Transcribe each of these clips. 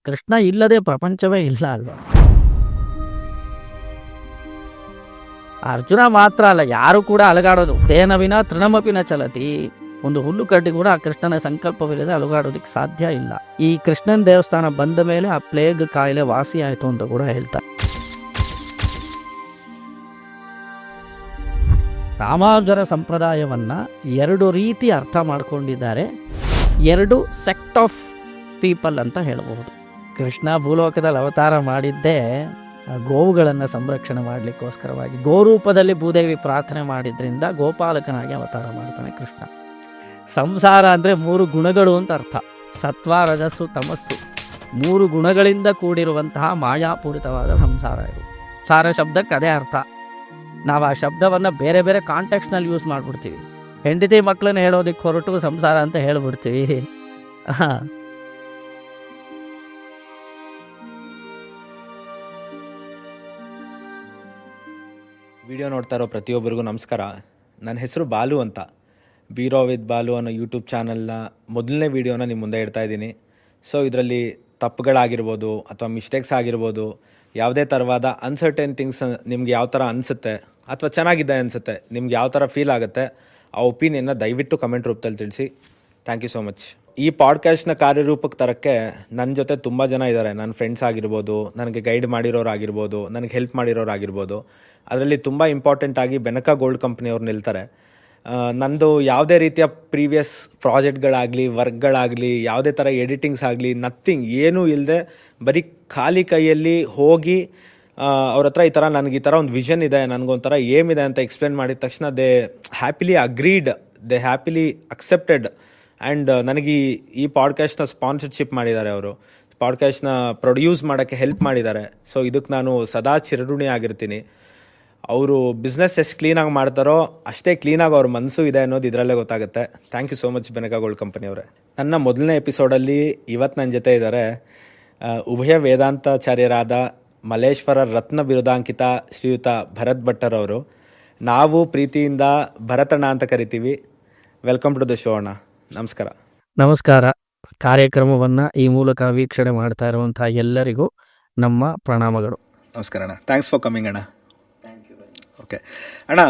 ಕೃಷ್ಣ ಇಲ್ಲದೆ ಪ್ರಪಂಚವೇ ಇಲ್ಲ ಅಲ್ವಾ. ಅರ್ಜುನ ಮಾತ್ರ ಅಲ್ಲ, ಯಾರು ಕೂಡ ಅಲಗಾಡೋದು ತೇನವಿನ ತೃಣಮಪಿನ ಚಲತಿ. ಒಂದು ಹುಲ್ಲು ಕಡ್ಡಿ ಕೂಡ ಆ ಕೃಷ್ಣನ ಸಂಕಲ್ಪವಿಲ್ಲದೆ ಅಲುಗಾಡೋದಕ್ಕೆ ಸಾಧ್ಯ ಇಲ್ಲ. ಈ ಕೃಷ್ಣನ ದೇವಸ್ಥಾನ ಬಂದ ಮೇಲೆ ಆ ಪ್ಲೇಗ್ ಕಾಯಿಲೆ ವಾಸಿ ಆಯಿತು ಅಂತ ಕೂಡ ಹೇಳ್ತಾರೆ. ರಾಮಾನುಜರ ಸಂಪ್ರದಾಯವನ್ನ ಎರಡು ರೀತಿ ಅರ್ಥ ಮಾಡ್ಕೊಂಡಿದ್ದಾರೆ. ಎರಡು ಸೆಕ್ಟ್ ಆಫ್ ಪೀಪಲ್ ಅಂತ ಹೇಳಬಹುದು. ಕೃಷ್ಣ ಭೂಲೋಕದಲ್ಲಿ ಅವತಾರ ಮಾಡಿದ್ದೇ ಗೋವುಗಳನ್ನು ಸಂರಕ್ಷಣೆ ಮಾಡಲಿಕ್ಕೋಸ್ಕರವಾಗಿ. ಗೋರೂಪದಲ್ಲಿ ಭೂದೇವಿ ಪ್ರಾರ್ಥನೆ ಮಾಡಿದ್ರಿಂದ ಗೋಪಾಲಕನಾಗಿ ಅವತಾರ ಮಾಡ್ತಾನೆ ಕೃಷ್ಣ. ಸಂಸಾರ ಅಂದರೆ 3 ಗುಣಗಳು ಅಂತ ಅರ್ಥ. ಸತ್ವ, ರಜಸ್ಸು, ತಮಸ್ಸು 3 ಗುಣಗಳಿಂದ ಕೂಡಿರುವಂತಹ ಮಾಯಾಪೂರಿತವಾದ ಸಂಸಾರ ಇದು. ಸಾರ ಶಬ್ದಕ್ಕೆ ಅದೇ ಅರ್ಥ. ನಾವು ಆ ಶಬ್ದವನ್ನು ಬೇರೆ ಬೇರೆ ಕಾಂಟೆಕ್ಸ್ನಲ್ಲಿ ಯೂಸ್ ಮಾಡಿಬಿಡ್ತೀವಿ. ಹೆಂಡತಿ ಮಕ್ಕಳನ್ನ ಹೇಳೋದಕ್ಕೆ ಹೊರಟು ಸಂಸಾರ ಅಂತ ಹೇಳ್ಬಿಡ್ತೀವಿ. ವಿಡಿಯೋ ನೋಡ್ತಾ ಇರೋ ಪ್ರತಿಯೊಬ್ಬರಿಗೂ ನಮಸ್ಕಾರ. ನನ್ನ ಹೆಸರು ಬಾಲು ಅಂತ. ಬೀರೋ ವಿತ್ ಬಾಲು ಅನ್ನೋ ಯೂಟ್ಯೂಬ್ ಚಾನಲ್ನ ಮೊದಲನೇ ವೀಡಿಯೋನ ನಿಮ್ಮ ಮುಂದೆ ಇಡ್ತಾ ಇದ್ದೀನಿ. ಸೊ ಇದರಲ್ಲಿ ತಪ್ಪುಗಳಾಗಿರ್ಬೋದು ಅಥವಾ ಮಿಸ್ಟೇಕ್ಸ್ ಆಗಿರ್ಬೋದು, ಯಾವುದೇ ಥರವಾದ ಅನ್ಸರ್ಟೈನ್ ಥಿಂಗ್ಸ್ ನಿಮ್ಗೆ ಯಾವ ಥರ ಅನಿಸುತ್ತೆ ಅಥವಾ ಚೆನ್ನಾಗಿದೆ ಅನಿಸುತ್ತೆ, ನಿಮ್ಗೆ ಯಾವ ಥರ ಫೀಲ್ ಆಗುತ್ತೆ, ಆ ಒಪಿನಿಯನ್ನ ದಯವಿಟ್ಟು ಕಮೆಂಟ್ ರೂಪದಲ್ಲಿ ತಿಳಿಸಿ. Thank you so much. ಈ ಪಾಡ್ಕಾಸ್ಟ್ನ ಕಾರ್ಯರೂಪಕ್ಕೆ ತರೋಕ್ಕೆ ನನ್ನ ಜೊತೆ ತುಂಬ ಜನ ಇದ್ದಾರೆ. ನನ್ನ ಫ್ರೆಂಡ್ಸ್ ಆಗಿರ್ಬೋದು, ನನಗೆ ಗೈಡ್ ಮಾಡಿರೋರು ಆಗಿರ್ಬೋದು, ನನಗೆ ಹೆಲ್ಪ್ ಮಾಡಿರೋರು ಆಗಿರ್ಬೋದು. ಅದರಲ್ಲಿ ತುಂಬ ಇಂಪಾರ್ಟೆಂಟ್ ಆಗಿ ಬೆನಕ ಗೋಲ್ಡ್ ಕಂಪ್ನಿಯವ್ರು ನಿಲ್ತಾರೆ. ನಂದು ಯಾವುದೇ ರೀತಿಯ ಪ್ರೀವಿಯಸ್ ಪ್ರಾಜೆಕ್ಟ್ಗಳಾಗಲಿ, ವರ್ಕ್ಗಳಾಗಲಿ, ಯಾವುದೇ ಥರ ಎಡಿಟಿಂಗ್ಸ್ ಆಗಲಿ, ನಥಿಂಗ್, ಏನೂ ಇಲ್ಲದೆ ಬರೀ ಖಾಲಿ ಕೈಯಲ್ಲಿ ಹೋಗಿ ಅವ್ರ ಹತ್ರ ಈ ಥರ ನನಗೆ ಈ ಥರ ಒಂದು ವಿಷನ್ ಇದೆ, ನನಗೊಂಥರ ಏಮ್ ಇದೆ ಅಂತ ಎಕ್ಸ್ಪ್ಲೇನ್ ಮಾಡಿದ ತಕ್ಷಣ they happily agreed, they happily accepted. And ನನಗೆ ಈ ಪಾಡ್ಕಾಸ್ಟ್ನ ಸ್ಪಾನ್ಸರ್ಶಿಪ್ ಮಾಡಿದ್ದಾರೆ. ಅವರು ಪಾಡ್ಕಾಸ್ಟ್ನ ಪ್ರೊಡ್ಯೂಸ್ ಮಾಡೋಕ್ಕೆ ಹೆಲ್ಪ್ ಮಾಡಿದ್ದಾರೆ. ಸೊ ಇದಕ್ಕೆ ನಾನು ಸದಾ ಚಿರಋಣಿ ಆಗಿರ್ತೀನಿ. ಅವರು ಬಿಸ್ನೆಸ್ ಎಷ್ಟು ಕ್ಲೀನಾಗಿ ಮಾಡ್ತಾರೋ ಅಷ್ಟೇ ಕ್ಲೀನಾಗಿ ಅವ್ರ ಮನಸ್ಸು ಇದೆ ಅನ್ನೋದು ಇದರಲ್ಲೇ ಗೊತ್ತಾಗುತ್ತೆ. Thank you so much Benaka gold ಕಂಪನಿಯವರೇ. ನನ್ನ ಮೊದಲನೇ ಎಪಿಸೋಡಲ್ಲಿ ಇವತ್ತು ನನ್ನ ಜೊತೆ ಇದ್ದಾರೆ ಉಭಯ ವೇದಾಂತಾಚಾರ್ಯರಾದ ಮಲ್ಲೇಶ್ವರ ರತ್ನ ಬಿರುದಾಂಕಿತ ಶ್ರೀಯುತ ಭರತ್ ಭಟ್ಟರ್ ಅವರು. ನಾವು ಪ್ರೀತಿಯಿಂದ ಭರತಣ್ಣ ಅಂತ ಕರಿತೀವಿ. ವೆಲ್ಕಮ್ ಟು ದ ಶೋ ಅಣ್ಣ. ನಮಸ್ಕಾರ. ನಮಸ್ಕಾರ. ಕಾರ್ಯಕ್ರಮವನ್ನು ಈ ಮೂಲಕ ವೀಕ್ಷಣೆ ಮಾಡ್ತಾ ಇರುವಂಥ ಎಲ್ಲರಿಗೂ ನಮ್ಮ ಪ್ರಣಾಮಗಳು. ನಮಸ್ಕಾರ ಅಣ್ಣ. ಥ್ಯಾಂಕ್ಸ್ ಫಾರ್ ಕಮಿಂಗ್ ಅಣ್ಣ. ಓಕೆ ಅಣ್ಣ,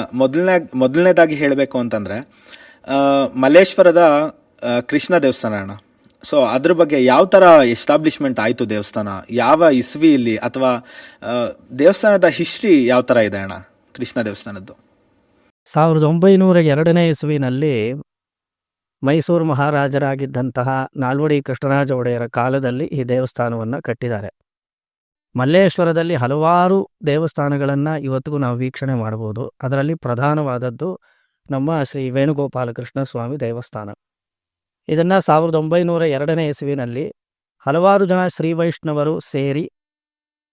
ಮೊದಲನೇದಾಗಿ ಹೇಳಬೇಕು ಅಂತಂದರೆ ಮಲ್ಲೇಶ್ವರದ ಕೃಷ್ಣ ದೇವಸ್ಥಾನ ಅಣ್ಣ. ಸೊ ಅದ್ರ ಬಗ್ಗೆ ಯಾವ ಥರ ಎಸ್ಟಾಬ್ಲಿಷ್ಮೆಂಟ್ ಆಯಿತು ದೇವಸ್ಥಾನ, ಯಾವ ಇಸ್ವಿಯಲ್ಲಿ, ಅಥವಾ ದೇವಸ್ಥಾನದ ಹಿಸ್ಟ್ರಿ ಯಾವ ಥರ ಇದೆ ಅಣ್ಣ ಕೃಷ್ಣ ದೇವಸ್ಥಾನದ್ದು? 1902ನೇ ಇಸ್ವಿನಲ್ಲಿ ಮೈಸೂರು ಮಹಾರಾಜರಾಗಿದ್ದಂತಹ ನಾಲ್ವಡಿ ಕೃಷ್ಣರಾಜ ಒಡೆಯರ ಕಾಲದಲ್ಲಿ ಈ ದೇವಸ್ಥಾನವನ್ನು ಕಟ್ಟಿದ್ದಾರೆ. ಮಲ್ಲೇಶ್ವರದಲ್ಲಿ ಹಲವಾರು ದೇವಸ್ಥಾನಗಳನ್ನು ಇವತ್ತಿಗೂ ನಾವು ವೀಕ್ಷಣೆ ಮಾಡ್ಬೋದು. ಅದರಲ್ಲಿ ಪ್ರಧಾನವಾದದ್ದು ನಮ್ಮ ಶ್ರೀ ವೇಣುಗೋಪಾಲಕೃಷ್ಣ ಸ್ವಾಮಿ ದೇವಸ್ಥಾನ. ಇದನ್ನು 1902ನೇ ಇಸ್ವಿನಲ್ಲಿ ಹಲವಾರು ಜನ ಶ್ರೀ ವೈಷ್ಣವರು ಸೇರಿ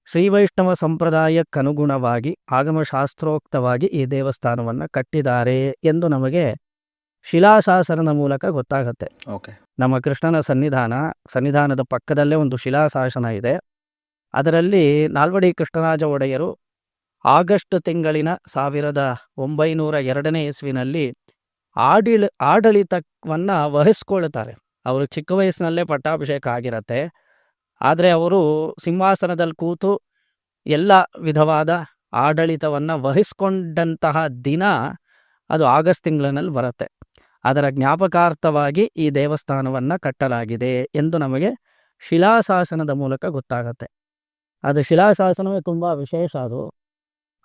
ಶ್ರೀ ವೈಷ್ಣವ ಸಂಪ್ರದಾಯಕ್ಕನುಗುಣವಾಗಿ ಆಗಮಶಾಸ್ತ್ರೋಕ್ತವಾಗಿ ಈ ದೇವಸ್ಥಾನವನ್ನು ಕಟ್ಟಿದ್ದಾರೆ ಎಂದು ನಮಗೆ ಶಿಲಾಶಾಸನದ ಮೂಲಕ ಗೊತ್ತಾಗತ್ತೆ. ಓಕೆ. ನಮ್ಮ ಕೃಷ್ಣನ ಸನ್ನಿಧಾನದ ಪಕ್ಕದಲ್ಲೇ ಒಂದು ಶಿಲಾಶಾಸನ ಇದೆ. ಅದರಲ್ಲಿ ನಾಲ್ವಡಿ ಕೃಷ್ಣರಾಜ ಒಡೆಯರು ಆಗಸ್ಟ್ ತಿಂಗಳಿನ 1902ನೇ ಇಸ್ವಿನಲ್ಲಿ ಆಡಳಿತವನ್ನು ವಹಿಸ್ಕೊಳ್ತಾರೆ. ಅವರು ಚಿಕ್ಕ ವಯಸ್ಸಿನಲ್ಲೇ ಪಟ್ಟಾಭಿಷೇಕ ಆಗಿರತ್ತೆ. ಆದರೆ ಅವರು ಸಿಂಹಾಸನದಲ್ಲಿ ಕೂತು ಎಲ್ಲ ವಿಧವಾದ ಆಡಳಿತವನ್ನು ವಹಿಸ್ಕೊಂಡಂತಹ ದಿನ ಅದು ಆಗಸ್ಟ್ ತಿಂಗಳಿನಲ್ಲಿ ಬರುತ್ತೆ. ಅದರ ಜ್ಞಾಪಕಾರ್ಥವಾಗಿ ಈ ದೇವಸ್ಥಾನವನ್ನು ಕಟ್ಟಲಾಗಿದೆ ಎಂದು ನಮಗೆ ಶಿಲಾಶಾಸನದ ಮೂಲಕ ಗೊತ್ತಾಗತ್ತೆ. ಅದು ಶಿಲಾಶಾಸನವೇ ತುಂಬ ವಿಶೇಷ.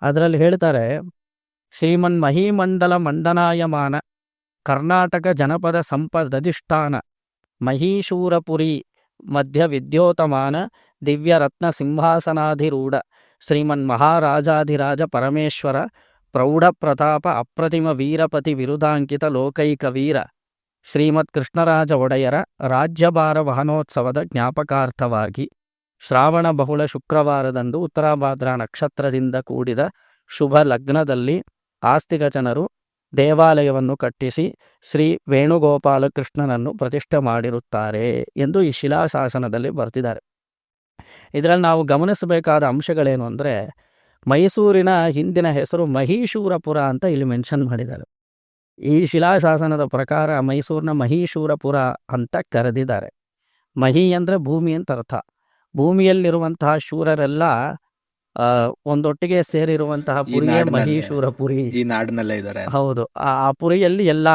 ಅದರಲ್ಲಿ ಹೇಳ್ತಾರೆ, ಶ್ರೀಮನ್ ಮಹೀಮಂಡಲ ಮಂಡನಾಯಮಾನ ಕರ್ನಾಟಕ ಜನಪದ ಸಂಪದಧಿಷ್ಠಾನ ಮಹೀಶೂರಪುರಿ ಮಧ್ಯ ವಿದ್ಯೋತಮಾನ ದಿವ್ಯರತ್ನ ಸಿಂಹಾಸನಾಧಿರೂಢ ಶ್ರೀಮನ್ ಮಹಾರಾಜಾಧಿರಾಜ ಪರಮೇಶ್ವರ ಪ್ರೌಢ ಪ್ರತಾಪ ಅಪ್ರತಿಮ ವೀರಪತಿ ವಿರುದಾಂಕಿತ ಲೋಕೈಕ ವೀರ ಶ್ರೀಮತ್ ಕೃಷ್ಣರಾಜ ಒಡೆಯರ ರಾಜ್ಯಭಾರ ವಹನೋತ್ಸವದ ಜ್ಞಾಪಕಾರ್ಥವಾಗಿ ಶ್ರಾವಣ ಬಹುಳ ಶುಕ್ರವಾರದಂದು ಉತ್ತರಾಭಾದ್ರಾ ನಕ್ಷತ್ರದಿಂದ ಕೂಡಿದ ಶುಭ ಲಗ್ನದಲ್ಲಿ ಆಸ್ತಿಕ ಜನರು ದೇವಾಲಯವನ್ನು ಕಟ್ಟಿಸಿ ಶ್ರೀ ವೇಣುಗೋಪಾಲಕೃಷ್ಣನನ್ನು ಪ್ರತಿಷ್ಠೆ ಮಾಡಿರುತ್ತಾರೆ ಎಂದು ಈ ಶಿಲಾಶಾಸನದಲ್ಲಿ ಬರೆದಿದ್ದಾರೆ. ಇದರಲ್ಲಿ ನಾವು ಗಮನಿಸಬೇಕಾದ ಅಂಶಗಳೇನು ಅಂದರೆ, ಮೈಸೂರಿನ ಹಿಂದಿನ ಹೆಸರು ಮಹೀಶೂರಪುರ ಅಂತ ಇಲ್ಲಿ ಮೆನ್ಷನ್ ಮಾಡಿದ್ದಾರೆ. ಈ ಶಿಲಾಶಾಸನದ ಪ್ರಕಾರ ಮೈಸೂರಿನ ಮಹೀಶೂರಪುರ ಅಂತ ಕರೆದಿದ್ದಾರೆ. ಮಹಿ ಅಂದರೆ ಭೂಮಿ ಅಂತ ಅರ್ಥ. ಭೂಮಿಯಲ್ಲಿರುವಂತಹ ಶೂರರೆಲ್ಲ ಒಂದೊಟ್ಟಿಗೆ ಸೇರಿರುವಂತಹ ಈ ಪುರಿಯೇ ನಾಡಿನಲ್ಲೇ ಮಹೀಶೂರ ಪುರಿ. ಈ ನಾಡಿನಲ್ಲೇ ಇದ್ದಾರೆ. ಹೌದು, ಆ ಪುರಿಯಲ್ಲಿ ಎಲ್ಲ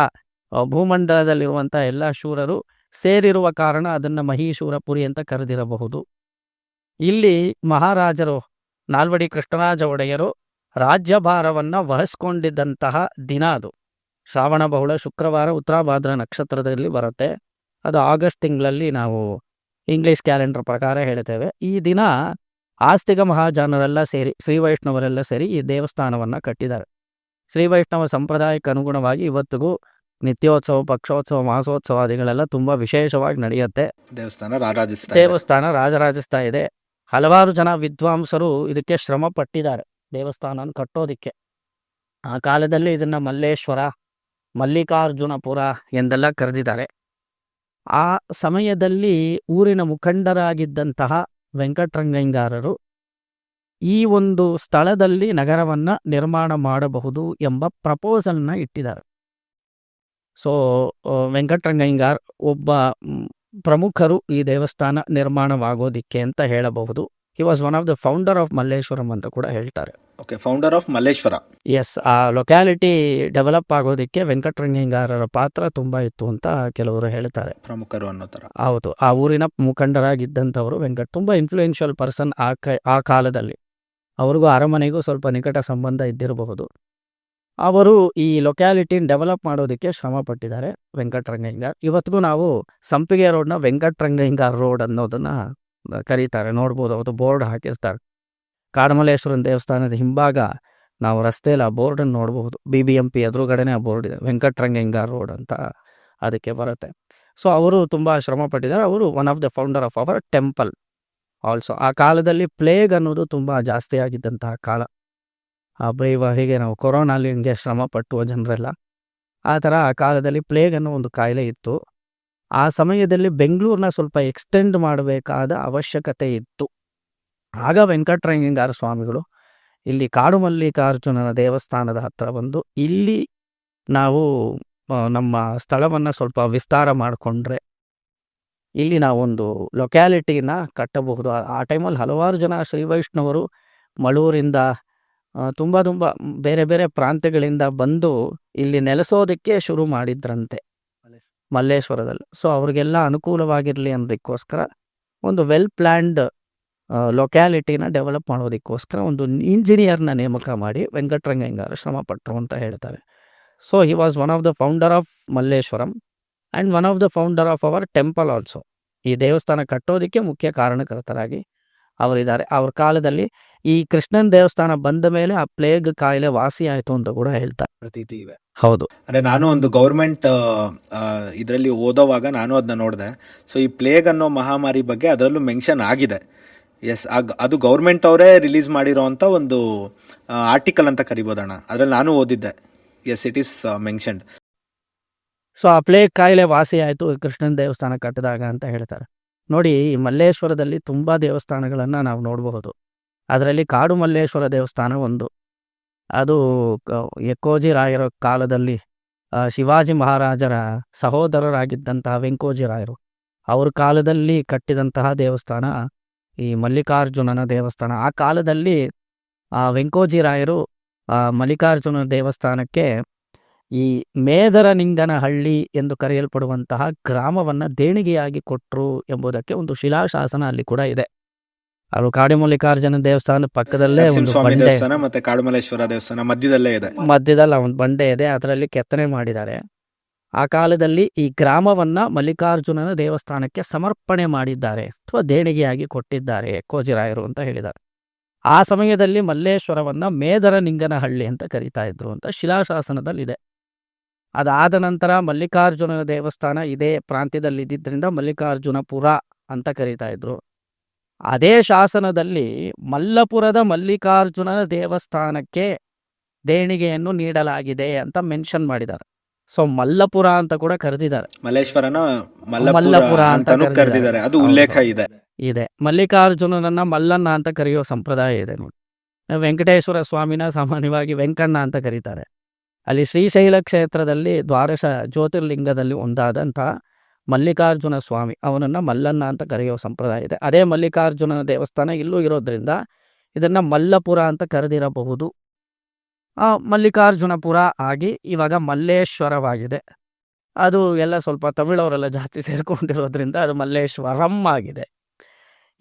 ಭೂಮಂಡಲದಲ್ಲಿರುವಂತಹ ಎಲ್ಲ ಶೂರರು ಸೇರಿರುವ ಕಾರಣ ಅದನ್ನ ಮಹೀಶೂರ ಪುರಿ ಅಂತ ಕರೆದಿರಬಹುದು. ಇಲ್ಲಿ ಮಹಾರಾಜರು ನಾಲ್ವಡಿ ಕೃಷ್ಣರಾಜ ಒಡೆಯರು ರಾಜ್ಯಭಾರವನ್ನು ವಹಿಸ್ಕೊಂಡಿದ್ದಂತಹ ದಿನ ಅದು. ಶ್ರಾವಣ ಬಹುಳ ಶುಕ್ರವಾರ ಉತ್ತರಾಭಾದ್ರ ನಕ್ಷತ್ರದಲ್ಲಿ ಬರುತ್ತೆ. ಅದು ಆಗಸ್ಟ್ ತಿಂಗಳಲ್ಲಿ ನಾವು ಇಂಗ್ಲಿಷ್ ಕ್ಯಾಲೆಂಡರ್ ಪ್ರಕಾರ ಹೇಳ್ತೇವೆ. ಈ ದಿನ ಆಸ್ತಿಕ ಮಹಾಜನರೆಲ್ಲ ಸೇರಿ, ಶ್ರೀ ವೈಷ್ಣವರೆಲ್ಲ ಸೇರಿ ಈ ದೇವಸ್ಥಾನವನ್ನು ಕಟ್ಟಿದ್ದಾರೆ. ಶ್ರೀ ವೈಷ್ಣವ ಸಂಪ್ರದಾಯಕ್ಕೆ ಅನುಗುಣವಾಗಿ ಇವತ್ತಿಗೂ ನಿತ್ಯೋತ್ಸವ, ಪಕ್ಷೋತ್ಸವ, ಮಾಸೋತ್ಸವಾದಿಗಳೆಲ್ಲ ತುಂಬ ವಿಶೇಷವಾಗಿ ನಡೆಯುತ್ತೆ. ದೇವಸ್ಥಾನ ರಾಜರಾಜಿಸ್ತಾ ಇದೆ. ಹಲವಾರು ಜನ ವಿದ್ವಾಂಸರು ಇದಕ್ಕೆ ಶ್ರಮ ಪಟ್ಟಿದ್ದಾರೆ ದೇವಸ್ಥಾನ ಕಟ್ಟೋದಿಕ್ಕೆ. ಆ ಕಾಲದಲ್ಲಿ ಇದನ್ನು ಮಲ್ಲೇಶ್ವರ, ಮಲ್ಲಿಕಾರ್ಜುನಪುರ ಎಂದೆಲ್ಲ ಕರೆದಿದ್ದಾರೆ. ಆ ಸಮಯದಲ್ಲಿ ಊರಿನ ಮುಖಂಡರಾಗಿದ್ದಂತಹ ವೆಂಕಟರಂಗಯ್ಯಂಗಾರರು ಈ ಒಂದು ಸ್ಥಳದಲ್ಲಿ ನಗರವನ್ನು ನಿರ್ಮಾಣ ಮಾಡಬಹುದು ಎಂಬ ಪ್ರಪೋಸಲ್ನ ಇಟ್ಟಿದ್ದಾರೆ. ಸೊ ವೆಂಕಟರಂಗಯ್ಯಂಗಾರ್ ಒಬ್ಬ ಪ್ರಮುಖರು ಈ ದೇವಸ್ಥಾನ ನಿರ್ಮಾಣವಾಗೋದಿಕ್ಕೆ ಅಂತ ಹೇಳಬಹುದು. He was one of the founder of Malleshwaram ಅಂತ ಕೂಡ ಹೇಳ್ತಾರೆ. Okay, founder of Malleshwara. Yes, ಆ ಲೊಕ್ಯಾಲಿಟಿ ಡೆವಲಪ್ ಆಗೋದಿಕ್ಕೆ ವೆಂಕಟರಂಗಯ್ಯಂಗಾರರ ಪಾತ್ರ ತುಂಬ ಇತ್ತು ಅಂತ ಕೆಲವರು ಹೇಳ್ತಾರೆ. ಪ್ರಮುಖರು ಅನ್ನೋ ಥರ. ಹೌದು, ಆ ಊರಿನ ಮುಖಂಡರಾಗಿದ್ದಂಥವರು ತುಂಬ ಇನ್ಫ್ಲೂಯೆನ್ಷಿಯಲ್ ಪರ್ಸನ್ ಆ ಕಾಲದಲ್ಲಿ. ಅವ್ರಿಗೂ ಅರಮನೆಗೂ ಸ್ವಲ್ಪ ನಿಕಟ ಸಂಬಂಧ ಇದ್ದಿರಬಹುದು. ಅವರು ಈ ಲೊಕ್ಯಾಲಿಟಿನ ಡೆವಲಪ್ ಮಾಡೋದಕ್ಕೆ ಶ್ರಮ ಪಟ್ಟಿದ್ದಾರೆ ವೆಂಕಟರಂಗಯ್ಯಂಗಾರ್. ಇವತ್ತಿಗೂ ನಾವು ಸಂಪಿಗೆ ರೋಡ್ನ ವೆಂಕಟರಂಗಯ್ಯಂಗಾರ್ ರೋಡ್ ಅನ್ನೋದನ್ನು ಕರೀತಾರೆ, ನೋಡ್ಬೋದು. ಅವತ್ತು ಬೋರ್ಡ್ ಹಾಕಿರ್ತಾರೆ. ಕಾಡಮಲ್ಲೇಶ್ವರನ ದೇವಸ್ಥಾನದ ಹಿಂಭಾಗ ನಾವು ರಸ್ತೆಯಲ್ಲಿ ಆ ಬೋರ್ಡನ್ನು ನೋಡಬಹುದು. BBMP ಎದುರುಗಡೆನೇ ಆ ಬೋರ್ಡ್ ಇದೆ, ವೆಂಕಟರಂಗಯ್ಯಂಗಾರ್ ರೋಡ್ ಅಂತ ಅದಕ್ಕೆ ಬರುತ್ತೆ. ಸೊ ಅವರು ತುಂಬ ಶ್ರಮ ಪಟ್ಟಿದ್ದಾರೆ. ಅವರು one of the founder of our temple also. ಆ ಕಾಲದಲ್ಲಿ ಪ್ಲೇಗ್ ಅನ್ನೋದು ತುಂಬ ಜಾಸ್ತಿ ಆಗಿದ್ದಂತಹ ಕಾಲ. ಹೀಗೆ ನಾವು ಕೊರೋನಾಲಿ ಹಿಂಗೆ ಶ್ರಮ ಪಟ್ಟುವ ಜನರೆಲ್ಲ, ಆ ಥರ ಆ ಕಾಲದಲ್ಲಿ ಪ್ಲೇಗ್ ಅನ್ನೋ ಒಂದು ಕಾಯಿಲೆ ಇತ್ತು. ಆ ಸಮಯದಲ್ಲಿ ಬೆಂಗಳೂರನ್ನ ಸ್ವಲ್ಪ ಎಕ್ಸ್ಟೆಂಡ್ ಮಾಡಬೇಕಾದ ಅವಶ್ಯಕತೆ ಇತ್ತು. ಆಗ ವೆಂಕಟರಂಗಯ್ಯಂಗಾರ ಸ್ವಾಮಿಗಳು ಇಲ್ಲಿ ಕಾಡು ಮಲ್ಲಿಕಾರ್ಜುನನ ದೇವಸ್ಥಾನದ ಹತ್ರ ಬಂದು, ಇಲ್ಲಿ ನಾವು ನಮ್ಮ ಸ್ಥಳವನ್ನು ಸ್ವಲ್ಪ ವಿಸ್ತಾರ ಮಾಡಿಕೊಂಡ್ರೆ ಇಲ್ಲಿ ನಾವೊಂದು ಲೊಕ್ಯಾಲಿಟಿನ ಕಟ್ಟಬಹುದು. ಆ ಟೈಮಲ್ಲಿ ಹಲವಾರು ಜನ ಶ್ರೀ ವೈಷ್ಣವರು ಮಳೂರಿಂದ ತುಂಬ ಬೇರೆ ಬೇರೆ ಪ್ರಾಂತ್ಯಗಳಿಂದ ಬಂದು ಇಲ್ಲಿ ನೆಲೆಸೋದಕ್ಕೆ ಶುರು ಮಾಡಿದ್ರಂತೆ ಮಲ್ಲೇಶ್ವರದಲ್ಲಿ. ಸೊ ಅವ್ರಿಗೆಲ್ಲ ಅನುಕೂಲವಾಗಿರಲಿ ಅನ್ನೋದಕ್ಕೋಸ್ಕರ ಒಂದು ವೆಲ್ ಪ್ಲ್ಯಾಂಡ್ ಲೊಕ್ಯಾಲಿಟಿನ ಡೆವಲಪ್ ಮಾಡೋದಕ್ಕೋಸ್ಕರ ಒಂದು ಇಂಜಿನಿಯರ್ನ ನೇಮಕ ಮಾಡಿ ವೆಂಕಟರಂಗಯ್ಯಂಗಾರ ಶ್ರಮಪಟ್ಟರು ಅಂತ ಹೇಳ್ತಾರೆ. So he was one of the founder of Malleshwaram and one of the founder of our temple also. ಈ ದೇವಸ್ಥಾನ ಕಟ್ಟೋದಕ್ಕೆ ಮುಖ್ಯ ಕಾರಣಕರ್ತರಾಗಿ ಅವರಿದ್ದಾರೆ. ಅವ್ರ ಕಾಲದಲ್ಲಿ ಈ ಕೃಷ್ಣನ ದೇವಸ್ಥಾನ ಬಂದ ಮೇಲೆ ಆ ಪ್ಲೇಗ್ ಕಾಯಿಲೆ ವಾಸಿ ಆಯಿತು ಅಂತ ಕೂಡ ಹೇಳ್ತಾರೆ, ಪ್ರತೀತಿ ಇವೆ. ಹೌದು, ಅಂದರೆ ನಾನು ಒಂದು ಗೌರ್ಮೆಂಟ್ ಇದರಲ್ಲಿ ಓದೋವಾಗ ನಾನು ಅದನ್ನ ನೋಡಿದೆ. ಸೊ ಈ ಪ್ಲೇಗ್ ಅನ್ನೋ ಮಹಾಮಾರಿ ಬಗ್ಗೆ ಅದರಲ್ಲೂ ಮೆನ್ಷನ್ ಆಗಿದೆ. ಎಸ್, ಅದು ಗೌರ್ಮೆಂಟ್ ಅವರೇ ರಿಲೀಸ್ ಮಾಡಿರೋ ಅಂಥ ಒಂದು ಆರ್ಟಿಕಲ್ ಅಂತ ಕರಿಬೋದಣ್ಣ. ಅದರಲ್ಲಿ ನಾನು ಓದಿದ್ದೆ. Yes, it is mentioned. So ಆ ಪ್ಲೇಗ್ ಕಾಯಿಲೆ ವಾಸಿ ಆಯಿತು ಕೃಷ್ಣನ ದೇವಸ್ಥಾನ ಕಟ್ಟಿದಾಗ ಅಂತ ಹೇಳ್ತಾರೆ. ನೋಡಿ, ಈ ಮಲ್ಲೇಶ್ವರದಲ್ಲಿ ತುಂಬ ದೇವಸ್ಥಾನಗಳನ್ನು ನಾವು ನೋಡಬಹುದು. ಅದರಲ್ಲಿ ಕಾಡು ಮಲ್ಲೇಶ್ವರ ದೇವಸ್ಥಾನ ಒಂದು. ಅದು ಎಕ್ಕೋಜಿ ರಾಯರ ಕಾಲದಲ್ಲಿ ಶಿವಾಜಿ ಮಹಾರಾಜರ ಸಹೋದರರಾಗಿದ್ದಂತಹ ವೆಂಕೋಜಿ ರಾಯರು ಅವ್ರ ಕಾಲದಲ್ಲಿ ಕಟ್ಟಿದಂತಹ ದೇವಸ್ಥಾನ ಈ ಮಲ್ಲಿಕಾರ್ಜುನನ ದೇವಸ್ಥಾನ. ಆ ಕಾಲದಲ್ಲಿ ವೆಂಕೋಜಿ ರಾಯರು ಮಲ್ಲಿಕಾರ್ಜುನ ದೇವಸ್ಥಾನಕ್ಕೆ ಈ ಮೇದರನಿಂಗನಹಳ್ಳಿ ಎಂದು ಕರೆಯಲ್ಪಡುವಂತಹ ಗ್ರಾಮವನ್ನು ದೇಣಿಗೆಯಾಗಿ ಕೊಟ್ಟರು ಎಂಬುದಕ್ಕೆ ಒಂದು ಶಿಲಾಶಾಸನ ಅಲ್ಲಿ ಕೂಡ ಇದೆ. ಅದು ಕಾಡುಮಲ್ಲಿಕಾರ್ಜುನ ದೇವಸ್ಥಾನದ ಪಕ್ಕದಲ್ಲೇ ಒಂದು ಬಂಡೆ, ಮತ್ತೆ ಕಾಡುಮಲ್ಲೇಶ್ವರ ದೇವಸ್ಥಾನ ಮಧ್ಯದಲ್ಲೇ ಇದೆ. ಮಧ್ಯದಲ್ಲಿ ಒಂದು ಬಂಡೆ ಇದೆ, ಅದರಲ್ಲಿ ಕೆತ್ತನೆ ಮಾಡಿದ್ದಾರೆ. ಆ ಕಾಲದಲ್ಲಿ ಈ ಗ್ರಾಮವನ್ನ ಮಲ್ಲಿಕಾರ್ಜುನನ ದೇವಸ್ಥಾನಕ್ಕೆ ಸಮರ್ಪಣೆ ಮಾಡಿದ್ದಾರೆ ಅಥವಾ ದೇಣಿಗೆಯಾಗಿ ಕೊಟ್ಟಿದ್ದಾರೆ ಎಕ್ಕೋಜಿರಾಯರು ಅಂತ ಹೇಳಿದ್ದಾರೆ. ಆ ಸಮಯದಲ್ಲಿ ಮಲ್ಲೇಶ್ವರವನ್ನ ಮೇದರನಿಂಗನಹಳ್ಳಿ ಅಂತ ಕರೀತಾ ಇದ್ರು ಅಂತ ಶಿಲಾಶಾಸನದಲ್ಲಿದೆ. ಅದಾದ ನಂತರ ಮಲ್ಲಿಕಾರ್ಜುನ ದೇವಸ್ಥಾನ ಇದೇ ಪ್ರಾಂತ್ಯದಲ್ಲಿ ಇದ್ದಿದ್ದರಿಂದ ಮಲ್ಲಿಕಾರ್ಜುನಪುರ ಅಂತ ಕರೀತಾ ಇದ್ರು. ಅದೇ ಶಾಸನದಲ್ಲಿ ಮಲ್ಲಪುರದ ಮಲ್ಲಿಕಾರ್ಜುನನ ದೇವಸ್ಥಾನಕ್ಕೆ ದೇಣಿಗೆಯನ್ನು ನೀಡಲಾಗಿದೆ ಅಂತ ಮೆನ್ಷನ್ ಮಾಡಿದ್ದಾರೆ. ಸೊ ಮಲ್ಲಪುರ ಅಂತ ಕೂಡ ಕರೆದಿದ್ದಾರೆ, ಮಲ್ಲೇಶ್ವರನ ಮಲ್ಲಪುರ ಅಂತ ಕರೆದಿದ್ದಾರೆ. ಅದು ಉಲ್ಲೇಖ ಇದೆ. ಮಲ್ಲಿಕಾರ್ಜುನನನ್ನ ಮಲ್ಲಣ್ಣ ಅಂತ ಕರೆಯೋ ಸಂಪ್ರದಾಯ ಇದೆ ನೋಡಿ. ವೆಂಕಟೇಶ್ವರ ಸ್ವಾಮಿನ ಸಾಮಾನ್ಯವಾಗಿ ವೆಂಕಣ್ಣ ಅಂತ ಕರೀತಾರೆ. ಅಲ್ಲಿ ಶ್ರೀಶೈಲ ಕ್ಷೇತ್ರದಲ್ಲಿ ದ್ವಾದಶ ಜ್ಯೋತಿರ್ಲಿಂಗದಲ್ಲಿ ಒಂದಾದಂಥ ಮಲ್ಲಿಕಾರ್ಜುನ ಸ್ವಾಮಿ, ಅವನನ್ನು ಮಲ್ಲನ್ನ ಅಂತ ಕರೆಯೋ ಸಂಪ್ರದಾಯ ಇದೆ. ಅದೇ ಮಲ್ಲಿಕಾರ್ಜುನ ದೇವಸ್ಥಾನ ಇಲ್ಲೂ ಇರೋದ್ರಿಂದ ಇದನ್ನು ಮಲ್ಲಪುರ ಅಂತ ಕರೆದಿರಬಹುದು. ಮಲ್ಲಿಕಾರ್ಜುನಪುರ ಆಗಿ ಇವಾಗ ಮಲ್ಲೇಶ್ವರವಾಗಿದೆ. ಅದು ಎಲ್ಲ ಸ್ವಲ್ಪ ತಮಿಳವರೆಲ್ಲ ಜಾಸ್ತಿ ಸೇರ್ಕೊಂಡಿರೋದ್ರಿಂದ ಅದು ಮಲ್ಲೇಶ್ವರಂ ಆಗಿದೆ.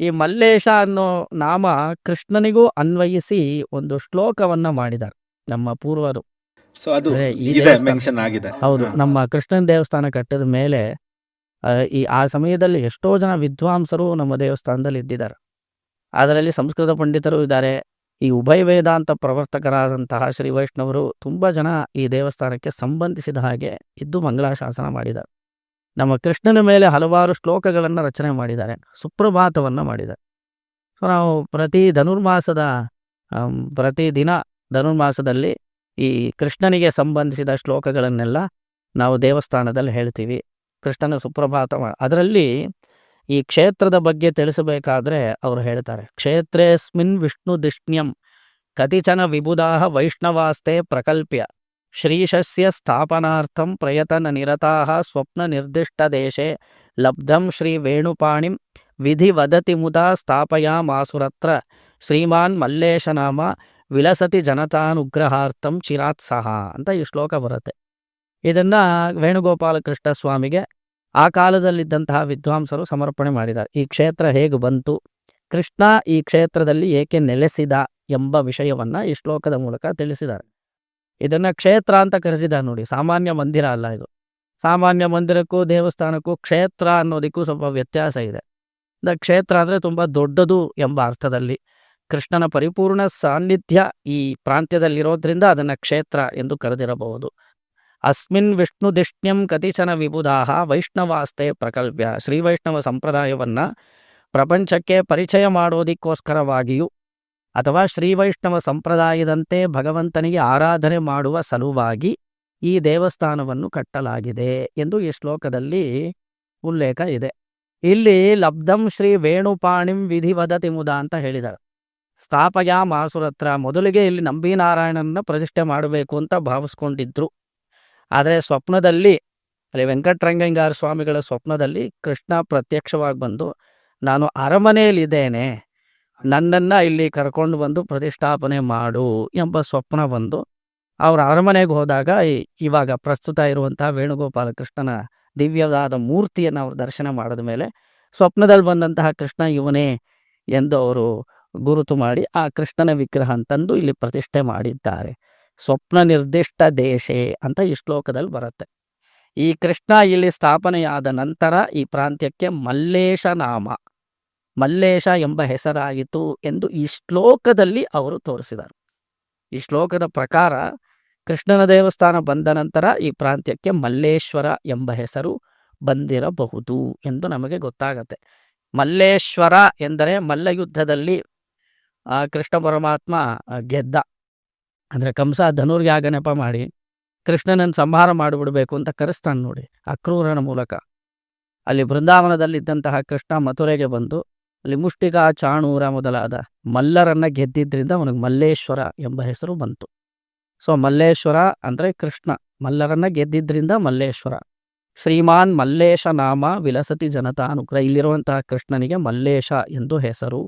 ಈ ಮಲ್ಲೇಶ ಅನ್ನೋ ನಾಮ ಕೃಷ್ಣನಿಗೂ ಅನ್ವಯಿಸಿ ಒಂದು ಶ್ಲೋಕವನ್ನು ಮಾಡಿದ್ದಾರೆ ನಮ್ಮ ಪೂರ್ವರು. ಸೊ ಅದು ಅಂದ್ರೆ ಈ ಇದೆ ದೇವಸ್ಥಾನ ಮೆನ್ಷನ್ ಆಗಿದೆ. ಹೌದು, ನಮ್ಮ ಕೃಷ್ಣನ ದೇವಸ್ಥಾನ ಕಟ್ಟಿದ ಮೇಲೆ ಆ ಸಮಯದಲ್ಲಿ ಎಷ್ಟೋ ಜನ ವಿದ್ವಾಂಸರು ನಮ್ಮ ದೇವಸ್ಥಾನದಲ್ಲಿ ಇದ್ದಿದ್ದಾರೆ. ಅದರಲ್ಲಿ ಸಂಸ್ಕೃತ ಪಂಡಿತರು ಇದ್ದಾರೆ. ಈ ಉಭಯ ವೇದಾಂತ ಪ್ರವರ್ತಕರಾದಂತಹ ಶ್ರೀ ವೈಷ್ಣವರು ತುಂಬ ಜನ ಈ ದೇವಸ್ಥಾನಕ್ಕೆ ಸಂಬಂಧಿಸಿದ ಹಾಗೆ ಇದ್ದು ಮಂಗಳಾಶಾಸನ ಮಾಡಿದ್ದಾರೆ. ನಮ್ಮ ಕೃಷ್ಣನ ಮೇಲೆ ಹಲವಾರು ಶ್ಲೋಕಗಳನ್ನು ರಚನೆ ಮಾಡಿದ್ದಾರೆ, ಸುಪ್ರಭಾತವನ್ನು ಮಾಡಿದ್ದಾರೆ. ಸೊ ನಾವು ಪ್ರತಿದಿನ ಧನುರ್ಮಾಸದಲ್ಲಿ ಈ ಕೃಷ್ಣನಿಗೆ ಸಂಬಂಧಿಸಿದ ಶ್ಲೋಕಗಳನ್ನೆಲ್ಲ ನಾವು ದೇವಸ್ಥಾನದಲ್ಲಿ ಹೇಳ್ತೀವಿ. ಕೃಷ್ಣನ ಸುಪ್ರಭಾತ ಅದರಲ್ಲಿ ಈ ಕ್ಷೇತ್ರದ ಬಗ್ಗೆ ತಿಳಿಸಬೇಕಾದ್ರೆ ಅವರು ಹೇಳ್ತಾರೆ, ಕ್ಷೇತ್ರೇಸ್ಮಿನ್ ವಿಷ್ಣು ದಿಷ್ಣ್ಯಂ ಕತಿಚನ ವಿಬುಧಾಃ ವೈಷ್ಣವಾಸ್ತೆ ಪ್ರಕಲ್ಪ್ಯ ಶ್ರೀಶಸ್ಯ ಸ್ಥಾಪನಾರ್ಥಂ ಪ್ರಯತನ ನಿರತಾಃ ಸ್ವಪ್ನ ನಿರ್ದಿಷ್ಟ ದೇಶೆ ಲಬ್ಧಂ ಶ್ರೀ ವೇಣುಪಾಣಿಂ ವಿಧಿ ವದತಿ ಮುದಾ ಸ್ಥಾಪಯಾಮಾಸುರತ್ರ ಶ್ರೀಮಾನ್ ಮಲ್ಲೇಶನಾಮ ವಿಲಸತಿ ಜನತಾನುಗ್ರಹಾರ್ಥಂ ಚಿರಾತ್ಸಹ ಅಂತ ಈ ಶ್ಲೋಕ ಬರುತ್ತೆ. ಇದನ್ನು ವೇಣುಗೋಪಾಲ ಕೃಷ್ಣ ಸ್ವಾಮಿಗೆ ಆ ಕಾಲದಲ್ಲಿದ್ದಂತಹ ವಿದ್ವಾಂಸರು ಸಮರ್ಪಣೆ ಮಾಡಿದ್ದಾರೆ. ಈ ಕ್ಷೇತ್ರ ಹೇಗೆ ಬಂತು, ಕೃಷ್ಣ ಈ ಕ್ಷೇತ್ರದಲ್ಲಿ ಏಕೆ ನೆಲೆಸಿದ ಎಂಬ ವಿಷಯವನ್ನು ಈ ಶ್ಲೋಕದ ಮೂಲಕ ತಿಳಿಸಿದ್ದಾರೆ. ಇದನ್ನು ಕ್ಷೇತ್ರ ಅಂತ ಕರೆಸಿದ್ದಾರೆ ನೋಡಿ, ಸಾಮಾನ್ಯ ಮಂದಿರ ಅಲ್ಲ ಇದು. ಸಾಮಾನ್ಯ ಮಂದಿರಕ್ಕೂ ದೇವಸ್ಥಾನಕ್ಕೂ ಕ್ಷೇತ್ರ ಅನ್ನೋದಕ್ಕೂ ಸ್ವಲ್ಪ ವ್ಯತ್ಯಾಸ ಇದೆ. ಕ್ಷೇತ್ರ ಅಂದರೆ ತುಂಬ ದೊಡ್ಡದು ಎಂಬ ಅರ್ಥದಲ್ಲಿ ಕೃಷ್ಣನ ಪರಿಪೂರ್ಣ ಸಾನ್ನಿಧ್ಯ ಈ ಪ್ರಾಂತ್ಯದಲ್ಲಿರೋದ್ರಿಂದ ಅದನ್ನು ಕ್ಷೇತ್ರ ಎಂದು ಕರೆದಿರಬಹುದು. ಅಸ್ಮಿನ್ ವಿಷ್ಣು ದಿಷ್ಣ್ಯಂ ಕತಿಚನ ವಿಬುಧಾಃ ವೈಷ್ಣವಾಸ್ತೆ ಪ್ರಕಲ್ಪ್ಯ, ಶ್ರೀ ವೈಷ್ಣವ ಸಂಪ್ರದಾಯವನ್ನು ಪ್ರಪಂಚಕ್ಕೆ ಪರಿಚಯ ಮಾಡೋದಕ್ಕೋಸ್ಕರವಾಗಿಯೂ ಅಥವಾ ಶ್ರೀ ವೈಷ್ಣವ ಸಂಪ್ರದಾಯದಂತೆ ಭಗವಂತನಿಗೆ ಆರಾಧನೆ ಮಾಡುವ ಸಲುವಾಗಿ ಈ ದೇವಸ್ಥಾನವನ್ನು ಕಟ್ಟಲಾಗಿದೆ ಎಂದು ಈ ಶ್ಲೋಕದಲ್ಲಿ ಉಲ್ಲೇಖ ಇದೆ. ಇಲ್ಲಿ ಲಬ್ಧಂ ಶ್ರೀ ವೇಣುಪಾಣಿಂ ವಿಧಿ ವದತಿ ಮುದ ಅಂತ ಹೇಳಿದ್ದಾರೆ. ಸ್ಥಾಪಯ ಮಾಸುರತ್ರ, ಮೊದಲಿಗೆ ಇಲ್ಲಿ ನಂಬಿನಾರಾಯಣನ ಪ್ರತಿಷ್ಠೆ ಮಾಡಬೇಕು ಅಂತ ಭಾವಿಸ್ಕೊಂಡಿದ್ರು. ಆದರೆ ಸ್ವಪ್ನದಲ್ಲಿ ಅಲ್ಲಿ ವೆಂಕಟರಂಗಯ್ಯಂಗಾರ ಸ್ವಾಮಿಗಳ ಸ್ವಪ್ನದಲ್ಲಿ ಕೃಷ್ಣ ಪ್ರತ್ಯಕ್ಷವಾಗಿ ಬಂದು, ನಾನು ಅರಮನೆಯಲ್ಲಿದ್ದೇನೆ, ನನ್ನನ್ನು ಇಲ್ಲಿ ಕರ್ಕೊಂಡು ಬಂದು ಪ್ರತಿಷ್ಠಾಪನೆ ಮಾಡು ಎಂಬ ಸ್ವಪ್ನ ಬಂದು ಅವ್ರ ಅರಮನೆಗೆ ಹೋದಾಗ ಇವಾಗ ಪ್ರಸ್ತುತ ಇರುವಂತಹ ವೇಣುಗೋಪಾಲ ಕೃಷ್ಣನ ದಿವ್ಯವಾದ ಮೂರ್ತಿಯನ್ನು ಅವರು ದರ್ಶನ ಮಾಡಿದ ಮೇಲೆ ಸ್ವಪ್ನದಲ್ಲಿ ಬಂದಂತಹ ಕೃಷ್ಣ ಇವನೇ ಎಂದು ಅವರು ಗುರುತು ಮಾಡಿ ಆ ಕೃಷ್ಣನ ವಿಗ್ರಹ ತಂದು ಇಲ್ಲಿ ಪ್ರತಿಷ್ಠೆ ಮಾಡಿದ್ದಾರೆ. ಸ್ವಪ್ನ ನಿರ್ದಿಷ್ಟ ದೇಶೆ ಅಂತ ಈ ಶ್ಲೋಕದಲ್ಲಿ ಬರುತ್ತೆ. ಈ ಕೃಷ್ಣ ಇಲ್ಲಿ ಸ್ಥಾಪನೆಯಾದ ನಂತರ ಈ ಪ್ರಾಂತ್ಯಕ್ಕೆ ಮಲ್ಲೇಶ ನಾಮ, ಮಲ್ಲೇಶ ಎಂಬ ಹೆಸರಾಯಿತು ಎಂದು ಈ ಶ್ಲೋಕದಲ್ಲಿ ಅವರು ತೋರಿಸಿದರು. ಈ ಶ್ಲೋಕದ ಪ್ರಕಾರ ಕೃಷ್ಣನ ದೇವಸ್ಥಾನ ಬಂದ ನಂತರ ಈ ಪ್ರಾಂತ್ಯಕ್ಕೆ ಮಲ್ಲೇಶ್ವರ ಎಂಬ ಹೆಸರು ಬಂದಿರಬಹುದು ಎಂದು ನಮಗೆ ಗೊತ್ತಾಗತ್ತೆ. ಮಲ್ಲೇಶ್ವರ ಎಂದರೆ ಮಲ್ಲಯುದ್ಧದಲ್ಲಿ ಕೃಷ್ಣ ಪರಮಾತ್ಮ ಗೆದ್ದ, ಅಂದರೆ ಕಂಸ ಧನುರ್ಯಾಗ ನೆಪ ಮಾಡಿ ಕೃಷ್ಣನನ್ನು ಸಂಹಾರ ಮಾಡಿಬಿಡಬೇಕು ಅಂತ ಕರೆಸ್ತಾನೆ ನೋಡಿ ಅಕ್ರೂರನ ಮೂಲಕ. ಅಲ್ಲಿ ಬೃಂದಾವನದಲ್ಲಿದ್ದಂತಹ ಕೃಷ್ಣ ಮಥುರೆಗೆ ಬಂದು ಅಲ್ಲಿ ಮುಷ್ಟಿಕ, ಚಾಣೂರ ಮೊದಲಾದ ಮಲ್ಲರನ್ನು ಗೆದ್ದಿದ್ದರಿಂದ ಅವನಿಗೆ ಮಲ್ಲೇಶ್ವರ ಎಂಬ ಹೆಸರು ಬಂತು. ಸೊ ಮಲ್ಲೇಶ್ವರ ಅಂದರೆ ಕೃಷ್ಣ ಮಲ್ಲರನ್ನು ಗೆದ್ದಿದ್ದರಿಂದ ಮಲ್ಲೇಶ್ವರ. ಶ್ರೀಮಾನ್ ಮಲ್ಲೇಶ ನಾಮ ವಿಲಸತಿ ಜನತಾ ಅನುಗ್ರಹ, ಇಲ್ಲಿರುವಂತಹ ಕೃಷ್ಣನಿಗೆ ಮಲ್ಲೇಶ ಎಂದು ಹೆಸರು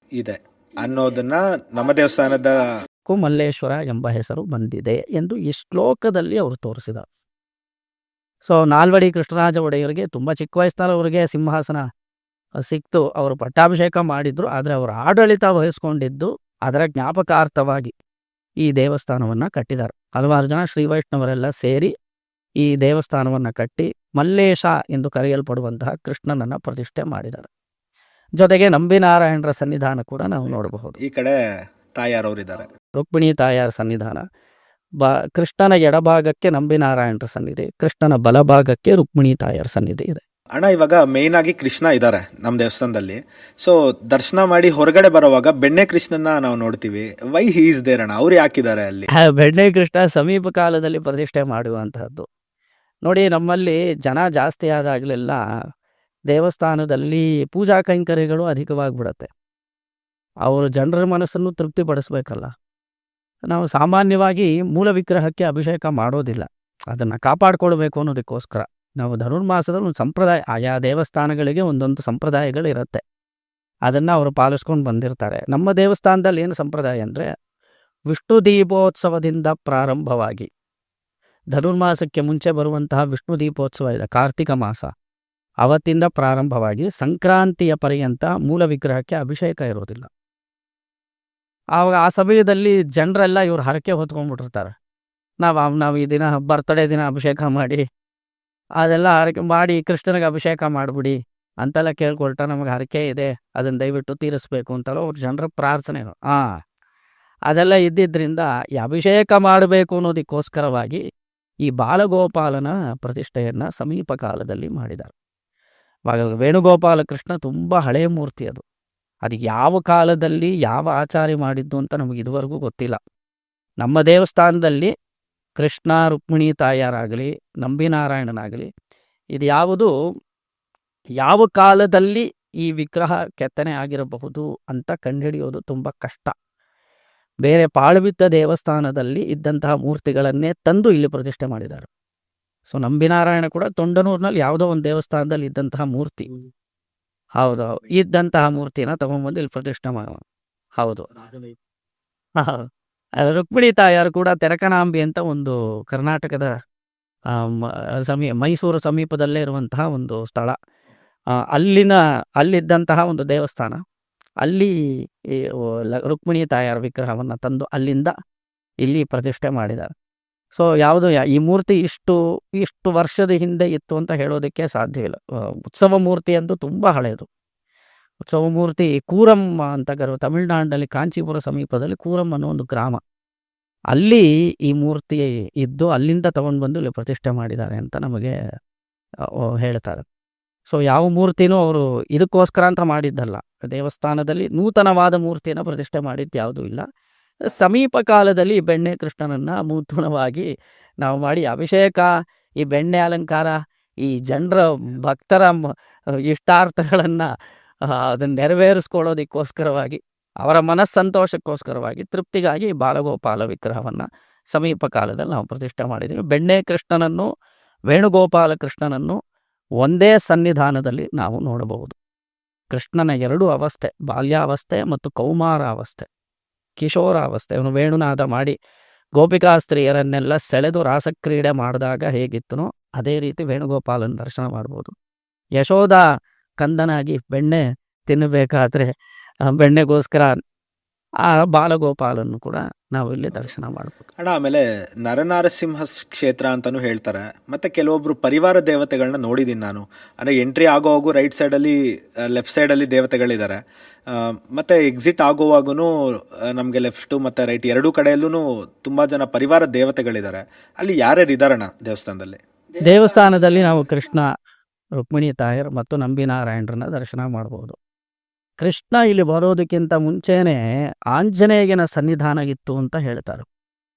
ಇದೆ ಅನ್ನೋದನ್ನ ನಮ್ಮ ದೇವಸ್ಥಾನದ ಮಲ್ಲೇಶ್ವರ ಎಂಬ ಹೆಸರು ಬಂದಿದೆ ಎಂದು ಈ ಶ್ಲೋಕದಲ್ಲಿ ಅವರು ತೋರಿಸಿದ. ಸೊ ನಾಲ್ವಡಿ ಕೃಷ್ಣರಾಜ ಒಡೆಯರಿಗೆ ತುಂಬ ಚಿಕ್ಕ ವಯಸ್ಸಿನಲ್ಲಿ ಅವರಿಗೆ ಸಿಂಹಾಸನ ಸಿಕ್ತು, ಅವರು ಪಟ್ಟಾಭಿಷೇಕ ಮಾಡಿದ್ರು. ಆದರೆ ಅವರು ಆಡಳಿತ ವಹಿಸ್ಕೊಂಡಿದ್ದು ಅದರ ಜ್ಞಾಪಕಾರ್ಥವಾಗಿ ಈ ದೇವಸ್ಥಾನವನ್ನು ಕಟ್ಟಿದ್ದಾರೆ. ಹಲವಾರು ಜನ ಶ್ರೀ ವೈಷ್ಣವರೆಲ್ಲ ಸೇರಿ ಈ ದೇವಸ್ಥಾನವನ್ನು ಕಟ್ಟಿ ಮಲ್ಲೇಶ ಎಂದು ಕರೆಯಲ್ಪಡುವಂತಹ ಕೃಷ್ಣನನ್ನು ಪ್ರತಿಷ್ಠೆ ಮಾಡಿದ್ದಾರೆ. ಜೊತೆಗೆ ನಂಬಿನಾರಾಯಣರ ಸನ್ನಿಧಾನ ಕೂಡ ನಾವು ನೋಡಬಹುದು. ಈ ಕಡೆ ತಾಯಾರವರಿದ್ದಾರೆ, ರುಕ್ಮಿಣಿ ತಾಯಾರ ಸನ್ನಿಧಾನ. ಕೃಷ್ಣನ ಎಡಭಾಗಕ್ಕೆ ನಂಬಿನಾರಾಯಣರ ಸನ್ನಿಧಿ, ಕೃಷ್ಣನ ಬಲಭಾಗಕ್ಕೆ ರುಕ್ಮಿಣಿ ತಾಯಾರ ಸನ್ನಿಧಿ ಇದೆ. ಅಣ್ಣ ಇವಾಗ ಮೇನ್ ಆಗಿ ಕೃಷ್ಣ ಇದ್ದಾರೆ ನಮ್ಮ ದೇವಸ್ಥಾನದಲ್ಲಿ. ಸೊ ದರ್ಶನ ಮಾಡಿ ಹೊರಗಡೆ ಬರುವಾಗ ಬೆಣ್ಣೆ ಕೃಷ್ಣನ ನಾವು ನೋಡ್ತೀವಿ. ವೈ ಹಿ ಇಸ್ ದೇರ್ ಅಣ್ಣ, ಅವ್ರು ಯಾಕಿದ್ದಾರೆ ಅಲ್ಲಿ? ಬೆಣ್ಣೆ ಕೃಷ್ಣ ಸಮೀಪ ಕಾಲದಲ್ಲಿ ಪ್ರತಿಷ್ಠೆ ಮಾಡುವಂತಹದ್ದು. ನೋಡಿ, ನಮ್ಮಲ್ಲಿ ಜನ ಜಾಸ್ತಿ ಆದಾಗಲೆಲ್ಲ ದೇವಸ್ಥಾನದಲ್ಲಿ ಪೂಜಾ ಕೈಂಕರ್ಯಗಳು ಅಧಿಕವಾಗಿಬಿಡತ್ತೆ. ಅವರು ಜನರ ಮನಸ್ಸನ್ನು ತೃಪ್ತಿಪಡಿಸ್ಬೇಕಲ್ಲ. ನಾವು ಸಾಮಾನ್ಯವಾಗಿ ಮೂಲ ವಿಗ್ರಹಕ್ಕೆ ಅಭಿಷೇಕ ಮಾಡೋದಿಲ್ಲ, ಅದನ್ನು ಕಾಪಾಡಿಕೊಳ್ಬೇಕು ಅನ್ನೋದಕ್ಕೋಸ್ಕರ ನಾವು ಧನುರ್ಮಾಸದಲ್ಲಿ ಒಂದು ಸಂಪ್ರದಾಯ, ಆಯಾ ದೇವಸ್ಥಾನಗಳಿಗೆ ಒಂದೊಂದು ಸಂಪ್ರದಾಯಗಳಿರುತ್ತೆ, ಅದನ್ನು ಅವರು ಪಾಲಿಸ್ಕೊಂಡು ಬಂದಿರ್ತಾರೆ. ನಮ್ಮ ದೇವಸ್ಥಾನದಲ್ಲಿ ಏನು ಸಂಪ್ರದಾಯ ಅಂದರೆ, ವಿಷ್ಣು ದೀಪೋತ್ಸವದಿಂದ ಪ್ರಾರಂಭವಾಗಿ ಧನುರ್ಮಾಸಕ್ಕೆ ಮುಂಚೆ ಬರುವಂತಹ ವಿಷ್ಣು ದೀಪೋತ್ಸವ ಇದೆ, ಕಾರ್ತಿಕ ಮಾಸ, ಅವತ್ತಿಂದ ಪ್ರಾರಂಭವಾಗಿ ಸಂಕ್ರಾಂತಿಯ ಪರ್ಯಂತ ಮೂಲ ವಿಗ್ರಹಕ್ಕೆ ಅಭಿಷೇಕ ಇರೋದಿಲ್ಲ. ಆವಾಗ ಆ ಸಮಯದಲ್ಲಿ ಜನರೆಲ್ಲ ಇವ್ರು ಹರಕೆ ಹೊತ್ಕೊಂಡ್ಬಿಟ್ಟಿರ್ತಾರೆ. ನಾವು ಈ ದಿನ ಬರ್ತ್ಡೇ ದಿನ ಅಭಿಷೇಕ ಮಾಡಿ, ಅದೆಲ್ಲ ಹರಕೆ ಮಾಡಿ ಕೃಷ್ಣನಿಗೆ ಅಭಿಷೇಕ ಮಾಡಿಬಿಡಿ ಅಂತೆಲ್ಲ ಕೇಳ್ಕೊಳ್ತಾ, ನಮಗೆ ಹರಕೆ ಇದೆ ಅದನ್ನು ದಯವಿಟ್ಟು ತೀರಿಸ್ಬೇಕು ಅಂತೆಲ್ಲ ಅವ್ರ ಜನರ ಪ್ರಾರ್ಥನೆಗಳು. ಅದೆಲ್ಲ ಇದ್ದಿದ್ದರಿಂದ ಈ ಅಭಿಷೇಕ ಮಾಡಬೇಕು ಅನ್ನೋದಕ್ಕೋಸ್ಕರವಾಗಿ ಈ ಬಾಲಗೋಪಾಲನ ಪ್ರತಿಷ್ಠೆಯನ್ನು ಸಮೀಪ ಕಾಲದಲ್ಲಿ ಮಾಡಿದ್ದಾರೆ. ವೇಣುಗೋಪಾಲ ಕೃಷ್ಣ ತುಂಬ ಹಳೆಯ ಮೂರ್ತಿ ಅದು. ಅದು ಯಾವ ಕಾಲದಲ್ಲಿ ಯಾವ ಆಚಾರ್ಯ ಮಾಡಿದ್ದು ಅಂತ ನಮಗೆ ಇದುವರೆಗೂ ಗೊತ್ತಿಲ್ಲ. ನಮ್ಮ ದೇವಸ್ಥಾನದಲ್ಲಿ ಕೃಷ್ಣ ರುಕ್ಮಿಣಿ ತಾಯಾರಾಗಲಿ ನಂಬಿನಾರಾಯಣನಾಗಲಿ ಇದು ಯಾವ ಕಾಲದಲ್ಲಿ ಈ ವಿಗ್ರಹ ಕೆತ್ತನೆ ಆಗಿರಬಹುದು ಅಂತ ಕಂಡುಹಿಡಿಯೋದು ತುಂಬ ಕಷ್ಟ. ಬೇರೆ ಪಾಳುಬಿದ್ದ ದೇವಸ್ಥಾನದಲ್ಲಿ ಇದ್ದಂತಹ ಮೂರ್ತಿಗಳನ್ನೇ ತಂದು ಇಲ್ಲಿ ಪ್ರತಿಷ್ಠೆ ಮಾಡಿದ್ದಾರೆ. ಸೊ ನಂಬಿನಾರಾಯಣ ಕೂಡ ತೊಂಡನೂರಿನಲ್ಲಿ ಯಾವುದೋ ಒಂದು ದೇವಸ್ಥಾನದಲ್ಲಿ ಇದ್ದಂತಹ ಮೂರ್ತಿ, ಹೌದು, ಇದ್ದಂತಹ ಮೂರ್ತಿನ ತಗೊಂಡ್ಬಂದು ಇಲ್ಲಿ ಪ್ರತಿಷ್ಠೆ ಹೌದು. ರುಕ್ಮಿಣಿ ತಾಯಾರು ಕೂಡ ತೆರಕನಾಂಬಿ ಅಂತ ಒಂದು ಕರ್ನಾಟಕದ ಮೈಸೂರು ಸಮೀಪದಲ್ಲೇ ಇರುವಂತಹ ಒಂದು ಸ್ಥಳ, ಅಲ್ಲಿದ್ದಂತಹ ಒಂದು ದೇವಸ್ಥಾನ, ಅಲ್ಲಿ ರುಕ್ಮಿಣಿ ತಾಯಾರ ವಿಗ್ರಹವನ್ನು ತಂದು ಅಲ್ಲಿಂದ ಇಲ್ಲಿ ಪ್ರತಿಷ್ಠೆ ಮಾಡಿದ್ದಾರೆ. ಸೊ ಈ ಮೂರ್ತಿ ಇಷ್ಟು ವರ್ಷದ ಹಿಂದೆ ಇತ್ತು ಅಂತ ಹೇಳೋದಕ್ಕೆ ಸಾಧ್ಯವಿಲ್ಲ. ಉತ್ಸವ ಮೂರ್ತಿ ಅಂತೂ ತುಂಬ ಹಳೆಯದು. ಉತ್ಸವ ಮೂರ್ತಿ ಕೂರಂ ಅಂತ ತಮಿಳುನಾಡಿನಲ್ಲಿ ಕಾಂಚೀಪುರ ಸಮೀಪದಲ್ಲಿ ಕೂರಂ ಅನ್ನೋ ಒಂದು ಗ್ರಾಮ, ಅಲ್ಲಿ ಈ ಮೂರ್ತಿ ಇದ್ದು ಅಲ್ಲಿಂದ ತಗೊಂಡು ಬಂದು ಇಲ್ಲಿ ಪ್ರತಿಷ್ಠೆ ಮಾಡಿದ್ದಾರೆ ಅಂತ ನಮಗೆ ಹೇಳ್ತಾರೆ. ಸೊ ಯಾವ ಮೂರ್ತಿನೂ ಅವರು ಇದಕ್ಕೋಸ್ಕರ ಅಂತ ಮಾಡಿದ್ದಲ್ಲ. ದೇವಸ್ಥಾನದಲ್ಲಿ ನೂತನವಾದ ಮೂರ್ತಿಯನ್ನು ಪ್ರತಿಷ್ಠೆ ಮಾಡಿದ್ದು ಯಾವುದೂ ಇಲ್ಲ. ಸಮೀಪ ಕಾಲದಲ್ಲಿ ಬೆಣ್ಣೆ ಕೃಷ್ಣನನ್ನು ನೂತನವಾಗಿ ನಾವು ಮಾಡಿ ಅಭಿಷೇಕ, ಈ ಬೆಣ್ಣೆ ಅಲಂಕಾರ, ಈ ಜನರ ಭಕ್ತರ ಇಷ್ಟಾರ್ಥಗಳನ್ನು ಅದನ್ನು ನೆರವೇರಿಸ್ಕೊಳ್ಳೋದಕ್ಕೋಸ್ಕರವಾಗಿ, ಅವರ ಮನಸ್ಸಂತೋಷಕ್ಕೋಸ್ಕರವಾಗಿ, ತೃಪ್ತಿಗಾಗಿ ಬಾಲಗೋಪಾಲ ವಿಗ್ರಹವನ್ನು ಸಮೀಪ ಕಾಲದಲ್ಲಿ ನಾವು ಪ್ರತಿಷ್ಠೆ ಮಾಡಿದ್ದೀವಿ. ಬೆಣ್ಣೆ ಕೃಷ್ಣನನ್ನು ವೇಣುಗೋಪಾಲ ಕೃಷ್ಣನನ್ನು ಒಂದೇ ಸನ್ನಿಧಾನದಲ್ಲಿ ನಾವು ನೋಡಬಹುದು. ಕೃಷ್ಣನ 2 ಅವಸ್ಥೆ, ಬಾಲ್ಯಾವಸ್ಥೆ ಮತ್ತು ಕೌಮಾರಾವಸ್ಥೆ, ಕಿಶೋರಾವಸ್ಥೆ. ಅವನು ವೇಣುನಾದ ಮಾಡಿ ಗೋಪಿಕಾ ಸ್ತ್ರೀಯರನ್ನೆಲ್ಲ ಸೆಳೆದು ರಾಸಕ್ರೀಡೆ ಮಾಡಿದಾಗ ಹೇಗಿತ್ತನೋ ಅದೇ ರೀತಿ ವೇಣುಗೋಪಾಲನ ದರ್ಶನ ಮಾಡ್ಬೋದು. ಯಶೋಧ ಕಂದನಾಗಿ ಬೆಣ್ಣೆ ತಿನ್ನಬೇಕಾದ್ರೆ ಬೆಣ್ಣೆಗೋಸ್ಕರ ಆ ಬಾಲಗೋಪಾಲನ್ನು ಕೂಡ ನಾವು ಇಲ್ಲಿ ದರ್ಶನ ಮಾಡ್ಬೋದು. ಅಣ್ಣ, ಆಮೇಲೆ ನರನಾರಸಿಂಹ ಕ್ಷೇತ್ರ ಅಂತಾನು ಹೇಳ್ತಾರೆ. ಮತ್ತೆ ಕೆಲವೊಬ್ರು ಪರಿವಾರ ದೇವತೆಗಳನ್ನ ನೋಡಿದ್ದೀನಿ ನಾನು. ಅಂದರೆ ಎಂಟ್ರಿ ಆಗೋವಾಗೂ ರೈಟ್ ಸೈಡಲ್ಲಿ ಲೆಫ್ಟ್ ಸೈಡಲ್ಲಿ ದೇವತೆಗಳಿದ್ದಾರೆ, ಮತ್ತೆ ಎಕ್ಸಿಟ್ ಆಗೋವಾಗೂ ನಮಗೆ ಲೆಫ್ಟು ಮತ್ತು ರೈಟ್ ಎರಡೂ ಕಡೆಯಲ್ಲೂ ತುಂಬ ಜನ ಪರಿವಾರ ದೇವತೆಗಳಿದ್ದಾರೆ. ಅಲ್ಲಿ ಯಾರ್ಯಾರು ಇದ್ದಾರಣ್ಣ ದೇವಸ್ಥಾನದಲ್ಲಿ? ದೇವಸ್ಥಾನದಲ್ಲಿ ನಾವು ಕೃಷ್ಣ, ರುಕ್ಮಿಣಿ ತಾಯರ್ ಮತ್ತು ನಂಬಿನಾರಾಯಣರನ್ನ ದರ್ಶನ ಮಾಡ್ಬೋದು. ಕೃಷ್ಣ ಇಲ್ಲಿ ಬರೋದಕ್ಕಿಂತ ಮುಂಚೆನೇ ಆಂಜನೇಯನ ಸನ್ನಿಧಾನ ಇತ್ತು ಅಂತ ಹೇಳ್ತಾರೆ.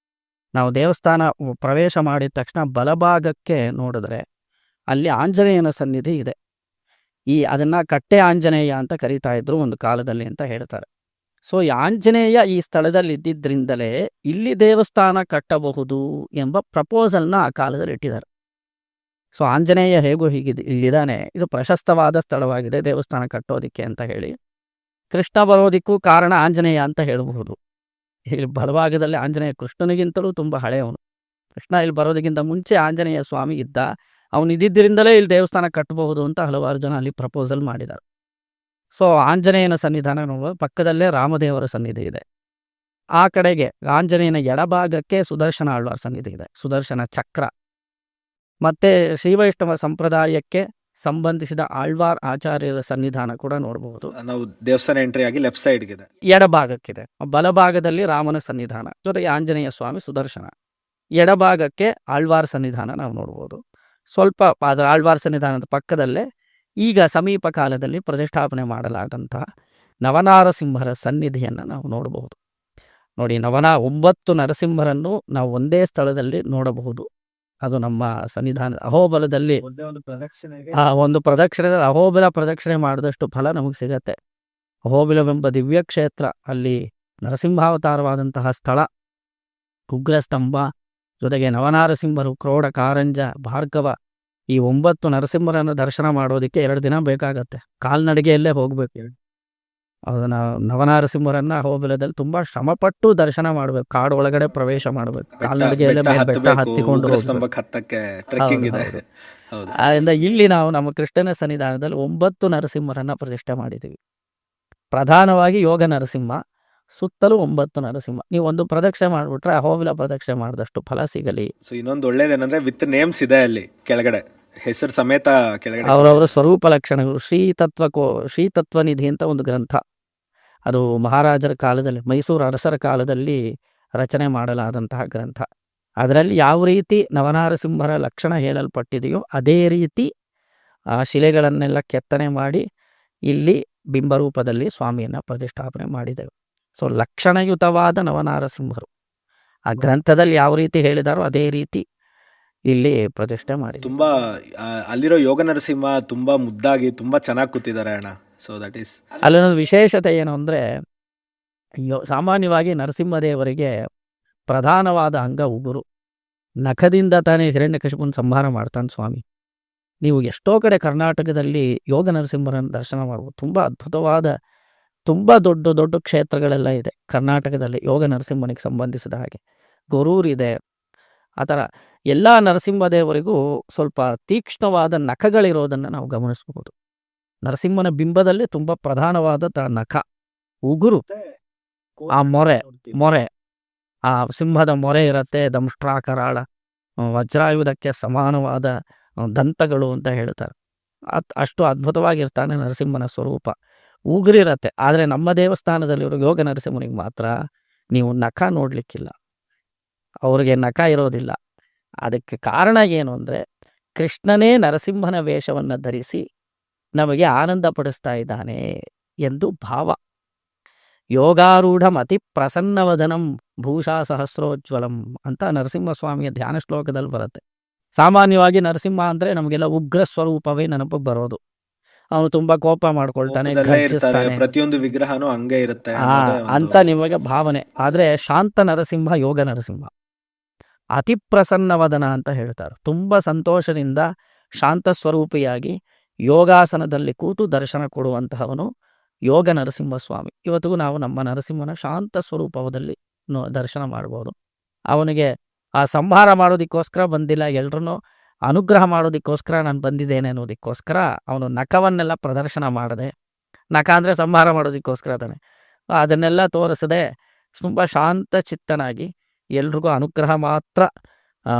ನಾವು ದೇವಸ್ಥಾನ ಪ್ರವೇಶ ಮಾಡಿದ ತಕ್ಷಣ ಬಲಭಾಗಕ್ಕೆ ನೋಡಿದ್ರೆ ಅಲ್ಲಿ ಆಂಜನೇಯನ ಸನ್ನಿಧಿ ಇದೆ. ಅದನ್ನು ಕಟ್ಟೆ ಆಂಜನೇಯ ಅಂತ ಕರೀತಾ ಇದ್ರು ಒಂದು ಕಾಲದಲ್ಲಿ ಅಂತ ಹೇಳ್ತಾರೆ. ಸೊ ಈ ಆಂಜನೇಯ ಈ ಸ್ಥಳದಲ್ಲಿ ಇದ್ದಿದ್ದರಿಂದಲೇ ಇಲ್ಲಿ ದೇವಸ್ಥಾನ ಕಟ್ಟಬಹುದು ಎಂಬ ಪ್ರಪೋಸಲ್ನ ಆ ಕಾಲದಲ್ಲಿ ಇಟ್ಟಿದ್ದಾರೆ. ಸೊ ಆಂಜನೇಯ ಹೇಗೂ ಇಲ್ಲಿದ್ದಾನೆ, ಇದು ಪ್ರಶಸ್ತವಾದ ಸ್ಥಳವಾಗಿದೆ ದೇವಸ್ಥಾನ ಕಟ್ಟೋದಿಕ್ಕೆ ಅಂತ ಹೇಳಿ ಕೃಷ್ಣ ಬರೋದಕ್ಕೂ ಕಾರಣ ಆಂಜನೇಯ ಅಂತ ಹೇಳಬಹುದು. ಇಲ್ಲಿ ಬಲಭಾಗದಲ್ಲಿ ಆಂಜನೇಯ ಕೃಷ್ಣನಿಗಿಂತಲೂ ತುಂಬ ಹಳೆಯವನು. ಕೃಷ್ಣ ಇಲ್ಲಿ ಬರೋದಕ್ಕಿಂತ ಮುಂಚೆ ಆಂಜನೇಯ ಸ್ವಾಮಿ ಇದ್ದ, ಅವನು ಇದ್ದಿದ್ದರಿಂದಲೇ ಇಲ್ಲಿ ದೇವಸ್ಥಾನ ಕಟ್ಟಬಹುದು ಅಂತ ಹಲವಾರು ಜನ ಅಲ್ಲಿ ಪ್ರಪೋಸಲ್ ಮಾಡಿದ್ದಾರೆ. ಸೊ ಆಂಜನೇಯನ ಸನ್ನಿಧಾನ ನೋಡುವ ಪಕ್ಕದಲ್ಲೇ ರಾಮದೇವರ ಸನ್ನಿಧಿ ಇದೆ. ಆ ಕಡೆಗೆ ಆಂಜನೇಯನ ಎಡಭಾಗಕ್ಕೆ ಸುದರ್ಶನ ಆಳ್ವಾರ್ ಸನ್ನಿಧಿ ಇದೆ, ಸುದರ್ಶನ ಚಕ್ರ. ಮತ್ತು ಶ್ರೀವೈಷ್ಣವ ಸಂಪ್ರದಾಯಕ್ಕೆ ಸಂಬಂಧಿಸಿದ ಆಳ್ವಾರ್ ಆಚಾರ್ಯರ ಸನ್ನಿಧಾನ ಕೂಡ ನೋಡಬಹುದು. ನಾವು ದೇವಸ್ಥಾನ ಎಂಟ್ರಿ ಆಗಿ ಲೆಫ್ಟ್ ಸೈಡ್ಗಿದೆ, ಎಡಭಾಗಕ್ಕಿದೆ. ಬಲಭಾಗದಲ್ಲಿ ರಾಮನ ಸನ್ನಿಧಾನ ಜೊತೆಗೆ ಆಂಜನೇಯ ಸ್ವಾಮಿ ಸುದರ್ಶನ, ಎಡಭಾಗಕ್ಕೆ ಆಳ್ವಾರ್ ಸನ್ನಿಧಾನ ನಾವು ನೋಡ್ಬೋದು. ಸ್ವಲ್ಪ ಅದರ ಆಳ್ವಾರ್ ಸನ್ನಿಧಾನದ ಪಕ್ಕದಲ್ಲೇ ಈಗ ಸಮೀಪ ಕಾಲದಲ್ಲಿ ಪ್ರತಿಷ್ಠಾಪನೆ ಮಾಡಲಾದಂತಹ ನವನಾರಸಿಂಹರ ಸನ್ನಿಧಿಯನ್ನು ನಾವು ನೋಡಬಹುದು. ನೋಡಿ, 9 ನರಸಿಂಹರನ್ನು ನಾವು ಒಂದೇ ಸ್ಥಳದಲ್ಲಿ ನೋಡಬಹುದು. ಅದು ನಮ್ಮ ಸನ್ನಿಧಾನ ಅಹೋಬಲದಲ್ಲಿ ಒಂದು ಪ್ರದಕ್ಷಿಣೆ, ಅಹೋಬಲ ಪ್ರದಕ್ಷಿಣೆ ಮಾಡಿದಷ್ಟು ಫಲ ನಮಗೆ ಸಿಗತ್ತೆ. ಅಹೋಬಲವೆಂಬ ದಿವ್ಯ ಕ್ಷೇತ್ರ, ಅಲ್ಲಿ ನರಸಿಂಹಾವತಾರವಾದಂತಹ ಸ್ಥಳ, ಉಗ್ರಸ್ತಂಭ, ಜೊತೆಗೆ ನವನಾರಸಿಂಹರು, ಕ್ರೋಡ, ಕಾರಂಜ, ಭಾರ್ಗವ, ಈ 9 ನರಸಿಂಹರನ್ನು ದರ್ಶನ ಮಾಡೋದಕ್ಕೆ 2 ದಿನ ಬೇಕಾಗತ್ತೆ. ಕಾಲ್ನಡಿಗೆಯಲ್ಲೇ ಹೋಗ್ಬೇಕು. ಅದನ್ನ ನವನಾರಸಿಂಹರನ್ನ ಹೋಬಳದಲ್ಲಿ ತುಂಬಾ ಶ್ರಮಪಟ್ಟು ದರ್ಶನ ಮಾಡ್ಬೇಕು. ಕಾಡು ಒಳಗಡೆ ಪ್ರವೇಶ ಮಾಡ್ಬೇಕು. ಕಾಲ್ನಡಿಗೆಯಲ್ಲೇ ಮೇಲೆ ಬೆಟ್ಟ ಹತ್ತಿಕೊಂಡು ಹೋಗ್ಬೇಕು. ಸ್ತಂಭಕ್ಕೆ ಹತ್ತಕ್ಕೆ ಟ್ರೆಕ್ಕಿಂಗ್ ಇದೆ. ಹೌದು. ಹೌದು. ಆದ್ದರಿಂದ ಇಲ್ಲಿ ನಾವು ನಮ್ಮ ಕೃಷ್ಣನ ಸನ್ನಿಧಾನದಲ್ಲಿ 9 ನರಸಿಂಹರನ್ನ ಪ್ರತಿಷ್ಠೆ ಮಾಡಿದ್ದೀವಿ. ಪ್ರಧಾನವಾಗಿ ಯೋಗ ನರಸಿಂಹ, ಸುತ್ತಲೂ 9 ನರಸಿಂಹ. ನೀವು ಒಂದು ಪ್ರದಕ್ಷಿಣೆ ಮಾಡಿಬಿಟ್ರೆ ಅಹೋಬಿಲ ಪ್ರದಕ್ಷಿಣೆ ಮಾಡಿದಷ್ಟು ಫಲ ಸಿಗಲಿ. ಸೊ ಇನ್ನೊಂದು ಒಳ್ಳೇದೇನಂದ್ರೆ ವಿತ್ ನೇಮ್ಸ್ ಇದೆ ಅಲ್ಲಿ ಕೆಳಗಡೆ, ಹೆಸರು ಸಮೇತ ಕೆಳಗಡೆ. ಅವರವರ ಸ್ವರೂಪ ಲಕ್ಷಣಗಳು. ಶ್ರೀತತ್ವ ನಿಧಿ ಅಂತ ಒಂದು ಗ್ರಂಥ, ಅದು ಮಹಾರಾಜರ ಕಾಲದಲ್ಲಿ, ಮೈಸೂರು ಅರಸರ ಕಾಲದಲ್ಲಿ ರಚನೆ ಮಾಡಲಾದಂತಹ ಗ್ರಂಥ. ಅದರಲ್ಲಿ ಯಾವ ರೀತಿ ನವನಾರಸಿಂಹರ ಲಕ್ಷಣ ಹೇಳಲ್ಪಟ್ಟಿದೆಯೋ ಅದೇ ರೀತಿ ಆ ಶಿಲೆಗಳನ್ನೆಲ್ಲ ಕೆತ್ತನೆ ಮಾಡಿ ಇಲ್ಲಿ ಬಿಂಬರೂಪದಲ್ಲಿ ಸ್ವಾಮಿಯನ್ನು ಪ್ರತಿಷ್ಠಾಪನೆ ಮಾಡಿದೆವು. ಸೊ ಲಕ್ಷಣಯುತವಾದ ನವನಾರಸಿಂಹರು ಆ ಗ್ರಂಥದಲ್ಲಿ ಯಾವ ರೀತಿ ಹೇಳಿದಾರೋ ಅದೇ ರೀತಿ ಇಲ್ಲಿ ಪ್ರತಿಷ್ಠೆ ಮಾಡಿದೆ. ತುಂಬಾ ಅಲ್ಲಿರೋ ಯೋಗ ನರಸಿಂಹ ತುಂಬಾ ಮುದ್ದಾಗಿ ತುಂಬಾ ಚೆನ್ನಾಗಿ ಕೂತಿದ್ದಾರೆ ಅಣ್ಣ. ಸೊ ದಟ್ ಈಸ್ ಅಲ್ಲೊಂದು ವಿಶೇಷತೆ ಏನು ಅಂದರೆ, ಸಾಮಾನ್ಯವಾಗಿ ನರಸಿಂಹದೇವರಿಗೆ ಪ್ರಧಾನವಾದ ಅಂಗ ಉಗುರು. ನಖದಿಂದ ತಾನೇ ಹಿರಣ್ಯಕಶಿಪುನ ಸಂಹಾರ ಮಾಡ್ತಾನೆ ಸ್ವಾಮಿ. ನೀವು ಎಷ್ಟೋ ಕಡೆ ಕರ್ನಾಟಕದಲ್ಲಿ ಯೋಗ ನರಸಿಂಹರನ್ನು ದರ್ಶನ ಮಾಡ್ಬೋದು. ತುಂಬ ಅದ್ಭುತವಾದ, ತುಂಬ ದೊಡ್ಡ ದೊಡ್ಡ ಕ್ಷೇತ್ರಗಳೆಲ್ಲ ಇದೆ ಕರ್ನಾಟಕದಲ್ಲಿ ಯೋಗ ನರಸಿಂಹನಿಗೆ ಸಂಬಂಧಿಸಿದ ಹಾಗೆ. ಗೊರೂರಿದೆ. ಆ ಥರ ಎಲ್ಲ ನರಸಿಂಹದೇವರಿಗೂ ಸ್ವಲ್ಪ ತೀಕ್ಷ್ಣವಾದ ನಖಗಳಿರೋದನ್ನು ನಾವು ಗಮನಿಸ್ಬೋದು. ನರಸಿಂಹನ ಬಿಂಬದಲ್ಲಿ ತುಂಬ ಪ್ರಧಾನವಾದ ನಖ, ಉಗುರು, ಆ ಮೊರೆ, ಆ ಸಿಂಹದ ಮೊರೆ ಇರುತ್ತೆ, ದಂಷ್ಟ್ರಾಕರಾಳ, ವಜ್ರಾಯುಧಕ್ಕೆ ಸಮಾನವಾದ ದಂತಗಳು ಅಂತ ಹೇಳ್ತಾರೆ. ಅಷ್ಟು ಅದ್ಭುತವಾಗಿರ್ತಾನೆ ನರಸಿಂಹನ ಸ್ವರೂಪ. ಉಗುರಿರತ್ತೆ. ಆದರೆ ನಮ್ಮ ದೇವಸ್ಥಾನದಲ್ಲಿರೋ ಯೋಗ ನರಸಿಂಹನಿಗೆ ಮಾತ್ರ ನೀವು ನಖ ನೋಡಲಿಕ್ಕಿಲ್ಲ, ಅವ್ರಿಗೆ ನಖ ಇರೋದಿಲ್ಲ. ಅದಕ್ಕೆ ಕಾರಣ ಏನು ಅಂದರೆ, ಕೃಷ್ಣನೇ ನರಸಿಂಹನ ವೇಷವನ್ನು ಧರಿಸಿ ನಮಗೆ ಆನಂದ ಪಡಿಸ್ತಾ ಇದ್ದಾನೆ ಎಂದು ಭಾವ. ಯೋಗಾರೂಢಂ ಅತಿ ಪ್ರಸನ್ನವದನಂ ಭೂಷಾ ಸಹಸ್ರೋಜ್ವಲಂ ಅಂತ ನರಸಿಂಹಸ್ವಾಮಿಯ ಧ್ಯಾನ ಶ್ಲೋಕದಲ್ಲಿ ಬರುತ್ತೆ. ಸಾಮಾನ್ಯವಾಗಿ ನರಸಿಂಹ ಅಂದರೆ ನಮಗೆಲ್ಲ ಉಗ್ರ ಸ್ವರೂಪವೇ ನೆನಪಿಗೆ ಬರೋದು. ಅವನು ತುಂಬಾ ಕೋಪ ಮಾಡ್ಕೊಳ್ತಾನೆ, ಗರ್ಜಿಸ್ತಾನೆ, ಪ್ರತಿಯೊಂದು ವಿಗ್ರಹನೂ ಹಂಗೆ ಇರುತ್ತೆ ಅಂತ ನಿಮಗೆ ಭಾವನೆ. ಆದರೆ ಶಾಂತ ನರಸಿಂಹ ಯೋಗ ನರಸಿಂಹ, ಅತಿ ಪ್ರಸನ್ನವದನ ಅಂತ ಹೇಳ್ತಾರೆ. ತುಂಬ ಸಂತೋಷದಿಂದ ಶಾಂತ ಸ್ವರೂಪಿಯಾಗಿ ಯೋಗಾಸನದಲ್ಲಿ ಕೂತು ದರ್ಶನ ಕೊಡುವಂತಹವನು ಯೋಗ ನರಸಿಂಹಸ್ವಾಮಿ. ಇವತ್ತಿಗೂ ನಾವು ನಮ್ಮ ನರಸಿಂಹನ ಶಾಂತ ಸ್ವರೂಪದಲ್ಲಿ ದರ್ಶನ ಮಾಡ್ಬೋದು. ಅವನಿಗೆ ಆ ಸಂಹಾರ ಮಾಡೋದಕ್ಕೋಸ್ಕರ ಬಂದಿಲ್ಲ, ಎಲ್ರೂ ಅನುಗ್ರಹ ಮಾಡೋದಕ್ಕೋಸ್ಕರ ನಾನು ಬಂದಿದ್ದೇನೆ ಅನ್ನೋದಕ್ಕೋಸ್ಕರ ಅವನು ನಖವನ್ನೆಲ್ಲ ಪ್ರದರ್ಶನ ಮಾಡದೆ, ನಖ ಅಂದರೆ ಸಂಹಾರ ಮಾಡೋದಕ್ಕೋಸ್ಕರ ತಾನೆ, ಅದನ್ನೆಲ್ಲ ತೋರಿಸದೆ ತುಂಬ ಶಾಂತ ಚಿತ್ತನಾಗಿ ಎಲ್ರಿಗೂ ಅನುಗ್ರಹ ಮಾತ್ರ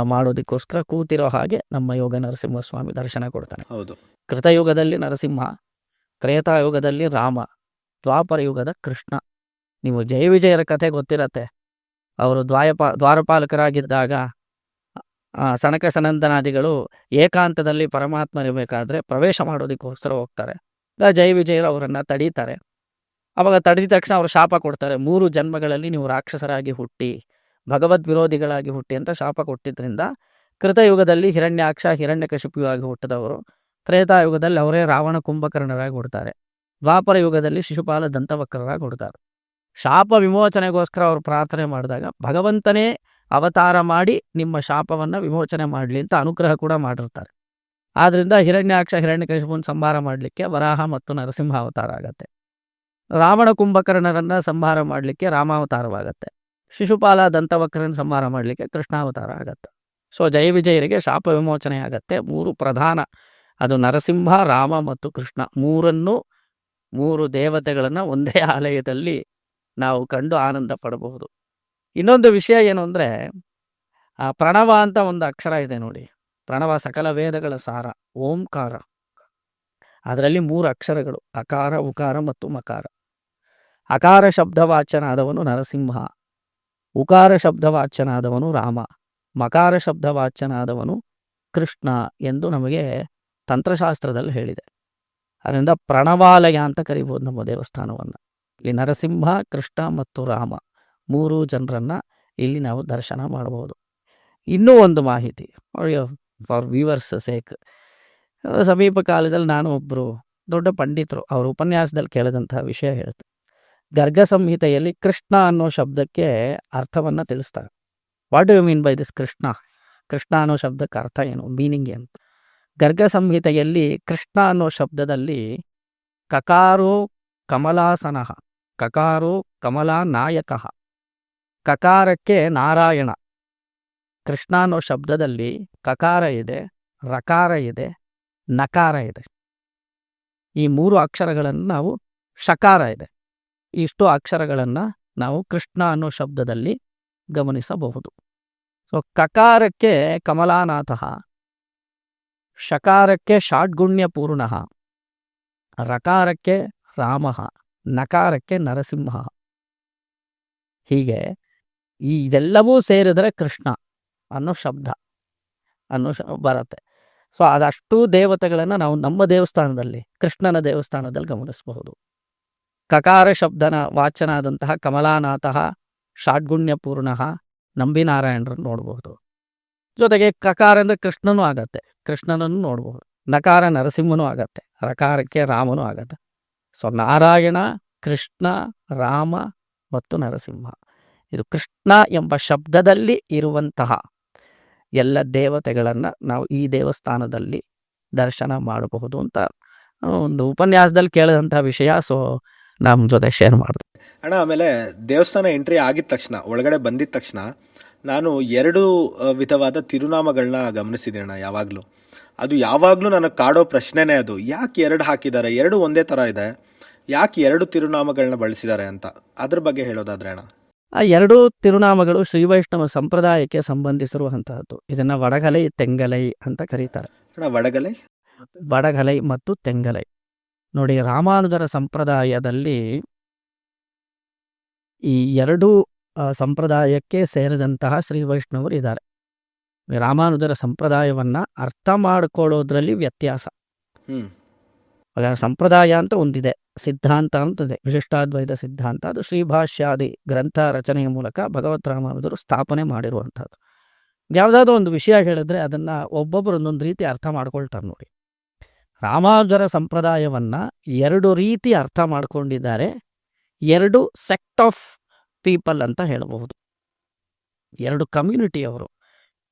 ಮಾಡೋದಕ್ಕೋಸ್ಕರ ಕೂತಿರೋ ಹಾಗೆ ನಮ್ಮ ಯೋಗ ನರಸಿಂಹಸ್ವಾಮಿ ದರ್ಶನ ಕೊಡ್ತಾನೆ. ಹೌದು. ಕೃತಯುಗದಲ್ಲಿ ನರಸಿಂಹ, ತ್ರೇತಾಯುಗದಲ್ಲಿ ರಾಮ, ದ್ವಾಪರ ಯುಗದ ಕೃಷ್ಣ. ನೀವು ಜಯ ವಿಜಯರ ಕಥೆ ಗೊತ್ತಿರತ್ತೆ. ಅವರು ದ್ವಾರಪಾಲಕರಾಗಿದ್ದಾಗ ಸನಕ ಸನಂದನಾದಿಗಳು ಏಕಾಂತದಲ್ಲಿ ಪರಮಾತ್ಮನಿರಬೇಕಾದ್ರೆ ಪ್ರವೇಶ ಮಾಡೋದಕ್ಕೋಸ್ಕರ ಹೋಗ್ತಾರೆ. ಜಯ ವಿಜಯರು ಅವರನ್ನು ತಡೀತಾರೆ. ಅವಾಗ ತಡೆದ ತಕ್ಷಣ ಅವರು ಶಾಪ ಕೊಡ್ತಾರೆ. 3 ಜನ್ಮಗಳಲ್ಲಿ ನೀವು ರಾಕ್ಷಸರಾಗಿ ಹುಟ್ಟಿ, ಭಗವದ್ ವಿರೋಧಿಗಳಾಗಿ ಹುಟ್ಟಿ ಅಂತ ಶಾಪ ಕೊಟ್ಟಿದ್ದರಿಂದ ಕೃತಯುಗದಲ್ಲಿ ಹಿರಣ್ಯಾಕ್ಷ ಹಿರಣ್ಯಕಶಿಪಿಯಾಗಿ ಹುಟ್ಟಿದವರು, ತ್ರೇತಾಯುಗದಲ್ಲಿ ಅವರೇ ರಾವಣ ಕುಂಭಕರ್ಣರಾಗಿ ಹುಡ್ತಾರೆ, ದ್ವಾಪರ ಯುಗದಲ್ಲಿ ಶಿಶುಪಾಲ ದಂತವಕ್ರರಾಗಿ ಹುಡ್ತಾರೆ. ಶಾಪ ವಿಮೋಚನೆಗೋಸ್ಕರ ಅವರು ಪ್ರಾರ್ಥನೆ ಮಾಡಿದಾಗ ಭಗವಂತನೇ ಅವತಾರ ಮಾಡಿ ನಿಮ್ಮ ಶಾಪವನ್ನು ವಿಮೋಚನೆ ಮಾಡಲಿ ಅಂತ ಅನುಗ್ರಹ ಕೂಡ ಮಾಡಿರ್ತಾರೆ. ಆದ್ದರಿಂದ ಹಿರಣ್ಯಾಕ್ಷ ಹಿರಣ್ಯಕಶಿಪುನ ಸಂಹಾರ ಮಾಡಲಿಕ್ಕೆ ವರಾಹ ಮತ್ತು ನರಸಿಂಹ ಅವತಾರ ಆಗತ್ತೆ. ರಾವಣ ಕುಂಭಕರ್ಣರನ್ನು ಸಂಹಾರ ಮಾಡಲಿಕ್ಕೆ ರಾಮಾವತಾರವಾಗತ್ತೆ. ಶಿಶುಪಾಲ ದಂತವಕ್ರನ ಸಂಹಾರ ಮಾಡಲಿಕ್ಕೆ ಕೃಷ್ಣಾವತಾರ ಆಗತ್ತೆ. ಸೊ ಜಯ ವಿಜಯರಿಗೆ ಶಾಪ ವಿಮೋಚನೆ ಆಗತ್ತೆ. 3 ಪ್ರಧಾನ, ಅದು ನರಸಿಂಹ, ರಾಮ ಮತ್ತು ಕೃಷ್ಣ, 3 ದೇವತೆಗಳನ್ನು ಒಂದೇ ಆಲಯದಲ್ಲಿ ನಾವು ಕಂಡು ಆನಂದ ಪಡಬಹುದು. ಇನ್ನೊಂದು ವಿಷಯ ಏನು ಅಂದರೆ, ಪ್ರಣವ ಅಂತ ಒಂದು ಅಕ್ಷರ ಇದೆ ನೋಡಿ. ಪ್ರಣವ ಸಕಲ ವೇದಗಳ ಸಾರ, ಓಂಕಾರ. ಅದರಲ್ಲಿ 3 ಅಕ್ಷರಗಳು, ಅಕಾರ, ಉಕಾರ ಮತ್ತು ಮಕಾರ. ಅಕಾರ ಶಬ್ದವಾಚ್ಯನಾದವನು ನರಸಿಂಹ, ಉಕಾರ ಶಬ್ದವಾಚ್ಯನಾದವನು ರಾಮ, ಮಕಾರ ಶಬ್ದವಾಚ್ಯನಾದವನು ಕೃಷ್ಣ ಎಂದು ನಮಗೆ ತಂತ್ರಶಾಸ್ತ್ರದಲ್ಲಿ ಹೇಳಿದೆ. ಅದರಿಂದ ಪ್ರಣವಾಲಯ ಅಂತ ಕರಿಬೋದು ನಮ್ಮ ದೇವಸ್ಥಾನವನ್ನು. ಇಲ್ಲಿ ನರಸಿಂಹ, ಕೃಷ್ಣ ಮತ್ತು ರಾಮ 3 ಜನರನ್ನು ಇಲ್ಲಿ ನಾವು ದರ್ಶನ ಮಾಡಬಹುದು. ಇನ್ನೂ ಒಂದು ಮಾಹಿತಿ ಫಾರ್ ವ್ಯೂವರ್ಸ್ ಸೇಕ್. ಸಮೀಪ ಕಾಲದಲ್ಲಿ ನಾನು ಒಬ್ಬರು ದೊಡ್ಡ ಪಂಡಿತರು ಅವರ ಉಪನ್ಯಾಸದಲ್ಲಿ ಕೇಳಿದಂತಹ ವಿಷಯ ಹೇಳ್ತಾರೆ. ಗರ್ಗ ಸಂಹಿತೆಯಲ್ಲಿ ಕೃಷ್ಣ ಅನ್ನೋ ಶಬ್ದಕ್ಕೆ ಅರ್ಥವನ್ನು ತಿಳಿಸ್ತಾರೆ. What do you mean by this Krishna? Krishna ಅನ್ನೋ ಶಬ್ದಕ್ಕೆ ಅರ್ಥ ಏನು, ಮೀನಿಂಗ್ ಏನು? ಗರ್ಗ ಸಂಹಿತೆಯಲ್ಲಿ ಕೃಷ್ಣ ಅನ್ನೋ ಶಬ್ದದಲ್ಲಿ ಕಕಾರೋ ಕಮಲಾಸನಃ, ಕಕಾರೋ ಕಮಲಾ ನಾಯಕಃ, ಕಕಾರಕ್ಕೆ ನಾರಾಯಣ. ಕೃಷ್ಣ ಅನ್ನೋ ಶಬ್ದದಲ್ಲಿ ಕಕಾರ ಇದೆ, ರಕಾರ ಇದೆ, ನಕಾರ ಇದೆ. ಈ 3 ಅಕ್ಷರಗಳನ್ನು ನಾವು ಶಕಾರ ಇದೆ. ಇಷ್ಟು ಅಕ್ಷರಗಳನ್ನು ನಾವು ಕೃಷ್ಣ ಅನ್ನೋ ಶಬ್ದದಲ್ಲಿ ಗಮನಿಸಬಹುದು. ಸೊ ಕಕಾರಕ್ಕೆ ಕಮಲಾನಾಥಃ, ಶಕಾರಕ್ಕೆ ಷಾಡ್ಗುಣ್ಯಪೂರ್ಣಃ, ರಕಾರಕ್ಕೆ ರಾಮಃ, ನಕಾರಕ್ಕೆ ನರಸಿಂಹ. ಹೀಗೆ ಇದೆಲ್ಲವೂ ಸೇರಿದರೆ ಕೃಷ್ಣ ಅನ್ನೋ ಶಬ್ದ ಬರುತ್ತೆ. ಸೊ ಅದಷ್ಟು ದೇವತೆಗಳನ್ನು ನಾವು ನಮ್ಮ ದೇವಸ್ಥಾನದಲ್ಲಿ, ಕೃಷ್ಣನ ದೇವಸ್ಥಾನದಲ್ಲಿ ಗಮನಿಸಬಹುದು. ಕಕಾರ ಶಬ್ದನ ವಾಚನ ಆದಂತಹ ಕಮಲಾನಾಥಃ, ಷಾಡ್ಗುಣ್ಯಪೂರ್ಣಃ, ನಂಬಿನಾರಾಯಣರನ್ನು ನೋಡಬಹುದು. ಜೊತೆಗೆ ಕಕಾರ ಅಂದರೆ ಕೃಷ್ಣನೂ ಆಗತ್ತೆ, ಕೃಷ್ಣನನ್ನು ನೋಡಬಹುದು. ನಕಾರ ನರಸಿಂಹನೂ ಆಗತ್ತೆ, ರಕಾರಕ್ಕೆ ರಾಮನೂ ಆಗತ್ತೆ. ಸೊ ನಾರಾಯಣ, ಕೃಷ್ಣ, ರಾಮ ಮತ್ತು ನರಸಿಂಹ, ಇದು ಕೃಷ್ಣ ಎಂಬ ಶಬ್ದದಲ್ಲಿ ಇರುವಂತಹ ಎಲ್ಲ ದೇವತೆಗಳನ್ನು ನಾವು ಈ ದೇವಸ್ಥಾನದಲ್ಲಿ ದರ್ಶನ ಮಾಡಬಹುದು ಅಂತ ಒಂದು ಉಪನ್ಯಾಸದಲ್ಲಿ ಕೇಳಿದಂಥ ವಿಷಯ. ಸೊ ನಮ್ಮ ಜೊತೆ ಶೇರ್ ಮಾಡಿದೆ ಅಣ್ಣ. ಆಮೇಲೆ ದೇವಸ್ಥಾನ ಎಂಟ್ರಿ ಆಗಿದ ತಕ್ಷಣ, ಒಳಗಡೆ ಬಂದಿದ ತಕ್ಷಣ ನಾನು 2 ವಿಧವಾದ ತಿರುನಾಮಗಳನ್ನ ಗಮನಿಸಿದೆ ಅಣ್ಣ. ಅದು ಯಾವಾಗಲೂ ನನಗೆ ಕಾಡೋ ಪ್ರಶ್ನೆನೇ ಅದು. ಯಾಕೆ 2 ಹಾಕಿದ್ದಾರೆ? 2 ಒಂದೇ ಥರ ಇದೆ, ಯಾಕೆ 2 ತಿರುನಾಮಗಳನ್ನ ಬಳಸಿದ್ದಾರೆ ಅಂತ. ಅದ್ರ ಬಗ್ಗೆ ಹೇಳೋದಾದ್ರೆ ಅಣ್ಣ. ಆ 2 ತಿರುನಾಮಗಳು ಶ್ರೀ ವೈಷ್ಣವ ಸಂಪ್ರದಾಯಕ್ಕೆ ಸಂಬಂಧಿಸಿರುವಂತಹದ್ದು. ಇದನ್ನು ವಡಗಲೈ, ತೆಂಗಲೈ ಅಂತ ಕರೀತಾರೆ. ಅಣ್ಣ, ವಡಗಲೈ ಮತ್ತು ತೆಂಗಲೈ ನೋಡಿ, ರಾಮಾನುಜರ ಸಂಪ್ರದಾಯದಲ್ಲಿ ಈ 2 ಸಂಪ್ರದಾಯಕ್ಕೆ ಸೇರಿದಂತಹ ಶ್ರೀ ವೈಷ್ಣವರು ಇದ್ದಾರೆ. ರಾಮಾನುಜರ ಸಂಪ್ರದಾಯವನ್ನು ಅರ್ಥ ಮಾಡಿಕೊಳ್ಳೋದ್ರಲ್ಲಿ ವ್ಯತ್ಯಾಸ. ಸಂಪ್ರದಾಯ ಅಂತ ಒಂದಿದೆ, ಸಿದ್ಧಾಂತ ಅಂತಿದೆ, ವಿಶಿಷ್ಟಾದ್ವೈತ ಸಿದ್ಧಾಂತ. ಅದು ಶ್ರೀಭಾಷ್ಯಾದಿ ಗ್ರಂಥ ರಚನೆಯ ಮೂಲಕ ಭಗವತ್ ರಾಮಾನುಜರು ಸ್ಥಾಪನೆ ಮಾಡಿರುವಂಥದ್ದು. ಯಾವುದಾದ್ರೂ ಒಂದು ವಿಷಯ ಹೇಳಿದ್ರೆ ಅದನ್ನು ಒಬ್ಬೊಬ್ಬರು ಒಂದೊಂದು ರೀತಿ ಅರ್ಥ ಮಾಡ್ಕೊಳ್ತಾರೆ. ನೋಡಿ, ರಾಮಾನುಜರ ಸಂಪ್ರದಾಯವನ್ನು 2 ರೀತಿ ಅರ್ಥ ಮಾಡ್ಕೊಂಡಿದ್ದಾರೆ. 2 ಸೆಕ್ಟ್ ಆಫ್ ಪೀಪಲ್ ಅಂತ ಹೇಳಬಹುದು. 2 ಕಮ್ಯುನಿಟಿಯವರು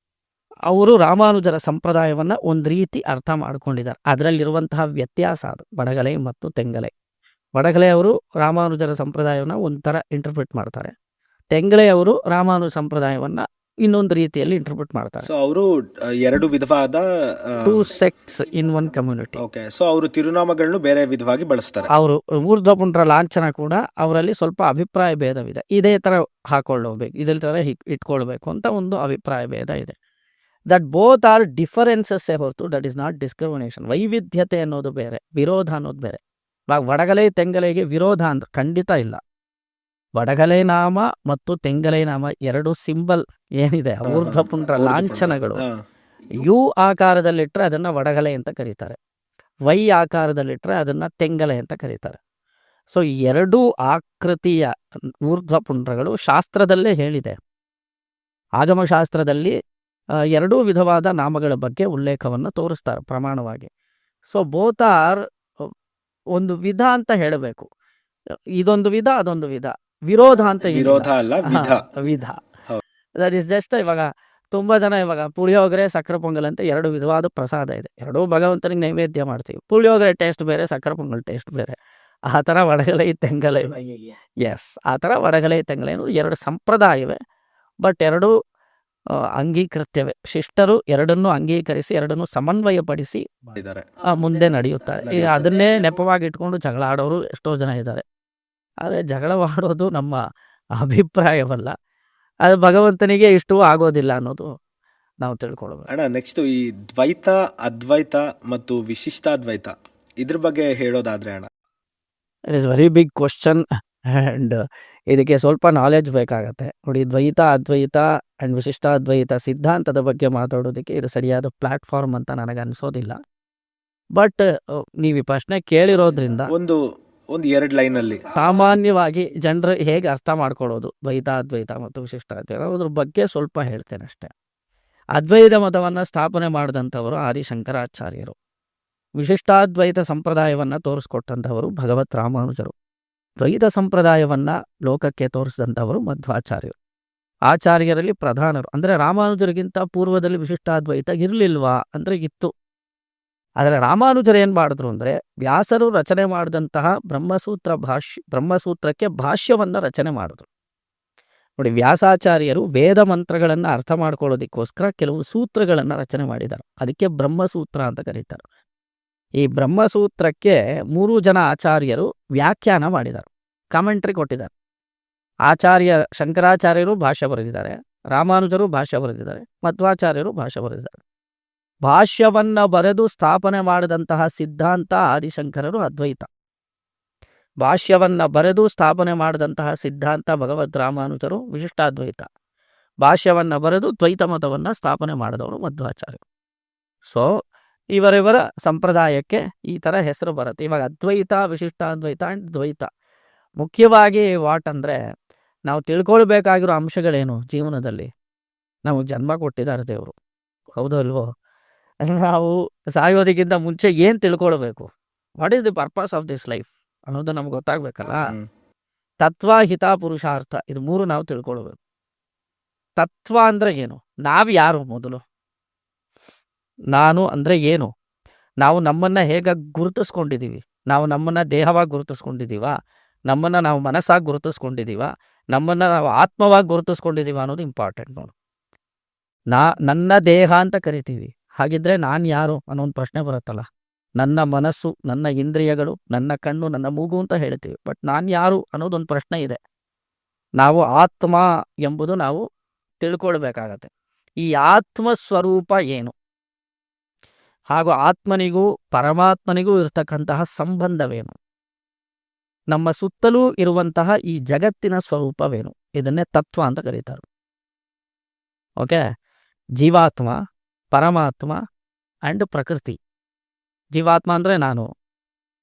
ಅವರು ರಾಮಾನುಜರ ಸಂಪ್ರದಾಯವನ್ನು ಒಂದು ರೀತಿ ಅರ್ಥ ಮಾಡ್ಕೊಂಡಿದ್ದಾರೆ. ಅದರಲ್ಲಿರುವಂತಹ ವ್ಯತ್ಯಾಸ ಅದು ಬಡಗಲೈ ಮತ್ತು ತೆಂಗಲೈ. ಬಡಗಲೈ ಅವರು ರಾಮಾನುಜರ ಸಂಪ್ರದಾಯವನ್ನು ಒಂಥರ ಇಂಟರ್ಪ್ರಿಟ್ ಮಾಡ್ತಾರೆ, ತೆಂಗಲೈ ಅವರು ರಾಮಾನುಜ ಸಂಪ್ರದಾಯವನ್ನು ಇನ್ನೊಂದು ರೀತಿಯಲ್ಲಿ ಇಂಟರ್ಪ್ರಿಟ್ ಮಾಡ್ತಾರೆ. ಸೊ ಅವರು 2 ವಿಧವಾದ 2 sects in one community. Okay. So ಅವರು ತಿರುನಾಮಗಳನ್ನು ಬೇರೆ ವಿಧವಾಗಿ ಬಳಸ್ತಾರೆ. ಅವರು ಊರ್ಧ್ವಪುಂಡ್ರ ಲಾಂಛನ ಕೂಡ ಅವರಲ್ಲಿ ಸ್ವಲ್ಪ ಅಭಿಪ್ರಾಯ ಭೇದವಿದೆ. ಇದೇ ಥರ ಹಾಕೊಳ್ಳಬೇಕು, ಇದೇ ಥರ ಇಟ್ಕೊಳ್ಬೇಕು ಅಂತ ಒಂದು ಅಭಿಪ್ರಾಯ ಭೇದ ಇದೆ. ದಟ್ ಬೋತ್ ಆರ್ ಡಿಫರೆನ್ಸಸ್ ಹೊರತು ದಟ್ ಇಸ್ ನಾಟ್ ಡಿಸ್ಕ್ರಿಮಿನೇಷನ್. ವೈವಿಧ್ಯತೆ ಅನ್ನೋದು ಬೇರೆ, ವಿರೋಧ ಅನ್ನೋದು ಬೇರೆ. ವಡಗಲೈ ತೆಂಗಲೈಗೆ ವಿರೋಧ ಅಂದ್ರೆ ಖಂಡಿತ ಇಲ್ಲ. ವಡಗಲೈ ನಾಮ ಮತ್ತು ತೆಂಗಲೈ ನಾಮ 2 ಸಿಂಬಲ್ ಏನಿದೆ, ಊರ್ಧ್ವಪುಂಡ್ರ ಲಾಂಛನಗಳು, ಯು ಆಕಾರದಲ್ಲಿಟ್ಟರೆ ಅದನ್ನು ವಡಗಲೈ ಅಂತ ಕರೀತಾರೆ, ವೈ ಆಕಾರದಲ್ಲಿಟ್ಟರೆ ಅದನ್ನು ತೆಂಗಲೈ ಅಂತ ಕರೀತಾರೆ. ಸೊ 2 ಆಕೃತಿಯ ಊರ್ಧ್ವಪುಂಡ್ರಗಳು ಶಾಸ್ತ್ರದಲ್ಲೇ ಹೇಳಿದೆ. ಆಗಮಶಾಸ್ತ್ರದಲ್ಲಿ 2 ವಿಧವಾದ ನಾಮಗಳ ಬಗ್ಗೆ ಉಲ್ಲೇಖವನ್ನು ತೋರಿಸ್ತಾರೆ ಪ್ರಮಾಣವಾಗಿ. ಸೊ ಬೋತ್ ಆರ್ ಒಂದು ವಿಧ ಅಂತ ಹೇಳಬೇಕು. ಇದೊಂದು ವಿಧ, ಅದೊಂದು ವಿಧ. ವಿರೋಧ ಅಂತ ವಿಧ. That is just. ಇವಾಗ ತುಂಬ ಜನ ಇವಾಗ ಪುಳಿಯೋಗರೆ, ಸಕ್ಕರೆ ಪೊಂಗಲ್ ಅಂತ 2 ವಿಧವಾದ ಪ್ರಸಾದ ಇದೆ. 2 ಭಗವಂತನಿಗೆ ನೈವೇದ್ಯ ಮಾಡ್ತೀವಿ. ಪುಳಿಯೋಗರೆ ಟೇಸ್ಟ್ ಬೇರೆ, ಸಕ್ಕರೆ ಪೊಂಗಲ್ ಟೇಸ್ಟ್ ಬೇರೆ. ಆ ಥರ ವಡಗಲೈ ತೆಂಗಲೈ, ಎಸ್, ಆ ಥರ ವಡಗಲೈ ತೆಂಗಲೈ 2 ಸಂಪ್ರದಾಯವೇ, ಬಟ್ 2 ಅಂಗೀಕೃತ್ಯವೇ. ಶಿಷ್ಟರು 2 ಅಂಗೀಕರಿಸಿ 2 ಸಮನ್ವಯಪಡಿಸಿ ಮುಂದೆ ನಡೆಯುತ್ತಾರೆ. ಈಗ ಅದನ್ನೇ ನೆಪವಾಗಿ ಇಟ್ಕೊಂಡು ಜಗಳ ಆಡೋರು ಎಷ್ಟೋ ಜನ ಇದ್ದಾರೆ. ಆದರೆ ಜಗಳವಾಡೋದು ನಮ್ಮ ಅಭಿಪ್ರಾಯವಲ್ಲ, ಅದು ಭಗವಂತನಿಗೆ ಇಷ್ಟವೂ ಆಗೋದಿಲ್ಲ ಅನ್ನೋದು ನಾವು ತಿಳ್ಕೊಳ್ಬೇಕು. ಅಣ್ಣ, ನೆಕ್ಸ್ಟ್ ಈ ದ್ವೈತ, ಅದ್ವೈತ ಮತ್ತು ವಿಶಿಷ್ಟಾದ್ವೈತ ಇದ್ರ ಬಗ್ಗೆ ಹೇಳೋದಾದ್ರೆ ಅಣ್ಣ. It is very big question and ಇದಕ್ಕೆ ಸ್ವಲ್ಪ ನಾಲೆಜ್ ಬೇಕಾಗತ್ತೆ. ನೋಡಿ, ದ್ವೈತ, ಅದ್ವೈತ ಆ್ಯಂಡ್ ವಿಶಿಷ್ಟಾದ್ವೈತ ಸಿದ್ಧಾಂತದ ಬಗ್ಗೆ ಮಾತಾಡೋದಕ್ಕೆ ಇದು ಸರಿಯಾದ ಪ್ಲಾಟ್ಫಾರ್ಮ್ ಅಂತ ನನಗೆ ಅನಿಸೋದಿಲ್ಲ. ಬಟ್ ನೀವು ಈ ಪ್ರಶ್ನೆ ಕೇಳಿರೋದ್ರಿಂದ ಒಂದು 2 ಲೈನಲ್ಲಿ ಸಾಮಾನ್ಯವಾಗಿ ಜನರು ಹೇಗೆ ಅರ್ಥ ಮಾಡ್ಕೊಳ್ಳೋದು ದ್ವೈತ, ಅದ್ವೈತ ಮತ್ತು ವಿಶಿಷ್ಟಾದ್ವೈತ ಅದ್ರ ಬಗ್ಗೆ ಸ್ವಲ್ಪ ಹೇಳ್ತೇನೆ ಅಷ್ಟೇ. ಅದ್ವೈತ ಮತವನ್ನು ಸ್ಥಾಪನೆ ಮಾಡಿದಂಥವರು ಆದಿಶಂಕರಾಚಾರ್ಯರು. ವಿಶಿಷ್ಟಾದ್ವೈತ ಸಂಪ್ರದಾಯವನ್ನು ತೋರಿಸ್ಕೊಟ್ಟಂಥವರು ಭಗವತ್ ರಾಮಾನುಜರು. ದ್ವೈತ ಸಂಪ್ರದಾಯವನ್ನು ಲೋಕಕ್ಕೆ ತೋರಿಸಿದಂಥವರು ಮಧ್ವಾಚಾರ್ಯರು. ಆಚಾರ್ಯರಲ್ಲಿ ಪ್ರಧಾನರು. ಅಂದರೆ ರಾಮಾನುಜರಿಗಿಂತ ಪೂರ್ವದಲ್ಲಿ ವಿಶಿಷ್ಟಾದ್ವೈತ ಇರಲಿಲ್ವಾ ಅಂದರೆ ಇತ್ತು. ಆದರೆ ರಾಮಾನುಜರು ಏನು ಮಾಡಿದ್ರು ಅಂದರೆ, ವ್ಯಾಸರು ರಚನೆ ಮಾಡಿದಂತಹ ಬ್ರಹ್ಮಸೂತ್ರಕ್ಕೆ ಭಾಷ್ಯವನ್ನು ರಚನೆ ಮಾಡಿದ್ರು. ನೋಡಿ, ವ್ಯಾಸಾಚಾರ್ಯರು ವೇದ ಮಂತ್ರಗಳನ್ನು ಅರ್ಥ ಮಾಡ್ಕೊಳ್ಳೋದಕ್ಕೋಸ್ಕರ ಕೆಲವು ಸೂತ್ರಗಳನ್ನು ರಚನೆ ಮಾಡಿದ್ದಾರೆ. ಅದಕ್ಕೆ ಬ್ರಹ್ಮಸೂತ್ರ ಅಂತ ಕರೀತಾರೆ. ಈ ಬ್ರಹ್ಮಸೂತ್ರಕ್ಕೆ 3 ಜನ ಆಚಾರ್ಯರು ವ್ಯಾಖ್ಯಾನ ಮಾಡಿದ್ದಾರೆ, ಕಾಮೆಂಟ್ರಿ ಕೊಟ್ಟಿದ್ದಾರೆ. ಶಂಕರಾಚಾರ್ಯರು ಭಾಷ್ಯ ಬರೆದಿದ್ದಾರೆ, ರಾಮಾನುಜರು ಭಾಷ್ಯ ಬರೆದಿದ್ದಾರೆ, ಮಧ್ವಾಚಾರ್ಯರು ಭಾಷ್ಯ ಬರೆದಿದ್ದಾರೆ. ಭಾಷ್ಯವನ್ನು ಬರೆದು ಸ್ಥಾಪನೆ ಮಾಡಿದಂತಹ ಸಿದ್ಧಾಂತ ಆದಿಶಂಕರರು ಅದ್ವೈತ. ಭಾಷ್ಯವನ್ನು ಬರೆದು ಸ್ಥಾಪನೆ ಮಾಡಿದಂತಹ ಸಿದ್ಧಾಂತ ಭಗವದ್ ರಾಮಾನುಜರು ವಿಶಿಷ್ಟಾದ್ವೈತ. ಭಾಷ್ಯವನ್ನು ಬರೆದು ದ್ವೈತ ಮತವನ್ನು ಸ್ಥಾಪನೆ ಮಾಡಿದವರು ಮಧ್ವಾಚಾರ್ಯರು. ಸೊ ಇವರಿವರ ಸಂಪ್ರದಾಯಕ್ಕೆ ಈ ಥರ ಹೆಸರು ಬರುತ್ತೆ. ಇವಾಗ ಅದ್ವೈತ, ವಿಶಿಷ್ಟಾದ್ವೈತ ಆ್ಯಂಡ್ ದ್ವೈತ. ಮುಖ್ಯವಾಗಿ ವಾಟ್ ಅಂದರೆ, ನಾವು ತಿಳ್ಕೊಳ್ಬೇಕಾಗಿರೋ ಅಂಶಗಳೇನು ಜೀವನದಲ್ಲಿ? ನಮಗೆ ಜನ್ಮ ಕೊಟ್ಟಿದ್ದಾರೆ ದೇವರು, ಹೌದೋ ಅಲ್ವೋ? ನಾವು ಸಾಯೋದಕ್ಕಿಂತ ಮುಂಚೆ ಏನು ತಿಳ್ಕೊಳ್ಬೇಕು? What is the purpose of this life ಅನ್ನೋದು ನಮ್ಗೆ ಗೊತ್ತಾಗಬೇಕಲ್ಲ. ತತ್ವ, ಹಿತ, ಪುರುಷಾರ್ಥ, ಇದು 3 ನಾವು ತಿಳ್ಕೊಳ್ಬೇಕು. ತತ್ವ ಅಂದರೆ ಏನು? ನಾವು ಯಾರು? ಮೊದಲು ನಾನು ಅಂದರೆ ಏನು? ನಾವು ನಮ್ಮನ್ನು ಹೇಗೆ ಗುರುತಿಸ್ಕೊಂಡಿದ್ದೀವಿ? ನಾವು ನಮ್ಮನ್ನು ದೇಹವಾಗಿ ಗುರುತಿಸ್ಕೊಂಡಿದ್ದೀವ? ನಮ್ಮನ್ನು ನಾವು ಮನಸ್ಸಾಗಿ ಗುರುತಿಸ್ಕೊಂಡಿದ್ದೀವ? ನಮ್ಮನ್ನು ನಾವು ಆತ್ಮವಾಗಿ ಗುರುತಿಸ್ಕೊಂಡಿದ್ದೀವ ಅನ್ನೋದು ಇಂಪಾರ್ಟೆಂಟ್. ನೋಡು, ನನ್ನ ದೇಹ ಅಂತ ಕರಿತೀವಿ. ಹಾಗಿದ್ರೆ ನಾನು ಯಾರು ಅನ್ನೋ ಒಂದು ಪ್ರಶ್ನೆ ಬರುತ್ತಲ್ಲ. ನನ್ನ ಮನಸ್ಸು, ನನ್ನ ಇಂದ್ರಿಯಗಳು, ನನ್ನ ಕಣ್ಣು, ನನ್ನ ಮೂಗು ಅಂತ ಹೇಳ್ತೀವಿ. ಬಟ್ ನಾನು ಯಾರು ಅನ್ನೋದೊಂದು ಪ್ರಶ್ನೆ ಇದೆ. ನಾವು ಆತ್ಮ ಎಂಬುದು ನಾವು ತಿಳ್ಕೊಳ್ಬೇಕಾಗತ್ತೆ. ಈ ಆತ್ಮ ಸ್ವರೂಪ ಏನು? ಹಾಗೂ ಆತ್ಮನಿಗೂ ಪರಮಾತ್ಮನಿಗೂ ಇರತಕ್ಕಂತಹ ಸಂಬಂಧವೇನು? ನಮ್ಮ ಸುತ್ತಲೂ ಇರುವಂತಹ ಈ ಜಗತ್ತಿನ ಸ್ವರೂಪವೇನು? ಇದನ್ನೇ ತತ್ವ ಅಂತ ಕರೀತಾರೆ. ಓಕೆ, ಜೀವಾತ್ಮ, ಪರಮಾತ್ಮ ಆ್ಯಂಡ್ ಪ್ರಕೃತಿ. ಜೀವಾತ್ಮ ಅಂದರೆ ನಾನು,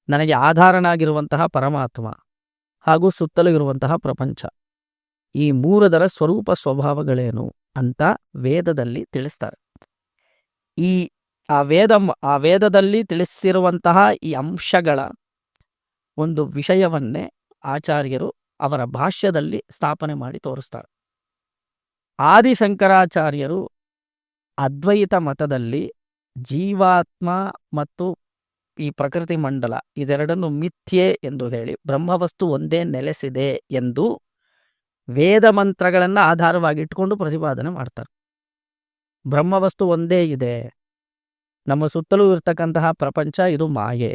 ನನಗೆ ಆಧಾರನಾಗಿರುವಂತಹ ಪರಮಾತ್ಮ, ಹಾಗೂ ಸುತ್ತಲೂ ಇರುವಂತಹ ಪ್ರಪಂಚ. ಈ 3 ಸ್ವರೂಪ ಸ್ವಭಾವಗಳೇನು ಅಂತ ವೇದದಲ್ಲಿ ತಿಳಿಸ್ತಾರೆ. ಆ ವೇದದಲ್ಲಿ ತಿಳಿಸಿರುವಂತಹ ಈ ಅಂಶಗಳ ಒಂದು ವಿಷಯವನ್ನೇ ಆಚಾರ್ಯರು ಅವರ ಭಾಷ್ಯದಲ್ಲಿ ಸ್ಥಾಪನೆ ಮಾಡಿ ತೋರಿಸ್ತಾರೆ. ಆದಿಶಂಕರಾಚಾರ್ಯರು ಅದ್ವೈತ ಮತದಲ್ಲಿ ಜೀವಾತ್ಮ ಮತ್ತು ಈ ಪ್ರಕೃತಿ ಮಂಡಲ ಇದೆರಡನ್ನು ಮಿಥ್ಯೆ ಎಂದು ಹೇಳಿ ಬ್ರಹ್ಮವಸ್ತು ಒಂದೇ ನೆಲೆಸಿದೆ ಎಂದು ವೇದ ಮಂತ್ರಗಳನ್ನು ಆಧಾರವಾಗಿ ಇಟ್ಕೊಂಡು ಪ್ರತಿಪಾದನೆ ಮಾಡ್ತಾರೆ. ಬ್ರಹ್ಮವಸ್ತು ಒಂದೇ ಇದೆ, ನಮ್ಮ ಸುತ್ತಲೂ ಇರ್ತಕ್ಕಂತಹ ಪ್ರಪಂಚ ಇದು ಮಾಯೆ.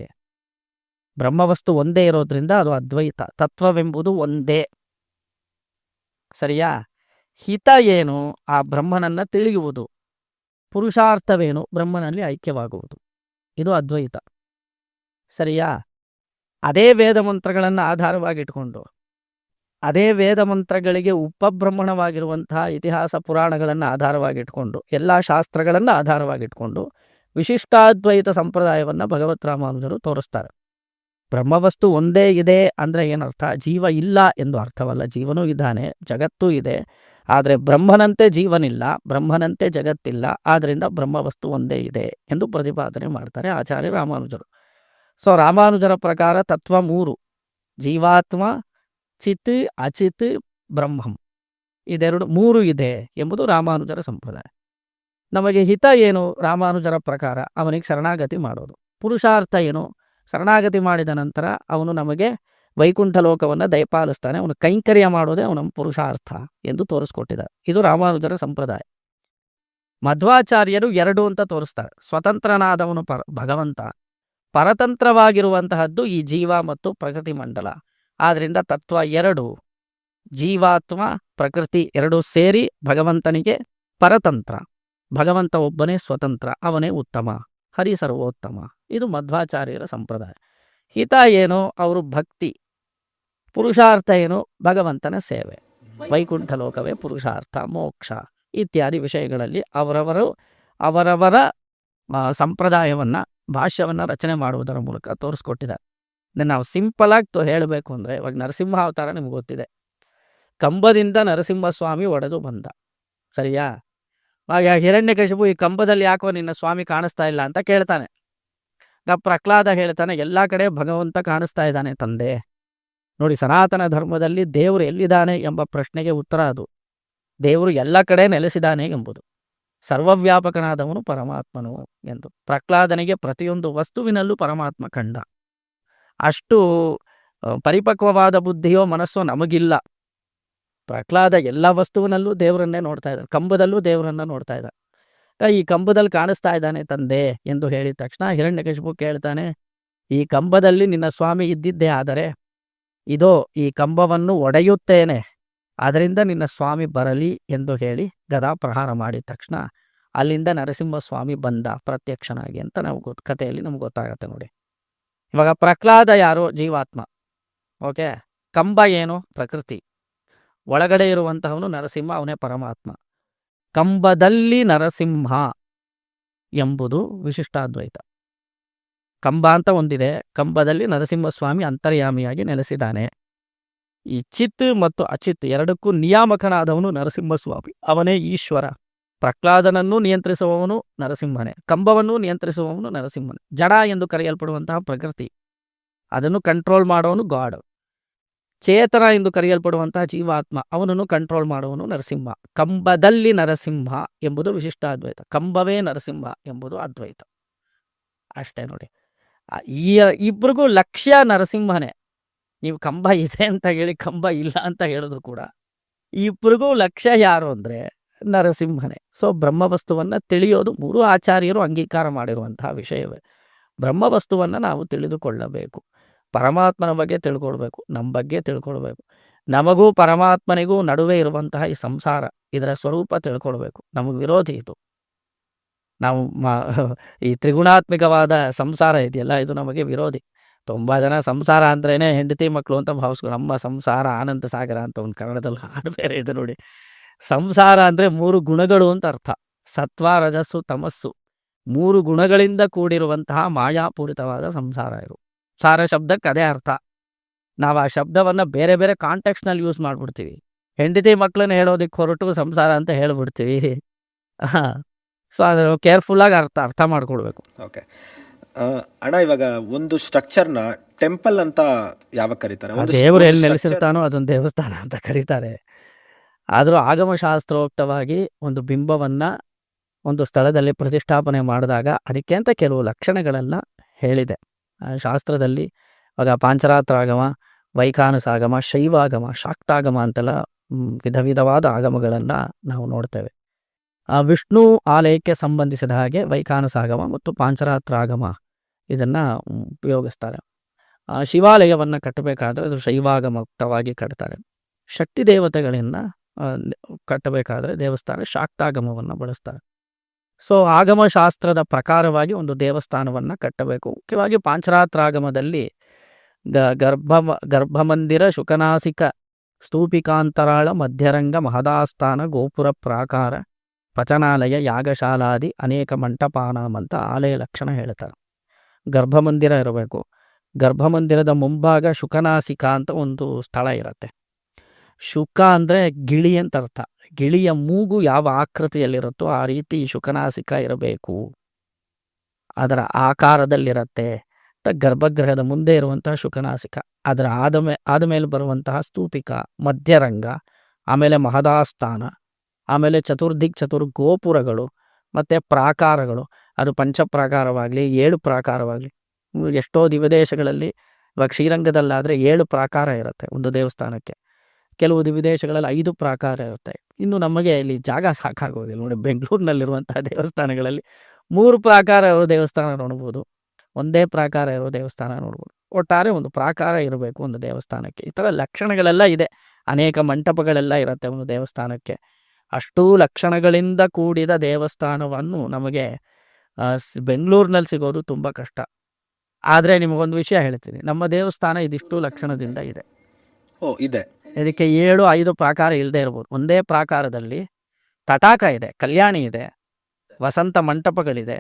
ಬ್ರಹ್ಮವಸ್ತು ಒಂದೇ ಇರೋದ್ರಿಂದ ಅದು ಅದ್ವೈತ. ತತ್ವವೆಂಬುದು ಒಂದೇ. ಸರಿಯಾ? ಹಿತ ಏನು? ಆ ಬ್ರಹ್ಮನನ್ನು ತಿಳಿಯುವುದು. ಪುರುಷಾರ್ಥವೇನು? ಬ್ರಹ್ಮನಲ್ಲಿ ಐಕ್ಯವಾಗುವುದು. ಇದು ಅದ್ವೈತ. ಸರಿಯಾ? ಅದೇ ವೇದ ಮಂತ್ರಗಳನ್ನು ಆಧಾರವಾಗಿಟ್ಕೊಂಡು, ಅದೇ ವೇದ ಮಂತ್ರಗಳಿಗೆ ಉಪಬ್ರಹ್ಮಣವಾಗಿರುವಂತಹ ಇತಿಹಾಸ ಪುರಾಣಗಳನ್ನು ಆಧಾರವಾಗಿಟ್ಕೊಂಡು, ಎಲ್ಲ ಶಾಸ್ತ್ರಗಳನ್ನು ಆಧಾರವಾಗಿಟ್ಕೊಂಡು ವಿಶಿಷ್ಟಾದ್ವೈತ ಸಂಪ್ರದಾಯವನ್ನು ಭಗವತ್ ರಾಮಾನುಜರು ತೋರಿಸ್ತಾರೆ. ಬ್ರಹ್ಮವಸ್ತು ಒಂದೇ ಇದೆ ಅಂದರೆ ಏನರ್ಥ? ಜೀವ ಇಲ್ಲ ಎಂದು ಅರ್ಥವಲ್ಲ. ಜೀವನೂ ಇದ್ದಾನೆ, ಜಗತ್ತೂ ಇದೆ. ಆದರೆ ಬ್ರಹ್ಮನಂತೆ ಜೀವನಿಲ್ಲ, ಬ್ರಹ್ಮನಂತೆ ಜಗತ್ತಿಲ್ಲ. ಆದ್ದರಿಂದ ಬ್ರಹ್ಮವಸ್ತು ಒಂದೇ ಇದೆ ಎಂದು ಪ್ರತಿಪಾದನೆ ಮಾಡ್ತಾರೆ ಆಚಾರ್ಯ ರಾಮಾನುಜರು. ಸೊ ರಾಮಾನುಜರ ಪ್ರಕಾರ ತತ್ವ 3: ಜೀವಾತ್ಮ, ಚಿತ್, ಅಚಿತ್, ಬ್ರಹ್ಮಂ. ಇದೆರಡು 3 ಇದೆ ಎಂಬುದು ರಾಮಾನುಜರ ಸಂಪ್ರದಾಯ. ನಮಗೆ ಹಿತ ಏನು? ರಾಮಾನುಜರ ಪ್ರಕಾರ ಅವನಿಗೆ ಶರಣಾಗತಿ ಮಾಡೋದು. ಪುರುಷಾರ್ಥ ಏನು? ಶರಣಾಗತಿ ಮಾಡಿದ ನಂತರ ಅವನು ನಮಗೆ ವೈಕುಂಠ ಲೋಕವನ್ನು ದಯಪಾಲಿಸ್ತಾನೆ, ಅವನು ಕೈಂಕರ್ಯ ಮಾಡೋದೇ ಅವನ ಪುರುಷಾರ್ಥ ಎಂದು ತೋರಿಸ್ಕೊಟ್ಟಿದ್ದಾರೆ. ಇದು ರಾಮಾನುಜರ ಸಂಪ್ರದಾಯ. ಮಧ್ವಾಚಾರ್ಯರು 2 ಅಂತ ತೋರಿಸ್ತಾರೆ. ಸ್ವತಂತ್ರನಾದವನು ಭಗವಂತ, ಪರತಂತ್ರವಾಗಿರುವಂತಹದ್ದು ಈ ಜೀವ ಮತ್ತು ಪ್ರಕೃತಿ ಮಂಡಲ. ಆದ್ದರಿಂದ ತತ್ವ 2: ಜೀವಾತ್ಮ, ಪ್ರಕೃತಿ 2 ಸೇರಿ ಭಗವಂತನಿಗೆ ಪರತಂತ್ರ. ಭಗವಂತ ಒಬ್ಬನೇ ಸ್ವತಂತ್ರ, ಅವನೇ ಉತ್ತಮ, ಹರಿ ಸರ್ವೋತ್ತಮ. ಇದು ಮಧ್ವಾಚಾರ್ಯರ ಸಂಪ್ರದಾಯ. ಹಿತ ಏನು? ಅವರು ಭಕ್ತಿ. ಪುರುಷಾರ್ಥ ಏನು? ಭಗವಂತನ ಸೇವೆ, ವೈಕುಂಠ ಲೋಕವೇ ಪುರುಷಾರ್ಥ, ಮೋಕ್ಷ ಇತ್ಯಾದಿ ವಿಷಯಗಳಲ್ಲಿ ಅವರವರ ಸಂಪ್ರದಾಯವನ್ನು, ಭಾಷ್ಯವನ್ನು ರಚನೆ ಮಾಡುವುದರ ಮೂಲಕ ತೋರಿಸ್ಕೊಟ್ಟಿದ್ದಾರೆ. ನಾವು ಸಿಂಪಲಾಗಿ ಹೇಳಬೇಕು ಅಂದರೆ, ಇವಾಗ ನರಸಿಂಹ ಅವತಾರ ನಿಮ್ಗೆ ಗೊತ್ತಿದೆ. ಕಂಬದಿಂದ ನರಸಿಂಹಸ್ವಾಮಿ ಒಡೆದು ಬಂದ. ಸರಿಯಾ? ಆಗ ಹಿರಣ್ಯಕಶಿಪು ಈ ಕಂಬದಲ್ಲಿ ಯಾಕೋ ನಿನ್ನ ಸ್ವಾಮಿ ಕಾಣಿಸ್ತಾ ಇಲ್ಲ ಅಂತ ಕೇಳ್ತಾನೆ. ಪ್ರಹ್ಲಾದ ಹೇಳ್ತಾನೆ, ಎಲ್ಲ ಕಡೆ ಭಗವಂತ ಕಾಣಿಸ್ತಾ ಇದ್ದಾನೆ ತಂದೆ. ನೋಡಿ, ಸನಾತನ ಧರ್ಮದಲ್ಲಿ ದೇವರು ಎಲ್ಲಿದ್ದಾನೆ ಎಂಬ ಪ್ರಶ್ನೆಗೆ ಉತ್ತರ ಅದು. ದೇವರು ಎಲ್ಲ ಕಡೆ ನೆಲೆಸಿದ್ದಾನೆ ಎಂಬುದು. ಸರ್ವವ್ಯಾಪಕನಾದವನು ಪರಮಾತ್ಮನು ಎಂದು. ಪ್ರಹ್ಲಾದನಿಗೆ ಪ್ರತಿಯೊಂದು ವಸ್ತುವಿನಲ್ಲೂ ಪರಮಾತ್ಮ ಕಂಡ. ಅಷ್ಟು ಪರಿಪಕ್ವವಾದ ಬುದ್ಧಿಯೋ ಮನಸ್ಸೋ ನಮಗಿಲ್ಲ. ಪ್ರಹ್ಲಾದ ಎಲ್ಲ ವಸ್ತುವಿನಲ್ಲೂ ದೇವರನ್ನೇ ನೋಡ್ತಾ ಇದ್ದಾನೆ. ಕಂಬದಲ್ಲೂ ದೇವರನ್ನ ನೋಡ್ತಾ ಇದ್ದಾನೆ. ಈ ಕಂಬದಲ್ಲಿ ಕಾಣಿಸ್ತಾ ಇದ್ದಾನೆ ತಂದೆ ಎಂದು ಹೇಳಿದ ತಕ್ಷಣ ಹಿರಣ್ಯಕಶಿಪು ಕೇಳ್ತಾನೆ, ಈ ಕಂಬದಲ್ಲಿ ನಿನ್ನ ಸ್ವಾಮಿ ಇದ್ದಿದ್ದೇ ಆದರೆ ಇದೋ ಈ ಕಂಬವನ್ನು ಒಡೆಯುತ್ತೇನೆ, ಅದರಿಂದ ನಿನ್ನ ಸ್ವಾಮಿ ಬರಲಿ ಎಂದು ಹೇಳಿ ಗದಾ ಪ್ರಹಾರ ಮಾಡಿದ ತಕ್ಷಣ ಅಲ್ಲಿಂದ ನರಸಿಂಹಸ್ವಾಮಿ ಬಂದ ಪ್ರತ್ಯಕ್ಷನಾಗಿ ಅಂತ ನಾವು ಕಥೆಯಲ್ಲಿ ನಮ್ಗೆ ಗೊತ್ತಾಗತ್ತೆ ನೋಡಿ. ಇವಾಗ ಪ್ರಹ್ಲಾದ ಯಾರು? ಜೀವಾತ್ಮ. ಓಕೆ. ಕಂಬ ಏನು? ಪ್ರಕೃತಿ. ಒಳಗಡೆ ಇರುವಂತಹವನು ನರಸಿಂಹ, ಅವನೇ ಪರಮಾತ್ಮ. ಕಂಬದಲ್ಲಿ ನರಸಿಂಹ ಎಂಬುದು ವಿಶಿಷ್ಟಾದ್ವೈತ. ಕಂಬ ಅಂತ ಒಂದಿದೆ, ಕಂಬದಲ್ಲಿ ನರಸಿಂಹಸ್ವಾಮಿ ಅಂತರ್ಯಾಮಿಯಾಗಿ ನೆಲೆಸಿದ್ದಾನೆ. ಈ ಚಿತ್ ಮತ್ತು ಅಚಿತ್ ಎರಡಕ್ಕೂ ನಿಯಾಮಕನಾದವನು ನರಸಿಂಹಸ್ವಾಮಿ, ಅವನೇ ಈಶ್ವರ. ಪ್ರಹ್ಲಾದನನ್ನು ನಿಯಂತ್ರಿಸುವವನು ನರಸಿಂಹನೇ, ಕಂಬವನ್ನು ನಿಯಂತ್ರಿಸುವವನು ನರಸಿಂಹನೇ. ಜಡ ಎಂದು ಕರೆಯಲ್ಪಡುವಂತಹ ಪ್ರಕೃತಿ, ಅದನ್ನು ಕಂಟ್ರೋಲ್ ಮಾಡುವವನು ಗಾಡ್. ಚೇತನ ಎಂದು ಕರೆಯಲ್ಪಡುವಂತಹ ಜೀವಾತ್ಮ, ಅವನನ್ನು ಕಂಟ್ರೋಲ್ ಮಾಡುವವನು ನರಸಿಂಹ. ಕಂಬದಲ್ಲಿ ನರಸಿಂಹ ಎಂಬುದು ವಿಶಿಷ್ಟಾದ್ವೈತ, ಕಂಬವೇ ನರಸಿಂಹ ಎಂಬುದು ಅದ್ವೈತ. ಅಷ್ಟೇ ನೋಡಿ. ಈ ಇಬ್ರಿಗೂ ಲಕ್ಷ್ಯ ನರಸಿಂಹನೇ. ನೀವು ಕಂಬ ಇದೆ ಅಂತ ಹೇಳಿ ಕಂಬ ಇಲ್ಲ ಅಂತ ಹೇಳಿದ್ರು ಕೂಡ ಇಬ್ರಿಗೂ ಲಕ್ಷ್ಯ ಯಾರು ಅಂದರೆ ನರಸಿಂಹನೇ. ಸೊ ಬ್ರಹ್ಮವಸ್ತುವನ್ನು ತಿಳಿಯೋದು ಮೂರು ಆಚಾರ್ಯರು ಅಂಗೀಕಾರ ಮಾಡಿರುವಂತಹ ವಿಷಯವೇ. ಬ್ರಹ್ಮವಸ್ತುವನ್ನು ನಾವು ತಿಳಿದುಕೊಳ್ಳಬೇಕು, ಪರಮಾತ್ಮನ ಬಗ್ಗೆ ತಿಳ್ಕೊಳ್ಬೇಕು, ನಮ್ಮ ಬಗ್ಗೆ ತಿಳ್ಕೊಳ್ಬೇಕು. ನಮಗೂ ಪರಮಾತ್ಮನಿಗೂ ನಡುವೆ ಇರುವಂತಹ ಈ ಸಂಸಾರ, ಇದರ ಸ್ವರೂಪ ತಿಳ್ಕೊಳ್ಬೇಕು. ನಮಗೆ ವಿರೋಧಿ ಇದು. ನಾವು ಈ ತ್ರಿಗುಣಾತ್ಮಕವಾದ ಸಂಸಾರ ಇದೆಯಲ್ಲ, ಇದು ನಮಗೆ ವಿರೋಧಿ. ತುಂಬ ಜನ ಸಂಸಾರ ಅಂದ್ರೇ ಹೆಂಡತಿ ಮಕ್ಕಳು ಅಂತ ಭಾವಿಸ್ಕೊಂಡು, ನಮ್ಮ ಸಂಸಾರ ಆನಂದ ಸಾಗರ ಅಂತ ಒಂದು ಕನ್ನಡದಲ್ಲಿ ಹಾಡು ಬೇರೆ ಇದೆ ನೋಡಿ. ಸಂಸಾರ ಅಂದರೆ 3 ಗುಣಗಳು ಅಂತ ಅರ್ಥ. ಸತ್ವ, ರಜಸ್ಸು, ತಮಸ್ಸು, 3 ಗುಣಗಳಿಂದ ಕೂಡಿರುವಂತಹ ಮಾಯಾಪೂರಿತವಾದ ಸಂಸಾರ ಇದು. ಸಾರ ಶಬ್ದಕ್ಕೆ ಅದೇ ಅರ್ಥ. ನಾವು ಆ ಶಬ್ದವನ್ನು ಬೇರೆ ಬೇರೆ ಕಾಂಟೆಕ್ಸ್ನಲ್ಲಿ ಯೂಸ್ ಮಾಡಿಬಿಡ್ತೀವಿ. ಹೆಂಡತಿ ಮಕ್ಕಳನ್ನ ಹೇಳೋದಕ್ಕೆ ಹೊರಟು ಸಂಸಾರ ಅಂತ ಹೇಳ್ಬಿಡ್ತೀವಿ. ಸೊ ಅದು ಕೇರ್ಫುಲ್ಲಾಗಿ ಅರ್ಥ ಮಾಡ್ಕೊಳ್ಬೇಕು. ಓಕೆ ಅಣ್ಣ, ಇವಾಗ ಒಂದು ಸ್ಟ್ರಕ್ಚರ್ನ ಟೆಂಪಲ್ ಅಂತ ಯಾವಾಗ ಕರೀತಾರೆ? ದೇವರು ಎಲ್ಲಿ ನೆಲೆಸಿರ್ತಾನೋ ಅದೊಂದು ದೇವಸ್ಥಾನ ಅಂತ ಕರೀತಾರೆ. ಆದರೂ ಆಗಮಶಾಸ್ತ್ರೋಕ್ತವಾಗಿ ಒಂದು ಬಿಂಬವನ್ನು ಒಂದು ಸ್ಥಳದಲ್ಲಿ ಪ್ರತಿಷ್ಠಾಪನೆ ಮಾಡಿದಾಗ ಅದಕ್ಕೆ ಅಂತ ಕೆಲವು ಲಕ್ಷಣಗಳನ್ನು ಹೇಳಿದೆ ಶಾಸ್ತ್ರದಲ್ಲಿ. ಆಗ ಪಾಂಚರಾತ್ರಾಗಮ, ವೈಖಾನಸಾಗಮ, ಶೈವಾಗಮ, ಶಾಕ್ತಾಗಮ ಅಂತೆಲ್ಲ ವಿಧ ವಿಧವಾದ ಆಗಮಗಳನ್ನು ನಾವು ನೋಡ್ತೇವೆ. ವಿಷ್ಣು ಆಲಯಕ್ಕೆ ಸಂಬಂಧಿಸಿದ ಹಾಗೆ ವೈಖಾನಸಾಗಮ ಮತ್ತು ಪಾಂಚರಾತ್ರಾಗಮ ಇದನ್ನು ಉಪಯೋಗಿಸ್ತಾರೆ. ಶಿವಾಲಯವನ್ನು ಕಟ್ಟಬೇಕಾದ್ರೆ ಅದು ಶೈವಾಗಮಕ್ತವಾಗಿ ಕಟ್ತಾರೆ. ಶಕ್ತಿ ದೇವತೆಗಳನ್ನು ಕಟ್ಟಬೇಕಾದ್ರೆ ದೇವಸ್ಥಾನ ಶಾಕ್ತಾಗಮವನ್ನು ಬಳಸ್ತಾರೆ. ಸೊ ಆಗಮಶಾಸ್ತ್ರದ ಪ್ರಕಾರವಾಗಿ ಒಂದು ದೇವಸ್ಥಾನವನ್ನು ಕಟ್ಟಬೇಕು. ಮುಖ್ಯವಾಗಿ ಪಾಂಚರಾತ್ರಾಗಮದಲ್ಲಿ ಗರ್ಭಮಂದಿರ, ಶುಕನಾಸಿಕ, ಸ್ತೂಪಿಕಾಂತರಾಳ, ಮಧ್ಯರಂಗ, ಮಹದಾಸ್ಥಾನ, ಗೋಪುರ ಪ್ರಾಕಾರ, ಪಚನಾಲಯ, ಯಾಗಶಾಲಾದಿ ಅನೇಕ ಮಂಟಪಾನಾಮಂತ ಆಲಯ ಲಕ್ಷಣ ಹೇಳ್ತಾರೆ. ಗರ್ಭಮಂದಿರ ಇರಬೇಕು. ಗರ್ಭಮಂದಿರದ ಮುಂಭಾಗ ಶುಕನಾಸಿಕ ಅಂತ ಒಂದು ಸ್ಥಳ ಇರುತ್ತೆ. ಶುಕ ಅಂದರೆ ಗಿಳಿ ಅಂತ ಅರ್ಥ. ಗಿಳಿಯ ಮೂಗು ಯಾವ ಆಕೃತಿಯಲ್ಲಿರುತ್ತೋ ಆ ರೀತಿ ಶುಕನಾಸಿಕ ಇರಬೇಕು, ಅದರ ಆಕಾರದಲ್ಲಿರುತ್ತೆ. ಗರ್ಭಗೃಹದ ಮುಂದೆ ಇರುವಂತಹ ಶುಕನಾಸಿಕ, ಅದರ ಆದಮೇಲೆ ಬರುವಂತಹ ಸ್ತೂಪಿಕ, ಮಧ್ಯರಂಗ, ಆಮೇಲೆ ಮಹದಾಸ್ಥಾನ, ಆಮೇಲೆ ಚತುರ್ಗೋಪುರಗಳು ಮತ್ತು ಪ್ರಾಕಾರಗಳು. ಅದು ಪಂಚಪ್ರಾಕಾರವಾಗಲಿ 7 ಪ್ರಾಕಾರವಾಗಲಿ. ಎಷ್ಟೋ ವಿದೇಶಗಳಲ್ಲಿ ಇವಾಗ ಶ್ರೀರಂಗದಲ್ಲಾದರೆ 7 ಪ್ರಾಕಾರ ಇರುತ್ತೆ ಒಂದು ದೇವಸ್ಥಾನಕ್ಕೆ. ಕೆಲವು ವಿದೇಶಗಳಲ್ಲಿ 5 ಪ್ರಾಕಾರ ಇರುತ್ತೆ. ಇನ್ನು ನಮಗೆ ಇಲ್ಲಿ ಜಾಗ ಸಾಕಾಗೋದಿಲ್ಲ ನೋಡಿ. ಬೆಂಗಳೂರಿನಲ್ಲಿರುವಂತಹ ದೇವಸ್ಥಾನಗಳಲ್ಲಿ 3 ಪ್ರಾಕಾರ ಇರೋ ದೇವಸ್ಥಾನ ನೋಡ್ಬೋದು, ಒಂದೇ ಪ್ರಾಕಾರ ಇರೋ ದೇವಸ್ಥಾನ ನೋಡ್ಬೋದು. ಒಟ್ಟಾರೆ ಒಂದು ಪ್ರಾಕಾರ ಇರಬೇಕು ಒಂದು ದೇವಸ್ಥಾನಕ್ಕೆ. ಈ ಥರ ಲಕ್ಷಣಗಳೆಲ್ಲ ಇದೆ. ಅನೇಕ ಮಂಟಪಗಳೆಲ್ಲ ಇರುತ್ತೆ ಒಂದು ದೇವಸ್ಥಾನಕ್ಕೆ. ಅಷ್ಟೂ ಲಕ್ಷಣಗಳಿಂದ ಕೂಡಿದ ದೇವಸ್ಥಾನವನ್ನು ನಮಗೆ ಬೆಂಗಳೂರಿನಲ್ಲಿ ಸಿಗೋದು ತುಂಬ ಕಷ್ಟ. ಆದರೆ ನಿಮಗೊಂದು ವಿಷಯ ಹೇಳ್ತೀನಿ, ನಮ್ಮ ದೇವಸ್ಥಾನ ಇದಿಷ್ಟು ಲಕ್ಷಣದಿಂದ ಇದೆ. ಇದೆ. ಇದಕ್ಕೆ 7-5 ಪ್ರಾಕಾರ ಇಲ್ಲದೆ ಇರ್ಬೋದು. ಒಂದೇ ಪ್ರಾಕಾರದಲ್ಲಿ ತಟಾಕ ಇದೆ, ಕಲ್ಯಾಣಿ ಇದೆ, ವಸಂತ ಮಂಟಪಗಳಿದೆ,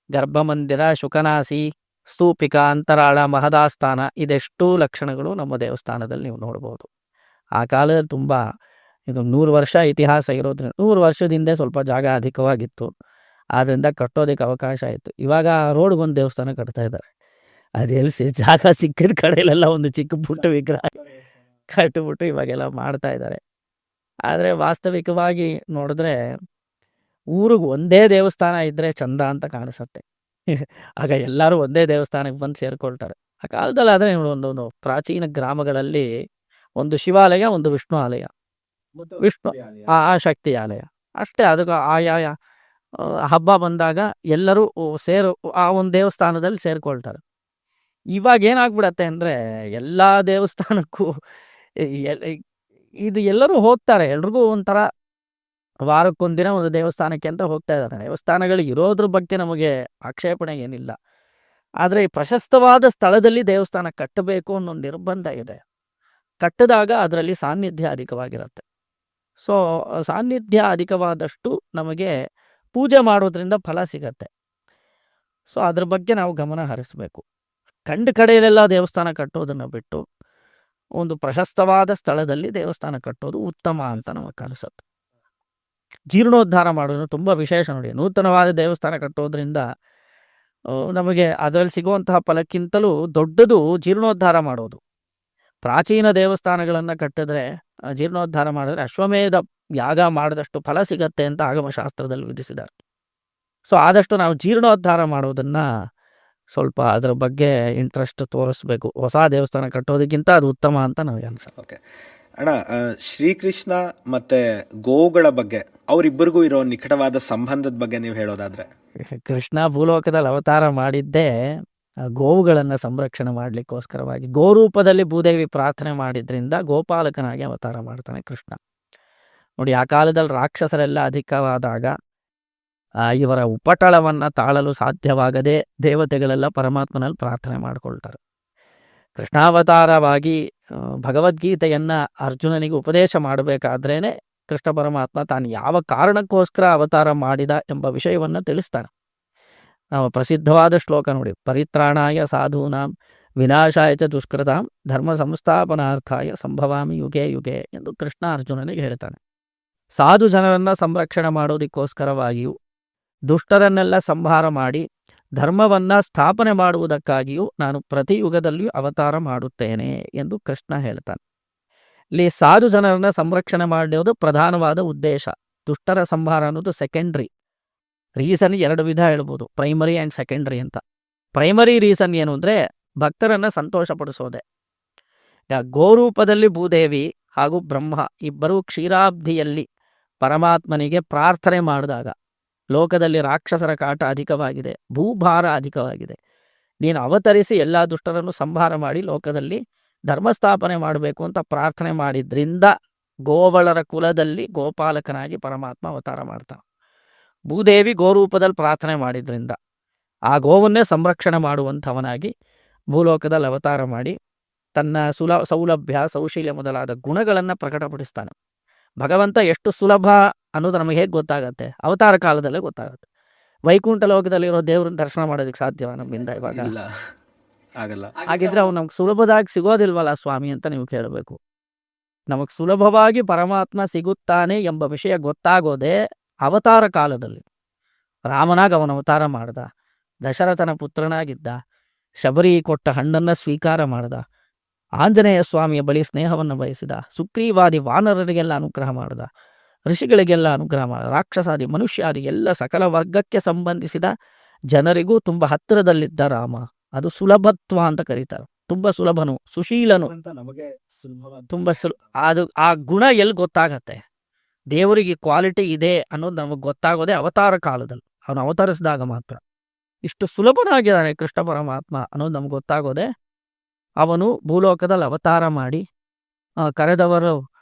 ಗರ್ಭಮಂದಿರ, ಶುಕನಾಸಿ, ಸ್ತೂಪಿಕ, ಅಂತರಾಳ, ಮಹದಾಸ್ಥಾನ, ಇದೆಷ್ಟು ಲಕ್ಷಣಗಳು ನಮ್ಮ ದೇವಸ್ಥಾನದಲ್ಲಿ ನೀವು ನೋಡ್ಬೋದು. ಆ ಕಾಲದಲ್ಲಿ ತುಂಬ ಇದು 100 ವರ್ಷ ಇತಿಹಾಸ ಇರೋದ್ರಿಂದ 100 ವರ್ಷದಿಂದ ಸ್ವಲ್ಪ ಜಾಗ ಅಧಿಕವಾಗಿತ್ತು, ಆದ್ದರಿಂದ ಕಟ್ಟೋದಕ್ಕೆ ಅವಕಾಶ ಇತ್ತು. ಇವಾಗ ರೋಡ್ಗೊಂದು ದೇವಸ್ಥಾನ ಕಟ್ತಾ ಇದ್ದಾರೆ. ಅದು ಎಲ್ಲಿ ಜಾಗ ಸಿಕ್ಕಿದ ಕಡೆಯಲ್ಲೆಲ್ಲ ಒಂದು ಚಿಕ್ಕ ಪುಟ್ಟ ವಿಗ್ರಹ ಕಟ್ಟಿಬಿಟ್ಟು ಇವಾಗೆಲ್ಲ ಮಾಡ್ತಾ ಇದ್ದಾರೆ. ಆದರೆ ವಾಸ್ತವಿಕವಾಗಿ ನೋಡಿದ್ರೆ ಊರಿಗೆ ಒಂದೇ ದೇವಸ್ಥಾನ ಇದ್ದರೆ ಚಂದ ಅಂತ ಕಾಣಿಸುತ್ತೆ. ಆಗ ಎಲ್ಲರೂ ಒಂದೇ ದೇವಸ್ಥಾನಕ್ಕೆ ಬಂದು ಸೇರಿಕೊಳ್ತಾರೆ. ಆ ಕಾಲದಲ್ಲಿ ಆದರೆ ಒಂದೊಂದು ಪ್ರಾಚೀನ ಗ್ರಾಮಗಳಲ್ಲಿ ಒಂದು ಶಿವಾಲಯ, ಒಂದು ವಿಷ್ಣು ಆಲಯ, ವಿಷ್ಣು ಆ ಶಕ್ತಿ ಆಲಯ ಅಷ್ಟೇ. ಅದಕ್ಕೆ ಆಯಾಯ ಹಬ್ಬ ಬಂದಾಗ ಎಲ್ಲರೂ ಆ ಒಂದು ದೇವಸ್ಥಾನದಲ್ಲಿ ಸೇರಿಕೊಳ್ತಾರೆ. ಇವಾಗ ಏನಾಗ್ಬಿಡತ್ತೆ ಅಂದರೆ ಎಲ್ಲ ದೇವಸ್ಥಾನಕ್ಕೂ ಇದು ಎಲ್ಲರೂ ಹೋಗ್ತಾರೆ. ಎಲ್ರಿಗೂ ಒಂಥರ ವಾರಕ್ಕೊಂದಿನ ಒಂದು ದೇವಸ್ಥಾನಕ್ಕೆ ಅಂತ ಹೋಗ್ತಾ ಇದ್ದಾರೆ. ದೇವಸ್ಥಾನಗಳು ಇರೋದ್ರ ಬಗ್ಗೆ ನಮಗೆ ಆಕ್ಷೇಪಣೆ ಏನಿಲ್ಲ. ಆದರೆ ಈ ಪ್ರಶಸ್ತವಾದ ಸ್ಥಳದಲ್ಲಿ ದೇವಸ್ಥಾನ ಕಟ್ಟಬೇಕು ಅನ್ನೋ ನಿರ್ಬಂಧ ಇದೆ. ಕಟ್ಟಿದಾಗ ಅದರಲ್ಲಿ ಸಾನ್ನಿಧ್ಯ ಅಧಿಕವಾಗಿರುತ್ತೆ. ಸೊ ಸಾನ್ನಿಧ್ಯ ಅಧಿಕವಾದಷ್ಟು ನಮಗೆ ಪೂಜೆ ಮಾಡೋದ್ರಿಂದ ಫಲ ಸಿಗತ್ತೆ. ಸೊ ಅದ್ರ ಬಗ್ಗೆ ನಾವು ಗಮನ ಹರಿಸಬೇಕು. ಕಂಡು ಕಡೆಯಲ್ಲೆಲ್ಲ ದೇವಸ್ಥಾನ ಕಟ್ಟೋದನ್ನು ಬಿಟ್ಟು ಒಂದು ಪ್ರಶಸ್ತವಾದ ಸ್ಥಳದಲ್ಲಿ ದೇವಸ್ಥಾನ ಕಟ್ಟೋದು ಉತ್ತಮ ಅಂತ ನಮಗೆ ಕಾಣಿಸುತ್ತೆ. ಜೀರ್ಣೋದ್ಧಾರ ಮಾಡೋದು ತುಂಬ ವಿಶೇಷ ನೋಡಿ. ನೂತನವಾದ ದೇವಸ್ಥಾನ ಕಟ್ಟೋದ್ರಿಂದ ನಮಗೆ ಅದರಲ್ಲಿ ಸಿಗುವಂತಹ ಫಲಕ್ಕಿಂತಲೂ ದೊಡ್ಡದು ಜೀರ್ಣೋದ್ಧಾರ ಮಾಡೋದು. ಪ್ರಾಚೀನ ದೇವಸ್ಥಾನಗಳನ್ನು ಕಟ್ಟಿದ್ರೆ ಜೀರ್ಣೋದ್ಧಾರ ಮಾಡಿದ್ರೆ ಅಶ್ವಮೇಧ ಯಾಗ ಮಾಡಿದಷ್ಟು ಫಲ ಸಿಗತ್ತೆ ಅಂತ ಆಗಮಶಾಸ್ತ್ರದಲ್ಲಿ ವಿಧಿಸಿದ್ದಾರೆ. ಸೊ ಆದಷ್ಟು ನಾವು ಜೀರ್ಣೋದ್ಧಾರ ಮಾಡೋದನ್ನು ಸ್ವಲ್ಪ ಅದರ ಬಗ್ಗೆ ಇಂಟ್ರೆಸ್ಟ್ ತೋರಿಸ್ಬೇಕು. ಹೊಸ ದೇವಸ್ಥಾನ ಕಟ್ಟೋದಕ್ಕಿಂತ ಅದು ಉತ್ತಮ ಅಂತ ನಮಗೆ ಅನ್ಸುತ್ತೆ. ಓಕೆ ಅಣ್ಣ, ಶ್ರೀಕೃಷ್ಣ ಮತ್ತು ಗೋವುಗಳ ಬಗ್ಗೆ ಅವರಿಬ್ಬರಿಗೂ ಇರೋ ನಿಕಟವಾದ ಸಂಬಂಧದ ಬಗ್ಗೆ ನೀವು ಹೇಳೋದಾದರೆ? ಕೃಷ್ಣ ಭೂಲೋಕದಲ್ಲಿ ಅವತಾರ ಮಾಡಿದ್ದೇ ಗೋವುಗಳನ್ನು ಸಂರಕ್ಷಣೆ ಮಾಡಲಿಕ್ಕೋಸ್ಕರವಾಗಿ. ಗೋರೂಪದಲ್ಲಿ ಭೂದೇವಿ ಪ್ರಾರ್ಥನೆ ಮಾಡಿದ್ರಿಂದ ಗೋಪಾಲಕನಾಗಿ ಅವತಾರ ಮಾಡ್ತಾನೆ ಕೃಷ್ಣ. ನೋಡಿ, ಆ ಕಾಲದಲ್ಲಿ ರಾಕ್ಷಸರೆಲ್ಲ ಅಧಿಕವಾದಾಗ ಇವರ ಉಪಟಳವನ್ನು ತಾಳಲು ಸಾಧ್ಯವಾಗದೆ ದೇವತೆಗಳೆಲ್ಲ ಪರಮಾತ್ಮನಲ್ಲಿ ಪ್ರಾರ್ಥನೆ ಮಾಡಿಕೊಳ್ತಾರೆ. ಕೃಷ್ಣಾವತಾರವಾಗಿ ಭಗವದ್ಗೀತೆಯನ್ನು ಅರ್ಜುನನಿಗೆ ಉಪದೇಶ ಮಾಡಬೇಕಾದ್ರೇ ಕೃಷ್ಣ ಪರಮಾತ್ಮ ತಾನು ಯಾವ ಕಾರಣಕ್ಕೋಸ್ಕರ ಅವತಾರ ಮಾಡಿದ ಎಂಬ ವಿಷಯವನ್ನು ತಿಳಿಸ್ತಾನೆ. ನಾವು ಪ್ರಸಿದ್ಧವಾದ ಶ್ಲೋಕ ನೋಡಿ, ಪರಿತ್ರಾಣಾಯ ಸಾಧೂನಾಂ ವಿನಾಶಾಯ ಚ ದುಷ್ಕೃತಾಂ ಧರ್ಮ ಸಂಸ್ಥಾಪನಾರ್ಥಾಯ ಸಂಭವಾಮಿ ಯುಗೆ ಯುಗೆ ಎಂದು ಕೃಷ್ಣ ಅರ್ಜುನನಿಗೆ ಹೇಳ್ತಾನೆ. ಸಾಧು ಜನರನ್ನು ಸಂರಕ್ಷಣೆ ಮಾಡೋದಕ್ಕೋಸ್ಕರವಾಗಿಯೂ ದುಷ್ಟರನ್ನೆಲ್ಲ ಸಂಹಾರ ಮಾಡಿ ಧರ್ಮವನ್ನು ಸ್ಥಾಪನೆ ಮಾಡುವುದಕ್ಕಾಗಿಯೂ ನಾನು ಪ್ರತಿ ಯುಗದಲ್ಲಿಯೂ ಅವತಾರ ಮಾಡುತ್ತೇನೆ ಎಂದು ಕೃಷ್ಣ ಹೇಳ್ತಾನೆ. ಇಲ್ಲಿ ಸಾಧು ಜನರನ್ನು ಸಂರಕ್ಷಣೆ ಮಾಡೋದು ಪ್ರಧಾನವಾದ ಉದ್ದೇಶ. ದುಷ್ಟರ ಸಂಹಾರ ಅನ್ನೋದು ಸೆಕೆಂಡ್ರಿ ರೀಸನ್. ಎರಡು ವಿಧ ಹೇಳ್ಬೋದು, ಪ್ರೈಮರಿ ಆ್ಯಂಡ್ ಸೆಕೆಂಡ್ರಿ ಅಂತ. ಪ್ರೈಮರಿ ರೀಸನ್ ಏನು ಅಂದರೆ ಭಕ್ತರನ್ನು ಸಂತೋಷಪಡಿಸೋದೆ. ಗೋರೂಪದಲ್ಲಿ ಭೂದೇವಿ ಹಾಗೂ ಬ್ರಹ್ಮ ಇಬ್ಬರೂ ಕ್ಷೀರಾಬ್ಧಿಯಲ್ಲಿ ಪರಮಾತ್ಮನಿಗೆ ಪ್ರಾರ್ಥನೆ ಮಾಡಿದಾಗ ಲೋಕದಲ್ಲಿ ರಾಕ್ಷಸರ ಕಾಟ ಅಧಿಕವಾಗಿದೆ, ಭೂಭಾರ ಅಧಿಕವಾಗಿದೆ, ನೀನು ಅವತರಿಸಿ ಎಲ್ಲ ದುಷ್ಟರನ್ನು ಸಂಹಾರ ಮಾಡಿ ಲೋಕದಲ್ಲಿ ಧರ್ಮಸ್ಥಾಪನೆ ಮಾಡಬೇಕು ಅಂತ ಪ್ರಾರ್ಥನೆ ಮಾಡಿದ್ರಿಂದ ಗೋವಳರ ಕುಲದಲ್ಲಿ ಗೋಪಾಲಕನಾಗಿ ಪರಮಾತ್ಮ ಅವತಾರ ಮಾಡ್ತಾನೆ. ಭೂದೇವಿ ಗೋರೂಪದಲ್ಲಿ ಪ್ರಾರ್ಥನೆ ಮಾಡಿದ್ರಿಂದ ಆ ಗೋವನ್ನೇ ಸಂರಕ್ಷಣೆ ಮಾಡುವಂಥವನಾಗಿ ಭೂಲೋಕದಲ್ಲಿ ಅವತಾರ ಮಾಡಿ ತನ್ನ ಸೌಲಭ್ಯ ಸೌಶೀಲ್ಯ ಮೊದಲಾದ ಗುಣಗಳನ್ನು ಪ್ರಕಟಪಡಿಸ್ತಾನೆ. ಭಗವಂತ ಎಷ್ಟು ಸುಲಭ ಅನ್ನೋದು ನಮಗೆ ಹೇಗೆ ಗೊತ್ತಾಗತ್ತೆ? ಅವತಾರ ಕಾಲದಲ್ಲೇ ಗೊತ್ತಾಗುತ್ತೆ. ವೈಕುಂಠ ಲೋಕದಲ್ಲಿರೋ ದೇವ್ರನ್ನ ದರ್ಶನ ಮಾಡೋದಕ್ಕೆ ಸಾಧ್ಯವ ನಮ್ಮಿಂದ ಇವಾಗ? ಆಗಲ್ಲ. ಹಾಗಿದ್ರೆ ಅವ್ನು ನಮ್ಗೆ ಸುಲಭದಾಗಿ ಸಿಗೋದಿಲ್ವಲ್ಲ ಸ್ವಾಮಿ ಅಂತ ನೀವು ಕೇಳಬೇಕು. ನಮಗೆ ಸುಲಭವಾಗಿ ಪರಮಾತ್ಮ ಸಿಗುತ್ತಾನೆ ಎಂಬ ವಿಷಯ ಗೊತ್ತಾಗೋದೇ ಅವತಾರ ಕಾಲದಲ್ಲಿ. ರಾಮನಾಗ ಅವನ ಅವತಾರ ಮಾಡ್ದ, ದಶರಥನ ಪುತ್ರನಾಗಿದ್ದ, ಶಬರಿ ಕೊಟ್ಟ ಹಣ್ಣನ್ನು ಸ್ವೀಕಾರ ಮಾಡ್ದ, ಆಂಜನೇಯ ಸ್ವಾಮಿಯ ಬಳಿ ಸ್ನೇಹವನ್ನು ಬಯಸಿದ, ಸುಗ್ರೀವಾದಿ ವಾನರರಿಗೆಲ್ಲ ಅನುಗ್ರಹ ಮಾಡ್ದ, ಋಷಿಗಳಿಗೆಲ್ಲ ಅನುಗ್ರಹ ಮಾಡ, ರಾಕ್ಷಸಾದಿ ಮನುಷ್ಯಾದಿ ಎಲ್ಲ ಸಕಲ ವರ್ಗಕ್ಕೆ ಸಂಬಂಧಿಸಿದ ಜನರಿಗೂ ತುಂಬ ಹತ್ತಿರದಲ್ಲಿದ್ದ ರಾಮ. ಅದು ಸುಲಭತ್ವ ಅಂತ ಕರೀತಾರೆ. ತುಂಬ ಸುಲಭನು, ಸುಶೀಲನು, ತುಂಬ ಅದು ಆ ಗುಣ ಎಲ್ಲಿ ಗೊತ್ತಾಗತ್ತೆ? ದೇವರಿಗೆ ಕ್ವಾಲಿಟಿ ಇದೆ ಅನ್ನೋದು ನಮಗೆ ಗೊತ್ತಾಗೋದೇ ಅವತಾರ ಕಾಲದಲ್ಲಿ, ಅವನು ಅವತರಿಸಿದಾಗ ಮಾತ್ರ. ಇಷ್ಟು ಸುಲಭನಾಗಿದ್ದಾನೆ ಕೃಷ್ಣ ಪರಮಾತ್ಮ ಅನ್ನೋದು ನಮ್ಗೆ ಗೊತ್ತಾಗೋದೆ ಅವನು ಭೂಲೋಕದಲ್ಲಿ ಅವತಾರ ಮಾಡಿ ಕರೆದವರು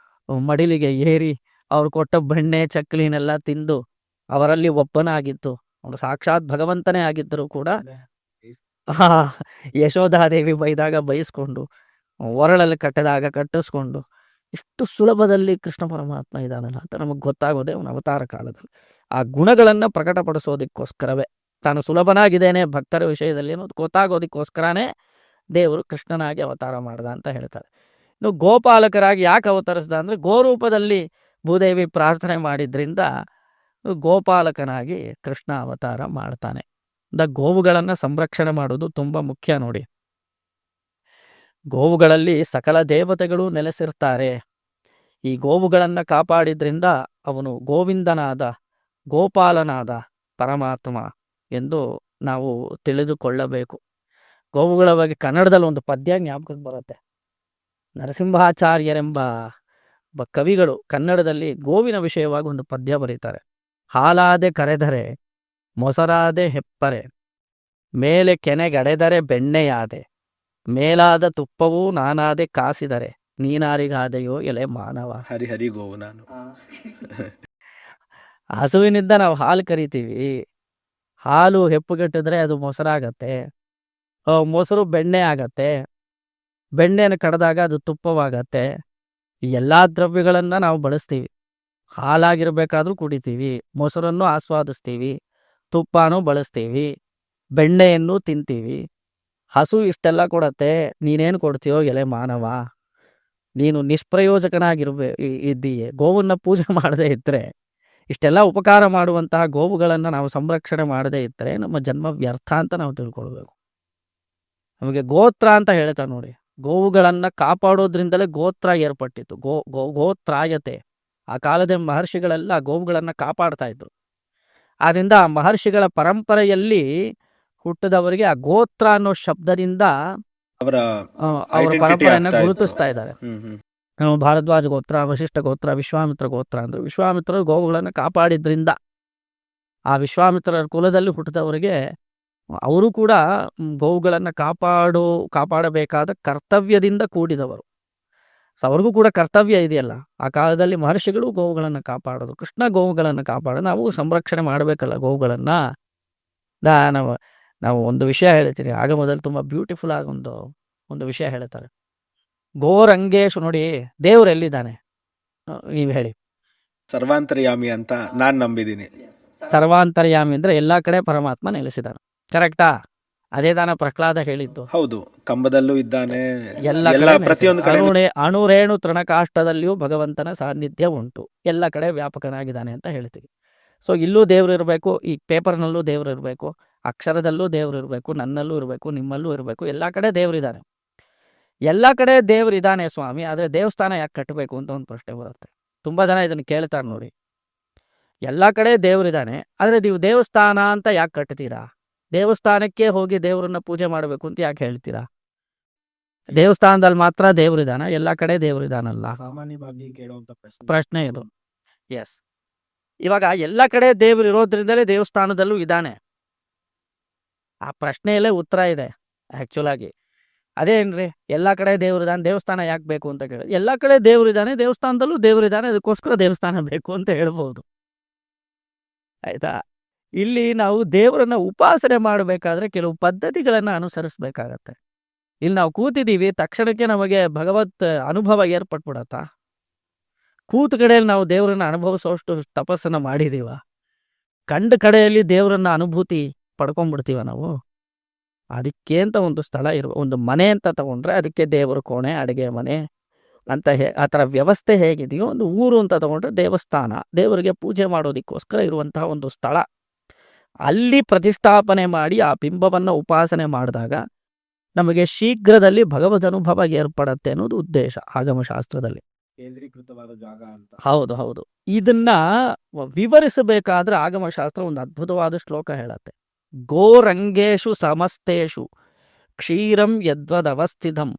ಮಡಿಲಿಗೆ ಏರಿ ಅವ್ರು ಕೊಟ್ಟ ಬೆಣ್ಣೆ ಚಕ್ಕಲಿನೆಲ್ಲ ತಿಂದು ಅವರಲ್ಲಿ ಒಬ್ಬನಾಗಿದ್ದು, ಅವನು ಸಾಕ್ಷಾತ್ ಭಗವಂತನೇ ಆಗಿದ್ದರೂ ಕೂಡ ಯಶೋಧಾದೇವಿ ಬೈದಾಗ ಬೈಸ್ಕೊಂಡು, ಒರಳಲ್ಲಿ ಕಟ್ಟಿದಾಗ ಕಟ್ಟಿಸ್ಕೊಂಡು, ಇಷ್ಟು ಸುಲಭದಲ್ಲಿ ಕೃಷ್ಣ ಪರಮಾತ್ಮ ಇದ್ದಾನಲ್ಲ ಅಂತ ನಮಗೆ ಗೊತ್ತಾಗೋದೇ ಅವನ ಅವತಾರ ಕಾಲದಲ್ಲಿ. ಆ ಗುಣಗಳನ್ನು ಪ್ರಕಟಪಡಿಸೋದಕ್ಕೋಸ್ಕರವೇ, ತಾನು ಸುಲಭನಾಗಿದ್ದೇನೆ ಭಕ್ತರ ವಿಷಯದಲ್ಲಿ ಅನ್ನೋದು ಗೊತ್ತಾಗೋದಕ್ಕೋಸ್ಕರನೇ ದೇವರು ಕೃಷ್ಣನಾಗಿ ಅವತಾರ ಮಾಡ್ದ ಅಂತ ಹೇಳ್ತಾರೆ. ಇನ್ನು ಗೋಪಾಲಕರಾಗಿ ಯಾಕೆ ಅವತರಿಸ್ದ ಅಂದರೆ ಗೋರೂಪದಲ್ಲಿ ಭೂದೇವಿ ಪ್ರಾರ್ಥನೆ ಮಾಡಿದ್ರಿಂದ ಗೋಪಾಲಕನಾಗಿ ಕೃಷ್ಣ ಅವತಾರ ಮಾಡ್ತಾನೆ. ಗೋವುಗಳನ್ನು ಸಂರಕ್ಷಣೆ ಮಾಡೋದು ತುಂಬ ಮುಖ್ಯ ನೋಡಿ. ಗೋವುಗಳಲ್ಲಿ ಸಕಲ ದೇವತೆಗಳು ನೆಲೆಸಿರ್ತಾರೆ. ಈ ಗೋವುಗಳನ್ನು ಕಾಪಾಡಿದ್ರಿಂದ ಅವನು ಗೋವಿಂದನಾದ, ಗೋಪಾಲನಾದ ಪರಮಾತ್ಮ ಎಂದು ನಾವು ತಿಳಿದುಕೊಳ್ಳಬೇಕು. ಗೋವುಗಳ ಬಗ್ಗೆ ಕನ್ನಡದಲ್ಲಿ ಒಂದು ಪದ್ಯ ಜ್ಞಾಪಕಕ್ಕೆ ಬರುತ್ತೆ. ನರಸಿಂಹಾಚಾರ್ಯರೆಂಬ ಕವಿಗಳು ಕನ್ನಡದಲ್ಲಿ ಗೋವಿನ ವಿಷಯವಾಗಿ ಒಂದು ಪದ್ಯ ಬರೀತಾರೆ. ಹಾಲಾದೆ ಕರೆದರೆ ಮೊಸರಾದೆ ಹೆಪ್ಪರೆ, ಮೇಲೆ ಕೆನೆಗಡೆದರೆ ಬೆಣ್ಣೆಯಾದೆ, ಮೇಲಾದ ತುಪ್ಪವೂ ನಾನಾದೆ ಕಾಸಿದರೆ, ನೀನಾರಿಗಾದೆಯೋ ಎಲೆ ಮಾನವ. ಹರಿ ಹರಿ ಗೋವು ನಾನು. ಹಸುವಿನಿಂದ ನಾವು ಹಾಲು ಕರಿತೀವಿ. ಹಾಲು ಹೆಪ್ಪುಗಟ್ಟಿದ್ರೆ ಅದು ಮೊಸರಾಗತ್ತೆ, ಮೊಸರು ಬೆಣ್ಣೆ ಆಗತ್ತೆ, ಬೆಣ್ಣೆಯನ್ನು ಕಡ್ದಾಗ ಅದು ತುಪ್ಪವಾಗತ್ತೆ. ಎಲ್ಲ ದ್ರವ್ಯಗಳನ್ನು ನಾವು ಬಳಸ್ತೀವಿ. ಹಾಲಾಗಿರ್ಬೇಕಾದ್ರೂ ಕುಡಿತೀವಿ, ಮೊಸರನ್ನು ಆಸ್ವಾದಿಸ್ತೀವಿ, ತುಪ್ಪನೂ ಬಳಸ್ತೀವಿ, ಬೆಣ್ಣೆಯನ್ನು ತಿಂತೀವಿ. ಹಸು ಇಷ್ಟೆಲ್ಲ ಕೊಡತ್ತೆ, ನೀನೇನು ಕೊಡ್ತೀಯೋ ಎಲೆ ಮಾನವ, ನೀನು ಇದ್ದೀಯೆ. ಗೋವನ್ನು ಪೂಜೆ ಮಾಡದೇ ಇದ್ದರೆ, ಇಷ್ಟೆಲ್ಲ ಉಪಕಾರ ಮಾಡುವಂತಹ ಗೋವುಗಳನ್ನು ನಾವು ಸಂರಕ್ಷಣೆ ಮಾಡದೇ ಇದ್ದರೆ ನಮ್ಮ ಜನ್ಮ ವ್ಯರ್ಥ ಅಂತ ನಾವು ತಿಳ್ಕೊಳ್ಬೇಕು. ನಮಗೆ ಗೋತ್ರ ಅಂತ ಹೇಳ್ತಾರೆ ನೋಡಿ. ಗೋವುಗಳನ್ನು ಕಾಪಾಡೋದ್ರಿಂದಲೇ ಗೋತ್ರ ಏರ್ಪಟ್ಟಿತ್ತು. ಗೋತ್ರಾಯತೆ. ಆ ಕಾಲದ ಮಹರ್ಷಿಗಳೆಲ್ಲ ಗೋವುಗಳನ್ನು ಕಾಪಾಡ್ತಾ ಇದ್ರು. ಆದ್ದರಿಂದ ಆ ಮಹರ್ಷಿಗಳ ಪರಂಪರೆಯಲ್ಲಿ ಹುಟ್ಟಿದವರಿಗೆ ಆ ಗೋತ್ರ ಅನ್ನೋ ಶಬ್ದದಿಂದ ಅವರ ಪರಂಪರೆಯನ್ನು ಗುರುತಿಸ್ತಾ ಇದ್ದಾರೆ. ಭಾರದ್ವಾಜ ಗೋತ್ರ, ವಶಿಷ್ಠ ಗೋತ್ರ, ವಿಶ್ವಾಮಿತ್ರ ಗೋತ್ರ ಅಂದ್ರೆ ವಿಶ್ವಾಮಿತ್ರರು ಗೋವುಗಳನ್ನು ಕಾಪಾಡಿದ್ರಿಂದ ಆ ವಿಶ್ವಾಮಿತ್ರರ ಕುಲದಲ್ಲಿ ಹುಟ್ಟಿದವರಿಗೆ ಅವರು ಕೂಡ ಗೋವುಗಳನ್ನು ಕಾಪಾಡಬೇಕಾದ ಕರ್ತವ್ಯದಿಂದ ಕೂಡಿದವರು. ಅವ್ರಿಗೂ ಕೂಡ ಕರ್ತವ್ಯ ಇದೆಯಲ್ಲ. ಆ ಕಾಲದಲ್ಲಿ ಮಹರ್ಷಿಗಳು ಗೋವುಗಳನ್ನು ಕಾಪಾಡೋದು, ಕೃಷ್ಣ ಗೋವುಗಳನ್ನು ಕಾಪಾಡೋದು, ನಾವು ಸಂರಕ್ಷಣೆ ಮಾಡಬೇಕಲ್ಲ ಗೋವುಗಳನ್ನು. ನಾವು ಒಂದು ವಿಷಯ ಹೇಳ್ತೀನಿ. ಆಗ ಮೊದಲು ತುಂಬ ಬ್ಯೂಟಿಫುಲ್ ಆಗಿ ಒಂದು ವಿಷಯ ಹೇಳ್ತಾರೆ. ಗೋರಂಗೇಶು ನೋಡಿ, ದೇವ್ರು ಎಲ್ಲಿದ್ದಾನೆ ನೀವು ಹೇಳಿ? ಸರ್ವಾಂತರ್ಯಾಮಿ ಅಂತ ನಾನು ನಂಬಿದ್ದೀನಿ. ಸರ್ವಾಂತರ್ಯಾಮಿ ಅಂದ್ರೆ ಎಲ್ಲ ಕಡೆ ಪರಮಾತ್ಮ ನೆಲೆಸಿದಾನೆ. ಕರೆಕ್ಟಾ? ಅದೇ ತಾನ ಪ್ರಹ್ಲಾದ ಹೇಳಿದ್ದು. ಹೌದು, ಕಂಬದಲ್ಲೂ ಇದ್ದಾನೆ, ಎಲ್ಲ ಪ್ರತಿಯೊಂದು ಕಡೆ. ಅಣುರೇಣು ತೃಣಕಾಷ್ಟದಲ್ಲಿಯೂ ಭಗವಂತನ ಸಾನ್ನಿಧ್ಯ ಉಂಟು, ಎಲ್ಲ ಕಡೆ ವ್ಯಾಪಕನಾಗಿದ್ದಾನೆ ಅಂತ ಹೇಳ್ತೀವಿ. ಸೊ ಇಲ್ಲೂ ದೇವ್ರು ಇರಬೇಕು, ಈ ಪೇಪರ್ನಲ್ಲೂ ದೇವ್ರು ಇರಬೇಕು, ಅಕ್ಷರದಲ್ಲೂ ದೇವ್ರು ಇರಬೇಕು, ನನ್ನಲ್ಲೂ ಇರಬೇಕು, ನಿಮ್ಮಲ್ಲೂ ಇರಬೇಕು. ಎಲ್ಲ ಕಡೆ ದೇವ್ರಿದ್ದಾನೆ. ಎಲ್ಲ ಕಡೆ ದೇವ್ರಿದ್ದಾನೆ ಸ್ವಾಮಿ, ಆದರೆ ದೇವಸ್ಥಾನ ಯಾಕೆ ಕಟ್ಟಬೇಕು ಅಂತ ಒಂದು ಪ್ರಶ್ನೆ ಬರುತ್ತೆ. ತುಂಬ ಜನ ಇದನ್ನು ಕೇಳ್ತಾರೆ ನೋಡಿ. ಎಲ್ಲ ಕಡೆ ದೇವ್ರಿದ್ದಾನೆ, ಆದರೆ ನೀವು ದೇವಸ್ಥಾನ ಅಂತ ಯಾಕೆ ಕಟ್ತೀರಾ? ದೇವಸ್ಥಾನಕ್ಕೆ ಹೋಗಿ ದೇವರನ್ನ ಪೂಜೆ ಮಾಡಬೇಕು ಅಂತ ಯಾಕೆ ಹೇಳ್ತೀರಾ? ದೇವಸ್ಥಾನದಲ್ಲಿ ಮಾತ್ರ ದೇವ್ರಿದಾನ, ಎಲ್ಲ ಕಡೆ ದೇವ್ರಿದಾನಲ್ಲ? ಸಾಮಾನ್ಯವಾಗಿ ಕೇಳುವಂತ ಪ್ರಶ್ನೆ ಇದು. ಎಸ್, ಇವಾಗ ಎಲ್ಲ ಕಡೆ ದೇವ್ರು ಇರೋದ್ರಿಂದಲೇ ದೇವಸ್ಥಾನದಲ್ಲೂ ಇದ್ದಾನೆ. ಆ ಪ್ರಶ್ನೆಯಲ್ಲೇ ಉತ್ತರ ಇದೆ ಆ್ಯಕ್ಚುಲ್ ಆಗಿ. ಅದೇನ್ರಿ, ಎಲ್ಲ ಕಡೆ ದೇವ್ರಿದಾನೆ, ದೇವಸ್ಥಾನ ಯಾಕೆ ಬೇಕು ಅಂತ ಕೇಳಿ. ಎಲ್ಲ ಕಡೆ ದೇವ್ರಿದಾನೆ, ದೇವಸ್ಥಾನದಲ್ಲೂ ದೇವ್ರಿದಾನೆ, ಅದಕ್ಕೋಸ್ಕರ ದೇವಸ್ಥಾನ ಬೇಕು ಅಂತ ಹೇಳ್ಬೋದು. ಆಯ್ತಾ? ಇಲ್ಲಿ ನಾವು ದೇವರನ್ನ ಉಪಾಸನೆ ಮಾಡಬೇಕಾದ್ರೆ ಕೆಲವು ಪದ್ಧತಿಗಳನ್ನು ಅನುಸರಿಸ್ಬೇಕಾಗತ್ತೆ. ಇಲ್ಲಿ ನಾವು ಕೂತಿದ್ದೀವಿ, ತಕ್ಷಣಕ್ಕೆ ನಮಗೆ ಭಗವತ್ ಅನುಭವ ಏರ್ಪಟ್ಬಿಡತ್ತಾ? ಕೂತ ಕಡೆಯಲ್ಲಿ ನಾವು ದೇವರನ್ನ ಅನುಭವಿಸೋಷ್ಟು ತಪಸ್ಸನ್ನ ಮಾಡಿದೀವ? ಕಂಡ ಕಡೆಯಲ್ಲಿ ದೇವರನ್ನ ಅನುಭೂತಿ ಪಡ್ಕೊಂಡ್ಬಿಡ್ತೀವ ನಾವು? ಅದಕ್ಕೆ ಅಂತ ಒಂದು ಸ್ಥಳ ಒಂದು ಮನೆ ಅಂತ ತಗೊಂಡ್ರೆ ಅದಕ್ಕೆ ದೇವರ ಕೋಣೆ, ಅಡುಗೆ ಮನೆ ಅಂತ ಆ ಥರ ವ್ಯವಸ್ಥೆ ಹೇಗಿದೆಯೋ, ಒಂದು ಊರು ಅಂತ ತಗೊಂಡ್ರೆ ದೇವಸ್ಥಾನ, ದೇವರಿಗೆ ಪೂಜೆ ಮಾಡೋದಕ್ಕೋಸ್ಕರ ಇರುವಂತಹ ಒಂದು ಸ್ಥಳ. ಅಲ್ಲಿ ಪ್ರತಿಷ್ಠಾಪನೆ ಮಾಡಿ ಆ ಬಿಂಬವನ್ನು ಉಪಾಸನೆ ಮಾಡಿದಾಗ ನಮಗೆ ಶೀಘ್ರದಲ್ಲಿ ಭಗವದ್ ಅನುಭವ ಏರ್ಪಡತ್ತೆ ಅನ್ನೋದು ಉದ್ದೇಶ ಆಗಮಶಾಸ್ತ್ರದಲ್ಲಿ. ಕೇಂದ್ರೀಕೃತವಾದ ಜಾಗ ಅಂತ. ಹೌದು ಹೌದು. ಇದನ್ನ ವಿವರಿಸಬೇಕಾದ್ರೆ ಆಗಮಶಾಸ್ತ್ರ ಒಂದು ಅದ್ಭುತವಾದ ಶ್ಲೋಕ ಹೇಳತ್ತೆ. ಗೋರಂಗೇಶು ಸಮಸ್ತೇಶು ಕ್ಷೀರಂ ಯದ್ವದವಸ್ಥಿತಂ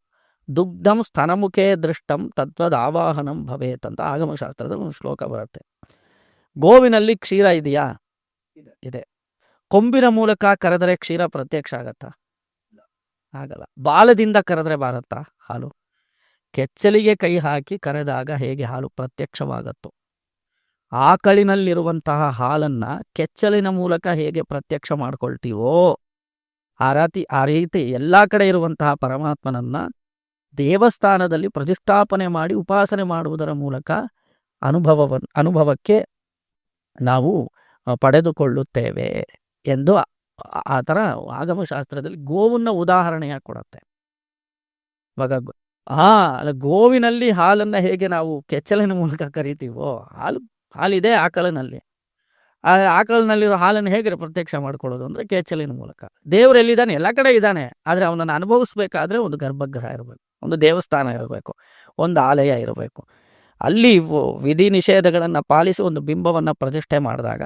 ದುಗ್ಧಂ ಸ್ತನಮುಖೇ ದೃಷ್ಟಂ ತದ್ವದ್ ಆವಾಹನಂ ಭವೇತ್ ಅಂತ ಆಗಮಶಾಸ್ತ್ರದಲ್ಲಿ ಒಂದು ಶ್ಲೋಕ ಬರುತ್ತೆ. ಗೋವಿನಲ್ಲಿ ಕ್ಷೀರ ಇದೆಯಾ? ಇದೆ. ಕೊಂಬಿನ ಮೂಲಕ ಕರೆದರೆ ಕ್ಷೀರ ಪ್ರತ್ಯಕ್ಷ ಆಗತ್ತಾ? ಆಗಲ್ಲ. ಬಾಲದಿಂದ ಕರೆದ್ರೆ ಬಾರತ್ತಾ ಹಾಲು? ಕೆಚ್ಚಲಿಗೆ ಕೈ ಹಾಕಿ ಕರೆದಾಗ ಹೇಗೆ ಹಾಲು ಪ್ರತ್ಯಕ್ಷವಾಗತ್ತೋ, ಆಕಳಿನಲ್ಲಿರುವಂತಹ ಹಾಲನ್ನ ಕೆಚ್ಚಲಿನ ಮೂಲಕ ಹೇಗೆ ಪ್ರತ್ಯಕ್ಷ ಮಾಡ್ಕೊಳ್ತೀವೋ ಆ ರೀತಿ ಎಲ್ಲ ಕಡೆ ಇರುವಂತಹ ಪರಮಾತ್ಮನನ್ನ ದೇವಸ್ಥಾನದಲ್ಲಿ ಪ್ರತಿಷ್ಠಾಪನೆ ಮಾಡಿ ಉಪಾಸನೆ ಮಾಡುವುದರ ಮೂಲಕ ಅನುಭವಕ್ಕೆ ನಾವು ಪಡೆದುಕೊಳ್ಳುತ್ತೇವೆ ಎಂದು ಆ ಥರ ಆಗಮಶಾಸ್ತ್ರದಲ್ಲಿ ಗೋವನ್ನ ಉದಾಹರಣೆಯಾಗಿ ಕೊಡುತ್ತೆ. ಇವಾಗ ಗೋವಿನಲ್ಲಿ ಹಾಲನ್ನು ಹೇಗೆ ನಾವು ಕೆಚ್ಚಲಿನ ಮೂಲಕ ಕರಿತೀವೋ, ಹಾಲಿದೆ ಆಕಳಿನಲ್ಲಿ. ಆ ಆಕಳಿನಲ್ಲಿರೋ ಹಾಲನ್ನು ಹೇಗೆ ಪ್ರತ್ಯಕ್ಷ ಮಾಡ್ಕೊಳ್ಳೋದು ಅಂದರೆ ಕೆಚ್ಚಲಿನ ಮೂಲಕ. ದೇವರು ಎಲ್ಲಿದ್ದಾನೆ? ಎಲ್ಲ ಕಡೆ ಇದ್ದಾನೆ. ಆದರೆ ಅವನನ್ನು ಅನುಭವಿಸ್ಬೇಕಾದ್ರೆ ಒಂದು ಗರ್ಭಗೃಹ ಇರಬೇಕು, ಒಂದು ದೇವಸ್ಥಾನ ಇರಬೇಕು, ಒಂದು ಆಲಯ ಇರಬೇಕು. ಅಲ್ಲಿ ವಿಧಿ ನಿಷೇಧಗಳನ್ನು ಪಾಲಿಸಿ ಒಂದು ಬಿಂಬವನ್ನು ಪ್ರತಿಷ್ಠೆ ಮಾಡಿದಾಗ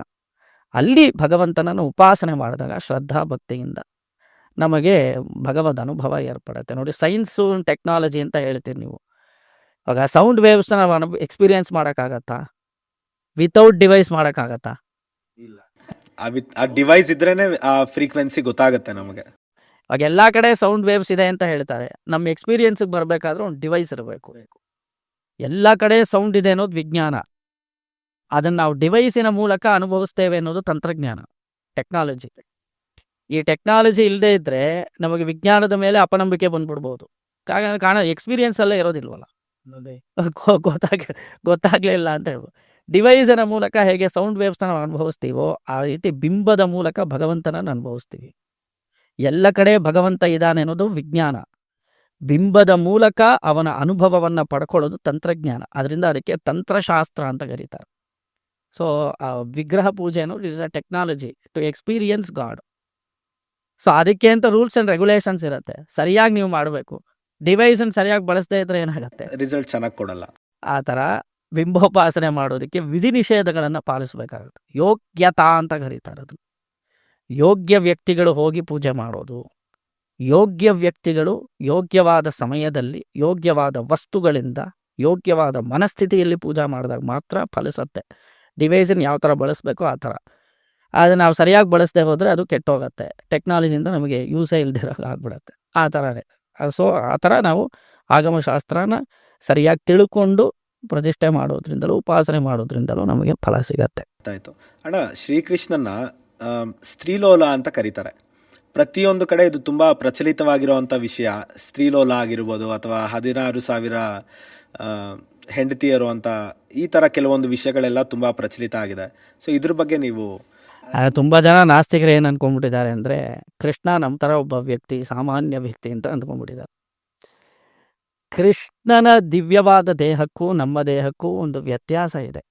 ಅಲ್ಲಿ ಭಗವಂತನನ್ನು ಉಪಾಸನೆ ಮಾಡಿದಾಗ ಶ್ರದ್ಧಾ ಭಕ್ತಿಯಿಂದ ನಮಗೆ ಭಗವದ್ ಅನುಭವ ಏರ್ಪಡುತ್ತೆ. ನೋಡಿ, ಸೈನ್ಸು ಟೆಕ್ನಾಲಜಿ ಅಂತ ಹೇಳ್ತೀರಿ ನೀವು. ಇವಾಗ ಸೌಂಡ್ ವೇವ್ಸ್ನ ನಾವು ಎಕ್ಸ್ಪೀರಿಯನ್ಸ್ ಮಾಡೋಕ್ಕಾಗತ್ತಾ? ವಿತೌಟ್ ಡಿವೈಸ್ ಮಾಡೋಕ್ಕಾಗತ್ತಾ? ಇಲ್ಲ. ಆ ಡಿವೈಸ್ ಇದ್ರೇನೆ ಆ ಫ್ರೀಕ್ವೆನ್ಸಿ ಗೊತ್ತಾಗುತ್ತೆ ನಮಗೆ. ಇವಾಗ ಎಲ್ಲ ಕಡೆ ಸೌಂಡ್ ವೇವ್ಸ್ ಇದೆ ಅಂತ ಹೇಳ್ತಾರೆ. ನಮ್ಮ ಎಕ್ಸ್ಪೀರಿಯನ್ಸಿಗೆ ಬರಬೇಕಾದ್ರೆ ಒಂದು ಡಿವೈಸ್ ಇರಬೇಕು. ಎಲ್ಲ ಕಡೆ ಸೌಂಡ್ ಇದೆ ಅನ್ನೋದು ವಿಜ್ಞಾನ. ಅದನ್ನು ನಾವು ಡಿವೈಸಿನ ಮೂಲಕ ಅನುಭವಿಸ್ತೇವೆ ಅನ್ನೋದು ತಂತ್ರಜ್ಞಾನ, ಟೆಕ್ನಾಲಜಿ. ಈ ಟೆಕ್ನಾಲಜಿ ಇಲ್ಲದೆ ಇದ್ದರೆ ನಮಗೆ ವಿಜ್ಞಾನದ ಮೇಲೆ ಅಪನಂಬಿಕೆ ಬಂದ್ಬಿಡ್ಬೋದು. ಕಾರಣ ಎಕ್ಸ್ಪೀರಿಯನ್ಸ್ ಅಲ್ಲೇ ಇರೋದಿಲ್ವಲ್ಲ, ಗೊತ್ತಾಗಲಿಲ್ಲ ಅಂತ ಹೇಳ್ಬೋದು. ಡಿವೈಸಿನ ಮೂಲಕ ಹೇಗೆ ಸೌಂಡ್ ವೇವ್ಸ್ನ ನಾವು ಅನುಭವಿಸ್ತೀವೋ ಆ ರೀತಿ ಬಿಂಬದ ಮೂಲಕ ಭಗವಂತನನ್ನು ಅನುಭವಿಸ್ತೀವಿ. ಎಲ್ಲ ಕಡೆ ಭಗವಂತ ಇದ್ದಾನೆ ಅನ್ನೋದು ವಿಜ್ಞಾನ. ಬಿಂಬದ ಮೂಲಕ ಅವನ ಅನುಭವವನ್ನು ಪಡ್ಕೊಳ್ಳೋದು ತಂತ್ರಜ್ಞಾನ. ಅದರಿಂದ ಅದಕ್ಕೆ ತಂತ್ರಶಾಸ್ತ್ರ ಅಂತ ಕರೀತಾರೆ. ಸೊ ವಿಗ್ರಹ ಪೂಜೆ ಅನ್ನೋದು is a technology to experience God. So ಅದಕ್ಕೆ ಅಂತ ರೂಲ್ಸ್ ಆ್ಯಂಡ್ ರೆಗ್ಯುಲೇಷನ್ಸ್ ಇರುತ್ತೆ. ಸರಿಯಾಗಿ ನೀವು ಮಾಡಬೇಕು. ಡಿವೈಸನ್ನು ಸರಿಯಾಗಿ ಬಳಸದೇ ಇದ್ರೆ ಏನಾಗುತ್ತೆ? ರಿಸಲ್ಟ್ ಚೆನ್ನಾಗಿ ಕೊಡಲ್ಲ. ಆ ಥರ ಬಿಂಬೋಪಾಸನೆ ಮಾಡೋದಕ್ಕೆ ವಿಧಿ ನಿಷೇಧಗಳನ್ನು ಪಾಲಿಸಬೇಕಾಗುತ್ತೆ. ಯೋಗ್ಯತಾ ಅಂತ ಕರೀತಾರೆ. ಅದು ಯೋಗ್ಯ ವ್ಯಕ್ತಿಗಳು ಹೋಗಿ ಪೂಜೆ ಮಾಡೋದು. ಯೋಗ್ಯ ವ್ಯಕ್ತಿಗಳು ಯೋಗ್ಯವಾದ ಸಮಯದಲ್ಲಿ ಯೋಗ್ಯವಾದ ವಸ್ತುಗಳಿಂದ ಯೋಗ್ಯವಾದ ಮನಸ್ಥಿತಿಯಲ್ಲಿ ಪೂಜೆ ಮಾಡಿದಾಗ ಮಾತ್ರ ಫಲಿಸುತ್ತೆ. ಡಿವೈಸನ್ನು ಯಾವ ಥರ ಬಳಸಬೇಕೋ ಆ ಥರ. ಆದರೆ ನಾವು ಸರಿಯಾಗಿ ಬಳಸದೆ ಹೋದರೆ ಅದು ಕೆಟ್ಟೋಗುತ್ತೆ. ಟೆಕ್ನಾಲಜಿಯಿಂದ ನಮಗೆ ಯೂಸೇ ಇಲ್ದಿರೋ ಆಗ್ಬಿಡುತ್ತೆ. ಆ ಥರನೇ. ಸೊ ಆ ಥರ ನಾವು ಆಗಮಶಾಸ್ತ್ರನ ಸರಿಯಾಗಿ ತಿಳ್ಕೊಂಡು ಪ್ರತಿಷ್ಠೆ ಮಾಡೋದ್ರಿಂದಲೂ ಉಪಾಸನೆ ಮಾಡೋದ್ರಿಂದಲೂ ನಮಗೆ ಫಲ ಸಿಗತ್ತೆ. ಆಯಿತು ಅಣ್ಣ, ಶ್ರೀಕೃಷ್ಣನ ಸ್ತ್ರೀಲೋಲ ಅಂತ ಕರೀತಾರೆ. ಪ್ರತಿಯೊಂದು ಕಡೆ ಇದು ತುಂಬ ಪ್ರಚಲಿತವಾಗಿರುವಂಥ ವಿಷಯ. ಸ್ತ್ರೀಲೋಲ ಆಗಿರ್ಬೋದು ಅಥವಾ 16,000 ಹೆಂಡತಿಯರು ಅಂತ ಈ ಥರ ಕೆಲವೊಂದು ವಿಷಯಗಳೆಲ್ಲ ತುಂಬ ಪ್ರಚಲಿತ ಆಗಿದೆ. ಸೊ ಇದ್ರ ಬಗ್ಗೆ ನೀವು ತುಂಬ ಜನ ನಾಸ್ತಿಕರು ಏನು ಅಂದ್ಕೊಂಡ್ಬಿಟ್ಟಿದ್ದಾರೆ ಅಂದರೆ ಕೃಷ್ಣ ನಮ್ಮ ಥರ ಒಬ್ಬ ವ್ಯಕ್ತಿ, ಸಾಮಾನ್ಯ ವ್ಯಕ್ತಿ ಅಂತ ಅಂದ್ಕೊಂಡ್ಬಿಟ್ಟಿದ್ದಾರೆ. ಕೃಷ್ಣನ ದಿವ್ಯವಾದ ದೇಹಕ್ಕೂ ನಮ್ಮ ದೇಹಕ್ಕೂ ಒಂದು ವ್ಯತ್ಯಾಸ ಇದೆ.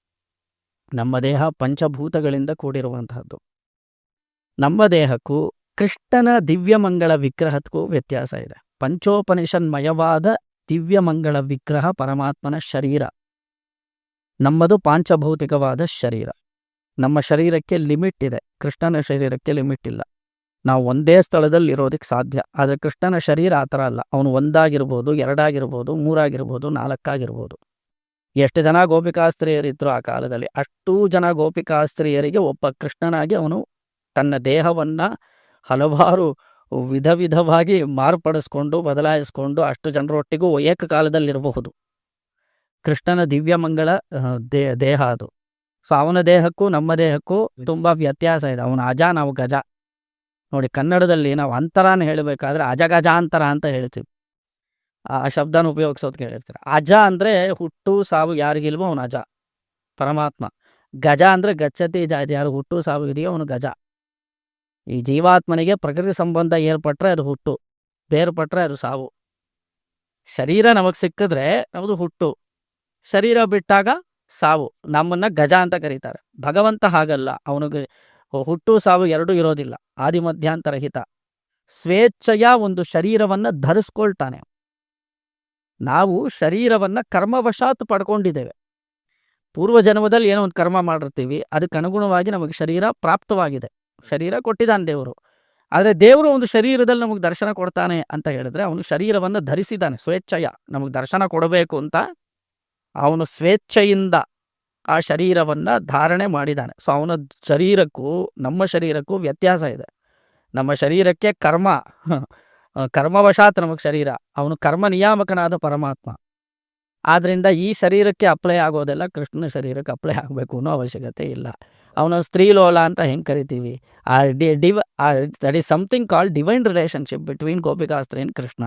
ನಮ್ಮ ದೇಹ ಪಂಚಭೂತಗಳಿಂದ ಕೂಡಿರುವಂತಹದ್ದು. ನಮ್ಮ ದೇಹಕ್ಕೂ ಕೃಷ್ಣನ ದಿವ್ಯಮಂಗಳ ವಿಗ್ರಹಕ್ಕೂ ವ್ಯತ್ಯಾಸ ಇದೆ. ಪಂಚೋಪನಿಷನ್ಮಯವಾದ ದಿವ್ಯಮಂಗಳ ವಿಗ್ರಹ ಪರಮಾತ್ಮನ ಶರೀರ. ನಮ್ಮದು ಪಾಂಚಭೌತಿಕವಾದ ಶರೀರ. ನಮ್ಮ ಶರೀರಕ್ಕೆ ಲಿಮಿಟ್ ಇದೆ, ಕೃಷ್ಣನ ಶರೀರಕ್ಕೆ ಲಿಮಿಟ್ ಇಲ್ಲ. ನಾವು ಒಂದೇ ಸ್ಥಳದಲ್ಲಿ ಇರೋದಕ್ಕೆ ಸಾಧ್ಯ. ಆದರೆ ಕೃಷ್ಣನ ಶರೀರ ಆ ಥರ ಅಲ್ಲ. ಅವನು 1 ಆಗಿರ್ಬೋದು, 2 ಆಗಿರ್ಬೋದು, 3 ಆಗಿರ್ಬೋದು, 4 ಆಗಿರ್ಬೋದು. ಎಷ್ಟು ಜನ ಗೋಪಿಕಾಸ್ತ್ರೀಯರಿದ್ರು ಆ ಕಾಲದಲ್ಲಿ, ಅಷ್ಟೂ ಜನ ಗೋಪಿಕಾಸ್ತ್ರೀಯರಿಗೆ ಒಬ್ಬ ಕೃಷ್ಣನಾಗಿ ಅವನು ತನ್ನ ದೇಹವನ್ನು ಹಲವಾರು ವಿಧವಾಗಿ ಮಾರ್ಪಡಿಸ್ಕೊಂಡು ಬದಲಾಯಿಸ್ಕೊಂಡು ಅಷ್ಟು ಜನರೊಟ್ಟಿಗೂ ಏಕಕಾಲದಲ್ಲಿರಬಹುದು. ಕೃಷ್ಣನ ದಿವ್ಯಮಂಗಳ ದೇಹ ಅದು. ಸೊ ಅವನ ದೇಹಕ್ಕೂ ನಮ್ಮ ದೇಹಕ್ಕೂ ತುಂಬ ವ್ಯತ್ಯಾಸ ಇದೆ. ಅವನು ಅಜ, ನಾವು ಗಜ. ನೋಡಿ, ಕನ್ನಡದಲ್ಲಿ ನಾವು ಅಂತರಾನ ಹೇಳಬೇಕಾದ್ರೆ ಅಜಗಜಾಂತರ ಅಂತ ಹೇಳ್ತೀವಿ. ಆ ಶಬ್ದನ ಉಪಯೋಗಿಸೋದಕ್ಕೆ ಹೇಳ್ತಾರೆ. ಅಜ ಅಂದರೆ ಹುಟ್ಟು ಸಾವು ಯಾರಿಗಿಲ್ವೋ ಅವನು ಅಜ, ಪರಮಾತ್ಮ. ಗಜ ಅಂದರೆ ಗಚ್ಚತಿ ಜಾತಿ, ಯಾರು ಹುಟ್ಟು ಸಾವು ಇದೆಯೋ ಅವನು ಗಜ. ಈ ಜೀವಾತ್ಮನಿಗೆ ಪ್ರಕೃತಿ ಸಂಬಂಧ ಏರ್ಪಟ್ರೆ ಅದು ಹುಟ್ಟು, ಬೇರ್ಪಟ್ರೆ ಅದು ಸಾವು. ಶರೀರ ನಮಗೆ ಸಿಕ್ಕಿದ್ರೆ ನಮ್ಮದು ಹುಟ್ಟು, ಶರೀರ ಬಿಟ್ಟಾಗ ಸಾವು. ನಮ್ಮನ್ನು ಗಜ ಅಂತ ಕರೀತಾರೆ. ಭಗವಂತ ಹಾಗಲ್ಲ. ಅವನಿಗೆ ಹುಟ್ಟು ಸಾವು ಎರಡೂ ಇರೋದಿಲ್ಲ. ಆದಿಮಧ್ಯಾಂತರಹಿತ ಸ್ವೇಚ್ಛೆಯ ಒಂದು ಶರೀರವನ್ನು ಧರಿಸ್ಕೊಳ್ತಾನೆ. ನಾವು ಶರೀರವನ್ನು ಕರ್ಮವಶಾತ್ ಪಡ್ಕೊಂಡಿದ್ದೇವೆ. ಪೂರ್ವಜನ್ಮದಲ್ಲಿ ಏನೋ ಒಂದು ಕರ್ಮ ಮಾಡಿರ್ತೀವಿ, ಅದಕ್ಕೆ ಅನುಗುಣವಾಗಿ ನಮಗೆ ಶರೀರ ಪ್ರಾಪ್ತವಾಗಿದೆ. ಶರೀರ ಕೊಟ್ಟಿದ್ದಾನೆ ದೇವರು. ಆದರೆ ದೇವರು ಒಂದು ಶರೀರದಲ್ಲಿ ನಮಗೆ ದರ್ಶನ ಕೊಡ್ತಾನೆ ಅಂತ ಹೇಳಿದ್ರೆ ಅವನು ಶರೀರವನ್ನು ಧರಿಸಿದ್ದಾನೆ. ಸ್ವೇಚ್ಛೆಯ ನಮಗೆ ದರ್ಶನ ಕೊಡಬೇಕು ಅಂತ ಅವನು ಸ್ವೇಚ್ಛೆಯಿಂದ ಆ ಶರೀರವನ್ನು ಧಾರಣೆ ಮಾಡಿದ್ದಾನೆ. ಸೊ ಅವನ ಶರೀರಕ್ಕೂ ನಮ್ಮ ಶರೀರಕ್ಕೂ ವ್ಯತ್ಯಾಸ ಇದೆ. ನಮ್ಮ ಶರೀರಕ್ಕೆ ಕರ್ಮವಶಾತ್ ನಮಗೆ ಶರೀರ. ಅವನು ಕರ್ಮ ನಿಯಾಮಕನಾದ ಪರಮಾತ್ಮ. ಆದ್ದರಿಂದ ಈ ಶರೀರಕ್ಕೆ ಅಪ್ಲೈ ಆಗೋದೆಲ್ಲ ಕೃಷ್ಣನ ಶರೀರಕ್ಕೆ ಅಪ್ಲೈ ಆಗಬೇಕು ಅನ್ನೋ ಅವಶ್ಯಕತೆ ಇಲ್ಲ. ಅವನ ಸ್ತ್ರೀಲೋಲ ಅಂತ ಹೆಂಗೆ ಕರಿತೀವಿ, that is something called divine relationship between ಗೋಪಿಕಾಸ್ತ್ರೀ ಆ್ಯಂಡ್ ಕೃಷ್ಣ.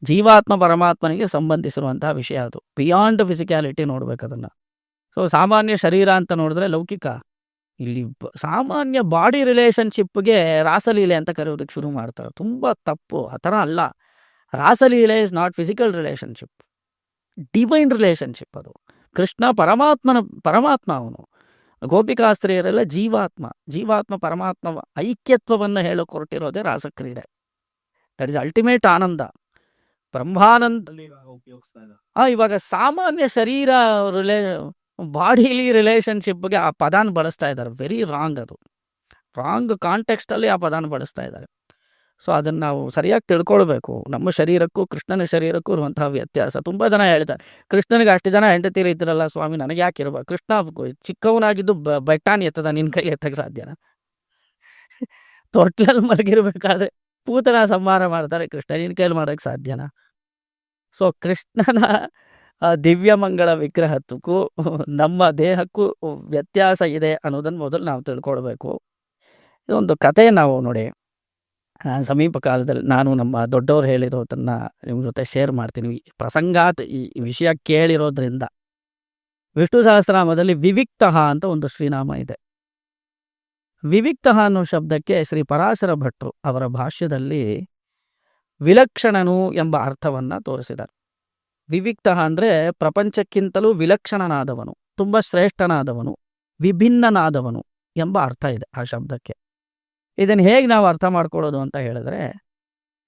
ಜೀವಾತ್ಮ ಪರಮಾತ್ಮನಿಗೆ ಸಂಬಂಧಿಸಿರುವಂತಹ ವಿಷಯ ಅದು. ಬಿಯಾಂಡ್ ಫಿಸಿಕ್ಯಾಲಿಟಿ ನೋಡ್ಬೇಕು ಅದನ್ನು. ಸೊ ಸಾಮಾನ್ಯ ಶರೀರ ಅಂತ ನೋಡಿದ್ರೆ ಲೌಕಿಕ. ಇಲ್ಲಿ ಸಾಮಾನ್ಯ ಬಾಡಿ ರಿಲೇಷನ್ಶಿಪ್ಗೆ ರಾಸಲೀಲೆ ಅಂತ ಕರೆಯೋದಕ್ಕೆ ಶುರು ಮಾಡ್ತಾರೆ. ತುಂಬ ತಪ್ಪು. ಆ ಥರ ಅಲ್ಲ. ರಾಸಲೀಲೆ is not physical relationship, divine relationship ಅದು. ಕೃಷ್ಣ ಪರಮಾತ್ಮ ಅವನು. ಗೋಪಿಕಾಸ್ತ್ರೀಯರೆಲ್ಲ ಜೀವಾತ್ಮ ಪರಮಾತ್ಮ ಐಕ್ಯತ್ವವನ್ನು ಹೇಳೋಕೆ ಹೊರಟಿರೋದೇ ರಾಸಕ್ರೀಡೆ. ದಟ್ ಇಸ್ ಅಲ್ಟಿಮೇಟ್ ಆನಂದ, ಬ್ರಹ್ಮಾನಂದ. ಇವಾಗ ಸಾಮಾನ್ಯ ಶರೀರ ಬಾಡಿಲಿ ರಿಲೇಷನ್‌ಶಿಪ್‌ಗೆ ಆ ಪದಾನ ಬಳಸ್ತಾ ಇದ್ದಾರೆ. ವೆರಿ ರಾಂಗ್ ಅದು. ರಾಂಗ್ ಕಾಂಟೆಕ್ಸ್ಟಲ್ಲಿ ಆ ಪದಾನ ಬಳಸ್ತಾ ಇದ್ದಾರೆ. ಸೊ, ಅದನ್ನು ನಾವು ಸರಿಯಾಗಿ ತಿಳ್ಕೊಳ್ಬೇಕು. ನಮ್ಮ ಶರೀರಕ್ಕೂ ಕೃಷ್ಣನ ಶರೀರಕ್ಕೂ ಇರುವಂತಹ ವ್ಯತ್ಯಾಸ. ತುಂಬ ಜನ ಹೇಳ್ತಾರೆ, ಕೃಷ್ಣನಿಗೆ ಅಷ್ಟು ಜನ ಹೆಂಡತಿಯರು ಇದ್ರಲ್ಲ ಸ್ವಾಮಿ, ನನಗೆ ಯಾಕೆ ಇರಬಾರ್ದು? ಕೃಷ್ಣ ಚಿಕ್ಕವನಾಗಿದ್ದು ಬೆಟ್ಟಾನ ಎತ್ತದ, ನಿನ್ನ ಕೈಲಿ ಎತ್ತಕ್ಕೆ ಸಾಧ್ಯನಾ? ತೊಟ್ಲಲ್ಲಿ ಮಲಗಿರ್ಬೇಕಾದ್ರೆ ಪೂತನ ಸಂಹಾರ ಮಾಡ್ತಾರೆ, ಕೃಷ್ಣ ನಿನ್ನ ಕೈಲಿ ಮಾಡೋಕ್ಕೆ ಸಾಧ್ಯನಾ? ಸೊ, ಕೃಷ್ಣನ ದಿವ್ಯಮಂಗಳ ವಿಗ್ರಹಕ್ಕೂ ನಮ್ಮ ದೇಹಕ್ಕೂ ವ್ಯತ್ಯಾಸ ಇದೆ ಅನ್ನೋದನ್ನು ಮೊದಲು ನಾವು ತಿಳ್ಕೊಳ್ಬೇಕು. ಇದೊಂದು ಕತೆ ನಾವು ನೋಡಿ, ಸಮೀಪ ಕಾಲದಲ್ಲಿ ನಾನು ನಮ್ಮ ದೊಡ್ಡವರು ಹೇಳಿರೋದನ್ನು ನಿಮ್ಮ ಜೊತೆ ಶೇರ್ ಮಾಡ್ತೀನಿ. ಪ್ರಸಂಗಾತ್ ಈ ವಿಷಯ ಕೇಳಿರೋದ್ರಿಂದ. ವಿಷ್ಣು ಸಹಸ್ರನಾಮದಲ್ಲಿ ವಿವಿಕ್ತಃ ಅಂತ ಒಂದು ಶ್ರೀನಾಮ ಇದೆ. ವಿವಿಕ್ತಃ ಅನ್ನೋ ಶಬ್ದಕ್ಕೆ ಶ್ರೀ ಪರಾಶರ ಭಟ್ರು ಅವರ ಭಾಷ್ಯದಲ್ಲಿ ವಿಲಕ್ಷಣನು ಎಂಬ ಅರ್ಥವನ್ನು ತೋರಿಸಿದ್ದಾರೆ. ವಿವಿಕ್ತಃ ಅಂದರೆ ಪ್ರಪಂಚಕ್ಕಿಂತಲೂ ವಿಲಕ್ಷಣನಾದವನು, ತುಂಬ ಶ್ರೇಷ್ಠನಾದವನು, ವಿಭಿನ್ನನಾದವನು ಎಂಬ ಅರ್ಥ ಇದೆ ಆ ಶಬ್ದಕ್ಕೆ. ಇದನ್ನು ಹೇಗೆ ನಾವು ಅರ್ಥ ಮಾಡ್ಕೊಳ್ಳೋದು ಅಂತ ಹೇಳಿದ್ರೆ,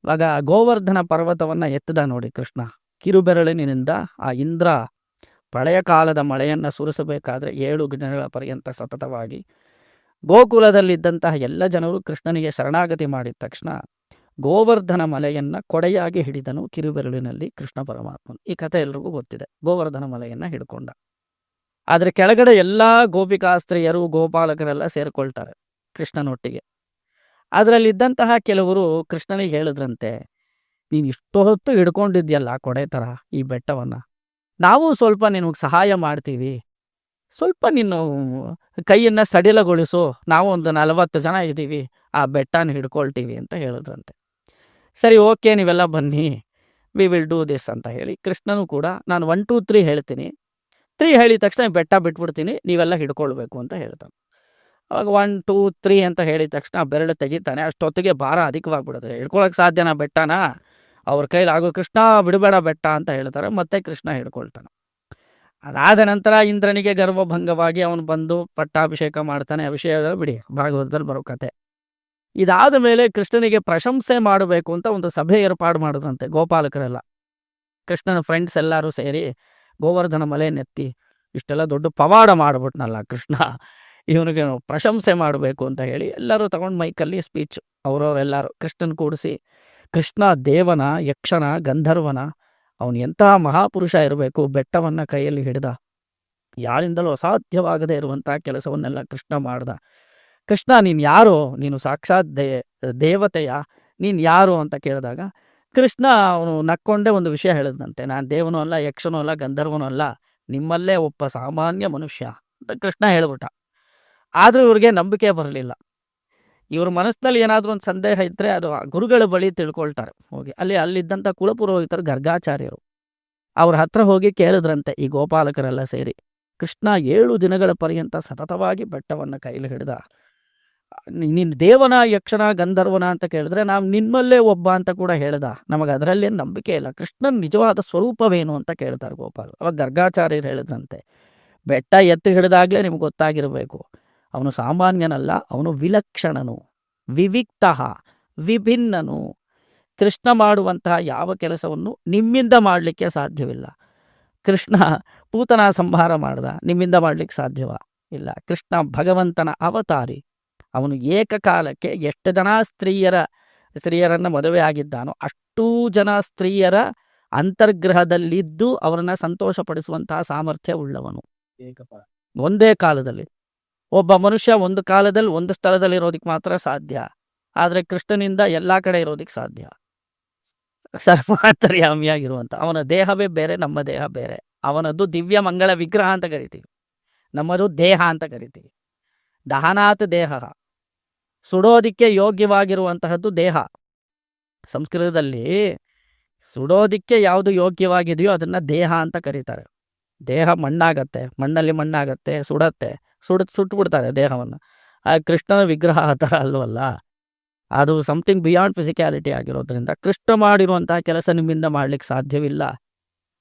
ಇವಾಗ ಗೋವರ್ಧನ ಪರ್ವತವನ್ನು ಎತ್ತದ ನೋಡಿ ಕೃಷ್ಣ. ಕಿರುಬೆರಳಿನಿಂದ ಆ ಇಂದ್ರ ಪ್ರಳಯ ಕಾಲದ ಮಳೆಯನ್ನು ಸುರಿಸಬೇಕಾದ್ರೆ 7 ದಿನಗಳ ಪರ್ಯಂತ ಸತತವಾಗಿ ಗೋಕುಲದಲ್ಲಿದ್ದಂತಹ ಎಲ್ಲ ಜನರು ಕೃಷ್ಣನಿಗೆ ಶರಣಾಗತಿ ಮಾಡಿದ ತಕ್ಷಣ ಗೋವರ್ಧನ ಮಲೆಯನ್ನು ಕೊಡೆಯಾಗಿ ಹಿಡಿದನು ಕಿರುಬೆರಳಿನಲ್ಲಿ ಕೃಷ್ಣ ಪರಮಾತ್ಮನು. ಈ ಕಥೆ ಎಲ್ರಿಗೂ ಗೊತ್ತಿದೆ. ಗೋವರ್ಧನ ಮಲೆಯನ್ನು ಹಿಡ್ಕೊಂಡ. ಆದರೆ ಕೆಳಗಡೆ ಎಲ್ಲ ಗೋಪಿಕಾಸ್ತ್ರೀಯರು ಗೋಪಾಲಕರೆಲ್ಲ ಸೇರಿಕೊಳ್ತಾರೆ ಕೃಷ್ಣನೊಟ್ಟಿಗೆ. ಅದರಲ್ಲಿದ್ದಂತಹ ಕೆಲವರು ಕೃಷ್ಣನಿಗೆ ಹೇಳಿದ್ರಂತೆ, ನೀನು ಇಷ್ಟೊತ್ತು ಹಿಡ್ಕೊಂಡಿದ್ಯಲ್ಲ ಕೊಡೆ ಥರ ಈ ಬೆಟ್ಟವನ್ನು, ನಾವು ಸ್ವಲ್ಪ ನಿನಗೆ ಸಹಾಯ ಮಾಡ್ತೀವಿ, ಸ್ವಲ್ಪ ನೀನು ಕೈಯನ್ನು ಸಡಿಲಗೊಳಿಸು, ನಾವು ಒಂದು 40 ಜನ ಇದ್ದೀವಿ, ಆ ಬೆಟ್ಟನ ಹಿಡ್ಕೊಳ್ತೀವಿ ಅಂತ ಹೇಳಿದ್ರಂತೆ. ಸರಿ, ಓಕೆ, ನೀವೆಲ್ಲ ಬನ್ನಿ, ವಿ ವಿಲ್ ಡೂ ದಿಸ್ ಅಂತ ಹೇಳಿ ಕೃಷ್ಣನು ಕೂಡ ನಾನು 1 2 3 ಹೇಳ್ತೀನಿ, 3 ಹೇಳಿದ ತಕ್ಷಣ ಬೆಟ್ಟ ಬಿಟ್ಬಿಡ್ತೀನಿ, ನೀವೆಲ್ಲ ಹಿಡ್ಕೊಳ್ಬೇಕು ಅಂತ ಹೇಳ್ತಾನೆ. ಅವಾಗ 1 2 3 ಅಂತ ಹೇಳಿದ ತಕ್ಷಣ ಬೆರಳು ತೆಗಿತಾನೆ. ಅಷ್ಟೊತ್ತಿಗೆ ಭಾರ ಅಧಿಕವಾಗಿಬಿಡುತ್ತೆ. ಹಿಡ್ಕೊಳಕ್ಕೆ ಸಾಧ್ಯನಾ ಬೆಟ್ಟನ? ಅವ್ರ ಕೈಲಿ ಆಗೋ, ಕೃಷ್ಣ ಬಿಡಬೇಡ ಬೆಟ್ಟ ಅಂತ ಹೇಳ್ತಾರೆ. ಮತ್ತೆ ಕೃಷ್ಣ ಹಿಡ್ಕೊಳ್ತಾನೆ. ಅದಾದ ನಂತರ ಇಂದ್ರನಿಗೆ ಗರ್ವಭಂಗವಾಗಿ ಅವನು ಬಂದು ಪಟ್ಟಾಭಿಷೇಕ ಮಾಡ್ತಾನೆ. ಅಭಿಷೇಕ ಬಿಡಿ, ಭಾಗವತದಲ್ಲಿ ಬರೋ ಕತೆ. ಇದಾದ ಮೇಲೆ ಕೃಷ್ಣನಿಗೆ ಪ್ರಶಂಸೆ ಮಾಡಬೇಕು ಅಂತ ಒಂದು ಸಭೆ ಏರ್ಪಾಡು ಮಾಡಿದ್ರಂತೆ ಗೋಪಾಲಕರೆಲ್ಲ. ಕೃಷ್ಣನ ಫ್ರೆಂಡ್ಸ್ ಎಲ್ಲರೂ ಸೇರಿ ಗೋವರ್ಧನ ಮಲೆಯನ್ನೆತ್ತಿ ಇಷ್ಟೆಲ್ಲ ದೊಡ್ಡ ಪವಾಡ ಮಾಡಿಬಿಟ್ನಲ್ಲ ಕೃಷ್ಣ, ಇವನಿಗೆ ಪ್ರಶಂಸೆ ಮಾಡಬೇಕು ಅಂತ ಹೇಳಿ ಎಲ್ಲರೂ ತಗೊಂಡು ಮೈಕಲ್ಲಿ ಸ್ಪೀಚ್ ಅವರವರೆಲ್ಲರೂ ಕೃಷ್ಣನ ಕೂಡಿಸಿ, ಕೃಷ್ಣ ದೇವನ, ಯಕ್ಷನ, ಗಂಧರ್ವನ, ಅವನು ಎಂತಹ ಮಹಾಪುರುಷ ಇರಬೇಕು, ಬೆಟ್ಟವನ್ನು ಕೈಯಲ್ಲಿ ಹಿಡಿದ, ಯಾರಿಂದಲೂ ಅಸಾಧ್ಯವಾಗದೇ ಇರುವಂಥ ಕೆಲಸವನ್ನೆಲ್ಲ ಕೃಷ್ಣ ಮಾಡ್ದ. ಕೃಷ್ಣ, ನೀನು ಯಾರು? ನೀನು ಸಾಕ್ಷಾತ್ ದೇವತೆಯ, ನೀನು ಯಾರು ಅಂತ ಕೇಳಿದಾಗ ಕೃಷ್ಣ ಅವನು ನಕ್ಕೊಂಡೇ ಒಂದು ವಿಷಯ ಹೇಳಿದಂತೆ, ನಾನು ದೇವನೂ ಅಲ್ಲ, ಯಕ್ಷನೂ ಅಲ್ಲ, ಗಂಧರ್ವನೂ ಅಲ್ಲ, ನಿಮ್ಮಲ್ಲೇ ಒಬ್ಬ ಸಾಮಾನ್ಯ ಮನುಷ್ಯ ಅಂತ ಕೃಷ್ಣ ಹೇಳ್ಬಿಟ್ಟ. ಆದರೂ ಇವ್ರಿಗೆ ನಂಬಿಕೆ ಬರಲಿಲ್ಲ. ಇವ್ರ ಮನಸ್ಸಿನಲ್ಲಿ ಏನಾದರೂ ಒಂದು ಸಂದೇಹ ಇದ್ದರೆ ಅದು ಗುರುಗಳ ಬಳಿ ತಿಳ್ಕೊಳ್ತಾರೆ ಹೋಗಿ. ಅಲ್ಲಿದ್ದಂಥ ಕುಲಪುರೋಹಿತರು ಗರ್ಗಾಚಾರ್ಯರು ಅವ್ರ ಹತ್ರ ಹೋಗಿ ಕೇಳಿದ್ರಂತೆ ಈ ಗೋಪಾಲಕರೆಲ್ಲ ಸೇರಿ, ಕೃಷ್ಣ 7 ದಿನಗಳ ಪರ್ಯಂತ ಸತತವಾಗಿ ಬೆಟ್ಟವನ್ನು ಕೈಲಿ ಹಿಡಿದ, ನೀನು ದೇವನ, ಯಕ್ಷನ, ಗಂಧರ್ವನ ಅಂತ ಕೇಳಿದ್ರೆ ನಾವು ನಿಮ್ಮಲ್ಲೇ ಒಬ್ಬ ಅಂತ ಕೂಡ ಹೇಳ್ದ, ನಮಗೆ ಅದರಲ್ಲೇನು ನಂಬಿಕೆ ಇಲ್ಲ, ಕೃಷ್ಣನ ನಿಜವಾದ ಸ್ವರೂಪವೇನು ಅಂತ ಕೇಳ್ತಾರೆ ಗೋಪಾಲ. ಅವಾಗ ಗರ್ಗಾಚಾರ್ಯರು ಹೇಳಿದ್ರಂತೆ, ಬೆಟ್ಟ ಎತ್ತಿ ಹಿಡಿದಾಗಲೇ ನಿಮ್ಗೆ ಗೊತ್ತಾಗಿರಬೇಕು, ಅವನು ಸಾಮಾನ್ಯನಲ್ಲ, ಅವನು ವಿಲಕ್ಷಣನು, ವಿವಿಕ್ತಃ, ವಿಭಿನ್ನನು. ಕೃಷ್ಣ ಮಾಡುವಂತಹ ಯಾವ ಕೆಲಸವನ್ನು ನಿಮ್ಮಿಂದ ಮಾಡಲಿಕ್ಕೆ ಸಾಧ್ಯವಿಲ್ಲ. ಕೃಷ್ಣ ಪೂತನ ಸಂಹಾರ ಮಾಡ್ದ, ನಿಮ್ಮಿಂದ ಮಾಡಲಿಕ್ಕೆ ಸಾಧ್ಯವ ಇಲ್ಲ. ಕೃಷ್ಣ ಭಗವಂತನ ಅವತಾರಿ. ಅವನು ಏಕಕಾಲಕ್ಕೆ ಎಷ್ಟು ಜನ ಸ್ತ್ರೀಯರನ್ನು ಮದುವೆ ಆಗಿದ್ದಾನೋ ಅಷ್ಟೂ ಜನ ಸ್ತ್ರೀಯರ ಅಂತರ್ಗ್ರಹದಲ್ಲಿದ್ದು ಅವರನ್ನು ಸಂತೋಷಪಡಿಸುವಂತಹ ಸಾಮರ್ಥ್ಯ ಉಳ್ಳವನು. ಒಂದೇ ಕಾಲದಲ್ಲಿ ಒಬ್ಬ ಮನುಷ್ಯ ಒಂದು ಕಾಲದಲ್ಲಿ ಒಂದು ಸ್ಥಳದಲ್ಲಿ ಇರೋದಕ್ಕೆ ಮಾತ್ರ ಸಾಧ್ಯ, ಆದರೆ ಕೃಷ್ಣನಿಂದ ಎಲ್ಲ ಕಡೆ ಇರೋದಕ್ಕೆ ಸಾಧ್ಯ. ಸರ್ವಾಂತರ್ಯಾಮಿಯಾಗಿರುವಂಥ ಅವನ ದೇಹವೇ ಬೇರೆ, ನಮ್ಮ ದೇಹ ಬೇರೆ. ಅವನದ್ದು ದಿವ್ಯ ಮಂಗಳ ವಿಗ್ರಹ ಅಂತ ಕರಿತೀವಿ, ನಮ್ಮದು ದೇಹ ಅಂತ ಕರಿತೀವಿ. ದಹನಾತ್ ದೇಹ, ಸುಡೋದಿಕ್ಕೆ ಯೋಗ್ಯವಾಗಿರುವಂತಹದ್ದು ದೇಹ. ಸಂಸ್ಕೃತದಲ್ಲಿ ಸುಡೋದಿಕ್ಕೆ ಯಾವುದು ಯೋಗ್ಯವಾಗಿದೆಯೋ ಅದನ್ನು ದೇಹ ಅಂತ ಕರೀತಾರೆ. ದೇಹ ಮಣ್ಣಾಗತ್ತೆ, ಮಣ್ಣಲ್ಲಿ ಮಣ್ಣಾಗತ್ತೆ, ಸುಡತ್ತೆ, ಸುಟ್ಬಿಡ್ತಾರೆ ದೇಹವನ್ನು. ಆ ಕೃಷ್ಣನ ವಿಗ್ರಹ ಆ ಥರ ಅಲ್ವಲ್ಲ, ಅದು ಸಮಥಿಂಗ್ ಬಿಯಾಂಡ್ ಫಿಸಿಕ್ಯಾಲಿಟಿ ಆಗಿರೋದ್ರಿಂದ ಕೃಷ್ಣ ಮಾಡಿರುವಂತಹ ಕೆಲಸ ನಿಮ್ಮಿಂದ ಮಾಡಲಿಕ್ಕೆ ಸಾಧ್ಯವಿಲ್ಲ.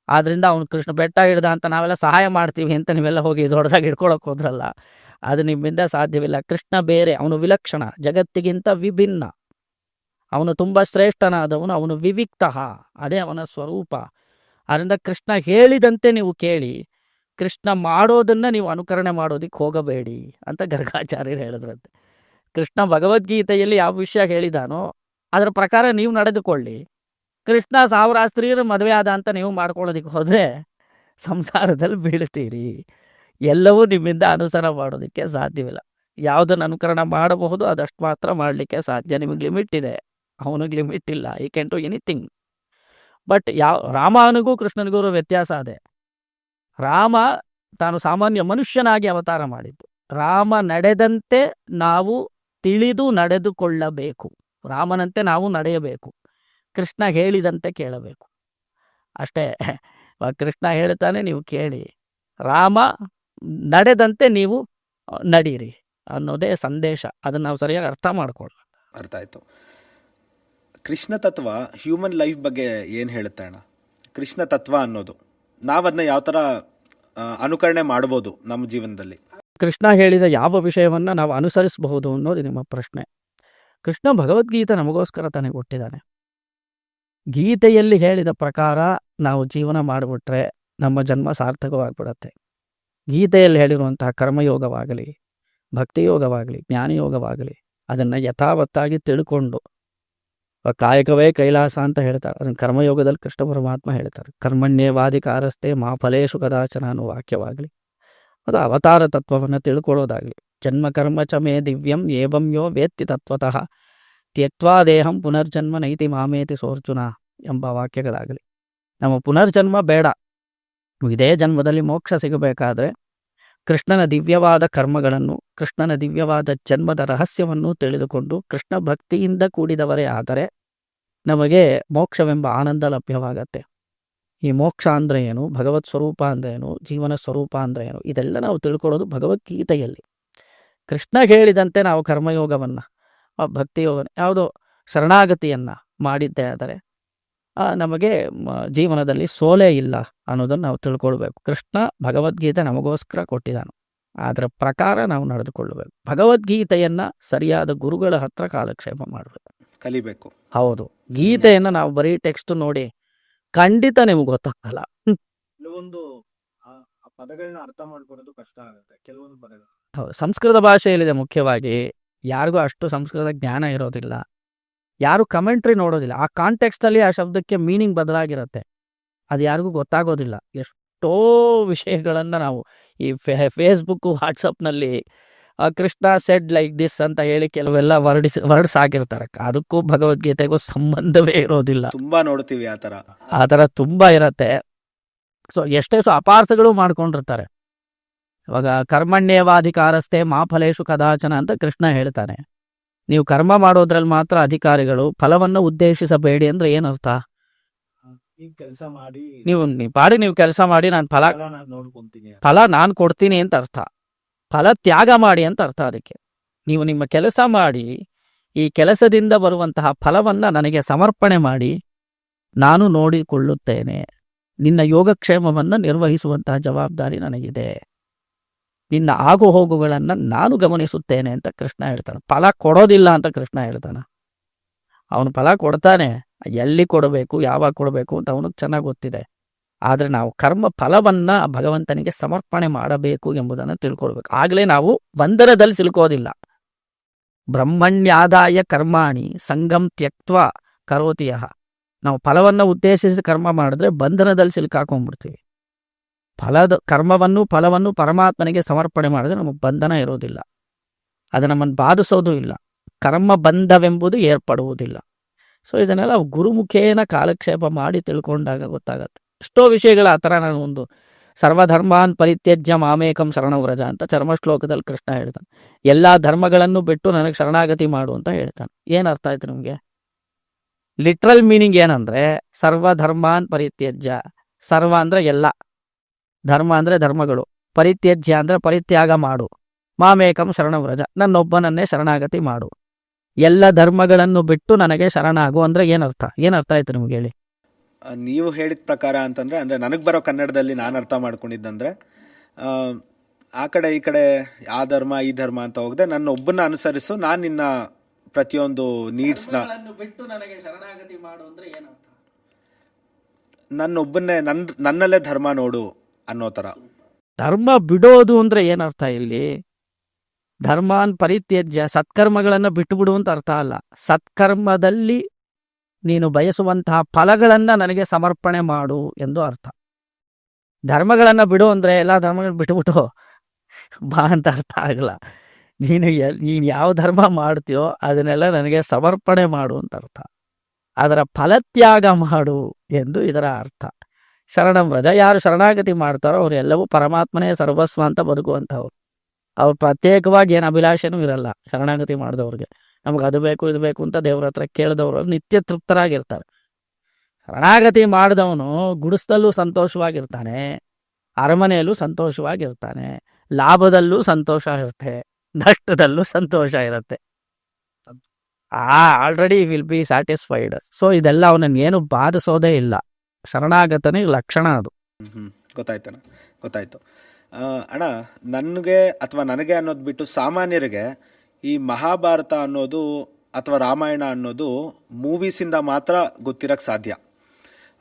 ಆದ್ದರಿಂದ ಅವನು ಕೃಷ್ಣ ಬೆಟ್ಟ ಹಿಡ್ದ ಅಂತ ನಾವೆಲ್ಲ ಸಹಾಯ ಮಾಡ್ತೀವಿ ಅಂತ ನೀವೆಲ್ಲ ಹೋಗಿ ದೊಡ್ಡದಾಗಿ ಹಿಡ್ಕೊಳಕ್ಕೆ ಹೋದ್ರಲ್ಲ, ಅದು ನಿಮ್ಮಿಂದ ಸಾಧ್ಯವಿಲ್ಲ. ಕೃಷ್ಣ ಬೇರೆ, ಅವನು ವಿಲಕ್ಷಣ, ಜಗತ್ತಿಗಿಂತ ವಿಭಿನ್ನ, ಅವನು ತುಂಬ ಶ್ರೇಷ್ಠನಾದವನು, ಅವನು ವಿವಿಕ್ತಃ, ಅದೇ ಅವನ ಸ್ವರೂಪ. ಆದ್ದರಿಂದ ಕೃಷ್ಣ ಹೇಳಿದಂತೆ ನೀವು ಕೇಳಿ, ಕೃಷ್ಣ ಮಾಡೋದನ್ನು ನೀವು ಅನುಕರಣೆ ಮಾಡೋದಕ್ಕೆ ಹೋಗಬೇಡಿ ಅಂತ ಗರ್ಗಾಚಾರ್ಯರು ಹೇಳಿದ್ರಂತೆ. ಕೃಷ್ಣ ಭಗವದ್ಗೀತೆಯಲ್ಲಿ ಯಾವ ವಿಷಯ ಹೇಳಿದಾನೋ ಅದರ ಪ್ರಕಾರ ನೀವು ನಡೆದುಕೊಳ್ಳಿ. ಕೃಷ್ಣ 1000 ಸ್ತ್ರೀಯರು ಮದುವೆ ಆದ ಅಂತ ನೀವು ಮಾಡ್ಕೊಳ್ಳೋದಕ್ಕೆ ಹೋದರೆ ಸಂಸಾರದಲ್ಲಿ ಬೀಳ್ತೀರಿ. ಎಲ್ಲವೂ ನಿಮ್ಮಿಂದ ಅನುಸರ ಮಾಡೋದಕ್ಕೆ ಸಾಧ್ಯವಿಲ್ಲ. ಯಾವುದನ್ನು ಅನುಕರಣ ಮಾಡಬಹುದು ಅದಷ್ಟು ಮಾತ್ರ ಮಾಡಲಿಕ್ಕೆ ಸಾಧ್ಯ. ನಿಮಗೆ ಲಿಮಿಟ್ ಇದೆ, ಅವನಿಗೆ ಲಿಮಿಟ್ ಇಲ್ಲ. ಈ ಕ್ಯಾನ್ ಡೂ ಎನಿಥಿಂಗ್. ಬಟ್ ರಾಮನಿಗೂ ಕೃಷ್ಣನಿಗೂ ಇರೋ ವ್ಯತ್ಯಾಸ ಅದೇ. ರಾಮ ತಾನು ಸಾಮಾನ್ಯ ಮನುಷ್ಯನಾಗಿ ಅವತಾರ ಮಾಡಿದ್ದು. ರಾಮ ನಡೆದಂತೆ ನಾವು ತಿಳಿದು ನಡೆದುಕೊಳ್ಳಬೇಕು. ರಾಮನಂತೆ ನಾವು ನಡೆಯಬೇಕು. ಕೃಷ್ಣ ಹೇಳಿದಂತೆ ಕೇಳಬೇಕು ಅಷ್ಟೇ. ಕೃಷ್ಣ ಹೇಳ್ತಾನೆ, ನೀವು ಕೇಳಿ. ರಾಮ ನಡೆದಂತೆ ನೀವು ನಡೀರಿ ಅನ್ನೋದೇ ಸಂದೇಶ. ಅದನ್ನು ನಾವು ಸರಿಯಾಗಿ ಅರ್ಥ ಮಾಡ್ಕೊಳ್ಳ. ಅರ್ಥ ಆಯಿತು. ಕೃಷ್ಣ ತತ್ವ ಹ್ಯೂಮನ್ ಲೈಫ್ ಬಗ್ಗೆ ಏನು ಹೇಳುತ್ತೆ ಅಣ್ಣ? ಕೃಷ್ಣ ತತ್ವ ಅನ್ನೋದು ನಾವದನ್ನ ಯಾವ ಥರ ಅನುಕರಣೆ ಮಾಡ್ಬೋದು ನಮ್ಮ ಜೀವನದಲ್ಲಿ? ಕೃಷ್ಣ ಹೇಳಿದ ಯಾವ ವಿಷಯವನ್ನು ನಾವು ಅನುಸರಿಸಬಹುದು ಅನ್ನೋದು ನಿಮ್ಮ ಪ್ರಶ್ನೆ. ಕೃಷ್ಣ ಭಗವದ್ಗೀತೆ ನಮಗೋಸ್ಕರ ತಾನೇ ಕೊಟ್ಟಿದ್ದಾನೆ. ಗೀತೆಯಲ್ಲಿ ಹೇಳಿದ ಪ್ರಕಾರ ನಾವು ಜೀವನ ಮಾಡಿಬಿಟ್ರೆ ನಮ್ಮ ಜನ್ಮ ಸಾರ್ಥಕವಾಗಿಬಿಡತ್ತೆ. ಗೀತೆಯಲ್ಲಿ ಹೇಳಿರುವಂತಹ ಕರ್ಮಯೋಗವಾಗಲಿ, ಭಕ್ತಿಯೋಗವಾಗಲಿ, ಜ್ಞಾನಯೋಗವಾಗಲಿ ಅದನ್ನು ಯಥಾವತ್ತಾಗಿ ತಿಳ್ಕೊಂಡು, ಕಾಯಕವೇ ಕೈಲಾಸ ಅಂತ ಹೇಳ್ತಾರೆ. ಅದನ್ನು ಕರ್ಮಯೋಗದಲ್ಲಿ ಕೃಷ್ಣ ಪರಮಾತ್ಮ ಹೇಳ್ತಾರೆ. ಕರ್ಮಣ್ಯೇವಾಧಿಕಾರಸ್ಥೆ ಮಾ ಫಲೇಶು ಕದಾಚನ ಅನ್ನೋ ವಾಕ್ಯವಾಗಲಿ, ಅದು ಅವತಾರ ತತ್ವವನ್ನು ತಿಳ್ಕೊಳ್ಳೋದಾಗಲಿ. ಜನ್ಮ ಕರ್ಮ ಚ ಮೇ ದಿವ್ಯಂ ಏವಂ ಯೋ ವೇತ್ತಿ ತತ್ವತಃ ತ್ಯಕ್ವಾ ದೇಹಂ ಪುನರ್ಜನ್ಮ ನೈತಿ ಮಾಮೇತಿ ಸೋರ್ಜುನ ಎಂಬ ವಾಕ್ಯಗಳಾಗಲಿ. ನಮ್ಮ ಪುನರ್ಜನ್ಮ ಬೇಡ, ಇದೇ ಜನ್ಮದಲ್ಲಿ ಮೋಕ್ಷ ಸಿಗಬೇಕಾದ್ರೆ ಕೃಷ್ಣನ ದಿವ್ಯವಾದ ಕರ್ಮಗಳನ್ನು, ಕೃಷ್ಣನ ದಿವ್ಯವಾದ ಜನ್ಮದ ರಹಸ್ಯವನ್ನು ತಿಳಿದುಕೊಂಡು ಕೃಷ್ಣ ಭಕ್ತಿಯಿಂದ ಕೂಡಿದವರೇ ಆದರೆ ನಮಗೆ ಮೋಕ್ಷವೆಂಬ ಆನಂದ ಲಭ್ಯವಾಗತ್ತೆ. ಈ ಮೋಕ್ಷ ಅಂದರೆ ಏನು, ಭಗವತ್ ಸ್ವರೂಪ ಅಂದರೆ ಏನು, ಜೀವನ ಸ್ವರೂಪ ಅಂದರೆ ಏನು, ಇದೆಲ್ಲ ನಾವು ತಿಳ್ಕೊಳ್ಳೋದು ಭಗವದ್ಗೀತೆಯಲ್ಲಿ. ಕೃಷ್ಣ ಹೇಳಿದಂತೆ ನಾವು ಕರ್ಮಯೋಗವನ್ನು, ಭಕ್ತಿಯೋಗ, ಯಾವುದೋ ಶರಣಾಗತಿಯನ್ನು ಮಾಡಿದ್ದೇ ಆದರೆ ನಮಗೆ ಜೀವನದಲ್ಲಿ ಸೋಲೇ ಇಲ್ಲ ಅನ್ನೋದನ್ನು ನಾವು ತಿಳ್ಕೊಳ್ಬೇಕು. ಕೃಷ್ಣ ಭಗವದ್ಗೀತೆ ನಮಗೋಸ್ಕರ ಕೊಟ್ಟಿದ್ದಾನೆ. ಅದರ ಪ್ರಕಾರ ನಾವು ನಡೆದುಕೊಳ್ಳಬೇಕು. ಭಗವದ್ಗೀತೆಯನ್ನು ಸರಿಯಾದ ಗುರುಗಳ ಹತ್ರ ಕಾಲಕ್ಷೇಪ ಮಾಡಬೇಕು, ಕಲಿಬೇಕು. ಹೌದು, ಗೀತೆಯನ್ನು ನಾವು ಬರೀ ಟೆಕ್ಸ್ಟ್ ನೋಡಿ ಖಂಡಿತ ನಿಮ್ಗೆ ಗೊತ್ತಾಗಲ್ಲ. ಕೆಲವೊಂದು ಪದಗಳನ್ನ ಅರ್ಥ ಮಾಡ್ಕೊಳ್ಳೋದು ಕಷ್ಟ ಆಗುತ್ತೆ. ಕೆಲವೊಂದು ಪದಗಳು ಹೌದು, ಸಂಸ್ಕೃತ ಭಾಷೆಯಲ್ಲಿದೆ. ಮುಖ್ಯವಾಗಿ ಯಾರಿಗೂ ಅಷ್ಟು ಸಂಸ್ಕೃತ ಜ್ಞಾನ ಇರೋದಿಲ್ಲ, ಯಾರು ಕಮೆಂಟ್ರಿ ನೋಡೋದಿಲ್ಲ. ಆ ಕಾಂಟೆಕ್ಸ್ಟಲ್ಲಿ ಆ ಶಬ್ದಕ್ಕೆ ಮೀನಿಂಗ್ ಬದಲಾಗಿರುತ್ತೆ, ಅದು ಯಾರಿಗೂ ಗೊತ್ತಾಗೋದಿಲ್ಲ. ಎಷ್ಟೋ ವಿಷಯಗಳನ್ನು ನಾವು ಈ ಫೇಸ್ಬುಕ್ಕು, ವಾಟ್ಸಪ್ನಲ್ಲಿ ಕೃಷ್ಣ ಸೆಡ್ ಲೈಕ್ ದಿಸ್ ಅಂತ ಹೇಳಿ ಕೆಲವೆಲ್ಲ ವರ್ಡ್ಸ್ ಆಗಿರ್ತಾರೆ. ಅದಕ್ಕೂ ಭಗವದ್ಗೀತೆಗೂ ಸಂಬಂಧವೇ ಇರೋದಿಲ್ಲ. ತುಂಬಾ ನೋಡ್ತೀವಿ ಆ ಥರ ತುಂಬ ಇರತ್ತೆ. ಸೊ ಎಷ್ಟೆಷ್ಟು ಅಪಾರ್ಥಗಳು ಮಾಡ್ಕೊಂಡಿರ್ತಾರೆ. ಇವಾಗ ಕರ್ಮಣ್ಯೇವಾಧಿಕಾರಸ್ಥೆ ಮಾ ಫಲೇಶು ಕದಾಚನ ಅಂತ ಕೃಷ್ಣ ಹೇಳ್ತಾನೆ. ನೀವು ಕರ್ಮ ಮಾಡೋದ್ರಲ್ಲಿ ಮಾತ್ರ ಅಧಿಕಾರಿಗಳು, ಫಲವನ್ನು ಉದ್ದೇಶಿಸಬೇಡಿ ಅಂದ್ರೆ ಏನರ್ಥ? ಈಗ ಕೆಲಸ ಮಾಡಿ ನೀವು ಕೆಲಸ ಮಾಡಿ ನಾನು ನಾನು ನೋಡ್ಕೊಂತೀನಿ. ಫಲ ನಾನು ಕೊಡ್ತೀನಿ ಅಂತ ಅರ್ಥ. ಫಲ ತ್ಯಾಗ ಮಾಡಿ ಅಂತ ಅರ್ಥ. ಅದಕ್ಕೆ ನೀವು ನಿಮ್ಮ ಕೆಲಸ ಮಾಡಿ, ಈ ಕೆಲಸದಿಂದ ಬರುವಂತಹ ಫಲವನ್ನು ನನಗೆ ಸಮರ್ಪಣೆ ಮಾಡಿ ನಾನು ನೋಡಿಕೊಳ್ಳುತ್ತೇನೆ. ನಿನ್ನ ಯೋಗಕ್ಷೇಮವನ್ನು ನಿರ್ವಹಿಸುವಂತಹ ಜವಾಬ್ದಾರಿ ನನಗಿದೆ. ನಿನ್ನ ಆಗು ಹೋಗುಗಳನ್ನು ನಾನು ಗಮನಿಸುತ್ತೇನೆ ಅಂತ ಕೃಷ್ಣ ಹೇಳ್ತಾನೆ. ಫಲ ಕೊಡೋದಿಲ್ಲ ಅಂತ ಕೃಷ್ಣ ಹೇಳ್ತಾನೆ. ಅವನು ಫಲ ಕೊಡ್ತಾನೆ, ಎಲ್ಲಿ ಕೊಡಬೇಕು, ಯಾವಾಗ ಕೊಡಬೇಕು ಅಂತ ಅವನಿಗೆ ಚೆನ್ನಾಗಿ ಗೊತ್ತಿದೆ. ಆದರೆ ನಾವು ಕರ್ಮ ಫಲವನ್ನು ಭಗವಂತನಿಗೆ ಸಮರ್ಪಣೆ ಮಾಡಬೇಕು ಎಂಬುದನ್ನು ತಿಳ್ಕೊಳ್ಬೇಕು. ಆಗಲೇ ನಾವು ಬಂಧನದಲ್ಲಿ ಸಿಲುಕೋದಿಲ್ಲ. ಬ್ರಹ್ಮಣ್ಯಾದಾಯ ಕರ್ಮಾಣಿ ಸಂಗಂ ತ್ಯಕ್ತ್ವ ಕರೋತಿಯಃ. ನಾವು ಫಲವನ್ನು ಉದ್ದೇಶಿಸಿ ಕರ್ಮ ಮಾಡಿದ್ರೆ ಬಂಧನದಲ್ಲಿ ಸಿಲುಕಾಕೊಂಡ್ಬಿಡ್ತೀವಿ. ಫಲವನ್ನು ಪರಮಾತ್ಮನಿಗೆ ಸಮರ್ಪಣೆ ಮಾಡಿದ್ರೆ ನಮಗೆ ಬಂಧನ ಇರೋದಿಲ್ಲ, ಅದು ನಮ್ಮನ್ನು ಬಾಧಿಸೋದು ಇಲ್ಲ, ಕರ್ಮ ಬಂಧವೆಂಬುದು ಏರ್ಪಡುವುದಿಲ್ಲ. ಸೊ ಇದನ್ನೆಲ್ಲ ಗುರುಮುಖೇನ ಕಾಲಕ್ಷೇಪ ಮಾಡಿ ತಿಳ್ಕೊಂಡಾಗ ಗೊತ್ತಾಗತ್ತೆ. ಎಷ್ಟೋ ವಿಷಯಗಳು ಆ ಥರ. ನಾನು ಒಂದು ಸರ್ವಧರ್ಮಾನ್ ಪರಿತ್ಯಜ್ಯ ಮಾಮೇಕಂ ಶರಣವ್ರಜ ಅಂತ ಚರ್ಮಶ್ಲೋಕದಲ್ಲಿ ಕೃಷ್ಣ ಹೇಳ್ತಾನೆ. ಎಲ್ಲ ಧರ್ಮಗಳನ್ನು ಬಿಟ್ಟು ನನಗೆ ಶರಣಾಗತಿ ಮಾಡು ಅಂತ ಹೇಳ್ತಾನೆ. ಏನು ಅರ್ಥ ಆಯ್ತು ನಿಮಗೆ? ಲಿಟ್ರಲ್ ಮೀನಿಂಗ್ ಏನಂದರೆ ಸರ್ವಧರ್ಮಾನ್ ಪರಿತ್ಯಜ್ಯ. ಸರ್ವ ಅಂದರೆ ಎಲ್ಲ, ಧರ್ಮ ಅಂದರೆ ಧರ್ಮಗಳು, ಪರಿತ್ಯಜ್ಯ ಅಂದರೆ ಪರಿತ್ಯಾಗ ಮಾಡು, ಮಾಮೇಕಂ ಶರಣವ್ರಜ ನನ್ನೊಬ್ಬನನ್ನೇ ಶರಣಾಗತಿ ಮಾಡು. ಎಲ್ಲ ಧರ್ಮಗಳನ್ನು ಬಿಟ್ಟು ನನಗೆ ಶರಣಾಗು ಅಂದರೆ ಏನರ್ಥ ಆಯ್ತು ನಿಮ್ಗೆ ಹೇಳಿ? ನೀವು ಹೇಳಿದ ಪ್ರಕಾರ ಅಂತಂದರೆ, ಅಂದರೆ ನನಗೆ ಬರೋ ಕನ್ನಡದಲ್ಲಿ ನಾನು ಅರ್ಥ ಮಾಡ್ಕೊಂಡಿದ್ದಂದರೆ, ಆ ಕಡೆ ಈ ಕಡೆ ಆ ಧರ್ಮ ಈ ಧರ್ಮ ಅಂತ ಹೋಗದೆ ನನ್ನ ಒಬ್ಬನ ಅನುಸರಿಸು, ನಾನು ನಿನ್ನ ಪ್ರತಿಯೊಂದು ನೀಡ್ಸ್ನ ಬಿಟ್ಟು ನನಗೆ ಶರಣಾಗತಿ ಮಾಡು ಅಂದರೆ ಏನರ್ಥ? ನನ್ನೊಬ್ಬನ್ನೇ ನನ್ನಲ್ಲೇ ಧರ್ಮ ನೋಡು ಅನ್ನೋ ಥರ. ಧರ್ಮ ಬಿಡೋದು ಅಂದರೆ ಏನರ್ಥ ಇಲ್ಲಿ? ಧರ್ಮಾನ್ ಪರಿತ್ಯಜ್ಯ, ಸತ್ಕರ್ಮಗಳನ್ನು ಬಿಟ್ಟುಬಿಡು ಅಂತ ಅರ್ಥ ಅಲ್ಲ. ಸತ್ಕರ್ಮದಲ್ಲಿ ನೀನು ಬಯಸುವಂತಹ ಫಲಗಳನ್ನು ನನಗೆ ಸಮರ್ಪಣೆ ಮಾಡು ಎಂದು ಅರ್ಥ. ಧರ್ಮಗಳನ್ನು ಬಿಡು ಅಂದರೆ ಎಲ್ಲ ಧರ್ಮಗಳನ್ನ ಬಿಟ್ಟುಬಿಟ್ಟು ಬಾ ಅಂತ ಅರ್ಥ ಆಗಲ್ಲ. ನೀನು ಯಾವ ಧರ್ಮ ಮಾಡ್ತೀಯೋ ಅದನ್ನೆಲ್ಲ ನನಗೆ ಸಮರ್ಪಣೆ ಮಾಡು ಅಂತ ಅರ್ಥ. ಅದರ ಫಲತ್ಯಾಗ ಮಾಡು ಎಂದು ಇದರ ಅರ್ಥ. ಶರಣಂ ವ್ರಜ, ಯಾರು ಶರಣಾಗತಿ ಮಾಡ್ತಾರೋ ಅವರೆಲ್ಲವೂ ಪರಮಾತ್ಮನೇ ಸರ್ವಸ್ವ ಅಂತ ಬದುಕುವಂಥವ್ರು. ಅವ್ರು ಪ್ರತ್ಯೇಕವಾಗಿ ಏನು ಅಭಿಲಾಷೆನೂ ಇರಲ್ಲ. ಶರಣಾಗತಿ ಮಾಡಿದವ್ರಿಗೆ ನಮ್ಗೆ ಅದು ಬೇಕು ಇದು ಬೇಕು ಅಂತ ದೇವ್ರ ಹತ್ರ ಕೇಳಿದವರು ನಿತ್ಯ ತೃಪ್ತರಾಗಿರ್ತಾರೆ. ಶರಣಾಗತಿ ಮಾಡಿದವನು ಗುಡಿಸ್ದಲ್ಲೂ ಸಂತೋಷವಾಗಿರ್ತಾನೆ, ಅರಮನೆಯಲ್ಲೂ ಸಂತೋಷವಾಗಿರ್ತಾನೆ, ಲಾಭದಲ್ಲೂ ಸಂತೋಷ ಇರುತ್ತೆ, ನಷ್ಟದಲ್ಲೂ ಸಂತೋಷ ಇರುತ್ತೆ. Already will be satisfied. So ಇದೆಲ್ಲ ಅವನನ್ನು ಏನು ಬಾಧಿಸೋದೇ ಇಲ್ಲ. ಶರಣಾಗತನಿಗೆ ಲಕ್ಷಣ ಅದು. ಗೊತ್ತಾಯ್ತು ಅಣ್ಣ. ನನಗೆ ಅಥವಾ ನನಗೆ ಅನ್ನೋದು ಬಿಟ್ಟು ಸಾಮಾನ್ಯರಿಗೆ ಈ ಮಹಾಭಾರತ ಅನ್ನೋದು ಅಥವಾ ರಾಮಾಯಣ ಅನ್ನೋದು ಮೂವೀಸಿಂದ ಮಾತ್ರ ಗೊತ್ತಿರಕ್ಕೆ ಸಾಧ್ಯ.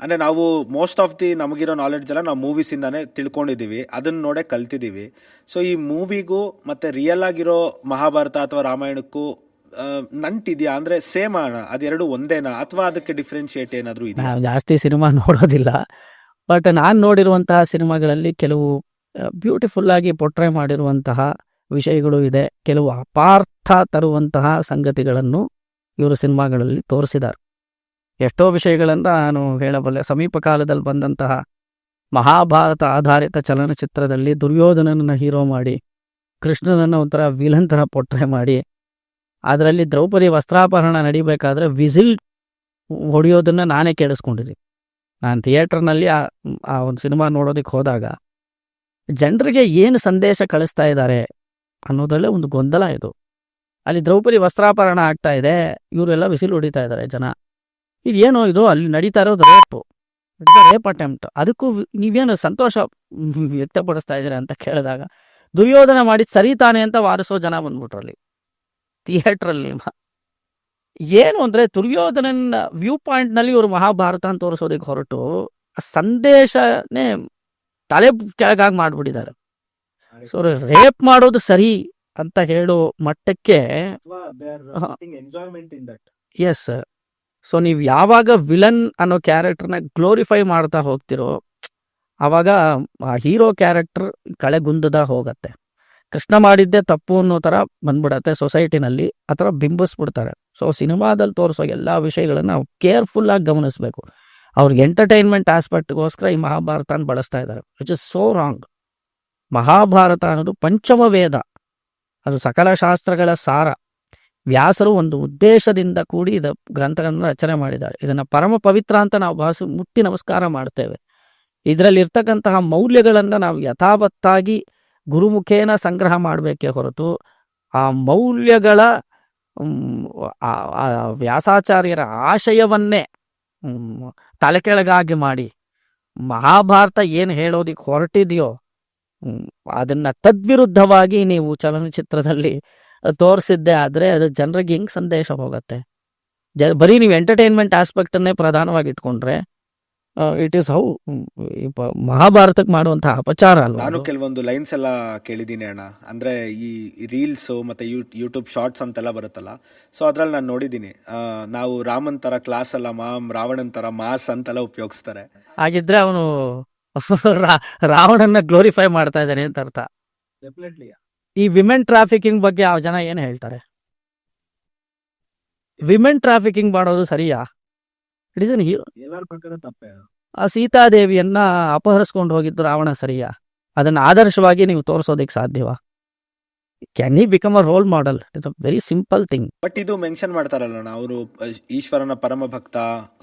ಅಂದರೆ ನಾವು ಮೋಸ್ಟ್ ಆಫ್ ದಿ ನಮಗಿರೋ ನಾಲೆಡ್ಜ್ ಎಲ್ಲ ನಾವು ಮೂವೀಸಿಂದಾನೇ ತಿಳ್ಕೊಂಡಿದ್ದೀವಿ, ಅದನ್ನು ನೋಡೇ ಕಲ್ತಿದ್ದೀವಿ. ಸೊ ಈ ಮೂವಿಗೂ ಮತ್ತು ರಿಯಲ್ ಆಗಿರೋ ಮಹಾಭಾರತ ಅಥವಾ ರಾಮಾಯಣಕ್ಕೂ ನಂಟಿದೆಯಾ? ಅಂದರೆ ಸೇಮ್ ಅಣ್ಣ, ಅದೆರಡು ಒಂದೇನಾ ಅಥವಾ ಅದಕ್ಕೆ ಡಿಫ್ರೆನ್ಶಿಯೇಟ್ ಏನಾದರೂ ಇದೆಯಾ? ನಾವು ಜಾಸ್ತಿ ಸಿನಿಮಾ ನೋಡೋದಿಲ್ಲ, ಬಟ್ ನಾನು ನೋಡಿರುವಂತಹ ಸಿನಿಮಾಗಳಲ್ಲಿ ಕೆಲವು ಬ್ಯೂಟಿಫುಲ್ಲಾಗಿ ಪೊಟ್ರೆ ಮಾಡಿರುವಂತಹ ವಿಷಯಗಳು ಇದೆ. ಕೆಲವು ಅಪಾರ್ಥ ತರುವಂತಹ ಸಂಗತಿಗಳನ್ನು ಇವರು ಸಿನಿಮಾಗಳಲ್ಲಿ ತೋರಿಸಿದ್ದಾರೆ. ಎಷ್ಟೋ ವಿಷಯಗಳನ್ನು ನಾನು ಹೇಳಬಲ್ಲೆ. ಸಮೀಪ ಕಾಲದಲ್ಲಿ ಬಂದಂತಹ ಮಹಾಭಾರತ ಆಧಾರಿತ ಚಲನಚಿತ್ರದಲ್ಲಿ ದುರ್ಯೋಧನನನ್ನು ಹೀರೋ ಮಾಡಿ, ಕೃಷ್ಣನನ್ನು ಒಂಥರ ವಿಲನ್ ಥರ ಪೊಟ್ರೆ ಮಾಡಿ, ಅದರಲ್ಲಿ ದ್ರೌಪದಿ ವಸ್ತ್ರಾಪಹರಣ ನಡಿಬೇಕಾದ್ರೆ ವಿಸಿಲ್ ಹೊಡೆಯೋದನ್ನು ನಾನೇ ಕೇಳಿಸ್ಕೊಂಡಿದ್ದೀನಿ. ನಾನು ಥಿಯೇಟರ್ನಲ್ಲಿ ಆ ಒಂದು ಸಿನಿಮಾ ನೋಡೋದಕ್ಕೆ ಹೋದಾಗ ಜನರಿಗೆ ಏನು ಸಂದೇಶ ಕಳಿಸ್ತಾ ಇದ್ದಾರೆ ಅನ್ನೋದ್ರಲ್ಲೇ ಒಂದು ಗೊಂದಲ ಇದು. ಅಲ್ಲಿ ದ್ರೌಪದಿ ವಸ್ತ್ರಾಪಹರಣ ಆಗ್ತಾ ಇದೆ, ಇವರೆಲ್ಲ ವಿಸಿಲ್ ಹೊಡಿತಾ ಇದ್ದಾರೆ ಜನ. ಇದೇನೋ ಇದು ಅಲ್ಲಿ ನಡೀತಾ ಇರೋದು ರೇಪ್ ಅಟೆಂಪ್ಟ್. ಅದಕ್ಕೂ ನೀವೇನು ಸಂತೋಷ ವ್ಯಕ್ತಪಡಿಸ್ತಾ ಇದ್ದೀರಾ ಅಂತ ಕೇಳಿದಾಗ ದುರ್ಯೋಧನ ಮಾಡಿದ ಸರಿ ತಾನೆ ಅಂತ ವಾರಿಸೋ ಜನ ಬಂದ್ಬಿಟ್ರಲ್ಲಿ ಥಿಯೇಟ್ರಲ್ಲಿ. ಏನು ಅಂದರೆ ದುರ್ಯೋಧನನ ವ್ಯೂ ಪಾಯಿಂಟ್ನಲ್ಲಿ ಇವರು ಮಹಾಭಾರತ ಅಂತ ತೋರಿಸೋದಕ್ಕೆ ಹೊರಟು ಸಂದೇಶನೇ ತಲೆ ಕೆಳಗಾಗಿ ಮಾಡಿಬಿಟ್ಟಿದ್ದಾರೆ. ಸೊ ರೇಪ್ ಮಾಡೋದು ಸರಿ ಅಂತ ಹೇಳೋ ಮಟ್ಟಕ್ಕೆ ಎಸ್. ಸೊ ನೀವು ಯಾವಾಗ ವಿಲನ್ ಅನ್ನೋ ಕ್ಯಾರೆಕ್ಟರ್ನ ಗ್ಲೋರಿಫೈ ಮಾಡ್ತಾ ಹೋಗ್ತಿರೋ ಆವಾಗ ಆ ಹೀರೋ ಕ್ಯಾರೆಕ್ಟರ್ ಕಳೆಗುಂದದ ಹೋಗತ್ತೆ. ಕೃಷ್ಣ ಮಾಡಿದ್ದೇ ತಪ್ಪು ಅನ್ನೋ ಥರ ಬಂದ್ಬಿಡತ್ತೆ ಸೊಸೈಟಿನಲ್ಲಿ, ಆ ಥರ ಬಿಂಬಿಸ್ಬಿಡ್ತಾರೆ. ಸೊ ಸಿನಿಮಾದಲ್ಲಿ ತೋರಿಸೋ ಎಲ್ಲ ವಿಷಯಗಳನ್ನು ನಾವು ಕೇರ್ಫುಲ್ಲಾಗಿ ಗಮನಿಸಬೇಕು. ಅವ್ರಿಗೆ ಎಂಟರ್ಟೈನ್ಮೆಂಟ್ ಆಸ್ಪೆಕ್ಟ್ಗೋಸ್ಕರ ಈ ಮಹಾಭಾರತನ ಬಳಸ್ತಾ ಇದ್ದಾರೆ, which is so wrong. Mahabharata ಅನ್ನೋದು ಪಂಚಮ ವೇದ, ಅದು ಸಕಲ ಶಾಸ್ತ್ರಗಳ ಸಾರ. ವ್ಯಾಸರು ಒಂದು ಉದ್ದೇಶದಿಂದ ಕೂಡಿ ಇದು ಗ್ರಂಥಗಳನ್ನು ರಚನೆ ಮಾಡಿದ್ದಾರೆ. ಇದನ್ನು ಪರಮ ಪವಿತ್ರ ಅಂತ ನಾವು ಮುಟ್ಟಿ ನಮಸ್ಕಾರ ಮಾಡ್ತೇವೆ. ಇದರಲ್ಲಿರ್ತಕ್ಕಂತಹ ಮೌಲ್ಯಗಳನ್ನು ನಾವು ಯಥಾವತ್ತಾಗಿ ಗುರುಮುಖೇನ ಸಂಗ್ರಹ ಮಾಡಬೇಕೇ ಹೊರತು ಆ ಮೌಲ್ಯಗಳ ವ್ಯಾಸಾಚಾರ್ಯರ ಆಶಯವನ್ನೇ ತಲೆಕೆಳಗಾಗಿ ಮಾಡಿ ಮಹಾಭಾರತ ಏನು ಹೇಳೋದಿಕ್ಕೆ ಹೊರಟಿದೆಯೋ ಅದನ್ನು ತದ್ವಿರುದ್ಧವಾಗಿ ನೀವು ಚಲನಚಿತ್ರದಲ್ಲಿ ತೋರಿಸಿದ್ದೆ ಆದರೆ ಅದು ಜನರಿಗೆ ಹೆಂಗೆ ಸಂದೇಶ ಹೋಗುತ್ತೆ? ಬರೀ ನೀವು ಎಂಟರ್ಟೈನ್ಮೆಂಟ್ ಆಸ್ಪೆಕ್ಟನ್ನೇ ಪ್ರಧಾನವಾಗಿ ಇಟ್ಕೊಂಡ್ರೆ ಇಟ್ ಈಸ್ ಹೌ ಮಹಾಭಾರತಕ್ಕೆ ಮಾಡುವಂತಹ ಅಪಚಾರ ಅಲ್ಲ. ನಾನು ಕೆಲವೊಂದು ಲೈನ್ಸ್ ಎಲ್ಲ ಕೇಳಿದ್ದೀನಿ ಅಣ್ಣ. ಅಂದರೆ ಈ ರೀಲ್ಸು ಮತ್ತು ಯೂಟ್ಯೂಬ್ ಶಾರ್ಟ್ಸ್ ಅಂತೆಲ್ಲ ಬರುತ್ತಲ್ಲ, ಸೊ ಅದ್ರಲ್ಲಿ ನಾನು ನೋಡಿದ್ದೀನಿ, ನಾವು ರಾಮನ್ ಥರ ಕ್ಲಾಸ್ ಅಲ್ಲ ಮಾಮ್, ರಾವಣನ್ ಥರ ಮಾಸ್ ಅಂತೆಲ್ಲ ಉಪಯೋಗಿಸ್ತಾರೆ. ಹಾಗಿದ್ರೆ ಅವನು ರಾವಣನ್ನ ಗ್ಲೋರಿಫೈ ಮಾಡ್ತಾ ಇದ್ದಾನೆ ಅಂತ ಅರ್ಥ. ಈ ವಿಮೆನ್ ಟ್ರಾಫಿಕಿಂಗ್ ಬಗ್ಗೆ ಆ ಜನ ಏನು ಹೇಳ್ತಾರೆ? ವಿಮೆನ್ ಟ್ರಾಫಿಕಿಂಗ್ ಮಾಡೋದು ಸರಿಯಾ? It is an hero. ಆ ಸೀತಾದೇವಿಯನ್ನ ಅಪಹರಿಸ್ಕೊಂಡು ಹೋಗಿದ್ದು ರಾವಣ ಸರಿಯಾ? ಅದನ್ನು ಆದರ್ಶವಾಗಿ ನೀವು ತೋರಿಸೋದಕ್ಕೆ ಸಾಧ್ಯವಾ? Can he become a role model? It's a very simple thing. But ಇದು ಮೆನ್ಷನ್ ಮಾಡ್ತಾರಲ್ಲ ಅವರು ಈಶ್ವರನ ಪರಮ ಭಕ್ತ,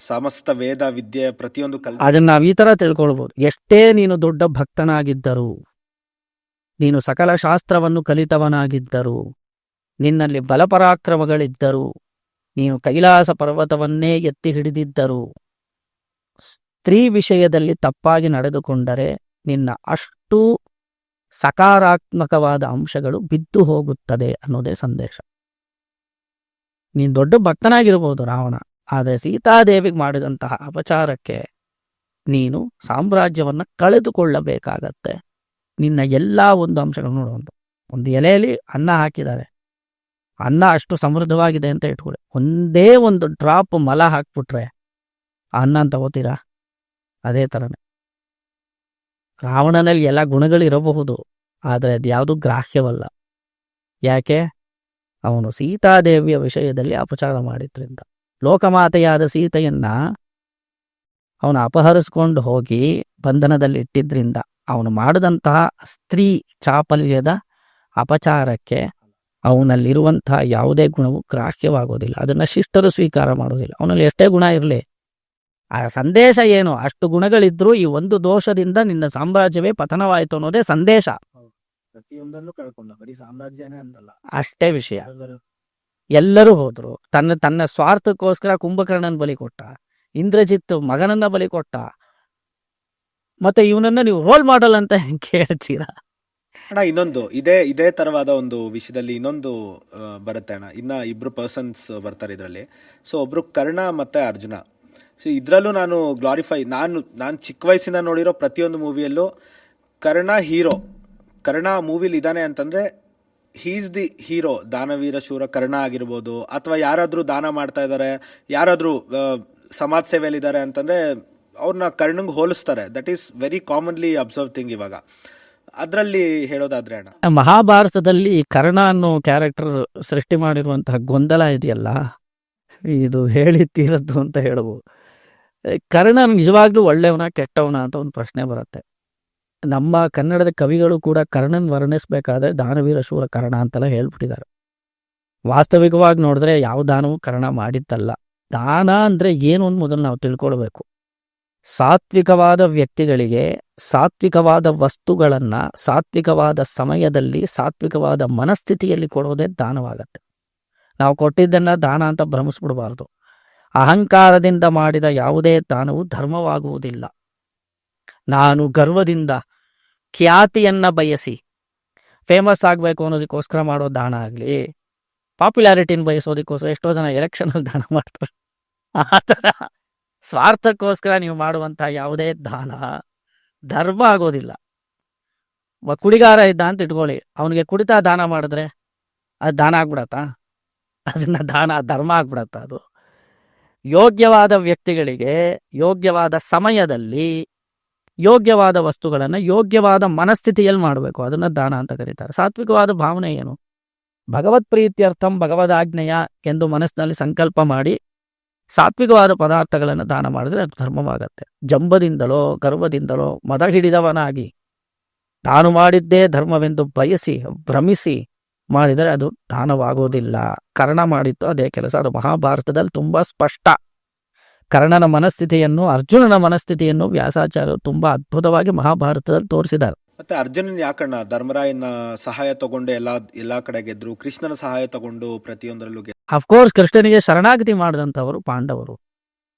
ಸಮಸ್ತ ವೇದ ವಿದ್ಯೆ ಪ್ರತಿಯೊಂದು ಅದನ್ನ ನಾವು ಈ ತರ ತಿಳ್ಕೊಳ್ಬಹುದು. ಎಷ್ಟೇ ನೀನು ದೊಡ್ಡ ಭಕ್ತನಾಗಿದ್ದರೂ, ನೀನು ಸಕಲ ಶಾಸ್ತ್ರವನ್ನು ಕಲಿತವನಾಗಿದ್ದರೂ, ನಿನ್ನಲ್ಲಿ ಬಲಪರಾಕ್ರಮಗಳಿದ್ದರೂ, ನೀನು ಕೈಲಾಸ ಪರ್ವತವನ್ನೇ ಎತ್ತಿ ಹಿಡಿದಿದ್ದರೂ, ಸ್ತ್ರೀ ವಿಷಯದಲ್ಲಿ ತಪ್ಪಾಗಿ ನಡೆದುಕೊಂಡರೆ ನಿನ್ನ ಅಷ್ಟು ಸಕಾರಾತ್ಮಕವಾದ ಅಂಶಗಳು ಬಿದ್ದು ಹೋಗುತ್ತದೆ ಅನ್ನೋದೇ ಸಂದೇಶ. ನೀನು ದೊಡ್ಡ ಭಕ್ತನಾಗಿರ್ಬೋದು ರಾವಣ, ಆದರೆ ಸೀತಾದೇವಿಗೆ ಮಾಡಿದಂತಹ ಅಪಚಾರಕ್ಕೆ ನೀನು ಸಾಮ್ರಾಜ್ಯವನ್ನು ಕಳೆದುಕೊಳ್ಳಬೇಕಾಗತ್ತೆ. ನಿನ್ನ ಎಲ್ಲ ಒಂದು ಅಂಶಗಳು ನೋಡುವಂಥ ಒಂದು ಎಲೆಯಲ್ಲಿ ಅನ್ನ ಹಾಕಿದ್ದಾರೆ, ಅನ್ನ ಅಷ್ಟು ಸಮೃದ್ಧವಾಗಿದೆ ಅಂತ ಇಟ್ಕೊಳ್ಳಿ, ಒಂದೇ ಒಂದು ಡ್ರಾಪ್ ಮಲ ಹಾಕ್ಬಿಟ್ರೆ ಆ ಅನ್ನ ತಗೋತೀರಾ? ಅದೇ ಥರನೇ ರಾವಣನಲ್ಲಿ ಎಲ್ಲ ಗುಣಗಳಿರಬಹುದು, ಆದರೆ ಅದು ಯಾವುದು ಗ್ರಾಹ್ಯವಲ್ಲ. ಯಾಕೆ? ಅವನು ಸೀತಾದೇವಿಯ ವಿಷಯದಲ್ಲಿ ಅಪಚಾರ ಮಾಡಿದ್ರಿಂದ. ಲೋಕಮಾತೆಯಾದ ಸೀತೆಯನ್ನ ಅವನು ಅಪಹರಿಸ್ಕೊಂಡು ಹೋಗಿ ಬಂಧನದಲ್ಲಿ ಇಟ್ಟಿದ್ರಿಂದ ಅವನು ಮಾಡಿದಂತಹ ಸ್ತ್ರೀ ಚಾಪಲ್ಯದ ಅಪಚಾರಕ್ಕೆ ಅವನಲ್ಲಿರುವಂತಹ ಯಾವುದೇ ಗುಣವು ಗ್ರಾಹ್ಯವಾಗೋದಿಲ್ಲ. ಅದನ್ನು ಶಿಷ್ಟರು ಸ್ವೀಕಾರ ಮಾಡೋದಿಲ್ಲ. ಅವನಲ್ಲಿ ಎಷ್ಟೇ ಗುಣ ಇರಲಿ, ಆ ಸಂದೇಶ ಏನು? ಅಷ್ಟು ಗುಣಗಳಿದ್ರೂ ಈ ಒಂದು ದೋಷದಿಂದ ನಿನ್ನ ಸಾಮ್ರಾಜ್ಯವೇ ಪತನವಾಯಿತು ಅನ್ನೋದೇ ಸಂದೇಶ. ಪ್ರತಿಯೊಂದನ್ನು ಕಳ್ಕೊಂಡ, ಬರೀ ಸಾಮ್ರಾಜ್ಯನೇ ಅಂತಲ್ಲ. ಅಷ್ಟೇ ವಿಷಯ. ಎಲ್ಲರೂ ಹೋದ್ರು. ತನ್ನ ಸ್ವಾರ್ಥಕ್ಕೋಸ್ಕರ ಕುಂಭಕರ್ಣನ ಬಲಿ ಕೊಟ್ಟ, ಇಂದ್ರಜಿತ್ ಮಗನನ್ನ ಬಲಿ ಕೊಟ್ಟ. ಮತ್ತೆ ಇವನನ್ನ ನೀವು ರೋಲ್ ಮಾಡಲ್ ಅಂತ ಹೆಂಗೆ ಕೇಳ್ತೀರಾ? ಅಣ್ಣ ಇನ್ನೊಂದು ಇದೇ ತರವಾದ ಒಂದು ವಿಷಯದಲ್ಲಿ ಇನ್ನೊಂದು ಬರುತ್ತೆ ಅಣ್ಣ. ಇನ್ನ ಇಬ್ರು ಪರ್ಸನ್ಸ್ ಬರ್ತಾರೆ ಇದರಲ್ಲಿ. ಸೊ ಒಬ್ರು ಕರ್ಣ ಮತ್ತೆ ಅರ್ಜುನ. ಸೊ ಇದ್ರಲ್ಲೂ ನಾನು ನಾನು ಚಿಕ್ಕ ವಯಸ್ಸಿಂದ ನೋಡಿರೋ ಪ್ರತಿಯೊಂದು ಮೂವಿಯಲ್ಲೂ ಕರ್ಣ ಮೂವಿಲಿ ಇದ್ದಾನೆ ಅಂತಂದ್ರೆ ಹೀಸ್ ದಿ ಹೀರೋ. ದಾನವೀರ ಶೂರ ಕರ್ಣ ಆಗಿರ್ಬೋದು, ಅಥವಾ ಯಾರಾದ್ರೂ ದಾನ ಮಾಡ್ತಾ ಇದ್ದಾರೆ, ಯಾರಾದ್ರೂ ಸಮಾಜ ಸೇವೆಯಲ್ಲಿದ್ದಾರೆ ಅಂತಂದ್ರೆ ಅವ್ರನ್ನ ಕರ್ಣಂಗೆ ಹೋಲಿಸ್ತಾರೆ. That is very commonly observe thing ಇವಾಗ. ಅದರಲ್ಲಿ ಹೇಳೋದಾದ್ರೆ ಅಣ್ಣ, ಮಹಾಭಾರತದಲ್ಲಿ ಕರ್ಣ ಅನ್ನೋ ಕ್ಯಾರೆಕ್ಟರ್ ಸೃಷ್ಟಿ ಮಾಡಿರುವಂತಹ ಗೊಂದಲ ಇದೆಯಲ್ಲ, ಇದು ಹೇಳಿ ತೀರದ್ದು ಅಂತ ಹೇಳ್ಬೋದು. ಕರ್ಣ ನಿಜವಾಗ್ಲೂ ಒಳ್ಳೆಯವನ ಕೆಟ್ಟವನ ಅಂತ ಒಂದು ಪ್ರಶ್ನೆ ಬರುತ್ತೆ. ನಮ್ಮ ಕನ್ನಡದ ಕವಿಗಳು ಕೂಡ ಕರ್ಣನ್ ವರ್ಣಿಸ್ಬೇಕಾದ್ರೆ ದಾನವೀರ ಶೂರ ಕರ್ಣ ಅಂತೆಲ್ಲ ಹೇಳ್ಬಿಟ್ಟಿದ್ದಾರೆ. ವಾಸ್ತವಿಕವಾಗಿ ನೋಡಿದ್ರೆ ಯಾವ ದಾನವೂ ಕರ್ಣ ಮಾಡಿದ್ದಲ್ಲ. ದಾನ ಅಂದರೆ ಏನು ಅಂತ ಮೊದಲು ನಾವು ತಿಳ್ಕೊಳ್ಬೇಕು. ಸಾತ್ವಿಕವಾದ ವ್ಯಕ್ತಿಗಳಿಗೆ ಸಾತ್ವಿಕವಾದ ವಸ್ತುಗಳನ್ನು ಸಾತ್ವಿಕವಾದ ಸಮಯದಲ್ಲಿ ಸಾತ್ವಿಕವಾದ ಮನಸ್ಥಿತಿಯಲ್ಲಿ ಕೊಡೋದೇ ದಾನವಾಗತ್ತೆ. ನಾವು ಕೊಟ್ಟಿದ್ದನ್ನು ದಾನ ಅಂತ ಭ್ರಮಿಸ್ಬಿಡಬಾರ್ದು. ಅಹಂಕಾರದಿಂದ ಮಾಡಿದ ಯಾವುದೇ ದಾನವು ಧರ್ಮವಾಗುವುದಿಲ್ಲ. ನಾನು ಗರ್ವದಿಂದ ಖ್ಯಾತಿಯನ್ನು ಬಯಸಿ ಫೇಮಸ್ ಆಗಬೇಕು ಅನ್ನೋದಕ್ಕೋಸ್ಕರ ಮಾಡೋ ದಾನ ಆಗಲಿ, ಪಾಪ್ಯುಲಾರಿಟಿನ ಬಯಸೋದಕ್ಕೋಸ್ಕರ ಎಷ್ಟೋ ಜನ ಎಲೆಕ್ಷನಲ್ಲಿ ದಾನ ಮಾಡ್ತಾರೆ. ಆ ಥರ ಸ್ವಾರ್ಥಕ್ಕೋಸ್ಕರ ನೀವು ಮಾಡುವಂಥ ಯಾವುದೇ ದಾನ ಧರ್ಮ ಆಗೋದಿಲ್ಲ. ಕುಡಿಗಾರ ಇದ್ದ ಅಂತ ಇಟ್ಕೊಳ್ಳಿ, ಅವನಿಗೆ ಕುಡಿತಾ ದಾನ ಮಾಡಿದ್ರೆ ಅದು ದಾನ ಆಗ್ಬಿಡತ್ತಾ? ಅದನ್ನ ಧರ್ಮ ಆಗ್ಬಿಡತ್ತ? ಅದು ಯೋಗ್ಯವಾದ ವ್ಯಕ್ತಿಗಳಿಗೆ ಯೋಗ್ಯವಾದ ಸಮಯದಲ್ಲಿ ಯೋಗ್ಯವಾದ ವಸ್ತುಗಳನ್ನು ಯೋಗ್ಯವಾದ ಮನಸ್ಥಿತಿಯಲ್ಲಿ ಮಾಡಬೇಕು. ಅದನ್ನು ದಾನ ಅಂತ ಕರೀತಾರೆ. ಸಾತ್ವಿಕವಾದ ಭಾವನೆ ಏನು? ಭಗವತ್ ಪ್ರೀತ್ಯರ್ಥಂ ಭಗವದಾಜ್ಞೆಯ ಎಂದು ಮನಸ್ಸಿನಲ್ಲಿ ಸಂಕಲ್ಪ ಮಾಡಿ ಸಾತ್ವಿಕವಾದ ಪದಾರ್ಥಗಳನ್ನು ದಾನ ಮಾಡಿದ್ರೆ ಅದು ಧರ್ಮವಾಗತ್ತೆ. ಜಂಬದಿಂದಲೋ ಗರ್ವದಿಂದಲೋ ಮದ ಹಿಡಿದವನಾಗಿ ತಾನು ಮಾಡಿದ್ದೇ ಧರ್ಮವೆಂದು ಬಯಸಿ ಭ್ರಮಿಸಿ ಮಾಡಿದರೆ ಅದು ದಾನವಾಗೋದಿಲ್ಲ. ಕರ್ಣ ಮಾಡಿತ್ತು ಅದೇ ಕೆಲಸ. ಅದು ಮಹಾಭಾರತದಲ್ಲಿ ತುಂಬ ಸ್ಪಷ್ಟ. ಕರ್ಣನ ಮನಸ್ಥಿತಿಯನ್ನು ಅರ್ಜುನನ ಮನಸ್ಥಿತಿಯನ್ನು ವ್ಯಾಸಾಚಾರ್ಯರು ತುಂಬ ಅದ್ಭುತವಾಗಿ ಮಹಾಭಾರತದಲ್ಲಿ ತೋರಿಸಿದ್ದಾರೆ. ಮತ್ತೆ ಅರ್ಜುನನ್ ಯಾಕಣ್ಣ ಧರ್ಮರಾಯನ ಸಹಾಯ ತಗೊಂಡು ಎಲ್ಲಾ ಕಡೆ ಗೆದ್ರು, ಕೃಷ್ಣನ ಸಹಾಯ ತಗೊಂಡು ಪ್ರತಿಯೊಂದರಲ್ಲೂ ಅಫ್ಕೋರ್ಸ್ ಕೃಷ್ಣನಿಗೆ ಶರಣಾಗತಿ ಮಾಡಿದಂಥವರು ಪಾಂಡವರು.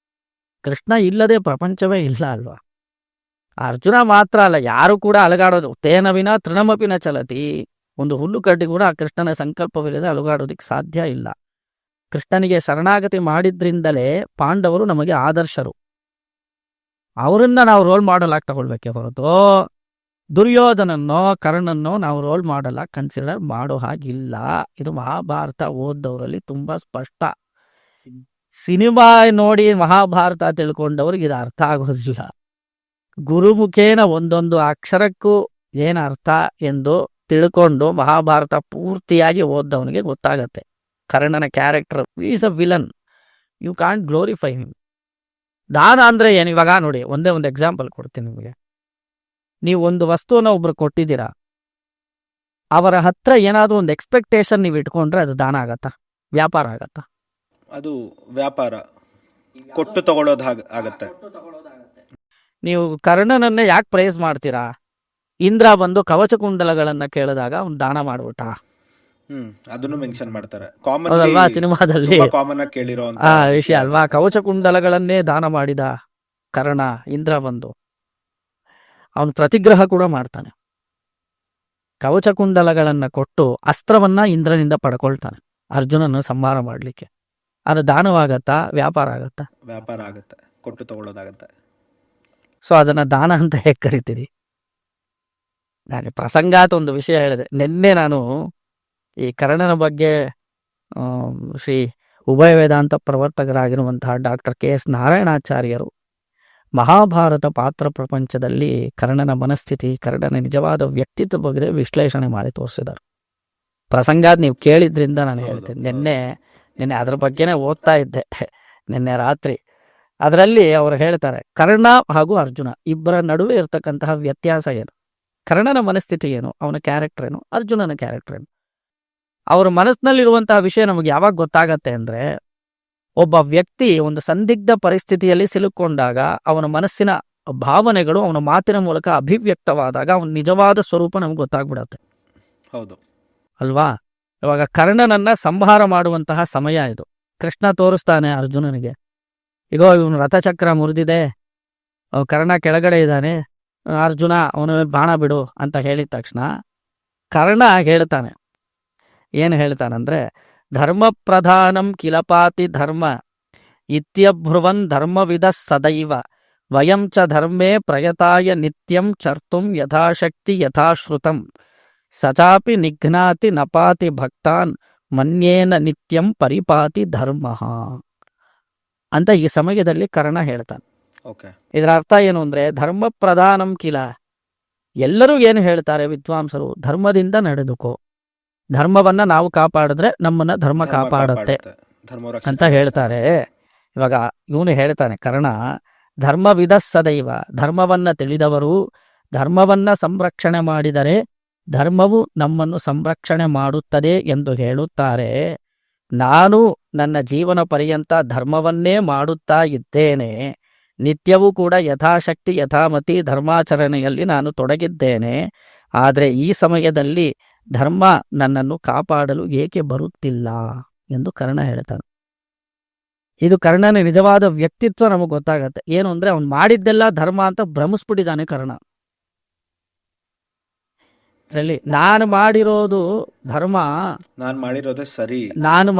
ಕೃಷ್ಣ ಇಲ್ಲದೆ ಪ್ರಪಂಚವೇ ಇಲ್ಲ ಅಲ್ವಾ? ಅರ್ಜುನ ಮಾತ್ರ ಅಲ್ಲ, ಯಾರು ಕೂಡ ಅಲಗಾಡೋದು ತೇನವಿನ ತೃಣಮಪಿನ ಚಲತಿ. ಒಂದು ಹುಲ್ಲು ಕಡ್ಡಿ ಕೂಡ ಆ ಕೃಷ್ಣನ ಸಂಕಲ್ಪವಿಲ್ಲದೆ ಅಲುಗಾಡೋದಕ್ಕೆ ಸಾಧ್ಯ ಇಲ್ಲ. ಕೃಷ್ಣನಿಗೆ ಶರಣಾಗತಿ ಮಾಡಿದ್ರಿಂದಲೇ ಪಾಂಡವರು ನಮಗೆ ಆದರ್ಶರು. ಅವರನ್ನ ನಾವು ರೋಲ್ ಮಾಡಲ್ ಆಗಿ ತಗೊಳ್ಬೇಕೆ ಹೊರತು ದುರ್ಯೋಧನನ್ನೋ ಕರ್ಣನ್ನೋ ನಾವು ರೋಲ್ ಮಾಡಲ್ ಆಗಿ ಕನ್ಸಿಡರ್ ಮಾಡೋ ಹಾಗಿಲ್ಲ. ಇದು ಮಹಾಭಾರತ ಓದ್ದವರಲ್ಲಿ ತುಂಬಾ ಸ್ಪಷ್ಟ. ಸಿನಿಮಾ ನೋಡಿ ಮಹಾಭಾರತ ತಿಳ್ಕೊಂಡವ್ರಿಗೆ ಇದು ಅರ್ಥ ಆಗೋದಿಲ್ಲ. ಗುರುಮುಖೇನ ಒಂದೊಂದು ಅಕ್ಷರಕ್ಕೂ ಏನು ಅರ್ಥ ಎಂದು ತಿಳ್ಕೊಂಡು ಮಹಾಭಾರತ ಪೂರ್ತಿಯಾಗಿ ಓದ್ದವನಿಗೆ ಗೊತ್ತಾಗತ್ತೆ. ಕರ್ಣನ character is a villain, you can't glorify him. ದಾನ ಅಂದರೆ ಏನು? ಇವಾಗ ನೋಡಿ, ಒಂದೇ ಒಂದು ಎಕ್ಸಾಂಪಲ್ ಕೊಡ್ತೀನಿ ನಿಮಗೆ. ನೀವು ಒಂದು ವಸ್ತುವನ್ನು ಒಬ್ರು ಕೊಟ್ಟಿದ್ದೀರಾ, ಅವರ ಹತ್ರ ಏನಾದರೂ ಒಂದು ಎಕ್ಸ್ಪೆಕ್ಟೇಷನ್ ನೀವು ಇಟ್ಕೊಂಡ್ರೆ ಅದು ದಾನ ಆಗತ್ತಾ? ವ್ಯಾಪಾರ ಆಗತ್ತಾ? ಅದು ವ್ಯಾಪಾರ, ಕೊಟ್ಟು ತಗೊಳ್ಳೋದು ಆಗತ್ತೆ. ನೀವು ಕರ್ಣನನ್ನೇ ಯಾಕೆ ಪ್ರೈಸ್ ಮಾಡ್ತೀರಾ? ಇಂದ್ರ ಬಂದು ಕವಚ ಕುಂಡಲಗಳನ್ನ ಕೇಳಿದಾಗ ಅವ್ನು ದಾನ ಮಾಡ್ಬಿಟ್ಟ. ಅದನ್ನು ಮೆನ್ಷನ್ ಮಾಡ್ತಾರೆ ಹೌದಲ್ವಾ ಸಿನಿಮಾದಲ್ಲಿ, ಕಾಮನ್ ಆಗಿ ಕೇಳಿರೋ ವಿಷಯ ಅಲ್ವಾ? ಕವಚ ಕುಂಡಲಗಳನ್ನೇ ದಾನ ಮಾಡಿದ ಕರ್ಣ. ಇಂದ್ರ ಬಂದು ಅವನು ಪ್ರತಿಗ್ರಹ ಕೂಡ ಮಾಡ್ತಾನೆ. ಕವಚ ಕುಂಡಲಗಳನ್ನ ಕೊಟ್ಟು ಅಸ್ತ್ರವನ್ನ ಇಂದ್ರನಿಂದ ಪಡ್ಕೊಳ್ತಾನೆ ಅರ್ಜುನನ್ನು ಸಂಹಾರ ಮಾಡ್ಲಿಕ್ಕೆ. ಅದು ದಾನವಾಗತ್ತಾ? ವ್ಯಾಪಾರ ಆಗತ್ತಾ? ವ್ಯಾಪಾರ ಆಗತ್ತೆ, ಕೊಟ್ಟು ತಗೊಳ್ಳೋದಾಗತ್ತೆ. ಸೊ ಅದನ್ನ ದಾನ ಅಂತ ಹೇಗೆ ಕರಿತೀರಿ? ನಾನು ಪ್ರಸಂಗಾತ್ ಒಂದು ವಿಷಯ ಹೇಳಿದೆ. ನಿನ್ನೆ ನಾನು ಈ ಕರ್ಣನ ಬಗ್ಗೆ ಶ್ರೀ ಉಭಯ ವೇದಾಂತ ಪ್ರವರ್ತಕರಾಗಿರುವಂತಹ ಡಾಕ್ಟರ್ KS ನಾರಾಯಣಾಚಾರ್ಯರು ಮಹಾಭಾರತ ಪಾತ್ರ ಪ್ರಪಂಚದಲ್ಲಿ ಕರ್ಣನ ಮನಸ್ಥಿತಿ, ಕರ್ಣನ ನಿಜವಾದ ವ್ಯಕ್ತಿತ್ವ ಬಗ್ಗೆ ವಿಶ್ಲೇಷಣೆ ಮಾಡಿ ತೋರಿಸಿದ್ದಾರೆ. ಪ್ರಸಂಗಾತ್ ನೀವು ಕೇಳಿದ್ರಿಂದ ನಾನು ಹೇಳ್ತೇನೆ. ನಿನ್ನೆ ಅದ್ರ ಬಗ್ಗೆನೇ ಓದ್ತಾ ಇದ್ದೆ ನಿನ್ನೆ ರಾತ್ರಿ. ಅದರಲ್ಲಿ ಅವರು ಹೇಳ್ತಾರೆ ಕರ್ಣ ಹಾಗೂ ಅರ್ಜುನ ಇಬ್ಬರ ನಡುವೆ ಇರತಕ್ಕಂತಹ ವ್ಯತ್ಯಾಸ ಏನು, ಕರ್ಣನ ಮನಸ್ಥಿತಿ ಏನು, ಅವನ ಕ್ಯಾರೆಕ್ಟರ್ ಏನು, ಅರ್ಜುನನ ಕ್ಯಾರೆಕ್ಟರ್ ಏನು. ಅವ್ರ ಮನಸ್ಸಿನಲ್ಲಿರುವಂತಹ ವಿಷಯ ನಮಗೆ ಯಾವಾಗ ಗೊತ್ತಾಗತ್ತೆ ಅಂದರೆ, ಒಬ್ಬ ವ್ಯಕ್ತಿ ಒಂದು ಸಂದಿಗ್ಧ ಪರಿಸ್ಥಿತಿಯಲ್ಲಿ ಸಿಲುಕೊಂಡಾಗ ಅವನ ಮನಸ್ಸಿನ ಭಾವನೆಗಳು ಅವನ ಮಾತಿನ ಮೂಲಕ ಅಭಿವ್ಯಕ್ತವಾದಾಗ ಅವನ ನಿಜವಾದ ಸ್ವರೂಪ ನಮ್ಗೆ ಗೊತ್ತಾಗ್ಬಿಡತ್ತೆ. ಹೌದು ಅಲ್ವಾ? ಇವಾಗ ಕರ್ಣನನ್ನ ಸಂಹಾರ ಮಾಡುವಂತಹ ಸಮಯ ಇದು. ಕೃಷ್ಣ ತೋರಿಸ್ತಾನೆ ಅರ್ಜುನನಿಗೆ, ಈಗೋ ಇವನು ರಥಚಕ್ರ ಮುರಿದಿದೆ, ಕರ್ಣ ಕೆಳಗಡೆ ಇದ್ದಾನೆ, ಅರ್ಜುನ ಅವನ ಮೇಲೆ ಬಾಣ ಬಿಡು ಅಂತ ಹೇಳಿದ ತಕ್ಷಣ ಕರ್ಣ ಹೇಳ್ತಾನೆ, ಏನು ಹೇಳ್ತಾನಂದ್ರೆ, ಧರ್ಮ ಪ್ರಧಾನಂ ಕಿಲಪಾತಿ ಧರ್ಮ ಇತ್ಯಬ್ರುವನ್ ಧರ್ಮವಿದ ಸದೈವ ವಯಂ ಚ ಧರ್ಮೇ ಪ್ರಯತಾಯ ನಿತ್ಯಂ ಚರ್ತುಂ ಯಥಾಶಕ್ತಿ ಯಥಾಶ್ರುತಂ ಸಚಾಪಿ ನಿಘ್ನಾತಿ ನಪಾತಿ ಭಕ್ತಾನ್ ಮನ್ಯೇನ ನಿತ್ಯಂ ಪರಿಪಾತಿ ಧರ್ಮ ಅಂತ ಈ ಸಮಯದಲ್ಲಿ ಕರ್ಣ ಹೇಳ್ತಾನೆ. ಓಕೆ, ಇದರ ಅರ್ಥ ಏನು ಅಂದ್ರೆ, ಧರ್ಮ ಪ್ರಧಾನಂ ಕಿಲ, ಎಲ್ಲರೂ ಏನು ಹೇಳ್ತಾರೆ ವಿದ್ವಾಂಸರು, ಧರ್ಮದಿಂದ ನಡೆದುಕೋ, ಧರ್ಮವನ್ನ ನಾವು ಕಾಪಾಡಿದ್ರೆ ನಮ್ಮನ್ನ ಧರ್ಮ ಕಾಪಾಡುತ್ತೆ ಅಂತ ಹೇಳ್ತಾರೆ. ಇವಾಗ ಇವನು ಹೇಳ್ತಾನೆ ಕರ್ಣ, ಧರ್ಮವಿದ ಸದೈವ, ಧರ್ಮವನ್ನ ತಿಳಿದವರು ಧರ್ಮವನ್ನ ಸಂರಕ್ಷಣೆ ಮಾಡಿದರೆ ಧರ್ಮವು ನಮ್ಮನ್ನು ಸಂರಕ್ಷಣೆ ಮಾಡುತ್ತದೆ ಎಂದು ಹೇಳುತ್ತಾರೆ. ನಾನು ನನ್ನ ಜೀವನ ಪರ್ಯಂತ ಧರ್ಮವನ್ನೇ ಮಾಡುತ್ತಾ ಇದ್ದೇನೆ, ನಿತ್ಯವೂ ಕೂಡ ಯಥಾಶಕ್ತಿ ಯಥಾಮತಿ ಧರ್ಮಾಚರಣೆಯಲ್ಲಿ ನಾನು ತೊಡಗಿದ್ದೇನೆ. ಆದರೆ ಈ ಸಮಯದಲ್ಲಿ ಧರ್ಮ ನನ್ನನ್ನು ಕಾಪಾಡಲು ಏಕೆ ಬರುತ್ತಿಲ್ಲ ಎಂದು ಕರ್ಣ ಹೇಳ್ತಾನೆ. ಇದು ಕರ್ಣನ ನಿಜವಾದ ವ್ಯಕ್ತಿತ್ವ ನಮಗೆ ಗೊತ್ತಾಗತ್ತೆ. ಏನು ಅಂದ್ರೆ, ಅವನು ಮಾಡಿದ್ದೆಲ್ಲ ಧರ್ಮ ಅಂತ ಭ್ರಮಿಸ್ಬಿಟ್ಟಿದ್ದಾನೆ ಕರ್ಣ. ಅದರಲ್ಲಿ ನಾನು ಮಾಡಿರೋದು ಧರ್ಮ, ನಾನು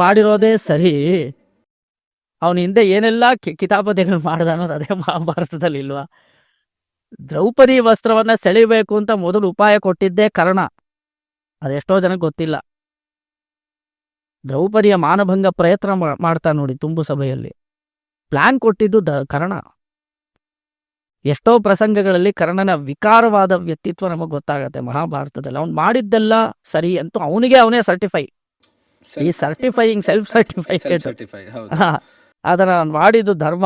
ಮಾಡಿರೋದೇ ಸರಿ, ಅವನ ಹಿಂದೆ ಏನೆಲ್ಲ ಕಿತಾಪತಿಗಳು ಮಾಡ್ದ ಅನ್ನೋದು ಅದೇ ಮಹಾಭಾರತದಲ್ಲಿ ಇಲ್ವಾ? ದ್ರೌಪದಿ ವಸ್ತ್ರವನ್ನ ಸೆಳಿಬೇಕು ಅಂತ ಮೊದಲು ಉಪಾಯ ಕೊಟ್ಟಿದ್ದೇ ಕರ್ಣ. ಅದೆಷ್ಟೋ ಜನಕ್ಕೆ ಗೊತ್ತಿಲ್ಲ. ದ್ರೌಪದಿಯ ಮಾನಭಂಗ ಪ್ರಯತ್ನ ಮಾಡ್ತಾ ನೋಡಿ ತುಂಬು ಸಭೆಯಲ್ಲಿ, ಪ್ಲಾನ್ ಕೊಟ್ಟಿದ್ದು ಕರ್ಣ. ಎಷ್ಟೋ ಪ್ರಸಂಗಗಳಲ್ಲಿ ಕರ್ಣನ ವಿಕಾರವಾದ ವ್ಯಕ್ತಿತ್ವ ನಮಗೆ ಗೊತ್ತಾಗತ್ತೆ ಮಹಾಭಾರತದಲ್ಲಿ. ಅವ್ನು ಮಾಡಿದ್ದೆಲ್ಲ ಸರಿ ಅಂತೂ ಅವನೇ ಸರ್ಟಿಫೈ. ಈ ಸರ್ಟಿಫೈಯಿಂಗ್ ಸೆಲ್ಫ್ ಸರ್ಟಿಫೈ ಅದನ್ನ ನಾನು ಮಾಡಿದ್ದು ಧರ್ಮ,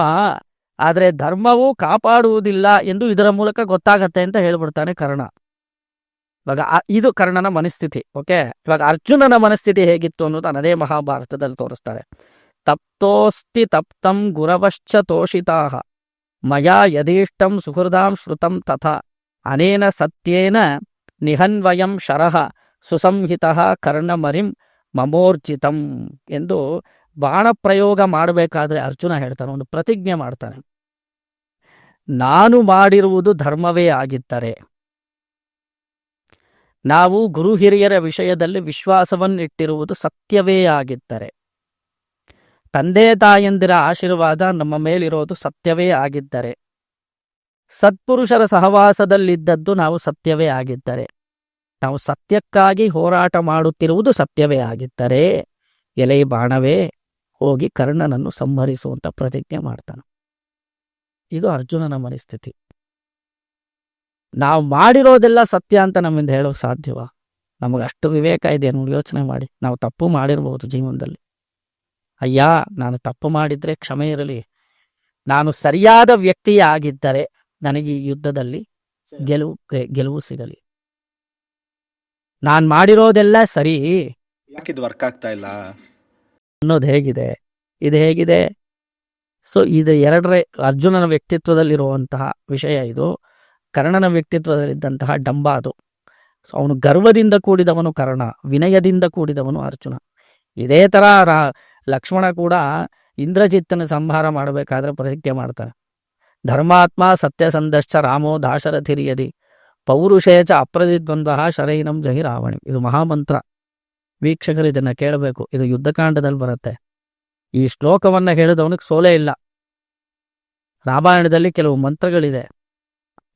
ಆದರೆ ಧರ್ಮವು ಕಾಪಾಡುವುದಿಲ್ಲ ಎಂದು ಇದರ ಮೂಲಕ ಗೊತ್ತಾಗತ್ತೆ ಅಂತ ಹೇಳ್ಬಿಡ್ತಾನೆ ಕರ್ಣ. ಇವಾಗ ಇದು ಕರ್ಣನ ಮನಸ್ಥಿತಿ. ಓಕೆ, ಇವಾಗ ಅರ್ಜುನನ ಮನಸ್ಥಿತಿ ಹೇಗಿತ್ತು ಅನ್ನೋದು ಅದೇ ಮಹಾಭಾರತದಲ್ಲಿ ತೋರಿಸ್ತಾರೆ. ತಪ್ತೋಸ್ತಿ ತಪ್ತಂ ಗುರವಶ್ಚ ತೋಷಿತಾಃ ಮಯಾ ಯದೀಷ್ಟಂ ಸುಹೃದಾಂ ಶ್ರುತಂ ತಥಾ ಅನೇನ ಸತ್ಯೇನ ನಿಹನ್ವಯಂ ಶರಃ ಸುಸಂಹಿತಃ ಕರ್ಣಮರಿಂ ಮಮೋರ್ಜಿತಂ ಎಂದು ಬಾಣ ಪ್ರಯೋಗ ಮಾಡಬೇಕಾದ್ರೆ ಅರ್ಜುನ ಹೇಳ್ತಾನೆ, ಒಂದು ಪ್ರತಿಜ್ಞೆ ಮಾಡ್ತಾನೆ. ನಾನು ಮಾಡಿರುವುದು ಧರ್ಮವೇ ಆಗಿದ್ದರೆ, ನಾವು ಗುರು ಹಿರಿಯರ ವಿಷಯದಲ್ಲಿ ವಿಶ್ವಾಸವನ್ನಿಟ್ಟಿರುವುದು ಸತ್ಯವೇ ಆಗಿದ್ದರೆ, ತಂದೆ ತಾಯಂದಿರ ಆಶೀರ್ವಾದ ನಮ್ಮ ಮೇಲಿರೋದು ಸತ್ಯವೇ ಆಗಿದ್ದರೆ, ಸತ್ಪುರುಷರ ಸಹವಾಸದಲ್ಲಿದ್ದದ್ದು ನಾವು ಸತ್ಯವೇ ಆಗಿದ್ದರೆ, ನಾವು ಸತ್ಯಕ್ಕಾಗಿ ಹೋರಾಟ ಮಾಡುತ್ತಿರುವುದು ಸತ್ಯವೇ ಆಗಿದ್ದರೆ, ಎಲೆ ಬಾಣವೇ ಹೋಗಿ ಕರ್ಣನನ್ನು ಸಂಹರಿಸುವಂತ ಪ್ರತಿಜ್ಞೆ ಮಾಡ್ತಾನೆ. ಇದು ಅರ್ಜುನನ ಮನಸ್ಥಿತಿ. ನಾವು ಮಾಡಿರೋದೆಲ್ಲ ಸತ್ಯ ಅಂತ ನಮ್ಮಿಂದ ಹೇಳೋಕೆ ಸಾಧ್ಯವಾ? ನಮಗಷ್ಟು ವಿವೇಕ ಇದೆ ನೋಡಿ, ಯೋಚನೆ ಮಾಡಿ. ನಾವು ತಪ್ಪು ಮಾಡಿರ್ಬೋದು ಜೀವನದಲ್ಲಿ. ಅಯ್ಯ, ನಾನು ತಪ್ಪು ಮಾಡಿದ್ರೆ ಕ್ಷಮೆ ಇರಲಿ, ನಾನು ಸರಿಯಾದ ವ್ಯಕ್ತಿಯೇ ಆಗಿದ್ದರೆ ನನಗೆ ಈ ಯುದ್ಧದಲ್ಲಿ ಗೆಲುವು ಸಿಗಲಿ. ನಾನು ಮಾಡಿರೋದೆಲ್ಲ ಸರಿ, ಯಾಕಿದು ವರ್ಕ್ ಆಗ್ತಾ ಇಲ್ಲ ಅನ್ನೋದು ಇದು ಹೇಗಿದೆ? ಸೊ ಇದು ಅರ್ಜುನನ ವ್ಯಕ್ತಿತ್ವದಲ್ಲಿರುವಂತಹ ವಿಷಯ. ಇದು ಕರ್ಣನ ವ್ಯಕ್ತಿತ್ವದಲ್ಲಿದ್ದಂತಹ ಡಂಬ ಅದು. ಸೊ ಅವನು ಗರ್ವದಿಂದ ಕೂಡಿದವನು ಕರ್ಣ, ವಿನಯದಿಂದ ಕೂಡಿದವನು ಅರ್ಜುನ. ಇದೇ ತರ ಲಕ್ಷ್ಮಣ ಕೂಡ ಇಂದ್ರಜಿತ್ತನ ಸಂಹಾರ ಮಾಡಬೇಕಾದ್ರೆ ಪ್ರತಿಜ್ಞೆ ಮಾಡ್ತಾನೆ. ಧರ್ಮಾತ್ಮ ಸತ್ಯಸಂಧಶ್ಚ ರಾಮೋ ದಾಶರಥಿರ್ಯದಿ ಪೌರುಷೇಚ ಅಪ್ರತಿದ್ವಂದ್ವ ಶರೈನಂ ಜಹಿ ರಾವಣಿ. ಇದು ಮಹಾಮಂತ್ರ. ವೀಕ್ಷಕರು ಇದನ್ನ ಕೇಳಬೇಕು. ಇದು ಯುದ್ಧಕಾಂಡದಲ್ಲಿ ಬರುತ್ತೆ. ಈ ಶ್ಲೋಕವನ್ನ ಹೇಳಿದವನಿಗೆ ಸೋಲೇ ಇಲ್ಲ. ರಾಮಾಯಣದಲ್ಲಿ ಕೆಲವು ಮಂತ್ರಗಳಿದೆ,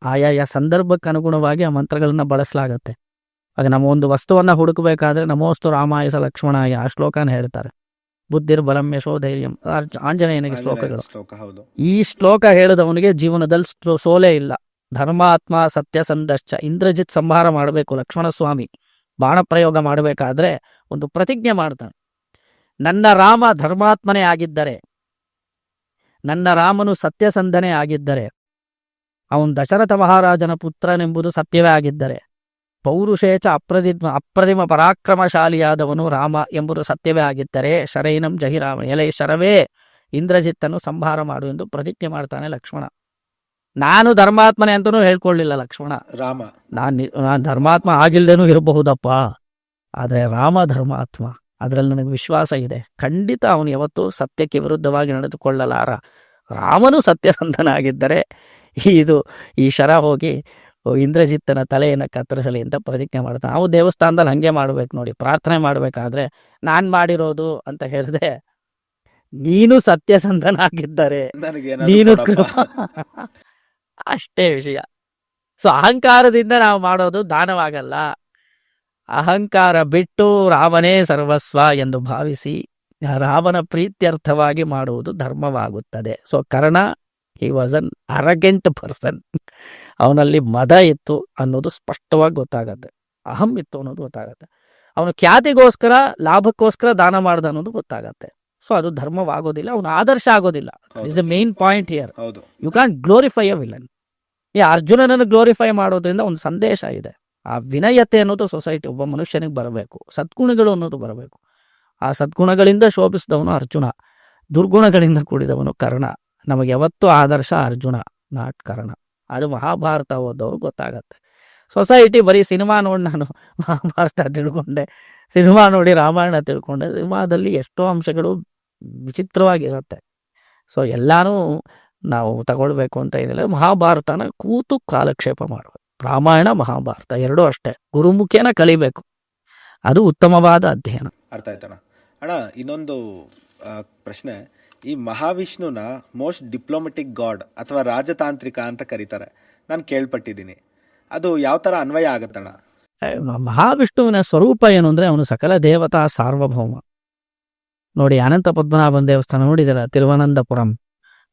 ಆಯಾಯ ಸಂದರ್ಭಕ್ಕೆ ಅನುಗುಣವಾಗಿ ಆ ಮಂತ್ರಗಳನ್ನು ಬಳಸಲಾಗತ್ತೆ. ಆಗ ನಮ್ಮ ಒಂದು ವಸ್ತುವನ್ನು ಹುಡುಕಬೇಕಾದ್ರೆ ನಮೋಸ್ತು ರಾಮಾಯ ಸ ಲಕ್ಷ್ಮಣಾಯ ಆ ಶ್ಲೋಕನ ಹೇಳ್ತಾರೆ. ಬುದ್ಧಿರ್ ಬಲಂ ಯಶೋ ಧೈರ್ಯಂ ಆಂಜನೇಯನಿಗೆ ಶ್ಲೋಕಗಳು. ಶ್ಲೋಕ ಹೌದು. ಈ ಶ್ಲೋಕ ಹೇಳಿದವನಿಗೆ ಜೀವನದಲ್ಲಿ ಸೋಲೇ ಇಲ್ಲ. ಧರ್ಮಾತ್ಮ ಸತ್ಯಸಂಧಶ್ಚ. ಇಂದ್ರಜಿತ್ ಸಂಹಾರ ಮಾಡಬೇಕು ಲಕ್ಷ್ಮಣ ಸ್ವಾಮಿ ಬಾಣ ಪ್ರಯೋಗ ಮಾಡಬೇಕಾದ್ರೆ ಒಂದು ಪ್ರತಿಜ್ಞೆ ಮಾಡ್ತಾನೆ. ನನ್ನ ರಾಮ ಧರ್ಮಾತ್ಮನೇ ಆಗಿದ್ದರೆ, ನನ್ನ ರಾಮನು ಸತ್ಯಸಂಧನೇ ಆಗಿದ್ದರೆ, ಅವನು ದಶರಥ ಮಹಾರಾಜನ ಪುತ್ರನೆಂಬುದು ಸತ್ಯವೇ ಆಗಿದ್ದರೆ, ಪೌರುಷೇಚ ಅಪ್ರತಿಮ ಪರಾಕ್ರಮಶಾಲಿಯಾದವನು ರಾಮ ಎಂಬುದು ಸತ್ಯವೇ ಆಗಿದ್ದರೆ, ಶರೈನಂ ಜಹಿರಾಮ ಎಲೆ ಶರವೇ ಇಂದ್ರಜಿತ್ತನ್ನು ಸಂಹಾರ ಮಾಡು ಎಂದು ಪ್ರತಿಜ್ಞೆ ಮಾಡ್ತಾನೆ ಲಕ್ಷ್ಮಣ. ನಾನು ಧರ್ಮಾತ್ಮನೆ ಅಂತಲೂ ಹೇಳ್ಕೊಳ್ಳಿಲ್ಲ ಲಕ್ಷ್ಮಣ. ರಾಮ ನಾನು ಧರ್ಮಾತ್ಮ ಆಗಿಲ್ದೇನೂ ಇರಬಹುದಪ್ಪ, ಆದರೆ ರಾಮ ಧರ್ಮಾತ್ಮ, ಅದರಲ್ಲಿ ನನಗೆ ವಿಶ್ವಾಸ ಇದೆ. ಖಂಡಿತ ಅವನು ಯಾವತ್ತೂ ಸತ್ಯಕ್ಕೆ ವಿರುದ್ಧವಾಗಿ ನಡೆದುಕೊಳ್ಳಲಾರ. ರಾಮನು ಸತ್ಯಸಂಧನಾಗಿದ್ದರೆ ಈ ಶರ ಹೋಗಿ ಇಂದ್ರಜಿತ್ತನ ತಲೆಯನ್ನು ಕತ್ತರಿಸಲಿ ಅಂತ ಪ್ರತಿಜ್ಞೆ ಮಾಡ್ತಾನೆ. ನಾವು ದೇವಸ್ಥಾನದಲ್ಲಿ ಹಂಗೆ ಮಾಡ್ಬೇಕು ನೋಡಿ. ಪ್ರಾರ್ಥನೆ ಮಾಡಬೇಕಾದ್ರೆ ನಾನು ಮಾಡಿರೋದು ಅಂತ ಹೇಳಿದ್ರೆ, ನೀನು ಸತ್ಯಸಂಧನಾಗಿದ್ದರೆ ನೀನು ಅಷ್ಟೇ ವಿಷಯ. ಸೊ ಅಹಂಕಾರದಿಂದ ನಾವು ಮಾಡೋದು ದಾನವಾಗಲ್ಲ. ಅಹಂಕಾರ ಬಿಟ್ಟು ರಾಮನೇ ಸರ್ವಸ್ವ ಎಂದು ಭಾವಿಸಿ ರಾಮನ ಪ್ರೀತ್ಯರ್ಥವಾಗಿ ಮಾಡುವುದು ಧರ್ಮವಾಗುತ್ತದೆ. So Karna he was an arrogant person. ಅವನಲ್ಲಿ ಮದ ಇತ್ತು ಅನ್ನೋದು ಸ್ಪಷ್ಟವಾಗಿ ಗೊತ್ತಾಗತ್ತೆ. ಅಹಂ ಇತ್ತು ಅನ್ನೋದು ಗೊತ್ತಾಗತ್ತೆ. ಅವನು ಖ್ಯಾತಿಗೋಸ್ಕರ ಲಾಭಕ್ಕೋಸ್ಕರ ದಾನ ಮಾಡ್ದ ಅನ್ನೋದು ಗೊತ್ತಾಗತ್ತೆ. ಸೊ ಅದು ಧರ್ಮವಾಗೋದಿಲ್ಲ, ಅವನು ಆದರ್ಶ ಆಗೋದಿಲ್ಲ. Is the main point here. You can glorify a villain. ಈ ಅರ್ಜುನನನ್ನು ಗ್ಲೋರಿಫೈ ಮಾಡೋದ್ರಿಂದ ಒಂದು ಸಂದೇಶ ಇದೆ. ಆ ವಿನಯತೆ ಅನ್ನೋದು ಸೊಸೈಟಿ ಒಬ್ಬ ಮನುಷ್ಯನಿಗೆ ಬರಬೇಕು. ಸದ್ಗುಣಗಳು ಅನ್ನೋದು ಬರಬೇಕು. ಆ ಸದ್ಗುಣಗಳಿಂದ ಶೋಭಿಸಿದವನು ಅರ್ಜುನ, ದುರ್ಗುಣಗಳಿಂದ ಕೂಡಿದವನು ಕರ್ಣ. ನಮಗೆ ಯಾವತ್ತೂ ಆದರ್ಶ ಅರ್ಜುನ, ನಾಟ್ ಕರ್ಣ. ಅದು ಮಹಾಭಾರತ ಓದೋರು ಗೊತ್ತಾಗತ್ತೆ. ಸೊಸೈಟಿ ಬರೀ ಸಿನಿಮಾ ನೋಡಿ ನಾನು ಮಹಾಭಾರತ ತಿಳ್ಕೊಂಡೆ, ಸಿನಿಮಾ ನೋಡಿ ರಾಮಾಯಣ ತಿಳ್ಕೊಂಡೆ. ಸಿನಿಮಾದಲ್ಲಿ ಎಷ್ಟೋ ಅಂಶಗಳು ವಿಚಿತ್ರವಾಗಿರುತ್ತೆ. ಸೊ ಎಲ್ಲಾನು ನಾವು ತಗೊಳ್ಬೇಕು ಅಂತ ಏನಿಲ್ಲ. ಮಹಾಭಾರತನ ಕೂತು ಕಾಲಕ್ಷೇಪ ಮಾಡಬೇಕು. ರಾಮಾಯಣ ಮಹಾಭಾರತ ಎರಡೂ ಅಷ್ಟೇ, ಗುರುಮುಖೇನ ಕಲಿಬೇಕು. ಅದು ಉತ್ತಮವಾದ ಅಧ್ಯಯನ. ಅರ್ಥ ಆಯ್ತಣ್ಣ. ಅಣ್ಣ ಇನ್ನೊಂದು ಪ್ರಶ್ನೆ. ಈ ಮಹಾವಿಷ್ಣುನ ಮೋಸ್ಟ್ ಡಿಪ್ಲೊಮೆಟಿಕ್ ಗಾಡ್ ಅಥವಾ ರಾಜತಾಂತ್ರಿಕ ಅಂತ ಕರೀತಾರೆ, ನಾನು ಕೇಳ್ಪಟ್ಟಿದ್ದೀನಿ. ಅದು ಯಾವ ಥರ ಅನ್ವಯ ಆಗತ್ತಣ್ಣ? ಮಹಾವಿಷ್ಣುವಿನ ಸ್ವರೂಪ ಏನು ಅಂದರೆ ಅವನು ಸಕಲ ದೇವತಾ ಸಾರ್ವಭೌಮ. ನೋಡಿ, ಅನಂತ ಪದ್ಮನಾಭನ ದೇವಸ್ಥಾನ ನೋಡಿದಾರ ತಿರುವನಂತಪುರಂ,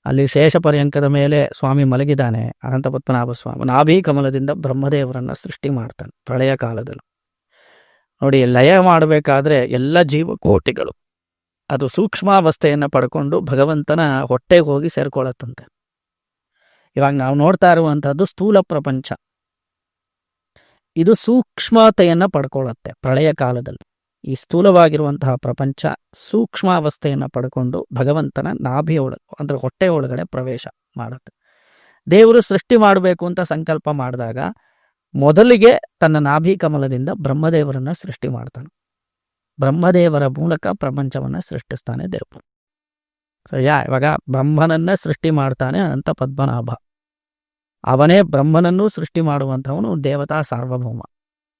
ಅಲ್ಲಿ ಶೇಷ ಪರ್ಯಂಕದ ಮೇಲೆ ಸ್ವಾಮಿ ಮಲಗಿದ್ದಾನೆ. ಅನಂತ ಪದ್ಮನಾಭ ಸ್ವಾಮಿ ನಾಭಿ ಕಮಲದಿಂದ ಬ್ರಹ್ಮದೇವರನ್ನ ಸೃಷ್ಟಿ ಮಾಡ್ತಾನೆ ಪ್ರಳಯ ಕಾಲದಲ್ಲಿ. ನೋಡಿ, ಲಯ ಮಾಡಬೇಕಾದ್ರೆ ಎಲ್ಲ ಜೀವಕೋಟಿಗಳು ಅದು ಸೂಕ್ಷ್ಮಾವಸ್ಥೆಯನ್ನು ಪಡ್ಕೊಂಡು ಭಗವಂತನ ಹೊಟ್ಟೆಗೆ ಹೋಗಿ ಸೇರ್ಕೊಳ್ಳತ್ತಂತೆ. ಇವಾಗ ನಾವು ನೋಡ್ತಾ ಇರುವಂಥದ್ದು ಸ್ಥೂಲ ಪ್ರಪಂಚ. ಇದು ಸೂಕ್ಷ್ಮತೆಯನ್ನು ಪಡ್ಕೊಳ್ಳುತ್ತೆ ಪ್ರಳಯ ಕಾಲದಲ್ಲಿ. ಈ ಸ್ಥೂಲವಾಗಿರುವಂತಹ ಪ್ರಪಂಚ ಸೂಕ್ಷ್ಮಾವಸ್ಥೆಯನ್ನು ಪಡ್ಕೊಂಡು ಭಗವಂತನ ನಾಭಿಯೊಳಗೆ ಅಂದರೆ ಹೊಟ್ಟೆ ಒಳಗಡೆ ಪ್ರವೇಶ ಮಾಡುತ್ತೆ. ದೇವರು ಸೃಷ್ಟಿ ಮಾಡಬೇಕು ಅಂತ ಸಂಕಲ್ಪ ಮಾಡಿದಾಗ ಮೊದಲಿಗೆ ತನ್ನ ನಾಭಿ ಕಮಲದಿಂದ ಬ್ರಹ್ಮದೇವರನ್ನ ಸೃಷ್ಟಿ ಮಾಡ್ತಾನೆ. ಬ್ರಹ್ಮದೇವರ ಮೂಲಕ ಪ್ರಪಂಚವನ್ನು ಸೃಷ್ಟಿಸ್ತಾನೆ ದೇವರು. ಸರಿಯಾ? ಇವಾಗ ಬ್ರಹ್ಮನನ್ನ ಸೃಷ್ಟಿ ಮಾಡ್ತಾನೆ ಅನಂತ ಪದ್ಮನಾಭ. ಅವನೇ ಬ್ರಹ್ಮನನ್ನೂ ಸೃಷ್ಟಿ ಮಾಡುವಂಥವನು ದೇವತಾ ಸಾರ್ವಭೌಮ.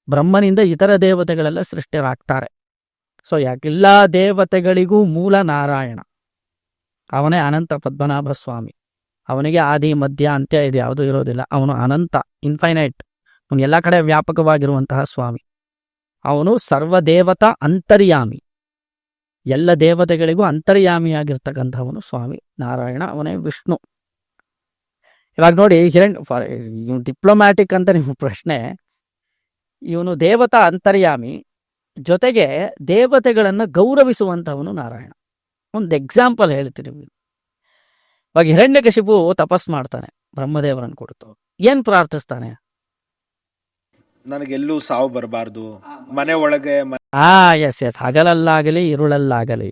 ಬ್ರಹ್ಮನಿಂದ ಇತರ ದೇವತೆಗಳೆಲ್ಲ ಸೃಷ್ಟಿಯಾಗ್ತಾರೆ. ಸೊ ಎಲ್ಲ ದೇವತೆಗಳಿಗೂ ಮೂಲ ನಾರಾಯಣ, ಅವನೇ ಅನಂತ ಪದ್ಮನಾಭ ಸ್ವಾಮಿ. ಅವನಿಗೆ ಆದಿ ಮಧ್ಯ ಅಂತ್ಯ ಇದು ಯಾವುದೂ ಇರೋದಿಲ್ಲ. ಅವನು ಅನಂತ, ಇನ್ಫೈನೈಟ್. ಅವನು ಎಲ್ಲ ಕಡೆ ವ್ಯಾಪಕವಾಗಿರುವಂತಹ ಸ್ವಾಮಿ. ಅವನು ಸರ್ವದೇವತಾ ಅಂತರ್ಯಾಮಿ, ಎಲ್ಲ ದೇವತೆಗಳಿಗೂ ಅಂತರ್ಯಾಮಿಯಾಗಿರ್ತಕ್ಕಂಥವನು ಸ್ವಾಮಿ ನಾರಾಯಣ, ಅವನೇ ವಿಷ್ಣು. ಇವಾಗ ನೋಡಿ, ಡಿಪ್ಲೊಮ್ಯಾಟಿಕ್ ಅಂತ ನಿಮ್ಮ ಪ್ರಶ್ನೆ. ಇವನು ದೇವತಾ ಅಂತರ್ಯಾಮಿ, ಜೊತೆಗೆ ದೇವತೆಗಳನ್ನು ಗೌರವಿಸುವಂಥವನು ನಾರಾಯಣ. ಒಂದು ಎಕ್ಸಾಂಪಲ್ ಹೇಳ್ತೀನಿ. ಇವಾಗ ಹಿರಣ್ಯಕಶಿಪು ತಪಸ್ ಮಾಡ್ತಾನೆ, ಬ್ರಹ್ಮದೇವರನ್ನು ಕೊಡ್ತು. ಏನ್ ಪ್ರಾರ್ಥಿಸ್ತಾನೆ? ನನಗೆಲ್ಲೂ ಸಾವು ಬರಬಾರ್ದು, ಮನೆ ಒಳಗೆ ಎಸ್ ಹಗಲಲ್ಲಾಗಲಿ ಇರುಳಲ್ಲಾಗಲಿ,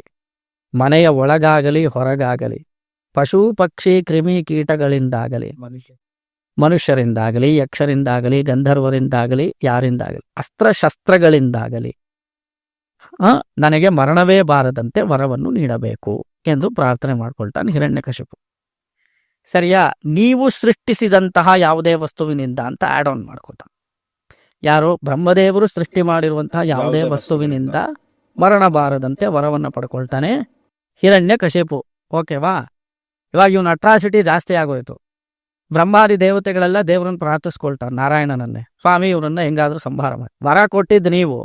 ಮನೆಯ ಒಳಗಾಗಲಿ ಹೊರಗಾಗಲಿ, ಪಶು ಪಕ್ಷಿ ಕ್ರಿಮಿ ಕೀಟಗಳಿಂದಾಗಲಿ, ಮನುಷ್ಯರಿಂದಾಗಲಿ, ಯಕ್ಷರಿಂದಾಗಲಿ, ಗಂಧರ್ವರಿಂದಾಗಲಿ, ಯಾರಿಂದಾಗಲಿ, ಅಸ್ತ್ರಶಸ್ತ್ರಗಳಿಂದಾಗಲಿ ನನಗೆ ಮರಣವೇ ಬಾರದಂತೆ ವರವನ್ನು ನೀಡಬೇಕು ಎಂದು ಪ್ರಾರ್ಥನೆ ಮಾಡ್ಕೊಳ್ತಾನೆ ಹಿರಣ್ಯಕಶಿಪು. ಸರಿಯಾ? ನೀವು ಸೃಷ್ಟಿಸಿದಂತಹ ಯಾವುದೇ ವಸ್ತುವಿನಿಂದ ಅಂತ ಆಡ್ ಆನ್ ಮಾಡ್ಕೊತಾನೆ. ಯಾರು? ಬ್ರಹ್ಮದೇವರು ಸೃಷ್ಟಿ ಮಾಡಿರುವಂತಹ ಯಾವುದೇ ವಸ್ತುವಿನಿಂದ ಮರಣ ಬಾರದಂತೆ ವರವನ್ನು ಪಡ್ಕೊಳ್ತಾನೆ ಹಿರಣ್ಯಕಶಿಪು. ಓಕೆವಾ? ಇವಾಗ ಇವನ ಅಟ್ರಾಸಿಟಿ ಜಾಸ್ತಿ ಆಗೋಯ್ತು. ಬ್ರಹ್ಮಾದಿ ದೇವತೆಗಳೆಲ್ಲ ದೇವರನ್ನು ಪ್ರಾರ್ಥಿಸ್ಕೊಳ್ತಾರೆ, ನಾರಾಯಣನನ್ನೇ, ಸ್ವಾಮಿ ಇವ್ರನ್ನ ಹೆಂಗಾದ್ರೂ ಸಂಹಾರ ಮಾಡಿ. ವರ ಕೊಟ್ಟಿದ್ದು ನೀವು,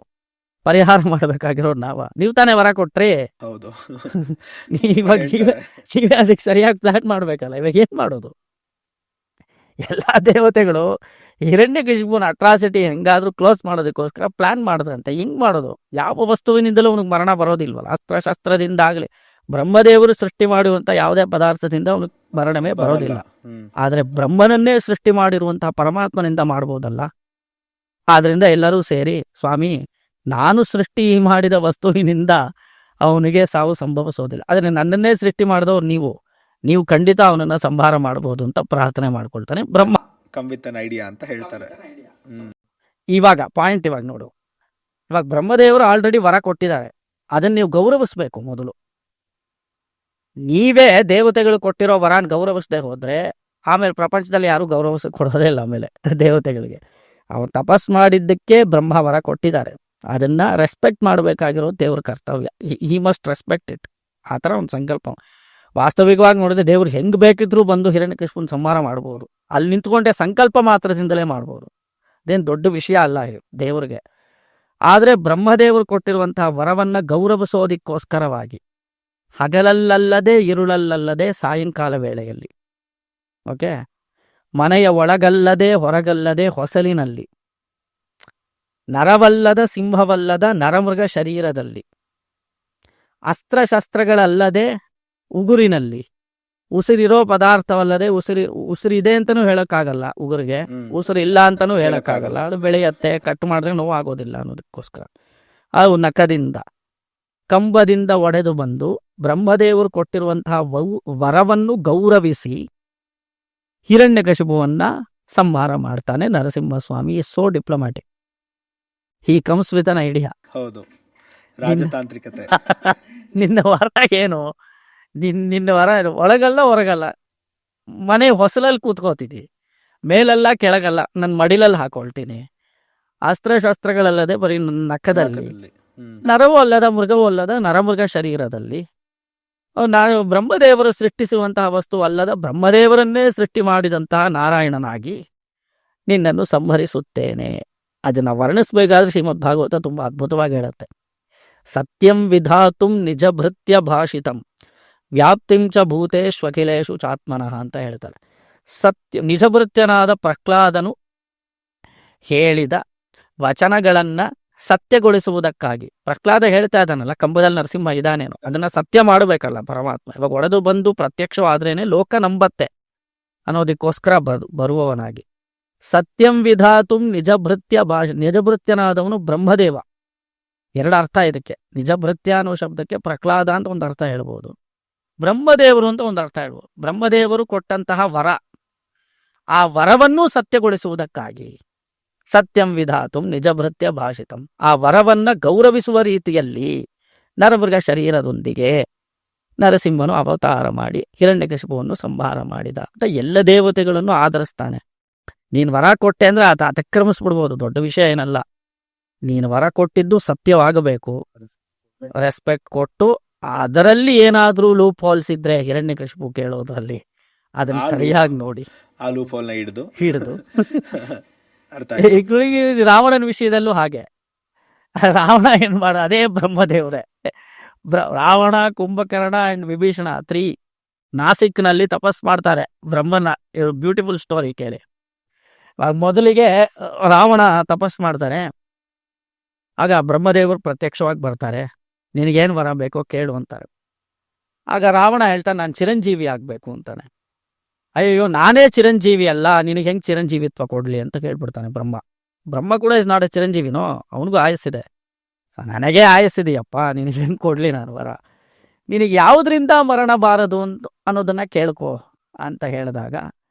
ಪರಿಹಾರ ಮಾಡಬೇಕಾಗಿರೋರು ನೀವು ತಾನೇ ವರ ಕೊಟ್ರಿ. ಹೌದು. ಇವಾಗ ನೀವೇ ಅದಕ್ಕೆ ಸರಿಯಾಗಿ ಪ್ಲಾನ್ ಮಾಡ್ಬೇಕಲ್ಲ. ಇವಾಗ ಏನ್ ಮಾಡೋದು? ಎಲ್ಲ ದೇವತೆಗಳು ಹಿರಣ್ಯಕಶಿಪುನ ಅಟ್ರಾಸಿಟಿ ಹೆಂಗಾದ್ರೂ ಕ್ಲೋಸ್ ಮಾಡೋದಕ್ಕೋಸ್ಕರ ಪ್ಲಾನ್ ಮಾಡಿದ್ರಂತೆ. ಹಿಂಗ್ ಮಾಡೋದು? ಯಾವ ವಸ್ತುವಿನಿಂದಲೂ ಅವನಿಗೆ ಮರಣ ಬರೋದಿಲ್ವಲ್ಲ. ಅಸ್ತ್ರಶಸ್ತ್ರದಿಂದ ಆಗ್ಲಿ, ಬ್ರಹ್ಮದೇವರು ಸೃಷ್ಟಿ ಮಾಡುವಂತ ಯಾವುದೇ ಪದಾರ್ಥದಿಂದ ಅವನಿಗೆ ಮರಣವೇ ಬರೋದಿಲ್ಲ. ಆದ್ರೆ ಬ್ರಹ್ಮನನ್ನೇ ಸೃಷ್ಟಿ ಮಾಡಿರುವಂತಹ ಪರಮಾತ್ಮನಿಂದ ಮಾಡ್ಬೋದಲ್ಲ. ಆದ್ರಿಂದ ಎಲ್ಲರೂ ಸೇರಿ, ಸ್ವಾಮಿ ನಾನು ಸೃಷ್ಟಿ ಮಾಡಿದ ವಸ್ತುವಿನಿಂದ ಅವನಿಗೆ ಸಾವು ಸಂಭವಿಸೋದಿಲ್ಲ, ಆದ್ರೆ ನನ್ನನ್ನೇ ಸೃಷ್ಟಿ ಮಾಡಿದವ್ರು ನೀವು ಖಂಡಿತ ಅವನನ್ನ ಸಂಹಾರ ಮಾಡಬಹುದು ಅಂತ ಪ್ರಾರ್ಥನೆ ಮಾಡ್ಕೊಳ್ತಾನೆ ಬ್ರಹ್ಮ. ಕಮ್ ವಿತ್ ಅನ್ ಐಡಿಯಾ ಅಂತ ಹೇಳ್ತಾರೆ. ಇವಾಗ ಪಾಯಿಂಟ್ ಇವಾಗ ನೋಡು, ಇವಾಗ ಬ್ರಹ್ಮದೇವರು ಆಲ್ರೆಡಿ ವರ ಕೊಟ್ಟಿದ್ದಾರೆ, ಅದನ್ನ ನೀವು ಗೌರವಿಸ್ಬೇಕು ಮೊದಲು. ನೀವೇ ದೇವತೆಗಳು ಕೊಟ್ಟಿರೋ ವರಾನ್ ಗೌರವಿಸದೆ ಹೋದ್ರೆ ಆಮೇಲೆ ಪ್ರಪಂಚದಲ್ಲಿ ಯಾರು ಗೌರವಿಸ ಕೊಡೋದೇ ಇಲ್ಲ. ಆಮೇಲೆ ದೇವತೆಗಳಿಗೆ ಅವ್ರು ತಪಸ್ ಮಾಡಿದ್ದಕ್ಕೆ ಬ್ರಹ್ಮ ವರ ಕೊಟ್ಟಿದ್ದಾರೆ, ಅದನ್ನ ರೆಸ್ಪೆಕ್ಟ್ ಮಾಡಬೇಕಾಗಿರೋ ದೇವ್ರ ಕರ್ತವ್ಯ. He must respect it. ಆ ಥರ ಒಂದು ಸಂಕಲ್ಪ. ವಾಸ್ತವಿಕವಾಗಿ ನೋಡಿದ್ರೆ ದೇವ್ರು ಹೆಂಗ್ ಬೇಕಿದ್ರು ಬಂದು ಹಿರಣ್ಯಕಶಿಪುನ ಸಂಹಾರ ಮಾಡ್ಬೋದು. ಅಲ್ಲಿ ನಿಂತ್ಕೊಂಡೆ ಸಂಕಲ್ಪ ಮಾತ್ರದಿಂದಲೇ ಮಾಡ್ಬೋದು. ಅದೇನು ದೊಡ್ಡ ವಿಷಯ ಅಲ್ಲ ದೇವ್ರಿಗೆ. ಆದರೆ ಬ್ರಹ್ಮದೇವರು ಕೊಟ್ಟಿರುವಂತಹ ವರವನ್ನ ಗೌರವಿಸೋದಿಕ್ಕೋಸ್ಕರವಾಗಿ ಹಗಲಲ್ಲಲ್ಲದೆ ഇരുಳಲ್ಲದೆ ಸಾಯಂಕಾಲ ವೇಳೆಯಲ್ಲಿ, ಓಕೆ, ಮನೆಯ ಒಳಗಲ್ಲದೆ ಹೊರಗಲ್ಲದೆ ಹೊಸಲಿನಲ್ಲಿ, ನರವಲ್ಲದ ಸಿಂಹವಲ್ಲದ ನರಮೃಗ ಶರೀರದಲ್ಲಿ, ಅಸ್ತ್ರಶಸ್ತ್ರಗಳಲ್ಲದೆ ಉಗುರಿನಲ್ಲಿ, ಉಸಿರಿರೋ ಪದಾರ್ಥವಲ್ಲದೆ ಉಸಿರಿದೆ ಅಂತನೂ ಹೇಳಕ್ಕಾಗಲ್ಲ, ಉಗುರಿಗೆ ಉಸಿರಿಲ್ಲ ಅಂತಾನೂ ಹೇಳಕ್ಕಾಗಲ್ಲ, ಅದು ಬೆಳೆಯತ್ತೆ, ಕಟ್ ಮಾಡಿದ್ರೆ ನೋವು ಆಗೋದಿಲ್ಲ ಅನ್ನೋದಕ್ಕೋಸ್ಕರ. ಅವು ನಖದಿಂದ ಕಂಬದಿಂದ ಒಡೆದು ಬಂದು ಬ್ರಹ್ಮದೇವರು ಕೊಟ್ಟಿರುವಂತಹ ವರವನ್ನು ಗೌರವಿಸಿ ಹಿರಣ್ಯಕಶಿಪುವನ್ನ ಸಂಹಾರ ಮಾಡ್ತಾನೆ Narasimhaswamy. So diplomatic. He comes with an idea. ಹೌದು, ರಾಜತಾಂತ್ರಿಕತೆ. ನಿನ್ನ ವರ ಏನು? ನಿನ್ನ ವರ ಏನು? ಒಳಗಲ್ಲ ಹೊರಗಲ್ಲ, ಮನೆ ಹೊಸಲಲ್ಲಿ ಕೂತ್ಕೋತೀನಿ, ಮೇಲಲ್ಲ ಕೆಳಗಲ್ಲ, ನನ್ನ ಮಡಿಲಲ್ಲಿ ಹಾಕೊಳ್ತೀನಿ, ಅಸ್ತ್ರಶಸ್ತ್ರಗಳಲ್ಲದೆ ಬರೀ ನನ್ನ ನಖದಲ್ಲಿ, ನರವೂ ಅಲ್ಲದ ಮೃಗವೂ ಅಲ್ಲದ ನರಮೃಗ ಶರೀರದಲ್ಲಿ, ನಾನು ಬ್ರಹ್ಮದೇವರು ಸೃಷ್ಟಿಸುವಂತಹ ವಸ್ತು ಅಲ್ಲದ ಬ್ರಹ್ಮದೇವರನ್ನೇ ಸೃಷ್ಟಿ ಮಾಡಿದಂತಹ ನಾರಾಯಣನಾಗಿ ನಿನ್ನನ್ನು ಸಂಹರಿಸುತ್ತೇನೆ. ಅದನ್ನ ವರ್ಣಿಸ್ಬೇಕಾದ್ರೆ ಶ್ರೀಮದ್ ಭಾಗವತ ತುಂಬಾ ಅದ್ಭುತವಾಗಿ ಹೇಳುತ್ತೆ. ಸತ್ಯಂ ವಿಧಾತುಂ ನಿಜ ಭೃತ್ಯ ಭಾಷಿತಂ ವ್ಯಾಪ್ತಿಂ ಚ ಭೂತೇಶ್ವಖಿಲೇಶು ಚಾತ್ಮನಃ ಅಂತ ಹೇಳ್ತಾರೆ. ನಿಜಭೃತ್ಯನಾದ ಪ್ರಹ್ಲಾದನು ಹೇಳಿದ ವಚನಗಳನ್ನ ಸತ್ಯಗೊಳಿಸುವುದಕ್ಕಾಗಿ, ಪ್ರಹ್ಲಾದ ಹೇಳ್ತಾ ಇದ್ದಾನಲ್ಲ, ಕಂಬದಲ್ಲಿ ನರಸಿಂಹ ಇದಾನೇನು, ಅದನ್ನ ಸತ್ಯ ಮಾಡಬೇಕಲ್ಲ ಪರಮಾತ್ಮ. ಇವಾಗ ಒಡೆದು ಬಂದು ಪ್ರತ್ಯಕ್ಷವಾದ್ರೇನೆ ಲೋಕ ನಂಬತ್ತೆ ಅನ್ನೋದಕ್ಕೋಸ್ಕರ ಬರುವವನಾಗಿ, ಸತ್ಯಂ ವಿಧಾತುಂ ನಿಜಭೃತ್ಯ ನಿಜಭೃತ್ಯನಾದವನು ಬ್ರಹ್ಮದೇವ. ಎರಡು ಅರ್ಥ ಇದಕ್ಕೆ. ನಿಜಭೃತ್ಯ ಅನ್ನೋ ಶಬ್ದಕ್ಕೆ ಪ್ರಹ್ಲಾದ ಅಂತ ಒಂದು ಅರ್ಥ ಹೇಳ್ಬೋದು, ಬ್ರಹ್ಮದೇವರು ಅಂತ ಒಂದು ಅರ್ಥ ಹೇಳ್ಬೋದು. ಬ್ರಹ್ಮದೇವರು ಕೊಟ್ಟಂತಹ ವರ, ಆ ವರವನ್ನೂ ಸತ್ಯಗೊಳಿಸುವುದಕ್ಕಾಗಿ ಸತ್ಯಂ ವಿಧಾತುಂ ನಿಜಭೃತ್ಯ ಭಾಷಿತಂ, ಆ ವರವನ್ನ ಗೌರವಿಸುವ ರೀತಿಯಲ್ಲಿ ನರಮೃಗ ಶರೀರದೊಂದಿಗೆ ನರಸಿಂಹನು ಅವತಾರ ಮಾಡಿ ಹಿರಣ್ಯಕಶಿಪುವನ್ನು ಸಂಹಾರ ಮಾಡಿದ ಅಂತ ಎಲ್ಲ ದೇವತೆಗಳನ್ನು ಆಧರಿಸ್ತಾನೆ. ನೀನು ವರ ಕೊಟ್ಟೆ ಅಂದ್ರೆ ಆತ ಅತಿಕ್ರಮಿಸ್ಬಿಡ್ಬೋದು, ದೊಡ್ಡ ವಿಷಯ ಏನಲ್ಲ. ನೀನು ವರ ಕೊಟ್ಟಿದ್ದು ಸತ್ಯವಾಗಬೇಕು, ರೆಸ್ಪೆಕ್ಟ್ ಕೊಟ್ಟು ಅದರಲ್ಲಿ ಏನಾದ್ರೂ ಲೂಪ್ ಹೋಲ್ಸ್ ಇದ್ರೆ ಹಿರಣ್ಯಕಶಿಪು ಕೇಳೋದ್ರಲ್ಲಿ ಅದನ್ನ ಸರಿಯಾಗಿ ನೋಡಿ ಆ ಲೂಪ್ ಹೋಲ್ನ ಹಿಡಿದು ರಾವಣನ ವಿಷಯದಲ್ಲೂ ಹಾಗೆ. ರಾವಣ ಏನ್ ಮಾಡ, ಅದೇ ಬ್ರಹ್ಮದೇವ್ರೆ. ರಾವಣ, ಕುಂಭಕರ್ಣ ಅಂಡ್ ವಿಭೀಷಣ 3 ನಾಸಿಕ್ನಲ್ಲಿ ತಪಸ್ ಮಾಡ್ತಾರೆ ಬ್ರಹ್ಮನ. ಬ್ಯೂಟಿಫುಲ್ ಸ್ಟೋರಿ ಕೇಳಿ. ಮೊದಲಿಗೆ ರಾವಣ ತಪಸ್ ಮಾಡ್ತಾರೆ, ಆಗ ಬ್ರಹ್ಮದೇವರು ಪ್ರತ್ಯಕ್ಷವಾಗಿ ಬರ್ತಾರೆ, ನಿನಗೇನು ವರ ಬೇಕೋ ಕೇಳು ಅಂತಾರೆ. ಆಗ ರಾವಣ ಹೇಳ್ತಾನೆ, ನಾನು ಚಿರಂಜೀವಿ ಆಗ್ಬೇಕು ಅಂತಾನೆ. ಅಯ್ಯೋ ನಾನೇ ಚಿರಂಜೀವಿ ಅಲ್ಲ, ನಿನಗೆ ಹೆಂಗೆ ಚಿರಂಜೀವಿತ್ವ ಕೊಡ್ಲಿ ಅಂತ ಕೇಳ್ಬಿಡ್ತಾನೆ ಬ್ರಹ್ಮ. ಬ್ರಹ್ಮ ಕೂಡ ಇಸ್ ನಾಟ್ ಎ ಚಿರಂಜೀವಿನೋ, ಅವನಿಗೂ ಆಯಸ್ಸಿದೆ. ನನಗೆ ಆಯಸ್ಸಿದೆಯಪ್ಪ, ನಿನಗೆ ಹೆಂಗೆ ಕೊಡ್ಲಿ ನಾನು ವರ, ನಿನಗೆ ಯಾವುದರಿಂದ ಮರಣ ಬಾರದು ಅನ್ನೋದನ್ನ ಕೇಳ್ಕೊ ಅಂತ ಹೇಳಿದಾಗ,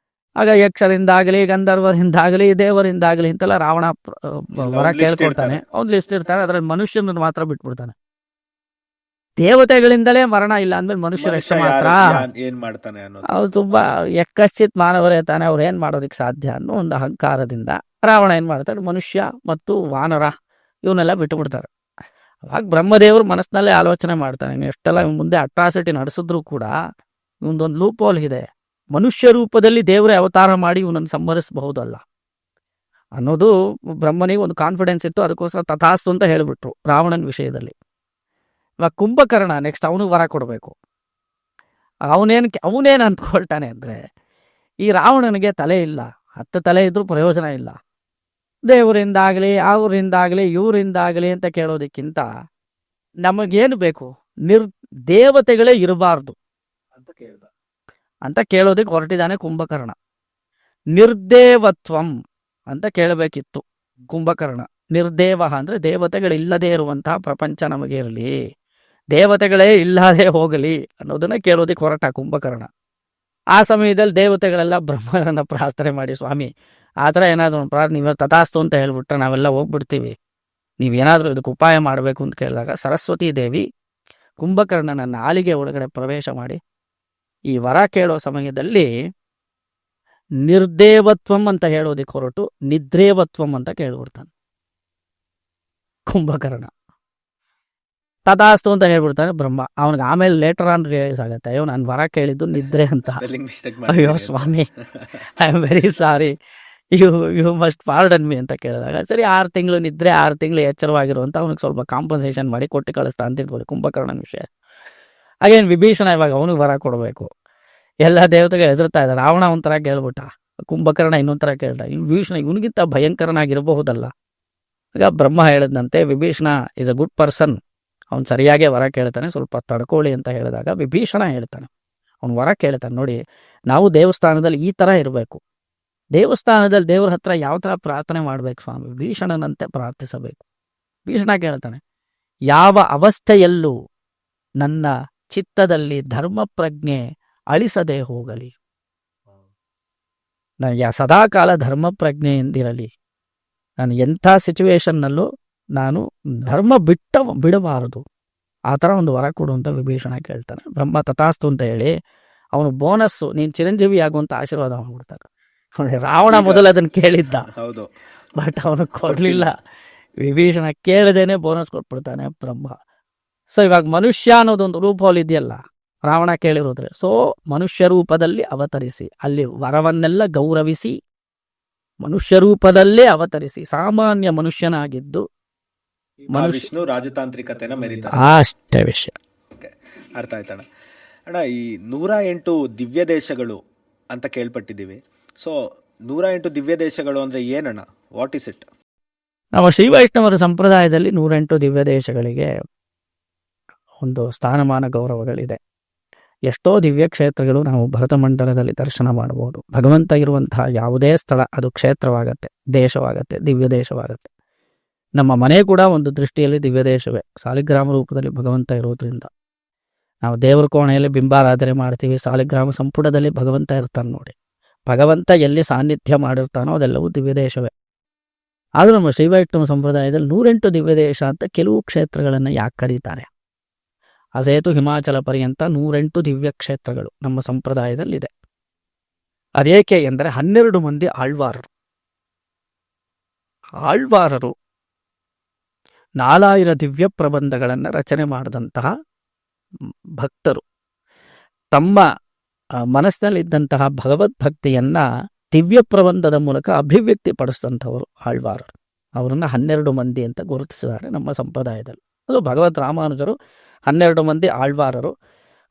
ಆಗ ಯಕ್ಷರಿಂದಾಗಲಿ ಗಂಧರ್ವರಿಂದಾಗಲಿ ದೇವರಿಂದಾಗಲಿ ಅಂತೆಲ್ಲ ರಾವಣ ವರ ಕೇಳ್ಕೊಳ್ತಾನೆ. ಅವ್ನು ಲಿಸ್ಟ್ ಇರ್ತಾನೆ, ಅದ್ರಲ್ಲಿ ಮನುಷ್ಯನ ಮಾತ್ರ ಬಿಟ್ಬಿಡ್ತಾನೆ. ದೇವತೆಗಳಿಂದಲೇ ಮರಣ ಇಲ್ಲ ಅಂದ್ಮೇಲೆ ಮನುಷ್ಯರ ಮಾತ್ರ ಏನ್ ಮಾಡ್ತಾನೆ ಅನ್ನೋದು. ಅವ್ರು ತುಂಬಾ ಯಕ್ಕಶ್ಚಿತ್ ಮಾನವರೇ ತಾನೆ, ಅವ್ರು ಏನ್ ಮಾಡೋದಕ್ಕೆ ಸಾಧ್ಯ ಅನ್ನೋ ಒಂದು ಅಹಂಕಾರದಿಂದ ರಾವಣ ಏನ್ ಮಾಡ್ತಾರೆ, ಮನುಷ್ಯ ಮತ್ತು ವಾನರ ಇವನ್ನೆಲ್ಲ ಬಿಟ್ಟು ಬಿಡ್ತಾರೆ. ಅವಾಗ ಬ್ರಹ್ಮದೇವರು ಮನಸ್ಸಿನಲ್ಲೇ ಆಲೋಚನೆ ಮಾಡ್ತಾನೆ, ಎಷ್ಟೆಲ್ಲ ಮುಂದೆ ಅಟ್ರಾಸಿಟಿ ನಡೆಸಿದ್ರು ಕೂಡ ಒಂದೊಂದು ಲೂಪ್ ಹೋಲ್ ಇದೆ, ಮನುಷ್ಯ ರೂಪದಲ್ಲಿ ದೇವರೇ ಅವತಾರ ಮಾಡಿ ಇವನನ್ನು ಸಂಹರಿಸಬಹುದಲ್ಲ ಅನ್ನೋದು ಬ್ರಹ್ಮನಿಗೆ ಒಂದು ಕಾನ್ಫಿಡೆನ್ಸ್ ಇತ್ತು. ಅದಕ್ಕೋಸ್ಕರ ತಥಾಸ್ತು ಅಂತ ಹೇಳಿಬಿಟ್ರು ರಾವಣನ ವಿಷಯದಲ್ಲಿ. ಇವಾಗ ಕುಂಭಕರ್ಣ ನೆಕ್ಸ್ಟ್ ಅವನಿಗೆ ವರ ಕೊಡಬೇಕು. ಅವನೇನು ಅಂದ್ಕೊಳ್ತಾನೆ ಅಂದರೆ, ಈ ರಾವಣನಿಗೆ ತಲೆ ಇಲ್ಲ, 10 ತಲೆ ಇದ್ರೂ ಪ್ರಯೋಜನ ಇಲ್ಲ, ದೇವರಿಂದಾಗಲಿ ಅವರಿಂದಾಗಲಿ ಇವರಿಂದಾಗಲಿ ಅಂತ ಕೇಳೋದಕ್ಕಿಂತ ನಮಗೇನು ಬೇಕು, ದೇವತೆಗಳೇ ಇರಬಾರ್ದು ಅಂತ ಕೇಳ್ದ. ಅಂತ ಕೇಳೋದಕ್ಕೆ ಹೊರಟಿದ್ದಾನೆ ಕುಂಭಕರ್ಣ. ನಿರ್ದೇವತ್ವಂ ಅಂತ ಕೇಳಬೇಕಿತ್ತು ಕುಂಭಕರ್ಣ. ನಿರ್ದೇವ ಅಂದರೆ ದೇವತೆಗಳಿಲ್ಲದೆ ಇರುವಂತಹ ಪ್ರಪಂಚ ನಮಗೆ ಇರಲಿ, ದೇವತೆಗಳೇ ಇಲ್ಲದೆ ಹೋಗಲಿ ಅನ್ನೋದನ್ನ ಕೇಳೋದಕ್ಕೆ ಹೊರಟ ಕುಂಭಕರ್ಣ. ಆ ಸಮಯದಲ್ಲಿ ದೇವತೆಗಳೆಲ್ಲ ಬ್ರಹ್ಮನನ್ನ ಪ್ರಾರ್ಥನೆ ಮಾಡಿ, ಸ್ವಾಮಿ ಆ ಥರ ಏನಾದರೂ ನೀವು ತಥಾಸ್ತು ಅಂತ ಹೇಳ್ಬಿಟ್ರೆ ನಾವೆಲ್ಲ ಹೋಗ್ಬಿಡ್ತೀವಿ, ನೀವೇನಾದರೂ ಇದಕ್ಕೆ ಉಪಾಯ ಮಾಡಬೇಕು ಅಂತ ಕೇಳಿದಾಗ ಸರಸ್ವತೀ ದೇವಿ ಕುಂಭಕರ್ಣನ ನಾಲಿಗೆ ಒಳಗಡೆ ಪ್ರವೇಶ ಮಾಡಿ ಈ ವರ ಕೇಳೋ ಸಮಯದಲ್ಲಿ ನಿರ್ದೇವತ್ವಂ ಅಂತ ಹೇಳೋದಕ್ಕೆ ಹೊರಟು ನಿದ್ರೇವತ್ವಂ ಅಂತ ಕೇಳ್ಬಿಡ್ತಾನೆ ಕುಂಭಕರ್ಣ. ತಥಾಸ್ತು ಅಂತ ಹೇಳ್ಬಿಡ್ತಾನೆ ಬ್ರಹ್ಮ. ಅವನಿಗೆ ಆಮೇಲೆ ಲೇಟರ್ ಆನ್ ರಿಯಲೈಸ್ ಆಗುತ್ತೆ, ಅಯ್ಯೋ ನಾನು ವರ ಕೇಳಿದ್ದು ನಿದ್ರೆ ಅಂತ. ಅಯ್ಯೋ ಸ್ವಾಮಿ, I am very sorry, you must pardon me ಅಂತ ಕೇಳಿದಾಗ, ಸರಿ 6 ತಿಂಗಳು ನಿದ್ರೆ 6 ತಿಂಗಳು ಎಚ್ಚರವಾಗಿರುವಂತ ಅವನಿಗೆ ಸ್ವಲ್ಪ ಕಾಂಪನ್ಸೇಷನ್ ಮಾಡಿ ಕೊಟ್ಟು ಕಳಿಸ್ತಾ ಅಂತ ಇಟ್ಕೊಳ್ಳಿ ಕುಂಭಕರ್ಣನ ವಿಷಯ. ಹಾಗೇನು ವಿಭೀಷಣ ಇವಾಗ ಅವನಿಗೆ ವರ ಕೊಡಬೇಕು. ಎಲ್ಲ ದೇವತೆಗಳು ಹೆದರ್ತಾ ಇದ್ದಾರೆ. ರಾವಣ ಒಂಥರ ಕೇಳ್ಬಿಟ್ಟ, ಕುಂಭಕರ್ಣ ಇನ್ನೊಂಥರ ಕೇಳ್ದ. ವಿಭೀಷಣ ಇವನಿಗಿಂತ ಭಯಂಕರನಾಗಿರಬಹುದಲ್ಲ. ಈಗ ಬ್ರಹ್ಮ ಹೇಳಿದಂತೆ Vibhishana is a good person, ಅವ್ನು ಸರಿಯಾಗೇ ವರ ಕೇಳ್ತಾನೆ, ಸ್ವಲ್ಪ ತಡ್ಕೊಳ್ಳಿ ಅಂತ ಹೇಳಿದಾಗ ವಿಭೀಷಣ ಹೇಳ್ತಾನೆ, ಅವ್ನು ವರ ಕೇಳ್ತಾನೆ, ನೋಡಿ ನಾವು ದೇವಸ್ಥಾನದಲ್ಲಿ ಈ ಥರ ಇರಬೇಕು, ದೇವಸ್ಥಾನದಲ್ಲಿ ದೇವ್ರ ಹತ್ರ ಯಾವ ಥರ ಪ್ರಾರ್ಥನೆ ಮಾಡಬೇಕು ಸ್ವಾಮಿ, ಭೀಷಣನಂತೆ ಪ್ರಾರ್ಥಿಸಬೇಕು. ಭೀಷಣ ಕೇಳ್ತಾನೆ, ಯಾವ ಅವಸ್ಥೆಯಲ್ಲೂ ನನ್ನ ಚಿತ್ತದಲ್ಲಿ ಧರ್ಮ ಪ್ರಜ್ಞೆ ಅಳಿಸದೆ ಹೋಗಲಿ, ನನಗೆ ಸದಾಕಾಲ ಧರ್ಮ ಪ್ರಜ್ಞೆ ಎಂದಿರಲಿ, ನಾನು ಎಂಥ ಸಿಚುವೇಶನ್ನಲ್ಲೂ ನಾನು ಧರ್ಮ ಬಿಡಬಾರದು, ಆ ಥರ ಒಂದು ವರ ಕೊಡು ಅಂತ ವಿಭೀಷಣ ಕೇಳ್ತಾನೆ. ಬ್ರಹ್ಮ ತಥಾಸ್ತು ಅಂತ ಹೇಳಿ ಅವನು ಬೋನಸ್ಸು, ನೀನು ಚಿರಂಜೀವಿ ಆಗುವಂತ ಆಶೀರ್ವಾದ ಮಾಡ್ಬಿಡ್ತಾನೆ. ರಾವಣ ಮೊದಲು ಅದನ್ನು ಕೇಳಿದ್ದ, ಹೌದು, ಬಟ್ ಅವನು ಕೊಡಲಿಲ್ಲ. ವಿಭೀಷಣ ಕೇಳದೇನೆ ಬೋನಸ್ ಕೊಟ್ಬಿಡ್ತಾನೆ ಬ್ರಹ್ಮ. ಸೊ ಇವಾಗ ಮನುಷ್ಯ ಅನ್ನೋದೊಂದು ರೂಪದಲ್ಲಿ ಇದೆಯಲ್ಲ, ರಾವಣ ಕೇಳಿರೋದ್ರೆ, ಸೊ ಮನುಷ್ಯ ರೂಪದಲ್ಲಿ ಅವತರಿಸಿ ಅಲ್ಲಿ ವರವನ್ನೆಲ್ಲ ಗೌರವಿಸಿ ಮನುಷ್ಯ ರೂಪದಲ್ಲೇ ಅವತರಿಸಿ ಸಾಮಾನ್ಯ ಮನುಷ್ಯನಾಗಿದ್ದು ವಿಷ್ಣು ರಾಜತಾಂತ್ರಿಕತೆನ ಮೆರೀತಾರೆ. ಅಷ್ಟೇ ವಿಷಯ. ಅರ್ಥ ಆಯ್ತಣ್ಣ. ಅಣ್ಣ, ಈ 108 ದಿವ್ಯ ದೇಶಗಳು ಅಂತ ಕೇಳ್ಪಟ್ಟಿದ್ದೀವಿ. ಸೊ 108 ದಿವ್ಯ ದೇಶಗಳು ಅಂದ್ರೆ ಏನಣ್ಣ? What is it? ನಮ್ಮ ಶ್ರೀ ವೈಷ್ಣವರ ಸಂಪ್ರದಾಯದಲ್ಲಿ 108 ದಿವ್ಯ ದೇಶಗಳಿಗೆ ಒಂದು ಸ್ಥಾನಮಾನ ಗೌರವಗಳಿದೆ. ಎಷ್ಟೋ ದಿವ್ಯ ಕ್ಷೇತ್ರಗಳು ನಾವು ಭರತಮಂಡಲದಲ್ಲಿ ದರ್ಶನ ಮಾಡಬಹುದು. ಭಗವಂತ ಇರುವಂತಹ ಯಾವುದೇ ಸ್ಥಳ ಅದು ಕ್ಷೇತ್ರವಾಗತ್ತೆ, ದೇಶವಾಗತ್ತೆ, ದಿವ್ಯ ದೇಶವಾಗತ್ತೆ. ನಮ್ಮ ಮನೆ ಕೂಡ ಒಂದು ದೃಷ್ಟಿಯಲ್ಲಿ ದಿವ್ಯ ದೇಶವೇ, ಸಾಲಿಗ್ರಾಮ ರೂಪದಲ್ಲಿ ಭಗವಂತ ಇರೋದ್ರಿಂದ. ನಾವು ದೇವರ ಕೋಣೆಯಲ್ಲಿ ಬಿಂಬಾರಾಧನೆ ಮಾಡ್ತೀವಿ, ಸಾಲಿಗ್ರಾಮ ಸಂಪುಟದಲ್ಲಿ ಭಗವಂತ ಇರ್ತಾನೆ ನೋಡಿ. ಭಗವಂತ ಎಲ್ಲಿ ಸಾನ್ನಿಧ್ಯ ಮಾಡಿರ್ತಾನೋ ಅದೆಲ್ಲವೂ ದಿವ್ಯ ದೇಶವೇ. ಆದರೂ ನಮ್ಮ ಶ್ರೀ ವೈಷ್ಣವ ಸಂಪ್ರದಾಯದಲ್ಲಿ 108 ದಿವ್ಯ ದೇಶ ಅಂತ ಕೆಲವು ಕ್ಷೇತ್ರಗಳನ್ನು ಯಾಕೆ ಕರೀತಾರೆ? ಅಸೇತು ಹಿಮಾಚಲ ಪರ್ಯಂತ 108 ದಿವ್ಯ ಕ್ಷೇತ್ರಗಳು ನಮ್ಮ ಸಂಪ್ರದಾಯದಲ್ಲಿದೆ. ಅದೇಕೆ ಎಂದರೆ 12 ಮಂದಿ ಆಳ್ವಾರರು 4000 ದಿವ್ಯ ಪ್ರಬಂಧಗಳನ್ನು ರಚನೆ ಮಾಡಿದಂತಹ ಭಕ್ತರು. ತಮ್ಮ ಮನಸ್ಸಿನಲ್ಲಿದ್ದಂತಹ ಭಗವದ್ಭಕ್ತಿಯನ್ನ ದಿವ್ಯ ಪ್ರಬಂಧದ ಮೂಲಕ ಅಭಿವ್ಯಕ್ತಿ ಪಡಿಸಿದಂಥವರು ಆಳ್ವಾರರು. ಅವರನ್ನು 12 ಮಂದಿ ಅಂತ ಗುರುತಿಸಿದ್ದಾರೆ ನಮ್ಮ ಸಂಪ್ರದಾಯದಲ್ಲಿ. ಅದು ಭಗವದ್ ರಾಮಾನುಜರು 12 ಮಂದಿ ಆಳ್ವಾರರು.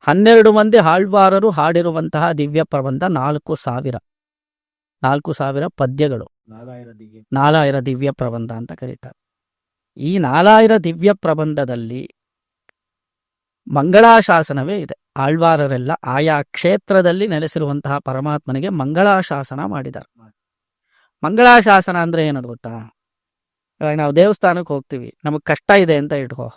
12 ಮಂದಿ ಆಳ್ವಾರರು ಹಾಡಿರುವಂತಹ ದಿವ್ಯ ಪ್ರಬಂಧ 4,000 ಪದ್ಯಗಳು, 4000 ದಿವ್ಯ ಪ್ರಬಂಧ ಅಂತ ಕರೀತಾರೆ. ಈ 4000 ದಿವ್ಯ ಪ್ರಬಂಧದಲ್ಲಿ ಮಂಗಳಾಶಾಸನವೇ ಇದೆ. ಆಳ್ವಾರರೆಲ್ಲ ಆಯಾ ಕ್ಷೇತ್ರದಲ್ಲಿ ನೆಲೆಸಿರುವಂತಹ ಪರಮಾತ್ಮನಿಗೆ ಮಂಗಳಾಶಾಸನ ಮಾಡಿದ್ದಾರೆ. ಮಂಗಳಾಶಾಸನ ಅಂದ್ರೆ ಏನದು ಗೊತ್ತಾ? ಇವಾಗ ನಾವು ದೇವಸ್ಥಾನಕ್ಕೆ ಹೋಗ್ತೀವಿ, ನಮಗೆ ಕಷ್ಟ ಇದೆ ಅಂತ ಇಟ್ಕೋ,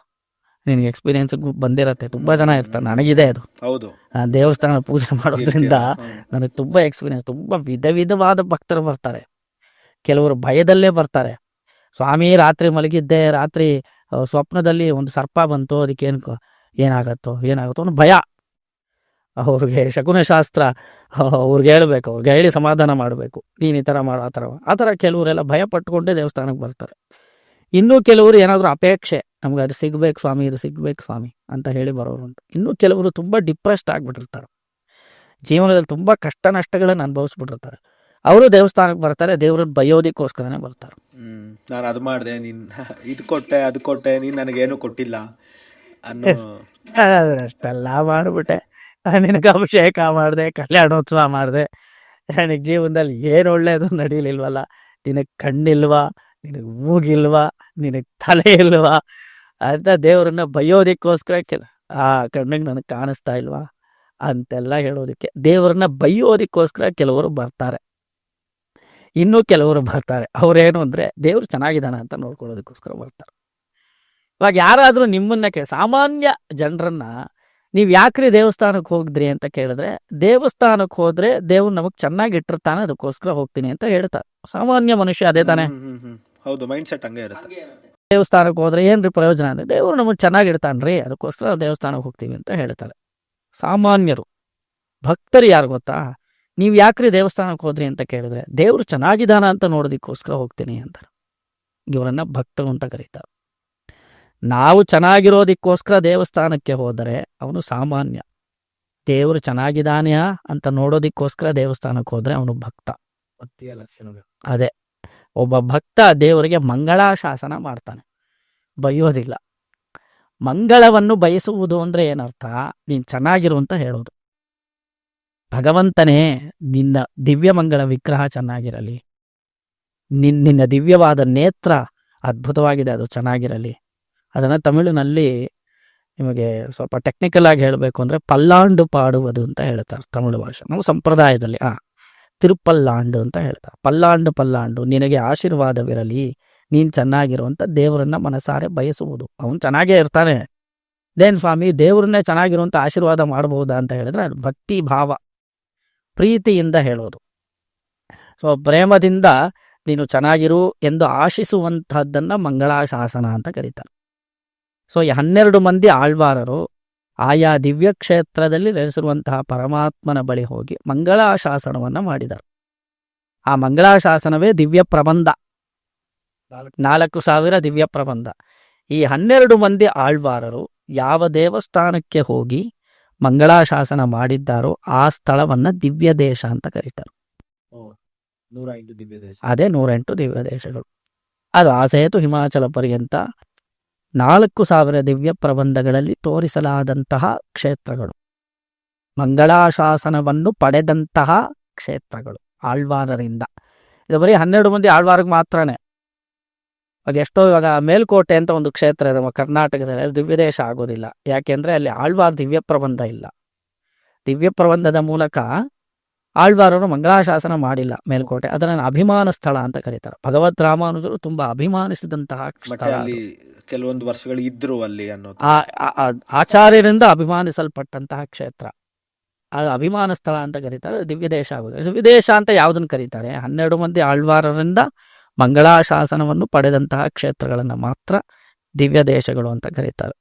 ನಿನಗೆ ಎಕ್ಸ್ಪೀರಿಯನ್ಸ್ ಬಂದಿರತ್ತೆ, ತುಂಬಾ ಜನ ಇರ್ತಾರೆ, ನನಗಿದೆ ಅದು. ಹೌದು, ದೇವಸ್ಥಾನ ಪೂಜೆ ಮಾಡೋದ್ರಿಂದ ನನಗೆ ತುಂಬಾ ಎಕ್ಸ್ಪೀರಿಯನ್ಸ್. ತುಂಬಾ ವಿಧವಾದ ಭಕ್ತರು ಬರ್ತಾರೆ. ಕೆಲವರು ಭಯದಲ್ಲೇ ಬರ್ತಾರೆ. ಸ್ವಾಮಿ ರಾತ್ರಿ ಮಲಗಿದ್ದೆ, ರಾತ್ರಿ ಸ್ವಪ್ನದಲ್ಲಿ ಒಂದು ಸರ್ಪ ಬಂತು, ಅದಕ್ಕೆ ಏನಾಗತ್ತೋ ಅನ್ನೋ ಭಯ. ಅವ್ರಿಗೆ ಶಕುನಶಾಸ್ತ್ರ ಅವ್ರಿಗೆ ಹೇಳ್ಬೇಕು, ಅವ್ರಿಗೆ ಹೇಳಿ ಸಮಾಧಾನ ಮಾಡಬೇಕು, ನೀನು ಈ ಥರ ಮಾಡೋ ಆ ಥರ ಕೆಲವರೆಲ್ಲ ಭಯ ಪಟ್ಟುಕೊಂಡೇ ದೇವಸ್ಥಾನಕ್ಕೆ ಬರ್ತಾರೆ. ಇನ್ನೂ ಕೆಲವರು ಏನಾದರೂ ಅಪೇಕ್ಷೆ, ನಮ್ಗೆ ಅದು ಸಿಗ್ಬೇಕು ಸ್ವಾಮಿ, ಇದು ಸಿಗ್ಬೇಕು ಸ್ವಾಮಿ ಅಂತ ಹೇಳಿ ಬರೋರು ಉಂಟು. ಇನ್ನೂ ಕೆಲವರು ತುಂಬ ಡಿಪ್ರೆಸ್ಡ್ ಆಗಿಬಿಟ್ಟಿರ್ತಾರೆ. ಜೀವನದಲ್ಲಿ ತುಂಬ ಕಷ್ಟ ನಷ್ಟಗಳನ್ನು ಅನುಭವಿಸ್ಬಿಟ್ಟಿರ್ತಾರೆ. ಅವರು ದೇವಸ್ಥಾನಕ್ಕೆ ಬರ್ತಾರೆ, ದೇವ್ರನ್ನ ಬೈಯೋದಕ್ಕೋಸ್ಕರನೇ ಬರ್ತಾರೆ. ನಾನು ಅದು ಮಾಡಿದೆ, ನೀನು ಇದು ಕೊಟ್ಟೆ ಅದು ಕೊಟ್ಟೆ, ನೀನು ನನಗೇನು ಕೊಟ್ಟಿಲ್ಲ ಅನ್ನೋ. ಅಷ್ಟೆಲ್ಲ ಮಾಡಿಬಿಟ್ಟೆ, ನಿನಗೆ ಅಭಿಷೇಕ ಮಾಡಿದೆ, ಕಲ್ಯಾಣೋತ್ಸವ ಮಾಡಿದೆ, ನನಗೆ ಜೀವನದಲ್ಲಿ ಏನು ಒಳ್ಳೆಯದು ನಡೀಲಿಲ್ವಲ್ಲ, ನಿನಗೆ ಕಣ್ಣಿಲ್ವಾ, ನಿನಗೆ ಮೂಗಿಲ್ವಾ, ನಿನಗೆ ತಲೆ ಇಲ್ವಾ ಅಂತ ದೇವ್ರನ್ನ ಬೈಯೋದಕ್ಕೋಸ್ಕರ ಆ ಕಣ್ಣಿಗೆ ನನಗೆ ಕಾಣಿಸ್ತಾ ಇಲ್ವಾ ಅಂತೆಲ್ಲ ಹೇಳೋದಕ್ಕೆ ದೇವ್ರನ್ನ ಬೈಯೋದಕ್ಕೋಸ್ಕರ ಕೆಲವರು ಬರ್ತಾರೆ. ಇನ್ನೂ ಕೆಲವರು ಬರ್ತಾರೆ, ಅವ್ರೇನು ಅಂದರೆ ದೇವ್ರು ಚೆನ್ನಾಗಿದ್ದಾನೆ ಅಂತ ನೋಡ್ಕೊಳ್ಳೋದಕ್ಕೋಸ್ಕರ ಬರ್ತಾರೆ. ಇವಾಗ ಯಾರಾದರೂ ನಿಮ್ಮನ್ನ ಸಾಮಾನ್ಯ ಜನರನ್ನ ನೀವು ಯಾಕ್ರಿ ದೇವಸ್ಥಾನಕ್ಕೆ ಹೋಗಿದ್ರಿ ಅಂತ ಕೇಳಿದ್ರೆ, ದೇವಸ್ಥಾನಕ್ಕೆ ಹೋದ್ರೆ ದೇವ್ರು ನಮಗೆ ಚೆನ್ನಾಗಿ ಇಟ್ಟಿರ್ತಾನೆ, ಅದಕ್ಕೋಸ್ಕರ ಹೋಗ್ತೀನಿ ಅಂತ ಹೇಳ್ತಾರೆ. ಸಾಮಾನ್ಯ ಮನುಷ್ಯ ಅದೇ ತಾನೆ. ಹೌದು, ಮೈಂಡ್ ಸೆಟ್ ಹಂಗೆ ಇರುತ್ತೆ. ದೇವಸ್ಥಾನಕ್ಕೆ ಹೋದ್ರೆ ಏನ್ರಿ ಪ್ರಯೋಜನ ಅಂದರೆ, ದೇವ್ರು ನಮಗೆ ಚೆನ್ನಾಗಿ ಇಡ್ತಾನ್ರಿ, ಅದಕ್ಕೋಸ್ಕರ ದೇವಸ್ಥಾನಕ್ಕೆ ಹೋಗ್ತೀವಿ ಅಂತ ಹೇಳ್ತಾರೆ ಸಾಮಾನ್ಯರು. ಭಕ್ತರು ಯಾರು ಗೊತ್ತಾ, ನೀವು ಯಾಕ್ರಿ ದೇವಸ್ಥಾನಕ್ಕೆ ಹೋದ್ರಿ ಅಂತ ಕೇಳಿದ್ರೆ, ದೇವ್ರು ಚೆನ್ನಾಗಿದ್ದಾನ ಅಂತ ನೋಡೋದಕ್ಕೋಸ್ಕರ ಹೋಗ್ತೀನಿ ಅಂತಾರೆ. ಇವರನ್ನ ಭಕ್ತರು ಅಂತ ಕರೀತಾರೆ. ನಾವು ಚೆನ್ನಾಗಿರೋದಕ್ಕೋಸ್ಕರ ದೇವಸ್ಥಾನಕ್ಕೆ ಹೋದರೆ ಅವನು ಸಾಮಾನ್ಯ. ದೇವರು ಚೆನ್ನಾಗಿದ್ದಾನೆಯಾ ಅಂತ ನೋಡೋದಕ್ಕೋಸ್ಕರ ದೇವಸ್ಥಾನಕ್ಕೆ ಹೋದರೆ ಅವನು ಭಕ್ತ. ಭಕ್ತಿಯ ಲಕ್ಷಣಗಳು. ಅದೇ, ಒಬ್ಬ ಭಕ್ತ ದೇವರಿಗೆ ಮಂಗಳಾಶಾಸನ ಮಾಡ್ತಾನೆ, ಬೈಯೋದಿಲ್ಲ. ಮಂಗಳವನ್ನು ಬಯಸುವುದು ಅಂದರೆ ಏನರ್ಥ, ನೀನು ಚೆನ್ನಾಗಿರು ಅಂತ ಹೇಳೋದು. ಭಗವಂತನೇ, ನಿನ್ನ ದಿವ್ಯ ಮಂಗಳ ವಿಗ್ರಹ ಚೆನ್ನಾಗಿರಲಿ, ನಿನ್ನ ದಿವ್ಯವಾದ ನೇತ್ರ ಅದ್ಭುತವಾಗಿದೆ, ಅದು ಚೆನ್ನಾಗಿರಲಿ. ಅದನ್ನು ತಮಿಳಿನಲ್ಲಿ ನಿಮಗೆ ಸ್ವಲ್ಪ ಟೆಕ್ನಿಕಲ್ ಆಗಿ ಹೇಳಬೇಕು ಅಂದರೆ ಪಲ್ಲಾಂಡು ಪಾಡುವುದು ಅಂತ ಹೇಳ್ತಾರೆ ತಮಿಳು ಭಾಷೆ. ನಾವು ಸಂಪ್ರದಾಯದಲ್ಲಿ ತಿರುಪಲ್ಲಾಂಡು ಅಂತ ಹೇಳ್ತಾರೆ. ಪಲ್ಲಾಂಡು ಪಲ್ಲಾಂಡು, ನಿನಗೆ ಆಶೀರ್ವಾದವಿರಲಿ, ನೀನು ಚೆನ್ನಾಗಿರುವಂಥ ದೇವರನ್ನ ಮನಸಾರೆ ಬಯಸುವುದು. ಅವನು ಚೆನ್ನಾಗೇ ಇರ್ತಾನೆ, ದೇನ್ ಸ್ವಾಮಿ ದೇವ್ರನ್ನೇ ಚೆನ್ನಾಗಿರುವಂಥ ಆಶೀರ್ವಾದ ಮಾಡಬಹುದಾ ಅಂತ ಹೇಳಿದ್ರೆ ಅದು ಭಕ್ತಿ ಭಾವ, ಪ್ರೀತಿಯಿಂದ ಹೇಳೋದು. ಸೊ ಪ್ರೇಮದಿಂದ ನೀನು ಚೆನ್ನಾಗಿರು ಎಂದು ಆಶಿಸುವಂತಹದ್ದನ್ನು ಮಂಗಳಾಶಾಸನ ಅಂತ ಕರೀತಾರೆ. ಸೊ ಈ 12 ಮಂದಿ ಆಳ್ವಾರರು ಆಯಾ ದಿವ್ಯ ಕ್ಷೇತ್ರದಲ್ಲಿ ನೆಲೆಸಿರುವಂತಹ ಪರಮಾತ್ಮನ ಬಳಿ ಹೋಗಿ ಮಂಗಳಾಶಾಸನವನ್ನು ಮಾಡಿದರು. ಆ ಮಂಗಳಾಶಾಸನವೇ ದಿವ್ಯ ಪ್ರಬಂಧ, 4,000 ದಿವ್ಯ ಪ್ರಬಂಧ. ಈ 12 ಮಂದಿ ಆಳ್ವಾರರು ಯಾವ ದೇವಸ್ಥಾನಕ್ಕೆ ಹೋಗಿ ಮಂಗಳಾಶಾಸನ ಮಾಡಿದ್ದಾರೋ ಆ ಸ್ಥಳವನ್ನು ದಿವ್ಯ ದೇಶ ಅಂತ ಕರೀತಾರೆ. 108 ದಿವ್ಯ ದೇಶ. ಅದೇ 108 ದಿವ್ಯ ದೇಶಗಳು. ಅದು ಆಸೇತು ಹಿಮಾಚಲ ಪರ್ಯಂತ 4,000 ದಿವ್ಯ ಪ್ರಬಂಧಗಳಲ್ಲಿ ತೋರಿಸಲಾದಂತಹ ಕ್ಷೇತ್ರಗಳು, ಮಂಗಳಾಶಾಸನವನ್ನು ಪಡೆದಂತಹ ಕ್ಷೇತ್ರಗಳು ಆಳ್ವಾರರಿಂದ. ಇದು ಬರೀ 12 ಮಂದಿ ಆಳ್ವಾರಿಗೆ ಮಾತ್ರನೇ. ಅದೆಷ್ಟೋ ಇವಾಗ ಮೇಲ್ಕೋಟೆ ಅಂತ ಒಂದು ಕ್ಷೇತ್ರ ಇದೆ ಕರ್ನಾಟಕದಲ್ಲಿ, ಅದು ದಿವ್ಯ ದೇಶ ಆಗೋದಿಲ್ಲ. ಯಾಕೆಂದರೆ ಅಲ್ಲಿ ಆಳ್ವಾರ ದಿವ್ಯ ಪ್ರಬಂಧ ಇಲ್ಲ. ದಿವ್ಯ ಪ್ರಬಂಧದ ಮೂಲಕ ಆಳ್ವಾರರು ಮಂಗಳಾಶಾಸನ ಮಾಡಿಲ್ಲ ಮೇಲ್ಕೋಟೆ. ಅದನ್ನು ಅಭಿಮಾನ ಸ್ಥಳ ಅಂತ ಕರೀತಾರೆ. ಭಗವದ್ ರಾಮಾನುಜರು ತುಂಬಾ ಅಭಿಮಾನಿಸಿದಂತಹ ಸ್ಥಳ. ಕೆಲವೊಂದು ವರ್ಷಗಳು ಇದ್ರು ಅಲ್ಲಿ ಅನ್ನೋದು, ಆಚಾರ್ಯರಿಂದ ಅಭಿಮಾನಿಸಲ್ಪಟ್ಟಂತಹ ಕ್ಷೇತ್ರ. ಅದು ಅಭಿಮಾನ ಸ್ಥಳ ಅಂತ ಕರೀತಾರೆ, ದಿವ್ಯ ದೇಶ ಆಗೋದು. ವಿದೇಶ ಅಂತ ಯಾವುದನ್ನು ಕರೀತಾರೆ, 12 ಮಂದಿ ಆಳ್ವಾರರಿಂದ ಮಂಗಳಾಶಾಸನವನ್ನು ಪಡೆದಂತಹ ಕ್ಷೇತ್ರಗಳನ್ನು ಮಾತ್ರ ದಿವ್ಯ ದೇಶಗಳು ಅಂತ ಕರೀತಾರೆ.